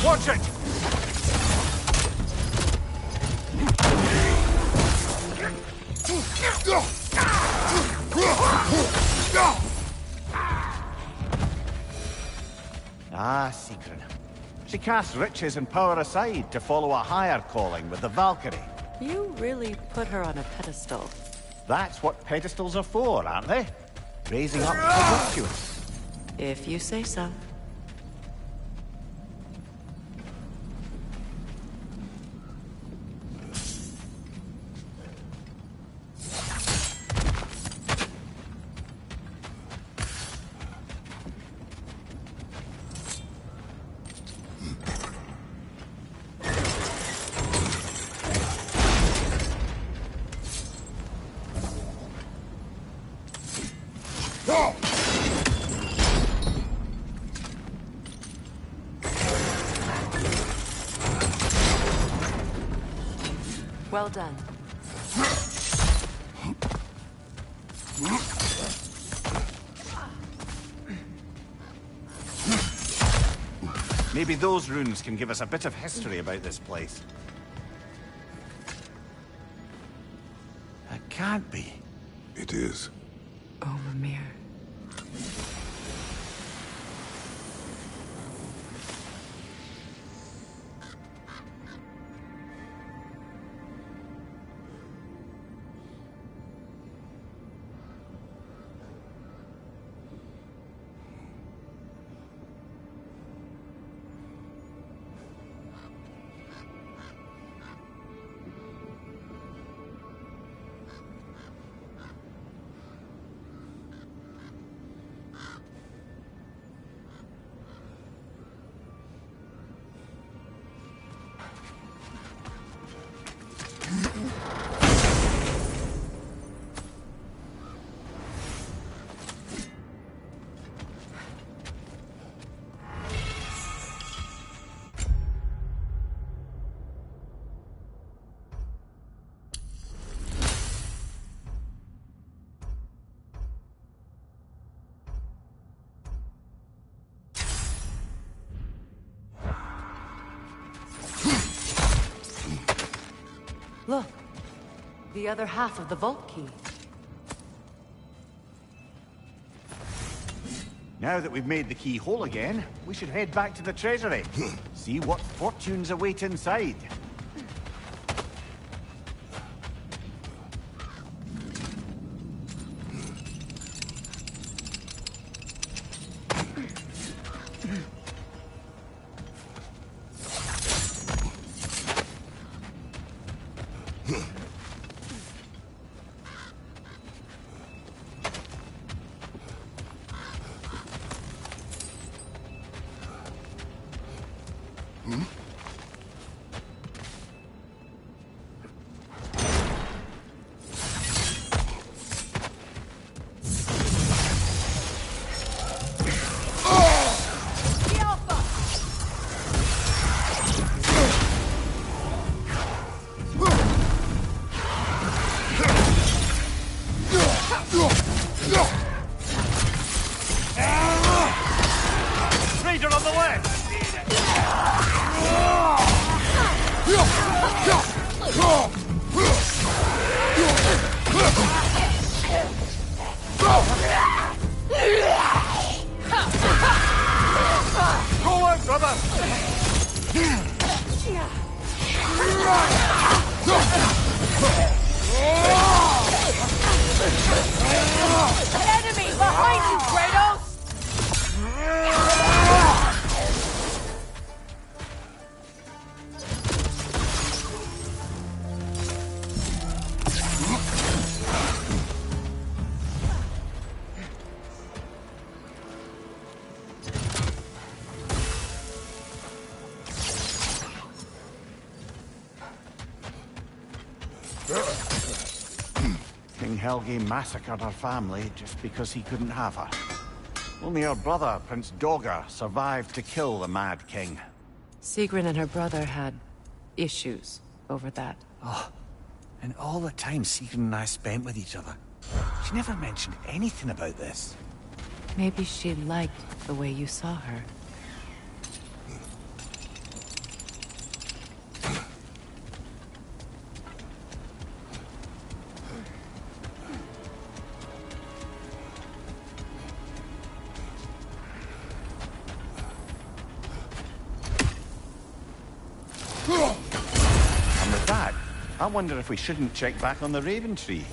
Watch it! Ah, Sigrun. She cast riches and power aside to follow a higher calling with the Valkyrie. You really put her on a pedestal. That's what pedestals are for, aren't they? Raising up the virtuous. If you say so. Well done. Maybe those runes can give us a bit of history about this place. It can't be. It is. Oh, Mimir. Look, the other half of the vault key. Now that we've made the key whole again, we should head back to the treasury. See what fortunes await inside. Raider on the left! Go on, brother! Enemy behind you, Kratos! King Helge massacred her family just because he couldn't have her. Only her brother, Prince Dogger, survived to kill the Mad King. Sigrun and her brother had issues over that. Oh, and all the time Sigrun and I spent with each other. She never mentioned anything about this. Maybe she liked the way you saw her. And with that, I wonder if we shouldn't check back on the Raven Tree.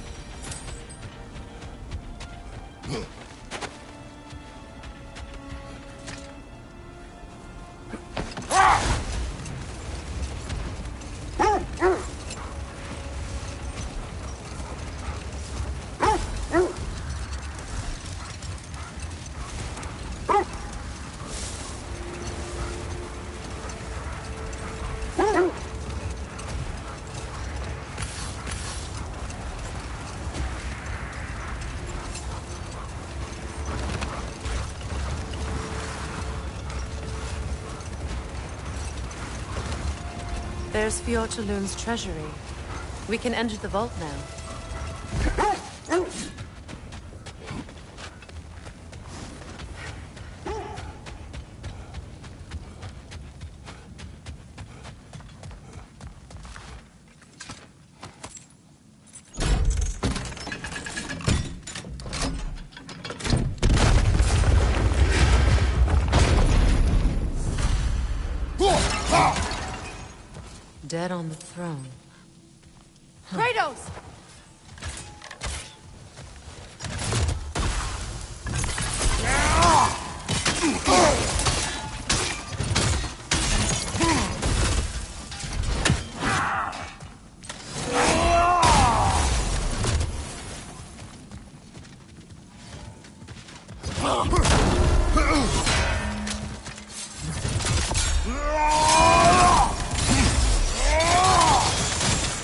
There's Fjortulun's treasury. We can enter the vault now. Dead on the throne. Kratos!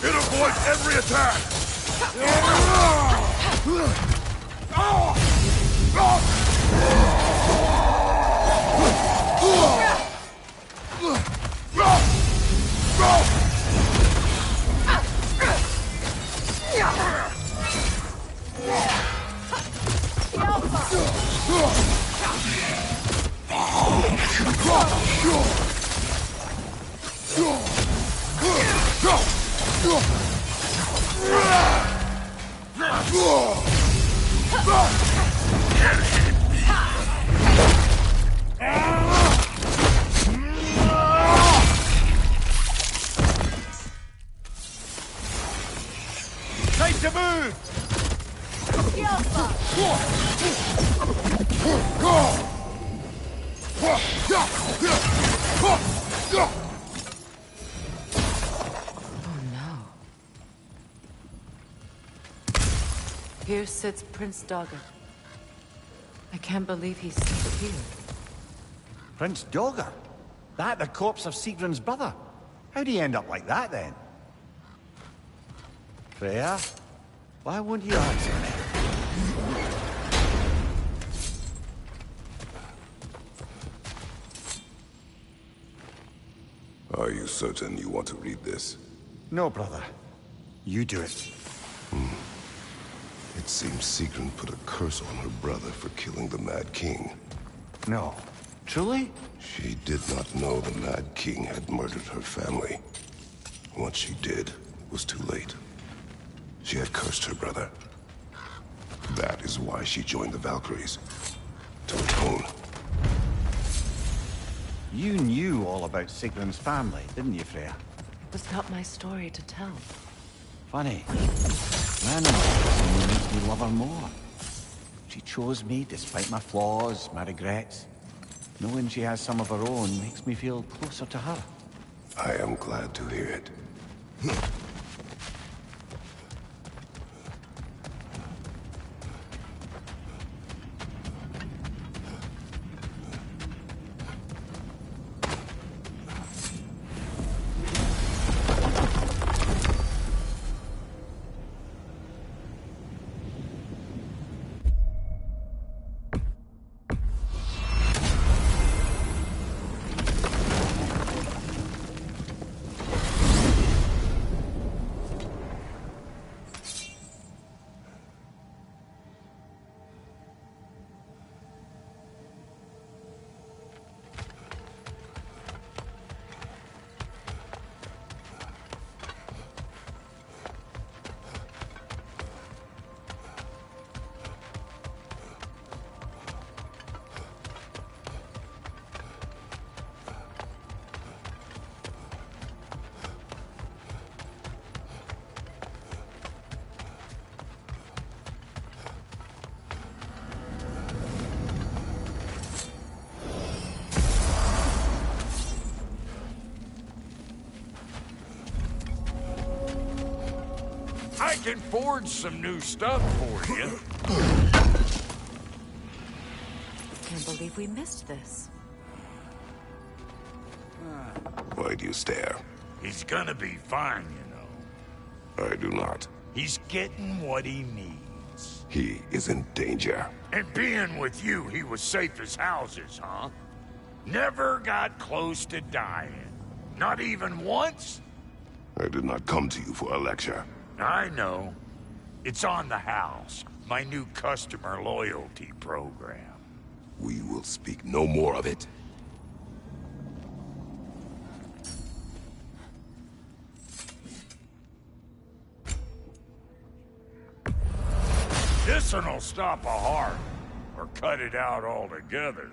It avoids every attack! no. Here sits Prince Dogger. I can't believe he's still here. Prince Dogger? That the corpse of Sigrun's brother? How'd he end up like that, then? Freya? Why won't you answer me? Are you certain you want to read this? No, brother. You do it. It seems Sigrun put a curse on her brother for killing the Mad King. No. Truly? She did not know the Mad King had murdered her family. Once she did, it was too late. She had cursed her brother. That is why she joined the Valkyries. To atone. You knew all about Sigrun's family, didn't you, Freya? It was not my story to tell. Funny. Man makes me love her more. She chose me despite my flaws, my regrets. Knowing she has some of her own makes me feel closer to her. I am glad to hear it. I can forge some new stuff for you. Can't believe we missed this. Why do you stare? He's gonna be fine, you know. I do not. He's getting what he needs. He is in danger. And being with you, he was safe as houses, huh? Never got close to dying. Not even once? I did not come to you for a lecture. I know. It's on the house. My new customer loyalty program. We will speak no more of it. This'll stop a heart, or cut it out altogether.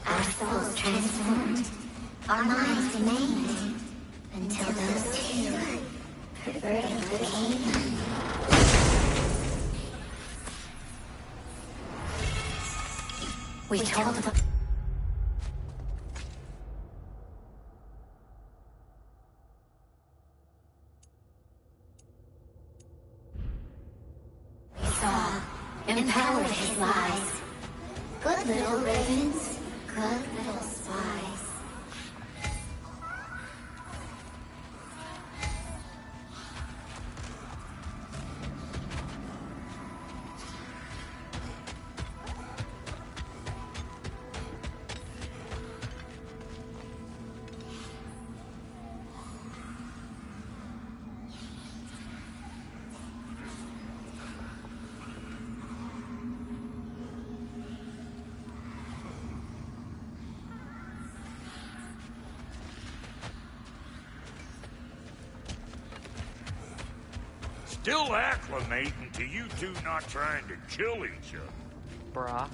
Our souls transformed, our minds remained, until those two perverted the kingdom. We told them. We saw, empowered his lies. Good little ravens, good little spies. Still acclimating to you two not trying to kill each other. Brock.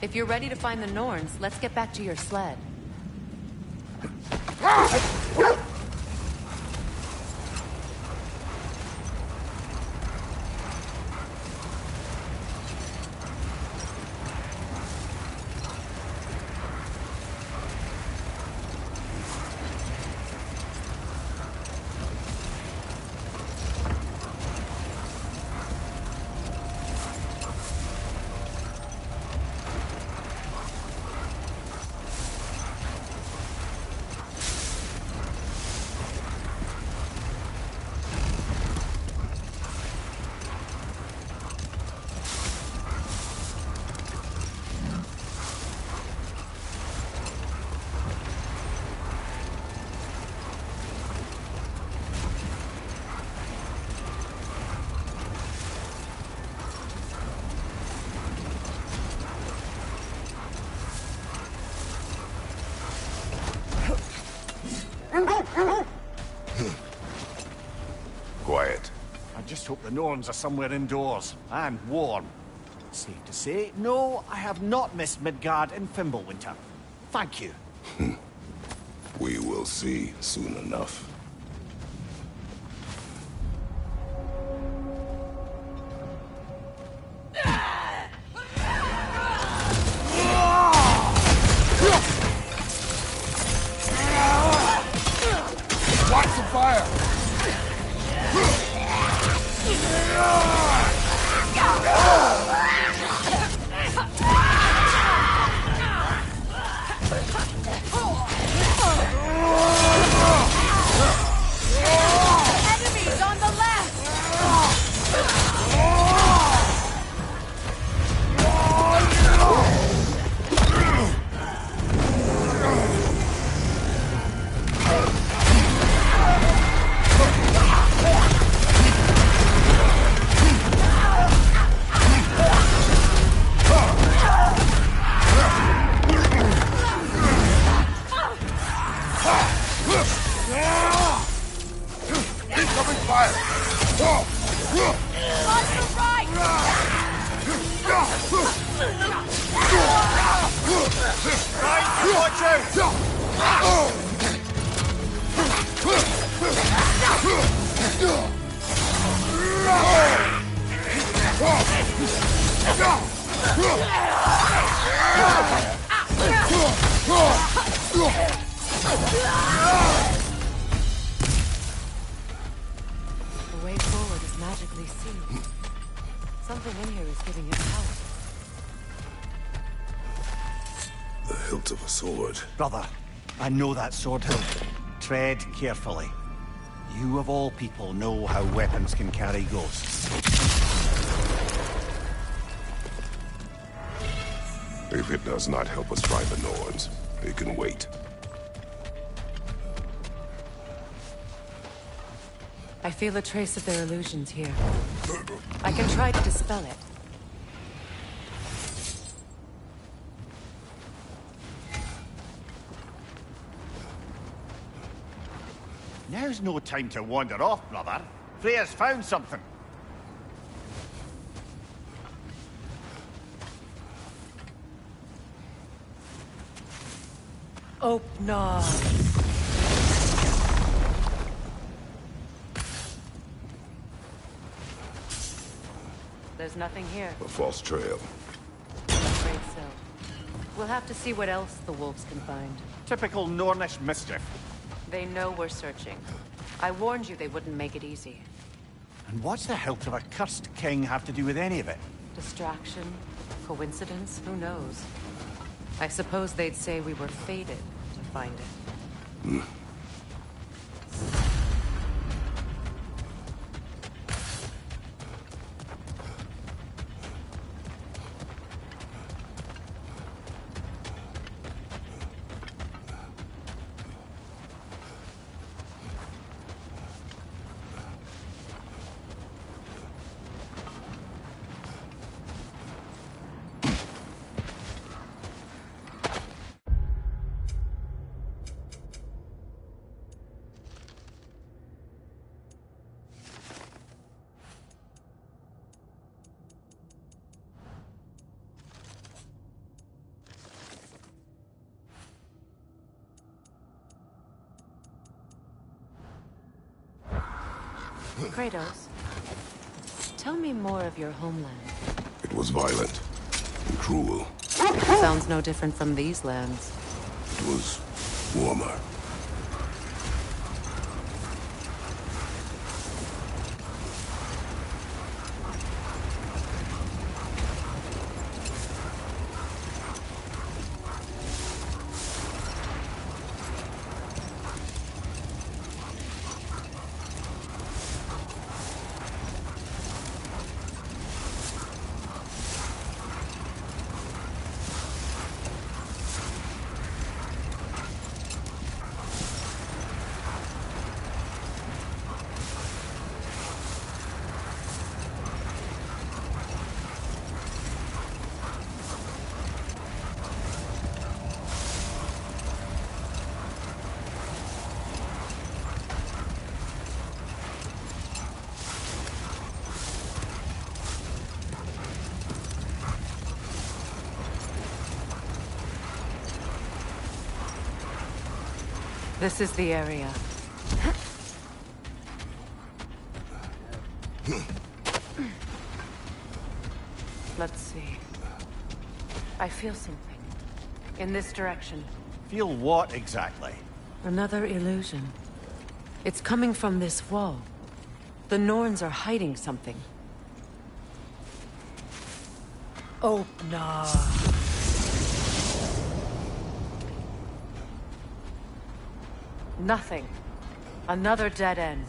If you're ready to find the Norns, let's get back to your sled. Quiet. I just hope the Norns are somewhere indoors, and warm. Safe to say, no, I have not missed Midgard in Fimbulwinter. Thank you. We will see soon enough. Watch the fire! Enemies on the left! Incoming fire! On the right! The way forward is magically sealed. Something in here is giving it power. The hilt of a sword. Brother, I know that sword hilt. Tread carefully. You of all people know how weapons can carry ghosts. If it does not help us find the Norns, it can wait. I feel a trace of their illusions here. I can try to dispel it. Now's no time to wander off, brother. Freya's found something. Opnar. There's nothing here. A false trail. Afraid so. We'll have to see what else the wolves can find. Typical Nornish mischief. They know we're searching. I warned you they wouldn't make it easy. And what's the hilt of a cursed king have to do with any of it? Distraction? Coincidence? Who knows? I suppose they'd say we were fated to find it. Kratos, tell me more of your homeland. It was violent and cruel. Sounds no different from these lands. It was warmer. This is the area. Let's see. I feel something. In this direction. Feel what exactly? Another illusion. It's coming from this wall. The Norns are hiding something. Oh, nah. Nothing. Another dead end.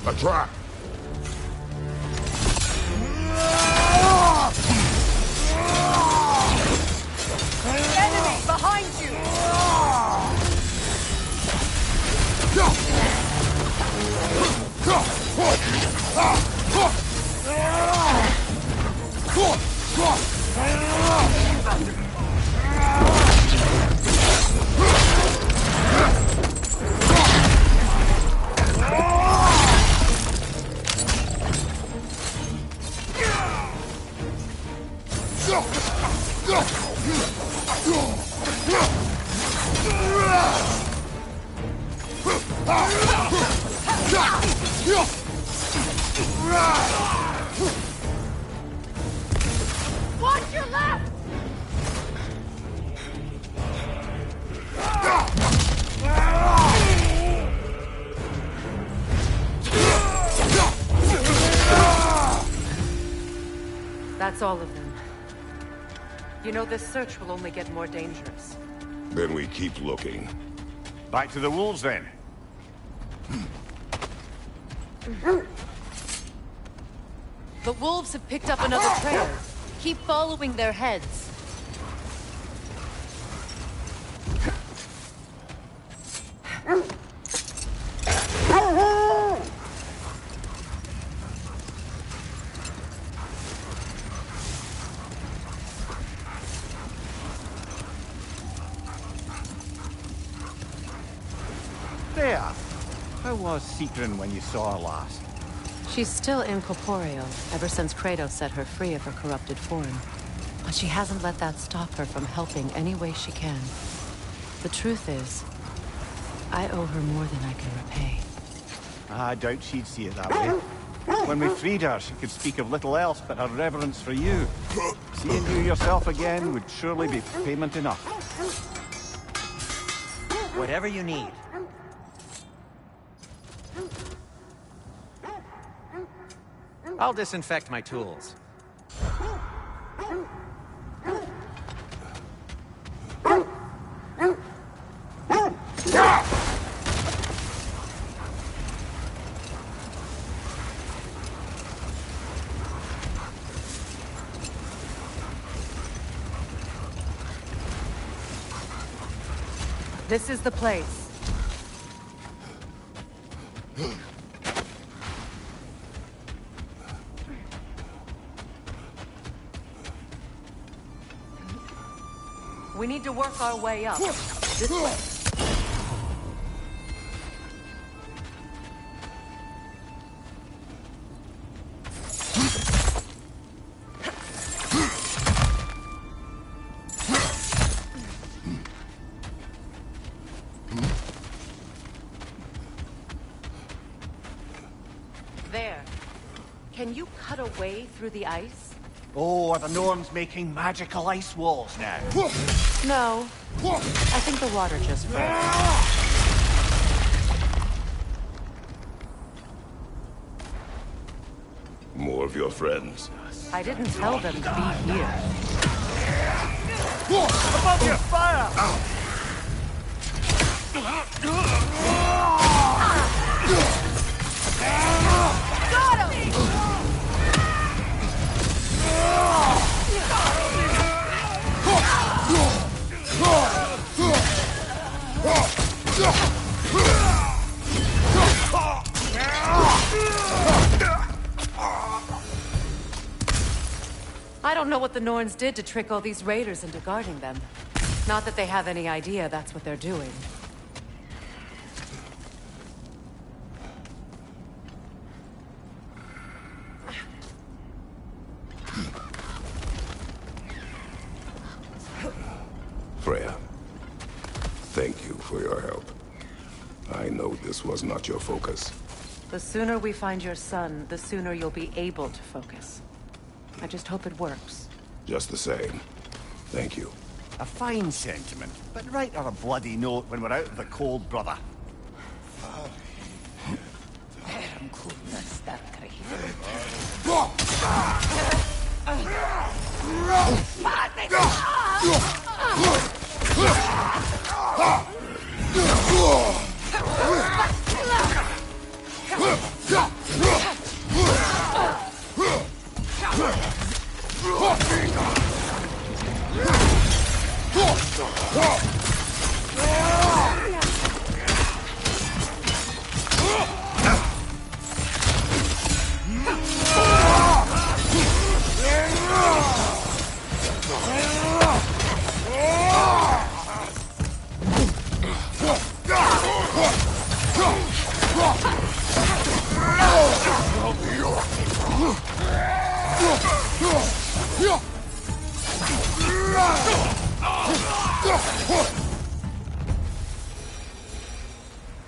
A trap! Enemy behind you! Watch your left! That's all of them. You know, this search will only get more dangerous. Then we keep looking. Back to the wolves, then. The wolves have picked up another trail. Keep following their heads. There. How was Sigrun when you saw her last? She's still incorporeal, ever since Kratos set her free of her corrupted form. But she hasn't let that stop her from helping any way she can. The truth is, I owe her more than I can repay. I doubt she'd see it that way. When we freed her, she could speak of little else but her reverence for you. Seeing you yourself again would surely be payment enough. Whatever you need. I'll disinfect my tools. This is the place. We need to work our way up. This way. There. Can you cut a way through the ice? Oh, are the Norns making magical ice walls now? No. I think the water just froze. More of your friends. I didn't tell them to be here. Above you! Fire! Got him! I don't know what the Norns did to trick all these raiders into guarding them. Not that they have any idea that's what they're doing. Freya, thank you for your help. I know this was not your focus. The sooner we find your son, the sooner you'll be able to focus. I just hope it works. Just the same. Thank you. A fine sentiment, but write her a bloody note when we're out of the cold, brother.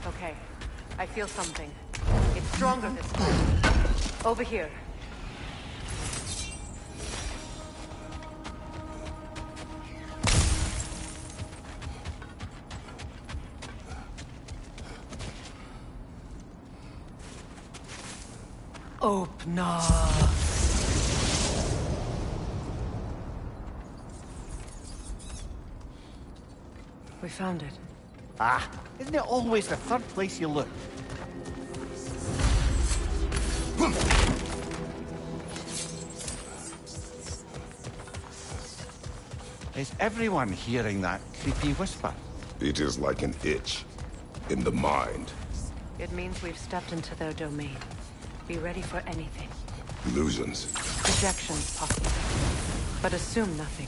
Okay, I feel something. It's stronger this time. Over here. Opna. We found it. Ah, isn't it always the third place you look? Is everyone hearing that creepy whisper? It is like an itch in the mind. It means we've stepped into their domain. Be ready for anything. Illusions. Projections, possibly. But assume nothing.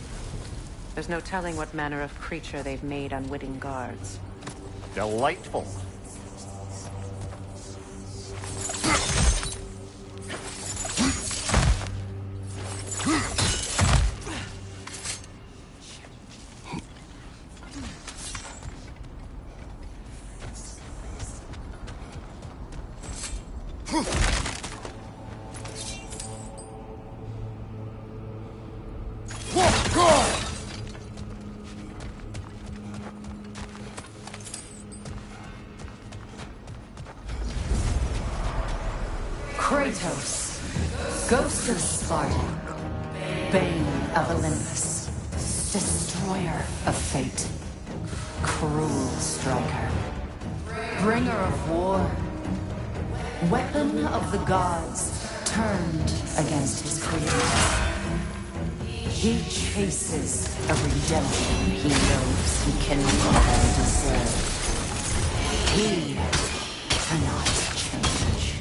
There's no telling what manner of creature they've made unwitting guards. Delightful. Kratos, Ghost of Sparta, Bane of Olympus, Destroyer of Fate, Cruel Striker, Bringer of War, Weapon of the Gods, turned against his creators. He chases a redemption he knows he can never deserve. He cannot change.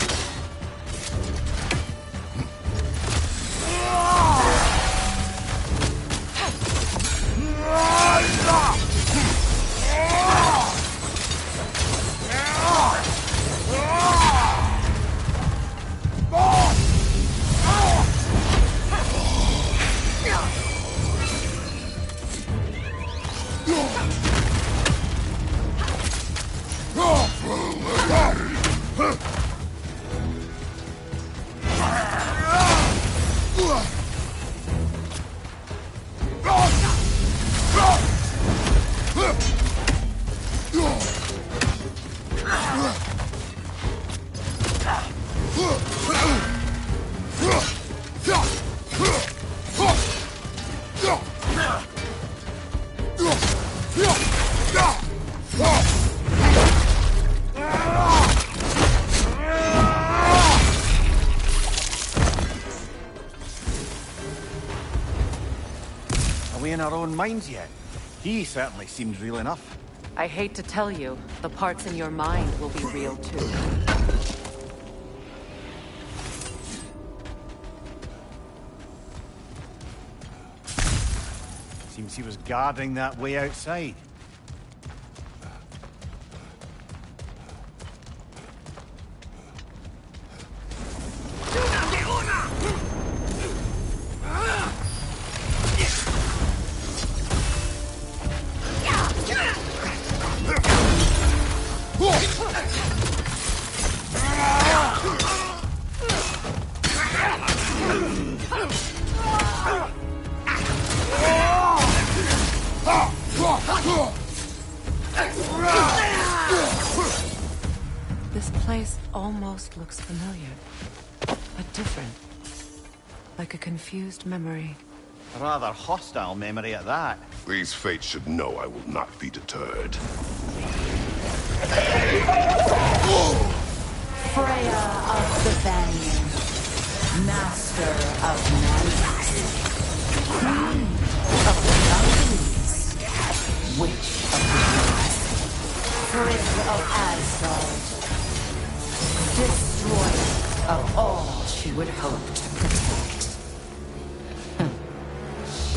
our own minds yet. He certainly seemed real enough. I hate to tell you, the parts in your mind will be real too. Seems he was guarding that way outside. This place almost looks familiar, but different. Like a confused memory. A rather hostile memory at that. These fates should know I will not be deterred. Freya of the Banyan, master of magic, queen of the mountains, witch of the earth, Frigg of Asgard, destroyer of all she would hope to protect.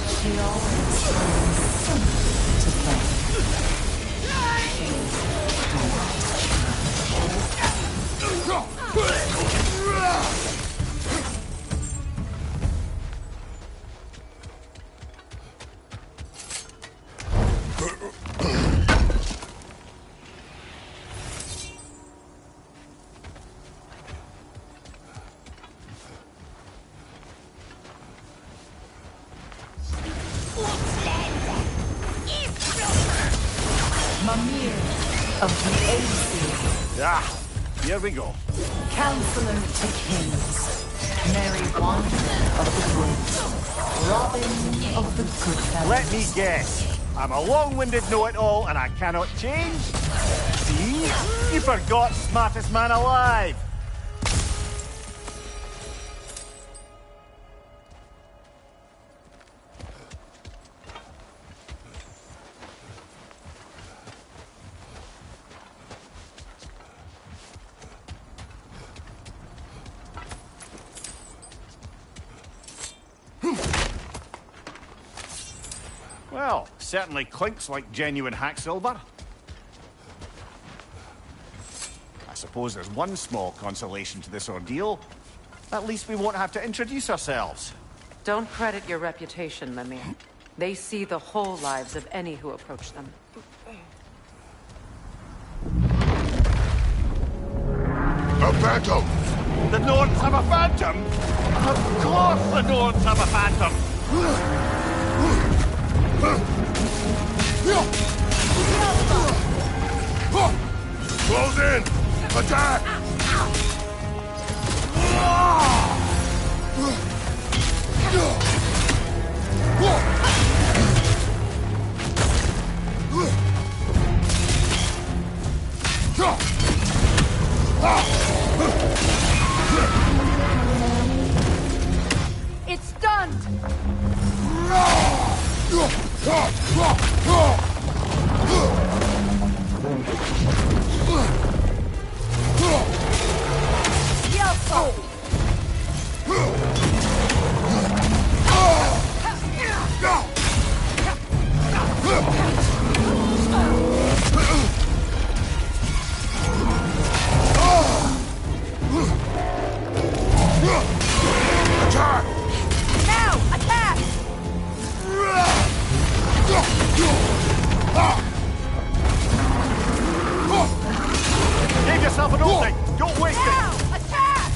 She always finds something to blame. She cannot Mimir of the Aesir. Ah, here we go. Counselor to Kings, Merry Wanderer of the Woods, Robin of the Goodfellas. Let me guess. I'm a long-winded know-it-all and I cannot change? See? You forgot smartest man alive. Well, certainly clinks like genuine hack silver. I suppose there's one small consolation to this ordeal. At least we won't have to introduce ourselves. Don't credit your reputation, Mimir. They see the whole lives of any who approach them. A phantom! The Norns have a phantom? Of course the Norns have a phantom! Close in! Attack! It's done! Now, attack! Give yourself an opening! Don't waste it! Now, attack!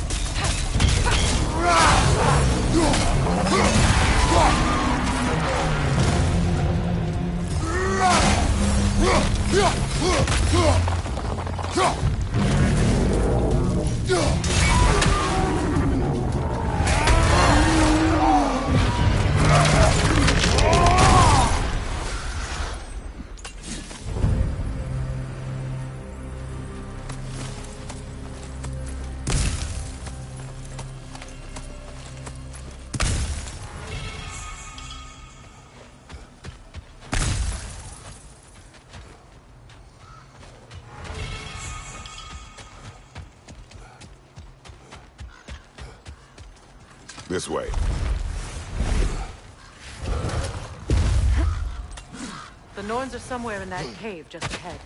This way. The Norns are somewhere in that cave just ahead.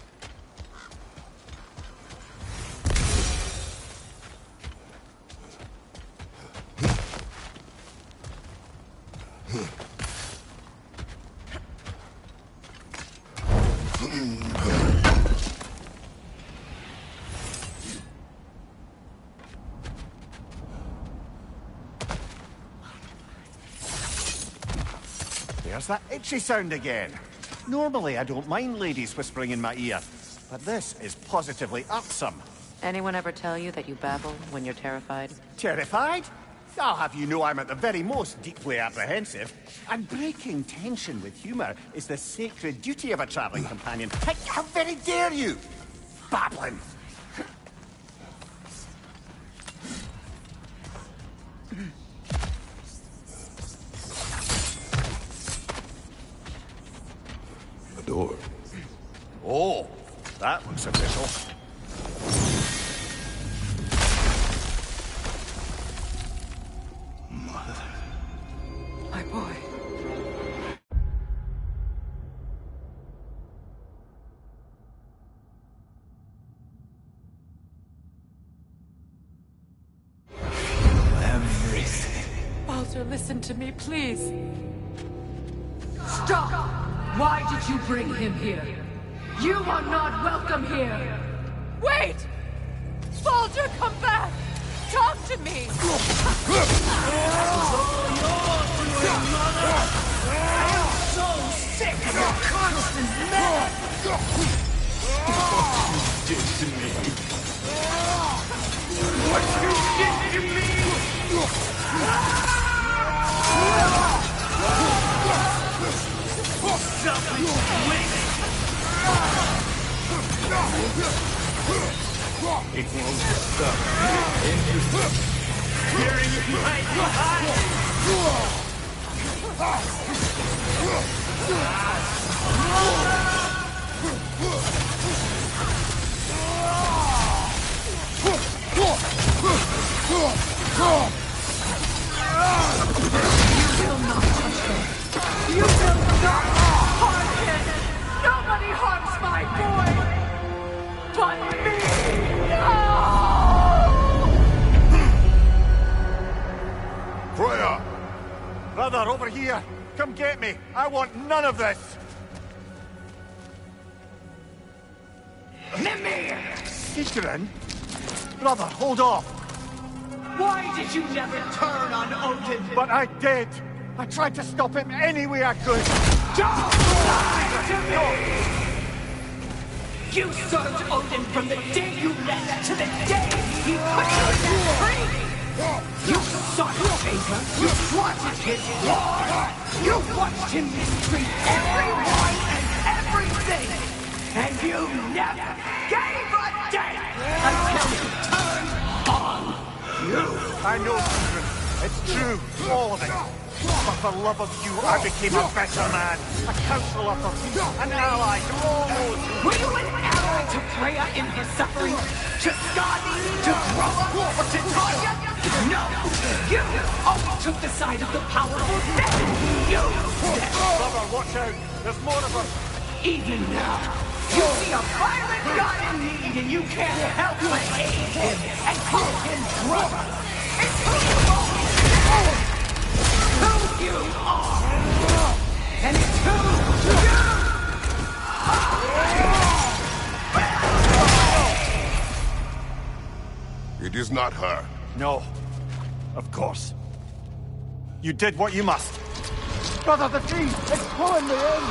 There's that itchy sound again. Normally, I don't mind ladies whispering in my ear, but this is positively irksome. Anyone ever tell you that you babble when you're terrified? Terrified? I'll have you know I'm at the very most deeply apprehensive. And breaking tension with humor is the sacred duty of a traveling companion. How very dare you! Babbling! A door. Oh, that looks official. My boy. Everything. Baldur, listen to me, please. Stop! Why did you bring him here? You are not welcome here! Wait! Baldur, come back! Talk to me! I am so sick of your constant mad! What you did to me? What you did to me? Selfish witch! It won't stop. Hearing it right behind You will not touch her! You will not harm him! Nobody harms my boy! But me! No! Freya! Brother, over here! Come get me! I want none of this! Mimir! Sigrun? Brother, hold off! Why did you never turn on Odin? But I did! I tried to stop him any way I could! Don't lie to me! You served Odin from the day you left to the day he put you in that tree! You sought favor, you wanted his war! You watched him mistreat everyone and everything! And you never gave a damn until he turned on you! I know, Sigrun. It's true, all of it. But for love of you, I became a better man. A counselor for peace, an ally to all those who... Were you an ally to Freya in her suffering? To Skadi? To Groa? Or to Tanya? No! You only took the side of the powerful, then you! Brother, watch out! There's more of us! Even now, you see a violent god in need and you can't help but aid him and call him brother! It's who you always been! Who you are! And it's who you are! It is not her. No. Of course. You did what you must. Brother, the tree! It's pulling me in!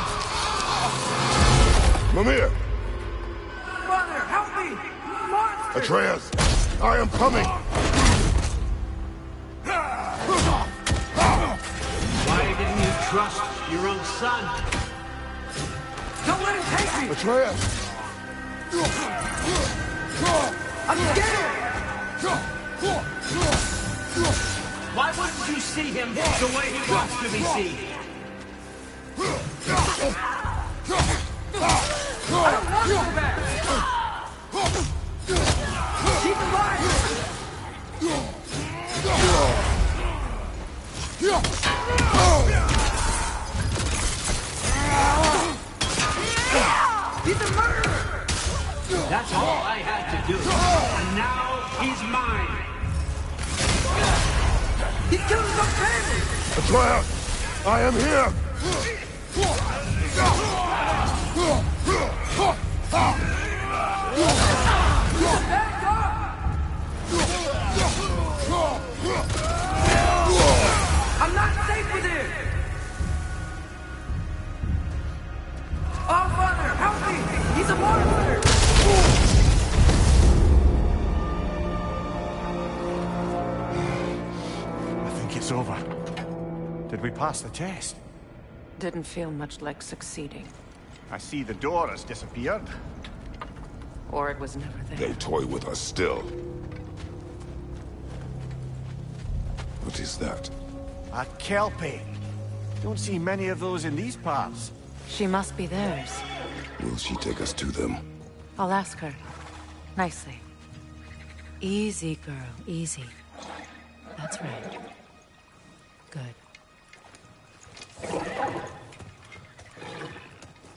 Mimir! Brother, help me! Monster! Atreus! I am coming! Why didn't you trust your own son? Don't let him take me! Atreus! I'm scared! Why wouldn't you see him the way he wants to be seen? I don't want to go back! Keep alive! is mine! He killed the pen! Atreus! I am here! I'm not safe with him! Oh, Father, help me! He's a monster! I think it's over. Did we pass the test? Didn't feel much like succeeding. I see the door has disappeared. Or it was never there. They toy with us still. What is that? A Kelpie. Don't see many of those in these parts. She must be theirs. Will she take us to them? I'll ask her. Nicely. Easy, girl. Easy. That's right. Good.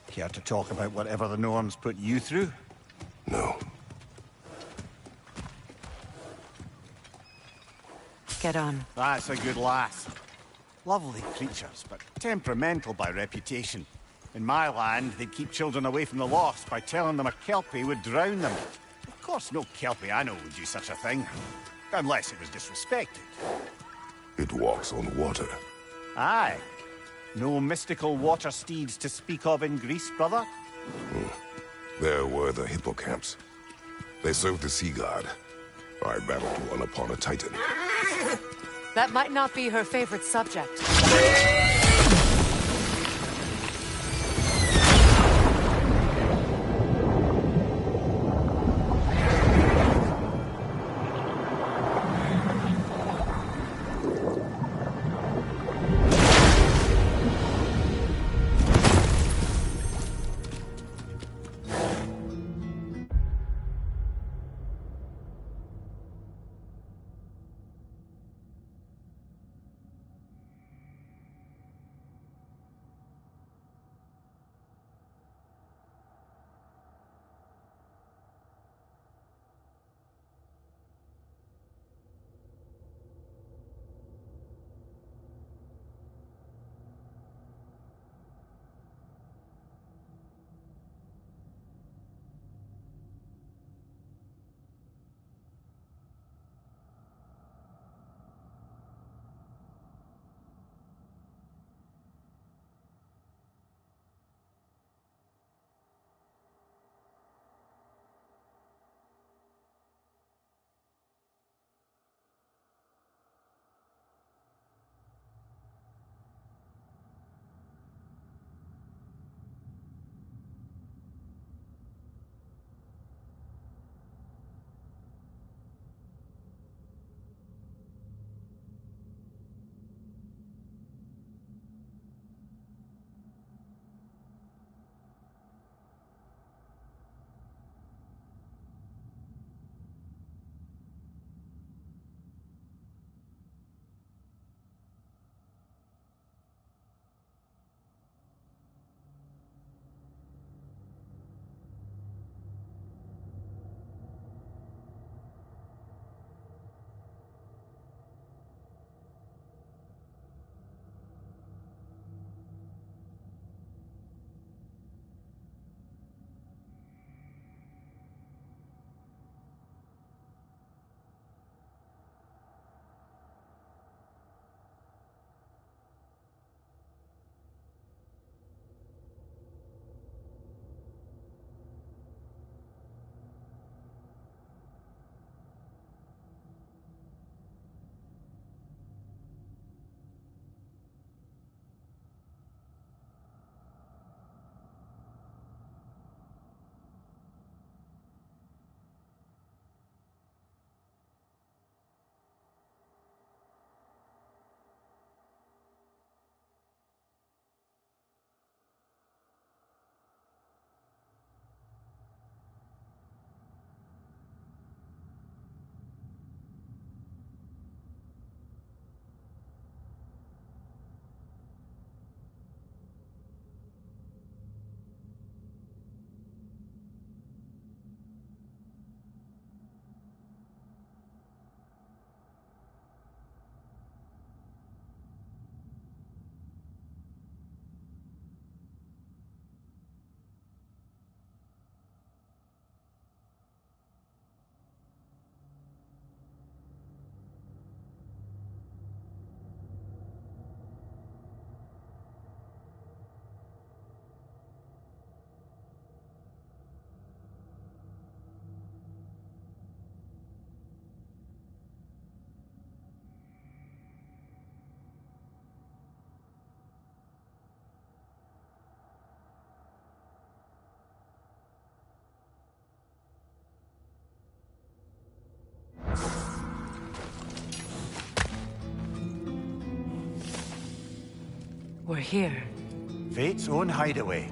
Care to talk about whatever the Norns put you through? No. Get on. That's a good lass. Lovely creatures, but temperamental by reputation. In my land, they'd keep children away from the lost by telling them a Kelpie would drown them. Of course, no Kelpie I know would do such a thing. Unless it was disrespected. It walks on water. Aye. No mystical water steeds to speak of in Greece, brother? There were the hippocamps. They served the sea god. I battled one upon a titan. That might not be her favorite subject. We're here. Fate's own hideaway.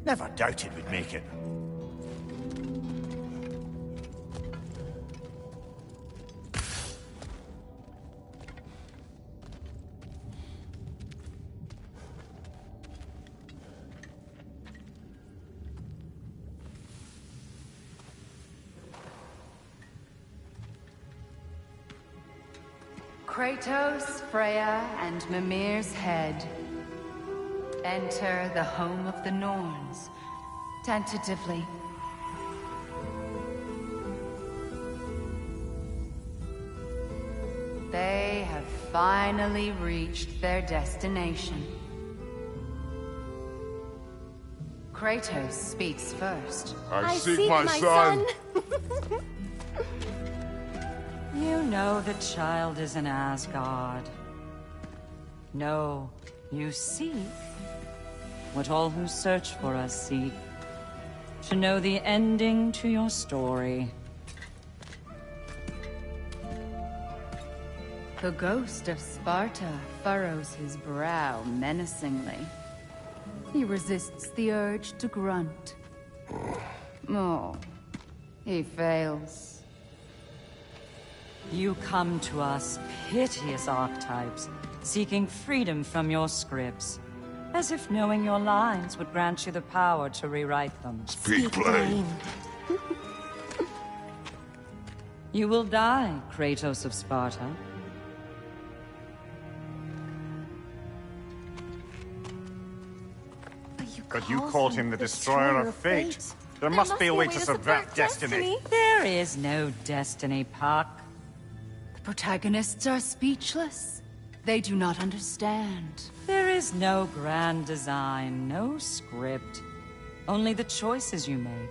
Never doubted we'd make it. Kratos, Freya, and Mimir's head. Enter the home of the Norns, tentatively. They have finally reached their destination. Kratos speaks first. I seek my son. You know the child is in Asgard. No, you seek what all who search for us seek. To know the ending to your story. The ghost of Sparta furrows his brow menacingly. He resists the urge to grunt. Oh, he fails. You come to us, piteous archetypes, seeking freedom from your scripts. As if knowing your lines would grant you the power to rewrite them. Speak plain. You will die, Kratos of Sparta. But you called him the Destroyer of Fate. There must be a way to subvert destiny. There is no destiny, Puck. The protagonists are speechless. They do not understand. There is no grand design, no script. Only the choices you make.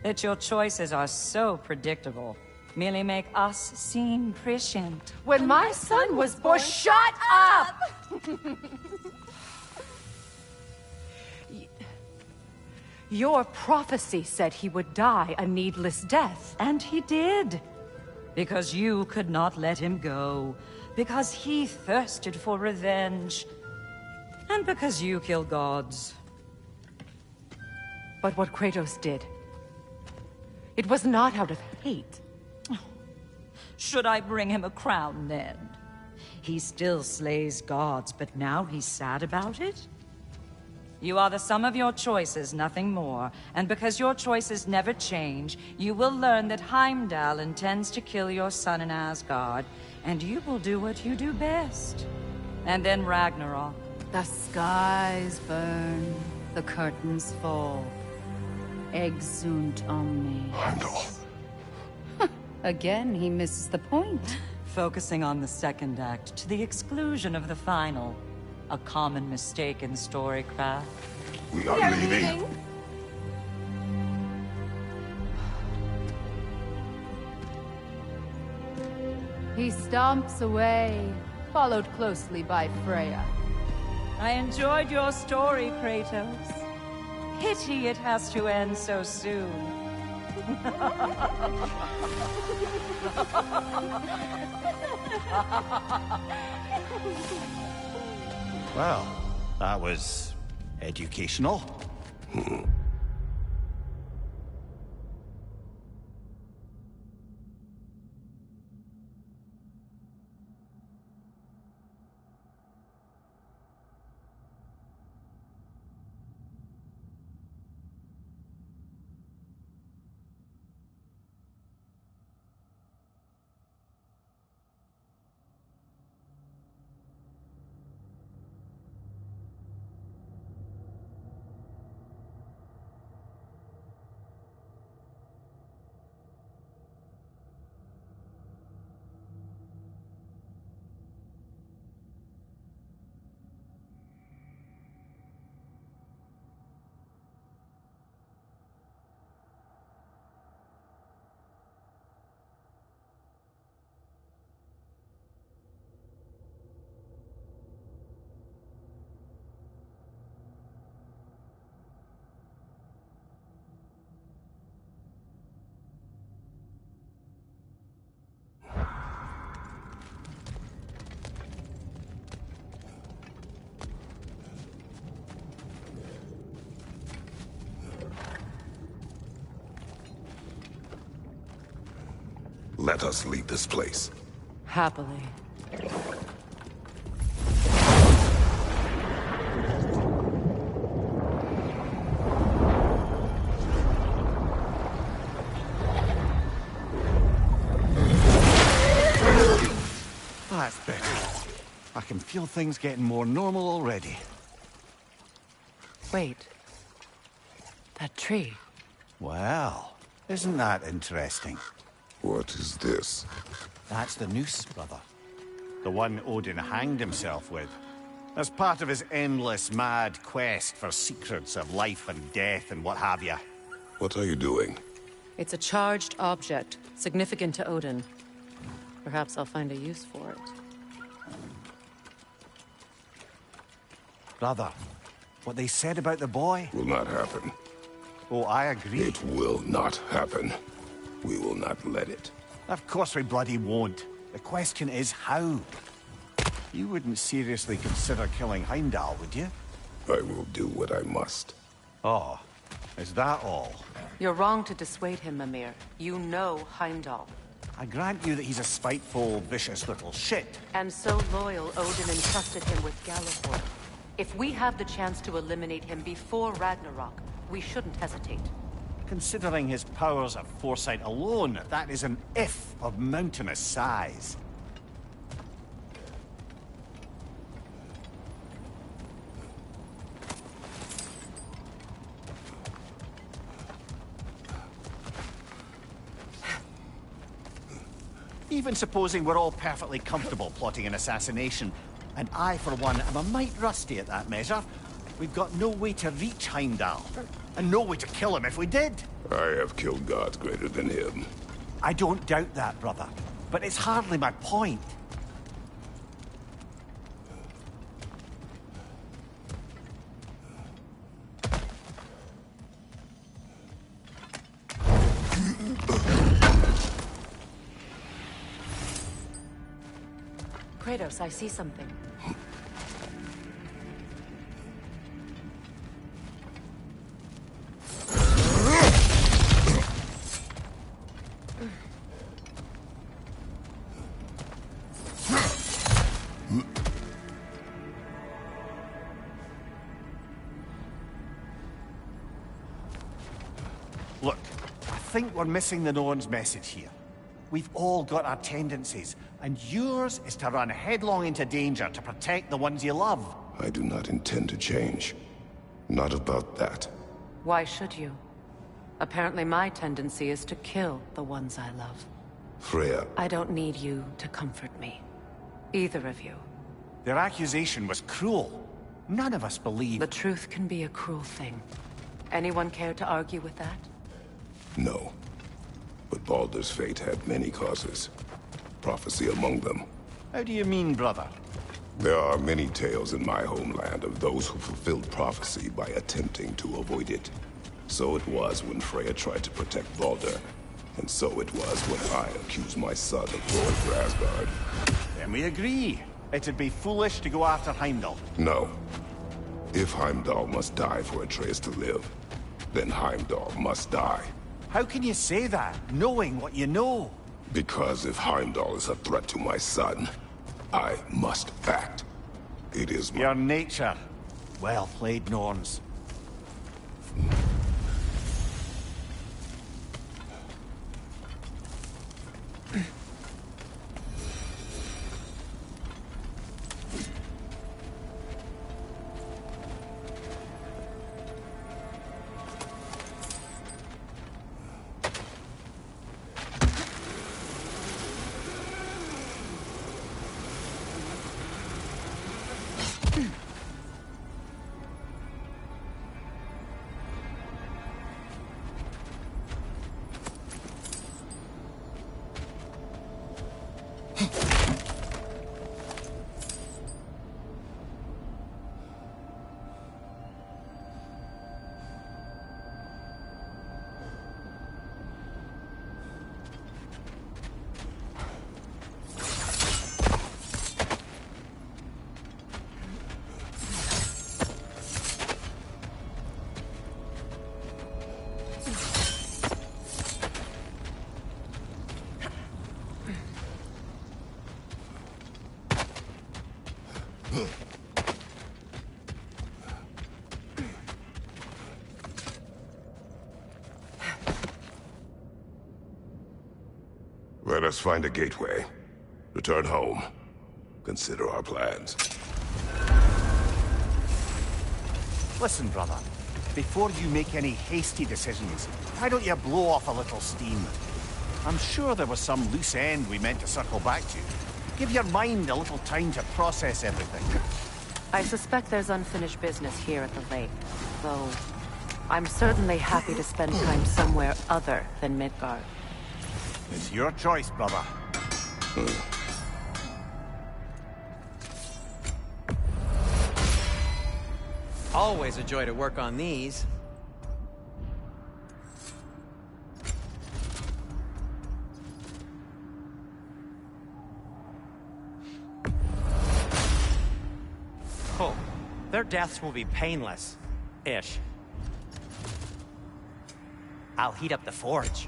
That your choices are so predictable merely make us seem prescient. When my son was born, shut up! Your prophecy said he would die a needless death. And he did. Because you could not let him go. Because he thirsted for revenge. And because you kill gods. But what Kratos did, it was not out of hate. Should I bring him a crown then? He still slays gods, but now he's sad about it? You are the sum of your choices, nothing more. And because your choices never change, you will learn that Heimdall intends to kill your son in Asgard, and you will do what you do best. And then Ragnarok. The skies burn, the curtains fall. Exunt omnes. Heimdall. Again, he misses the point. Focusing on the second act to the exclusion of the final. A common mistake in storycraft. We are leaving. He stomps away, followed closely by Freya. I enjoyed your story, Kratos. Pity it has to end so soon. Well, that was educational. Let us leave this place. Happily. That's better. I can feel things getting more normal already. Wait. That tree. Well, isn't that interesting? What is this? That's the noose, brother. The one Odin hanged himself with. As part of his endless, mad quest for secrets of life and death and what have you. What are you doing? It's a charged object, significant to Odin. Perhaps I'll find a use for it. Brother, what they said about the boy? Will not happen. Oh, I agree. It will not happen. We will not let it. Of course we bloody won't. The question is how. You wouldn't seriously consider killing Heimdall, would you? I will do what I must. Oh, is that all? You're wrong to dissuade him, Mimir. You know Heimdall. I grant you that he's a spiteful, vicious little shit. And so loyal, Odin entrusted him with Gjallarhorn. If we have the chance to eliminate him before Ragnarok, we shouldn't hesitate. Considering his powers of foresight alone, that is an if of mountainous size. Even supposing we're all perfectly comfortable plotting an assassination, and I, for one, am a mite rusty at that measure, we've got no way to reach Heimdall, and no way to kill him if we did. I have killed gods greater than him. I don't doubt that, brother, but it's hardly my point. Kratos, I see something. Look, I think we're missing the Norn's message here. We've all got our tendencies, and yours is to run headlong into danger to protect the ones you love. I do not intend to change. Not about that. Why should you? Apparently my tendency is to kill the ones I love. Freya. I don't need you to comfort me. Either of you. Their accusation was cruel. None of us believe. The truth can be a cruel thing. Anyone care to argue with that? No. But Baldur's fate had many causes. Prophecy among them. How do you mean, brother? There are many tales in my homeland of those who fulfilled prophecy by attempting to avoid it. So it was when Freya tried to protect Baldur. And so it was when I accused my son of going for Asgard. Then we agree. It'd be foolish to go after Heimdall. No. If Heimdall must die for Atreus to live, then Heimdall must die. How can you say that, knowing what you know? Because if Heimdall is a threat to my son, I must act. It is my... Your nature. Well played, Norns. Let us find a gateway. Return home. Consider our plans. Listen, brother. Before you make any hasty decisions, why don't you blow off a little steam? I'm sure there was some loose end we meant to circle back to. Give your mind a little time to process everything. I suspect there's unfinished business here at the lake, though I'm certainly happy to spend time somewhere other than Midgard. It's your choice, brother. Always a joy to work on these. Oh, their deaths will be painless-ish. I'll heat up the forge.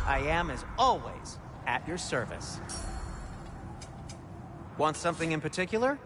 I am, as always, at your service. Want something in particular?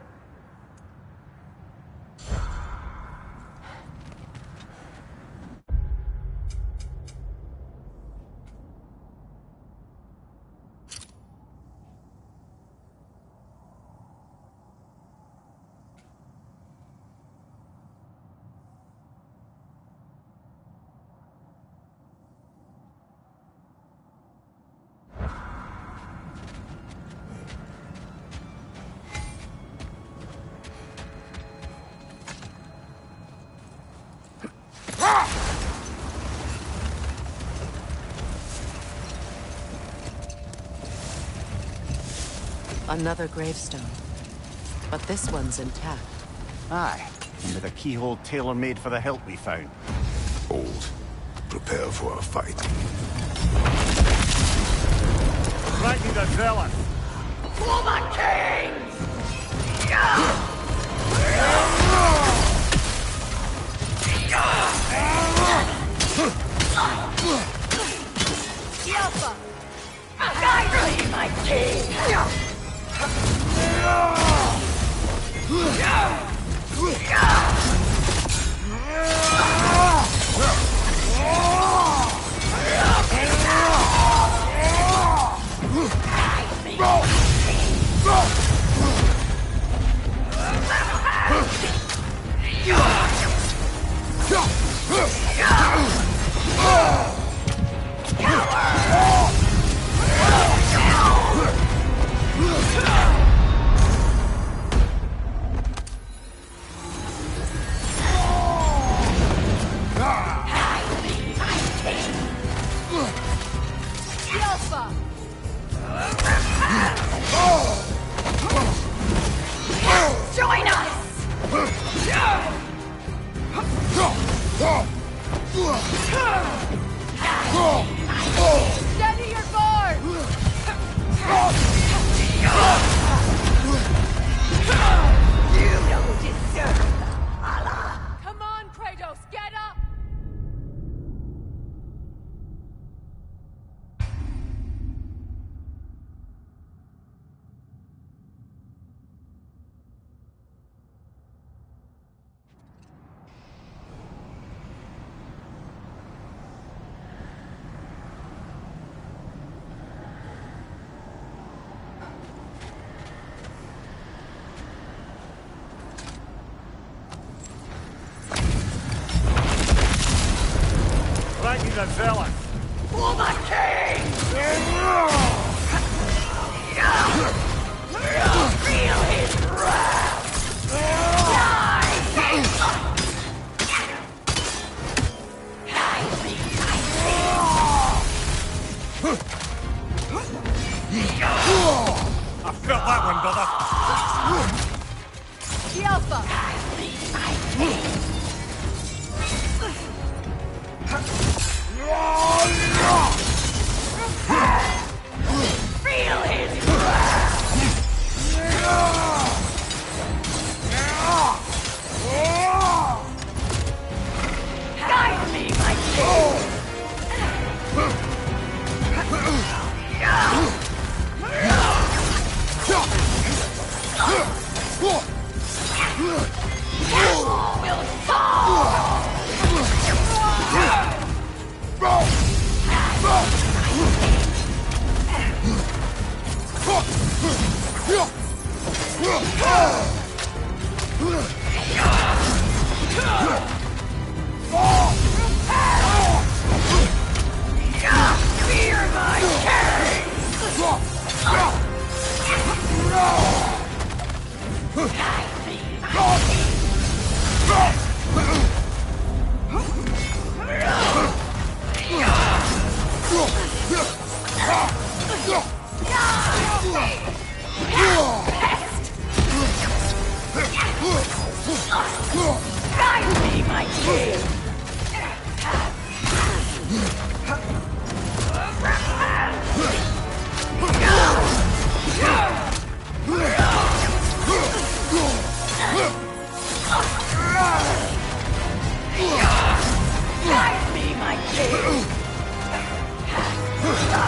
Another gravestone. But this one's intact. Aye, and with a keyhole tailor-made for the hilt we found. Old. Prepare for a fight. Striking the zealot! For the king! Yelpa! I see my king! the zealot! For the king! Feel his wrath! I felt that one, brother! The Alpha! Feel his wrath! Guide me, my king! All will fall! Fear my king! Guide me, my king! Guide me, my king!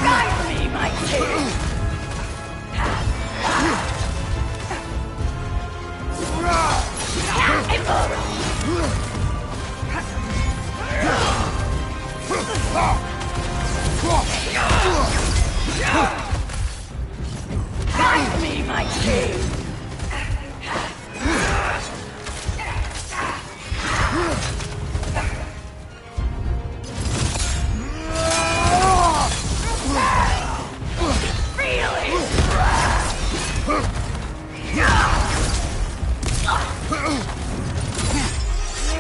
Guide me, my king! Guide me, my king! Feel his wrath!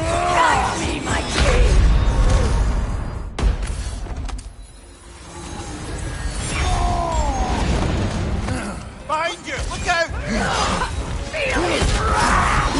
Guide me, my king! Behind you! Look out! Feel his wrath!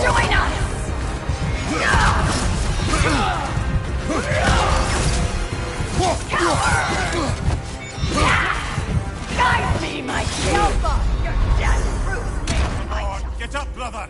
Join us! Guide me, my king! Your death proves me my... Get up, brother!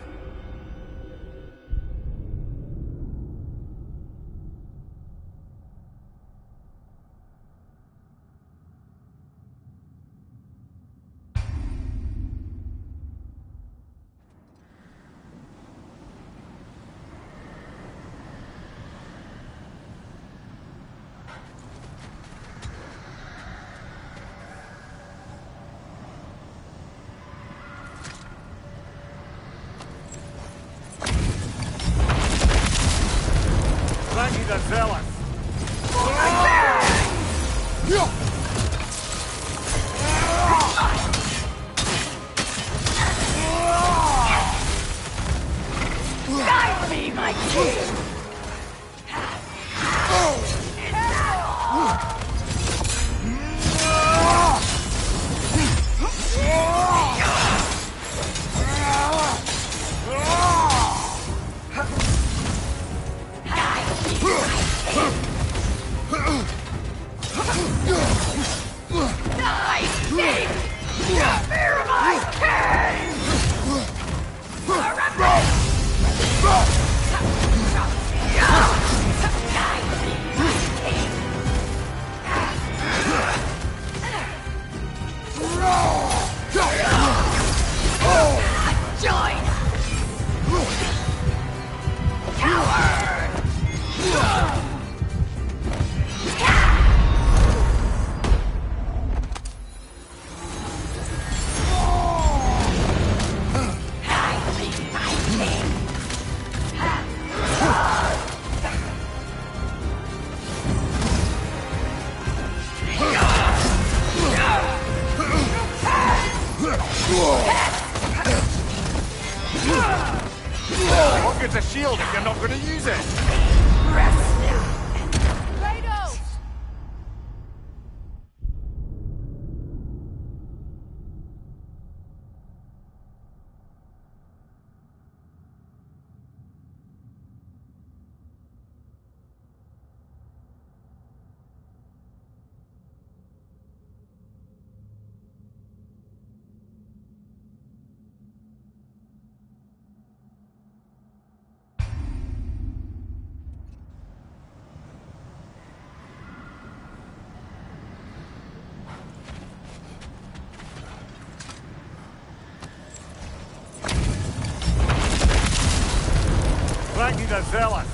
What good's a shield if you're not going to use it? Thank you to Zealous.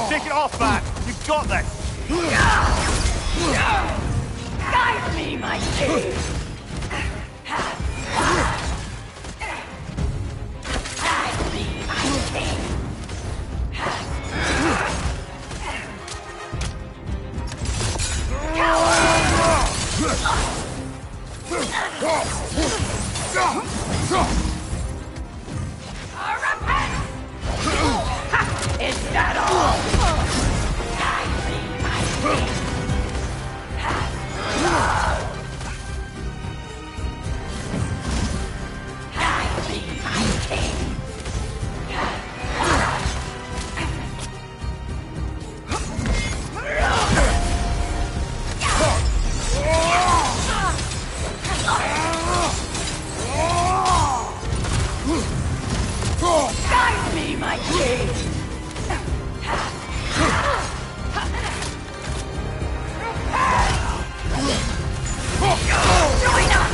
Take it off, man. You've got this. Guide me, my king! Guide me, my king! Is that all? Guide me, my king! Guide me, my king! Guide me, my king! Join us!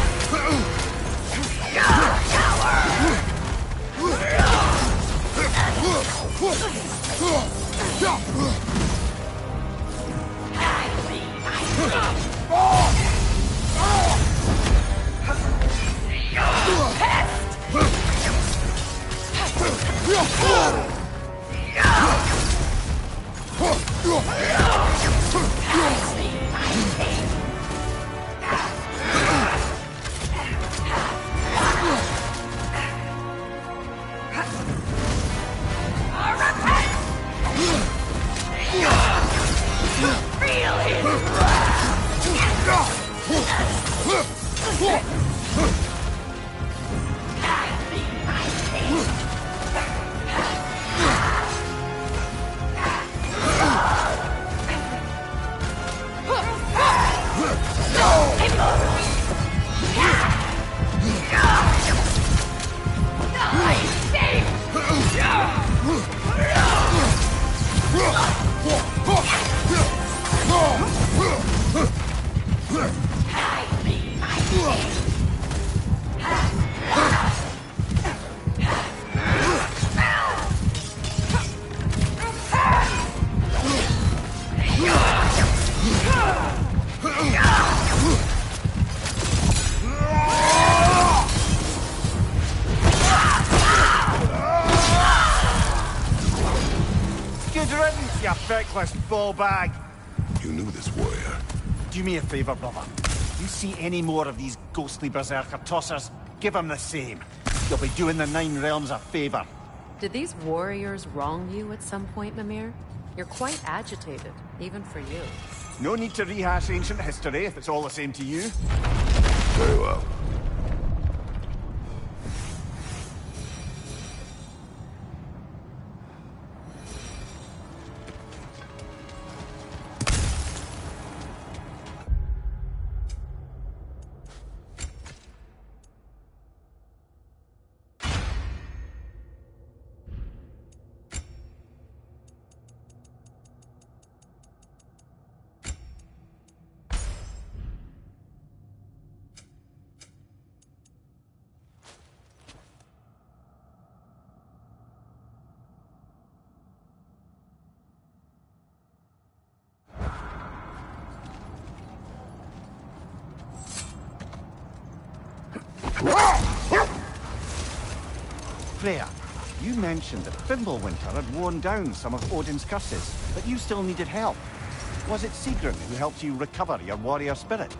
Feel his Good riddance, you feckless ball bag. You knew this warrior. Do me a favour, brother. You see any more of these ghostly berserker tossers, give them the same. You'll be doing the Nine Realms a favour. Did these warriors wrong you at some point, Mimir? You're quite agitated, even for you. No need to rehash ancient history if it's all the same to you. Very well. Freya, you mentioned that Fimbulwinter had worn down some of Odin's curses, but you still needed help. Was it Sigrun who helped you recover your warrior spirit?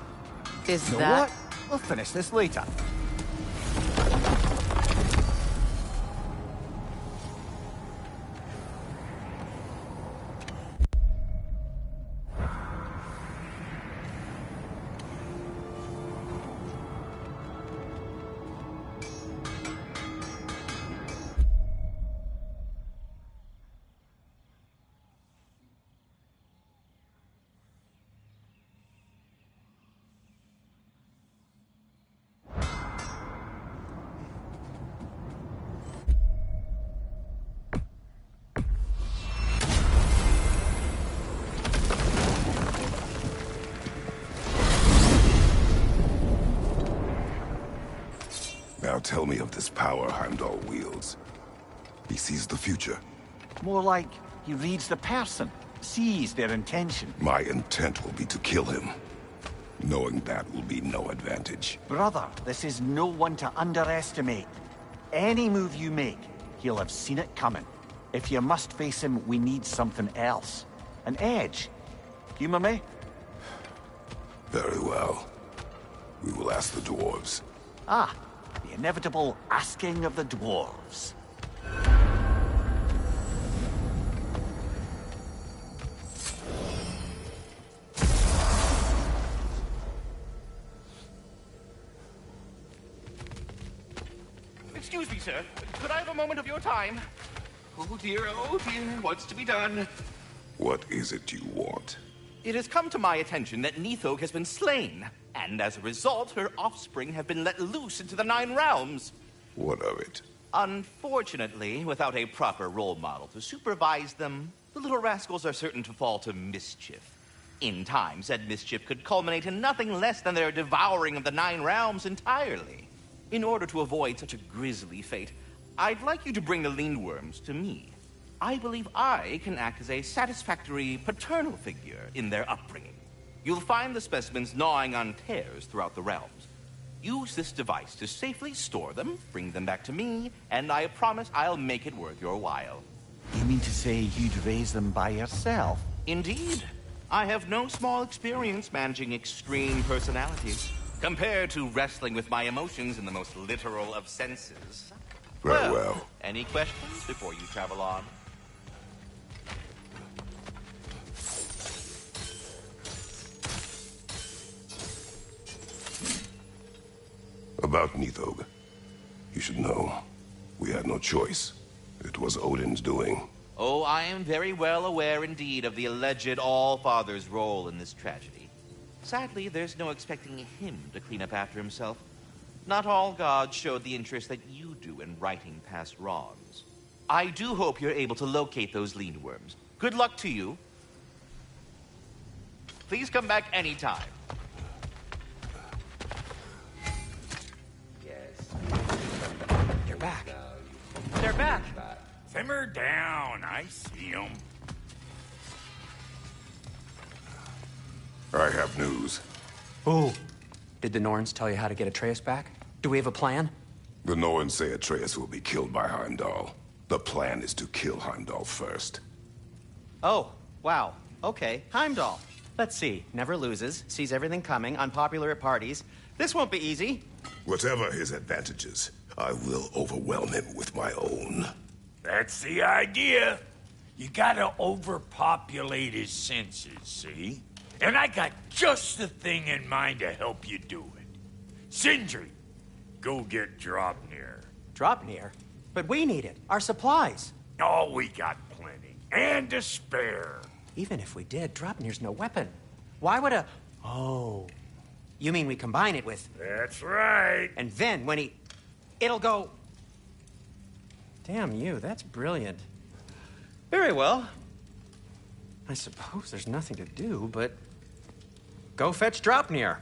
Is You know that... what? We'll finish this later. Now tell me of this power Heimdall wields. He sees the future. More like he reads the person, sees their intention. My intent will be to kill him. Knowing that will be no advantage. Brother, this is no one to underestimate. Any move you make, he'll have seen it coming. If you must face him, we need something else. An edge. Humor me? Very well. We will ask the dwarves. Ah, the inevitable asking of the dwarves. Excuse me, sir. Could I have a moment of your time? Oh dear, what's to be done? What is it you want? It has come to my attention that Nidhogg has been slain, and as a result, her offspring have been let loose into the Nine Realms. What of it? Unfortunately, without a proper role model to supervise them, the little rascals are certain to fall to mischief. In time, said mischief could culminate in nothing less than their devouring of the Nine Realms entirely. In order to avoid such a grisly fate, I'd like you to bring the Lindworms to me. I believe I can act as a satisfactory paternal figure in their upbringing. You'll find the specimens gnawing on tears throughout the realms. Use this device to safely store them, bring them back to me, and I promise I'll make it worth your while. You mean to say you'd raise them by yourself? Indeed. I have no small experience managing extreme personalities, compared to wrestling with my emotions in the most literal of senses. Very well. Any questions before you travel on? About Nidhogg. You should know. We had no choice. It was Odin's doing. Oh, I am very well aware indeed of the alleged All-Father's role in this tragedy. Sadly, there's no expecting him to clean up after himself. Not all gods showed the interest that you do in righting past wrongs. I do hope you're able to locate those Lindworms. Good luck to you. Please come back anytime. They're back. They're back. Simmer down. I see them. I have news. Oh. Did the Norns tell you how to get Atreus back? Do we have a plan? The Norns say Atreus will be killed by Heimdall. The plan is to kill Heimdall first. Oh, wow. Okay, Heimdall. Let's see. Never loses, sees everything coming, unpopular at parties. This won't be easy. Whatever his advantages, I will overwhelm him with my own. That's the idea. You gotta overpopulate his senses, see? And I got just the thing in mind to help you do it. Sindri, go get Draupnir. Draupnir? But we need it. Our supplies. Oh, we got plenty. And to spare. Even if we did, Draupnir's no weapon. Why would a... Oh. You mean we combine it with... That's right. And then when he... It'll go... Damn you, that's brilliant. Very well. I suppose there's nothing to do, but... Go fetch Draupnir.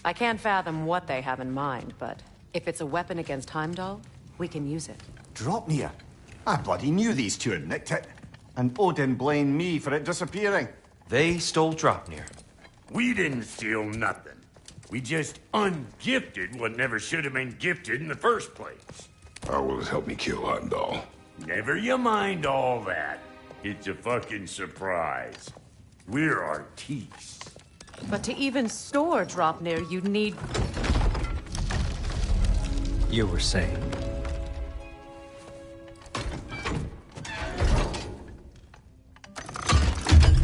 I can't fathom what they have in mind, but if it's a weapon against Heimdall, we can use it. Draupnir? I bloody knew these two had nicked it. And Odin blamed me for it disappearing. They stole Draupnir. We didn't steal nothing. We just ungifted what never should have been gifted in the first place. How will it help me kill Heimdall? Never you mind all that. It's a fucking surprise. We're artistes. But to even store Draupnir, you'd need... You were saying?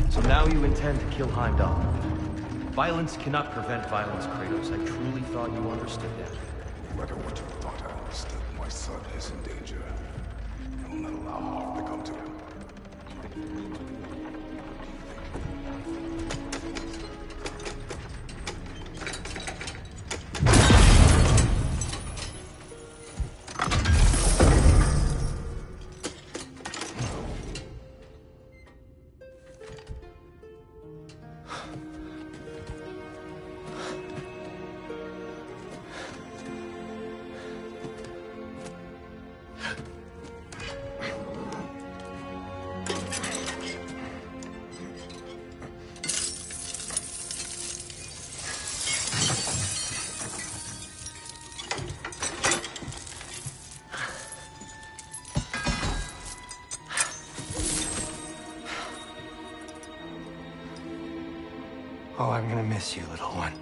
So now you intend to kill Heimdall. Violence cannot prevent violence, Kratos. I truly thought you understood that. No matter what you thought I understood, my son is in danger. I will not allow harm to come to him. Oh, I'm gonna miss you, little one.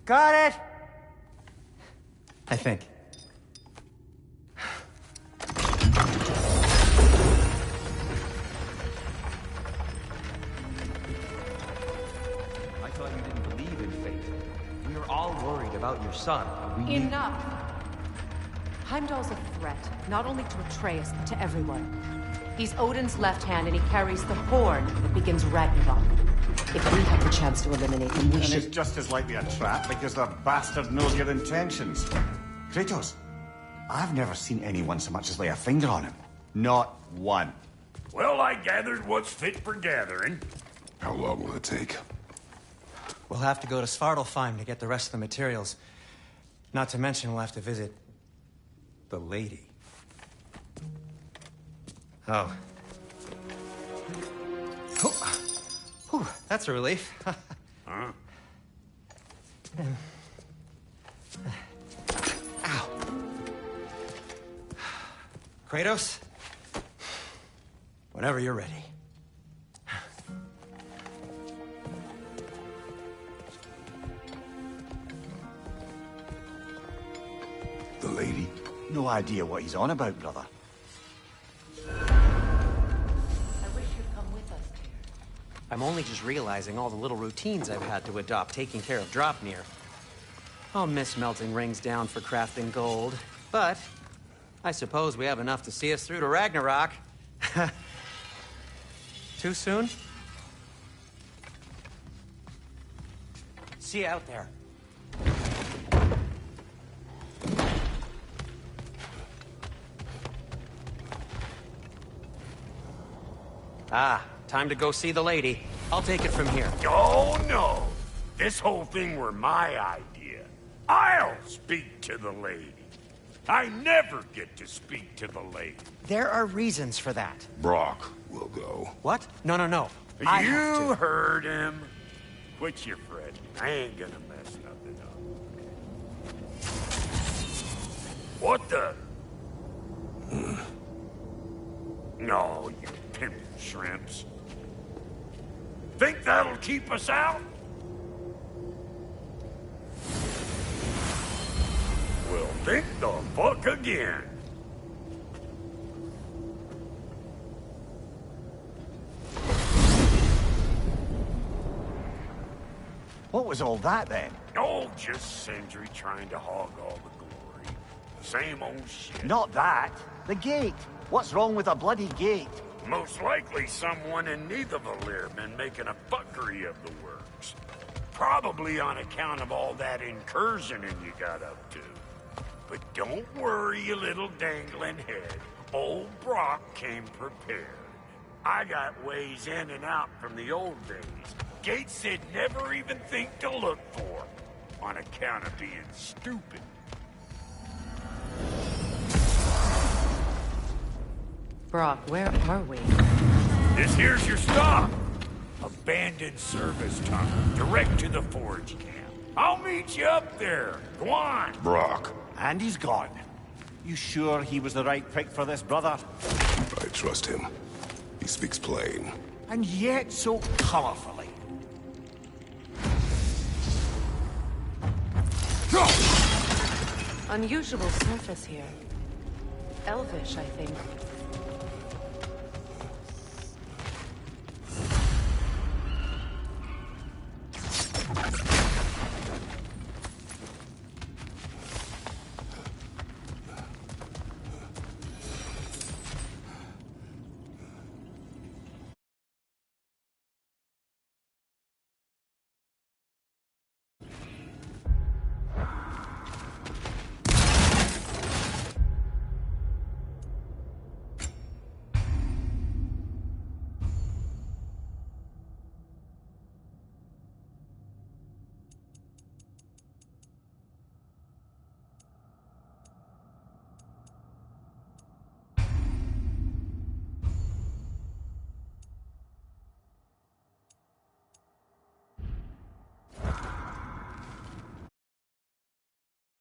Got it! I think. I thought you didn't believe in fate. We were all worried about your son. Enough! Heimdall's a threat, not only to Atreus, but to everyone. He's Odin's left hand, and he carries the horn that begins Ragnarok. If we have the chance to eliminate him, we and should... it's just as likely a trap because the bastard knows your intentions. Kratos, I've never seen anyone so much as lay a finger on him. Not one. Well, I gathered what's fit for gathering. How long will it take? We'll have to go to Svartalfheim to get the rest of the materials. Not to mention we'll have to visit... the lady. Oh. Whew, that's a relief. Huh? Ow. Kratos? Whenever you're ready. The lady? No idea what he's on about, brother. I'm only just realizing all the little routines I've had to adopt taking care of Draupnir. I'll miss melting rings down for crafting gold, but I suppose we have enough to see us through to Ragnarok. Too soon? See you out there. Ah, time to go see the lady. I'll take it from here. Oh, no. This whole thing were my idea. I'll speak to the lady. I never get to speak to the lady. There are reasons for that. Brock will go. What? No, no, no. I have You to. heard him. Quit your fretting. I ain't gonna mess nothing up. What the? No, you pimping shrimps. Think that'll keep us out? Well, think the fuck again. What was all that then? Oh, just Sindri trying to hog all the glory. Same old shit. Not that. The gate. What's wrong with a bloody gate? Most likely someone in Nidavellir been making a fuckery of the works. Probably on account of all that incursioning you got up to. But don't worry, you little dangling head. Old Brock came prepared. I got ways in and out from the old days. Gates they'd never even think to look for. On account of being stupid. Brock, where are we? This here's your stop. Abandoned service tunnel, direct to the forge camp. I'll meet you up there. Go on. Brock. And he's gone. You sure he was the right pick for this, brother? I trust him. He speaks plain. And yet so colorfully. Unusual surface here. Elvish, I think.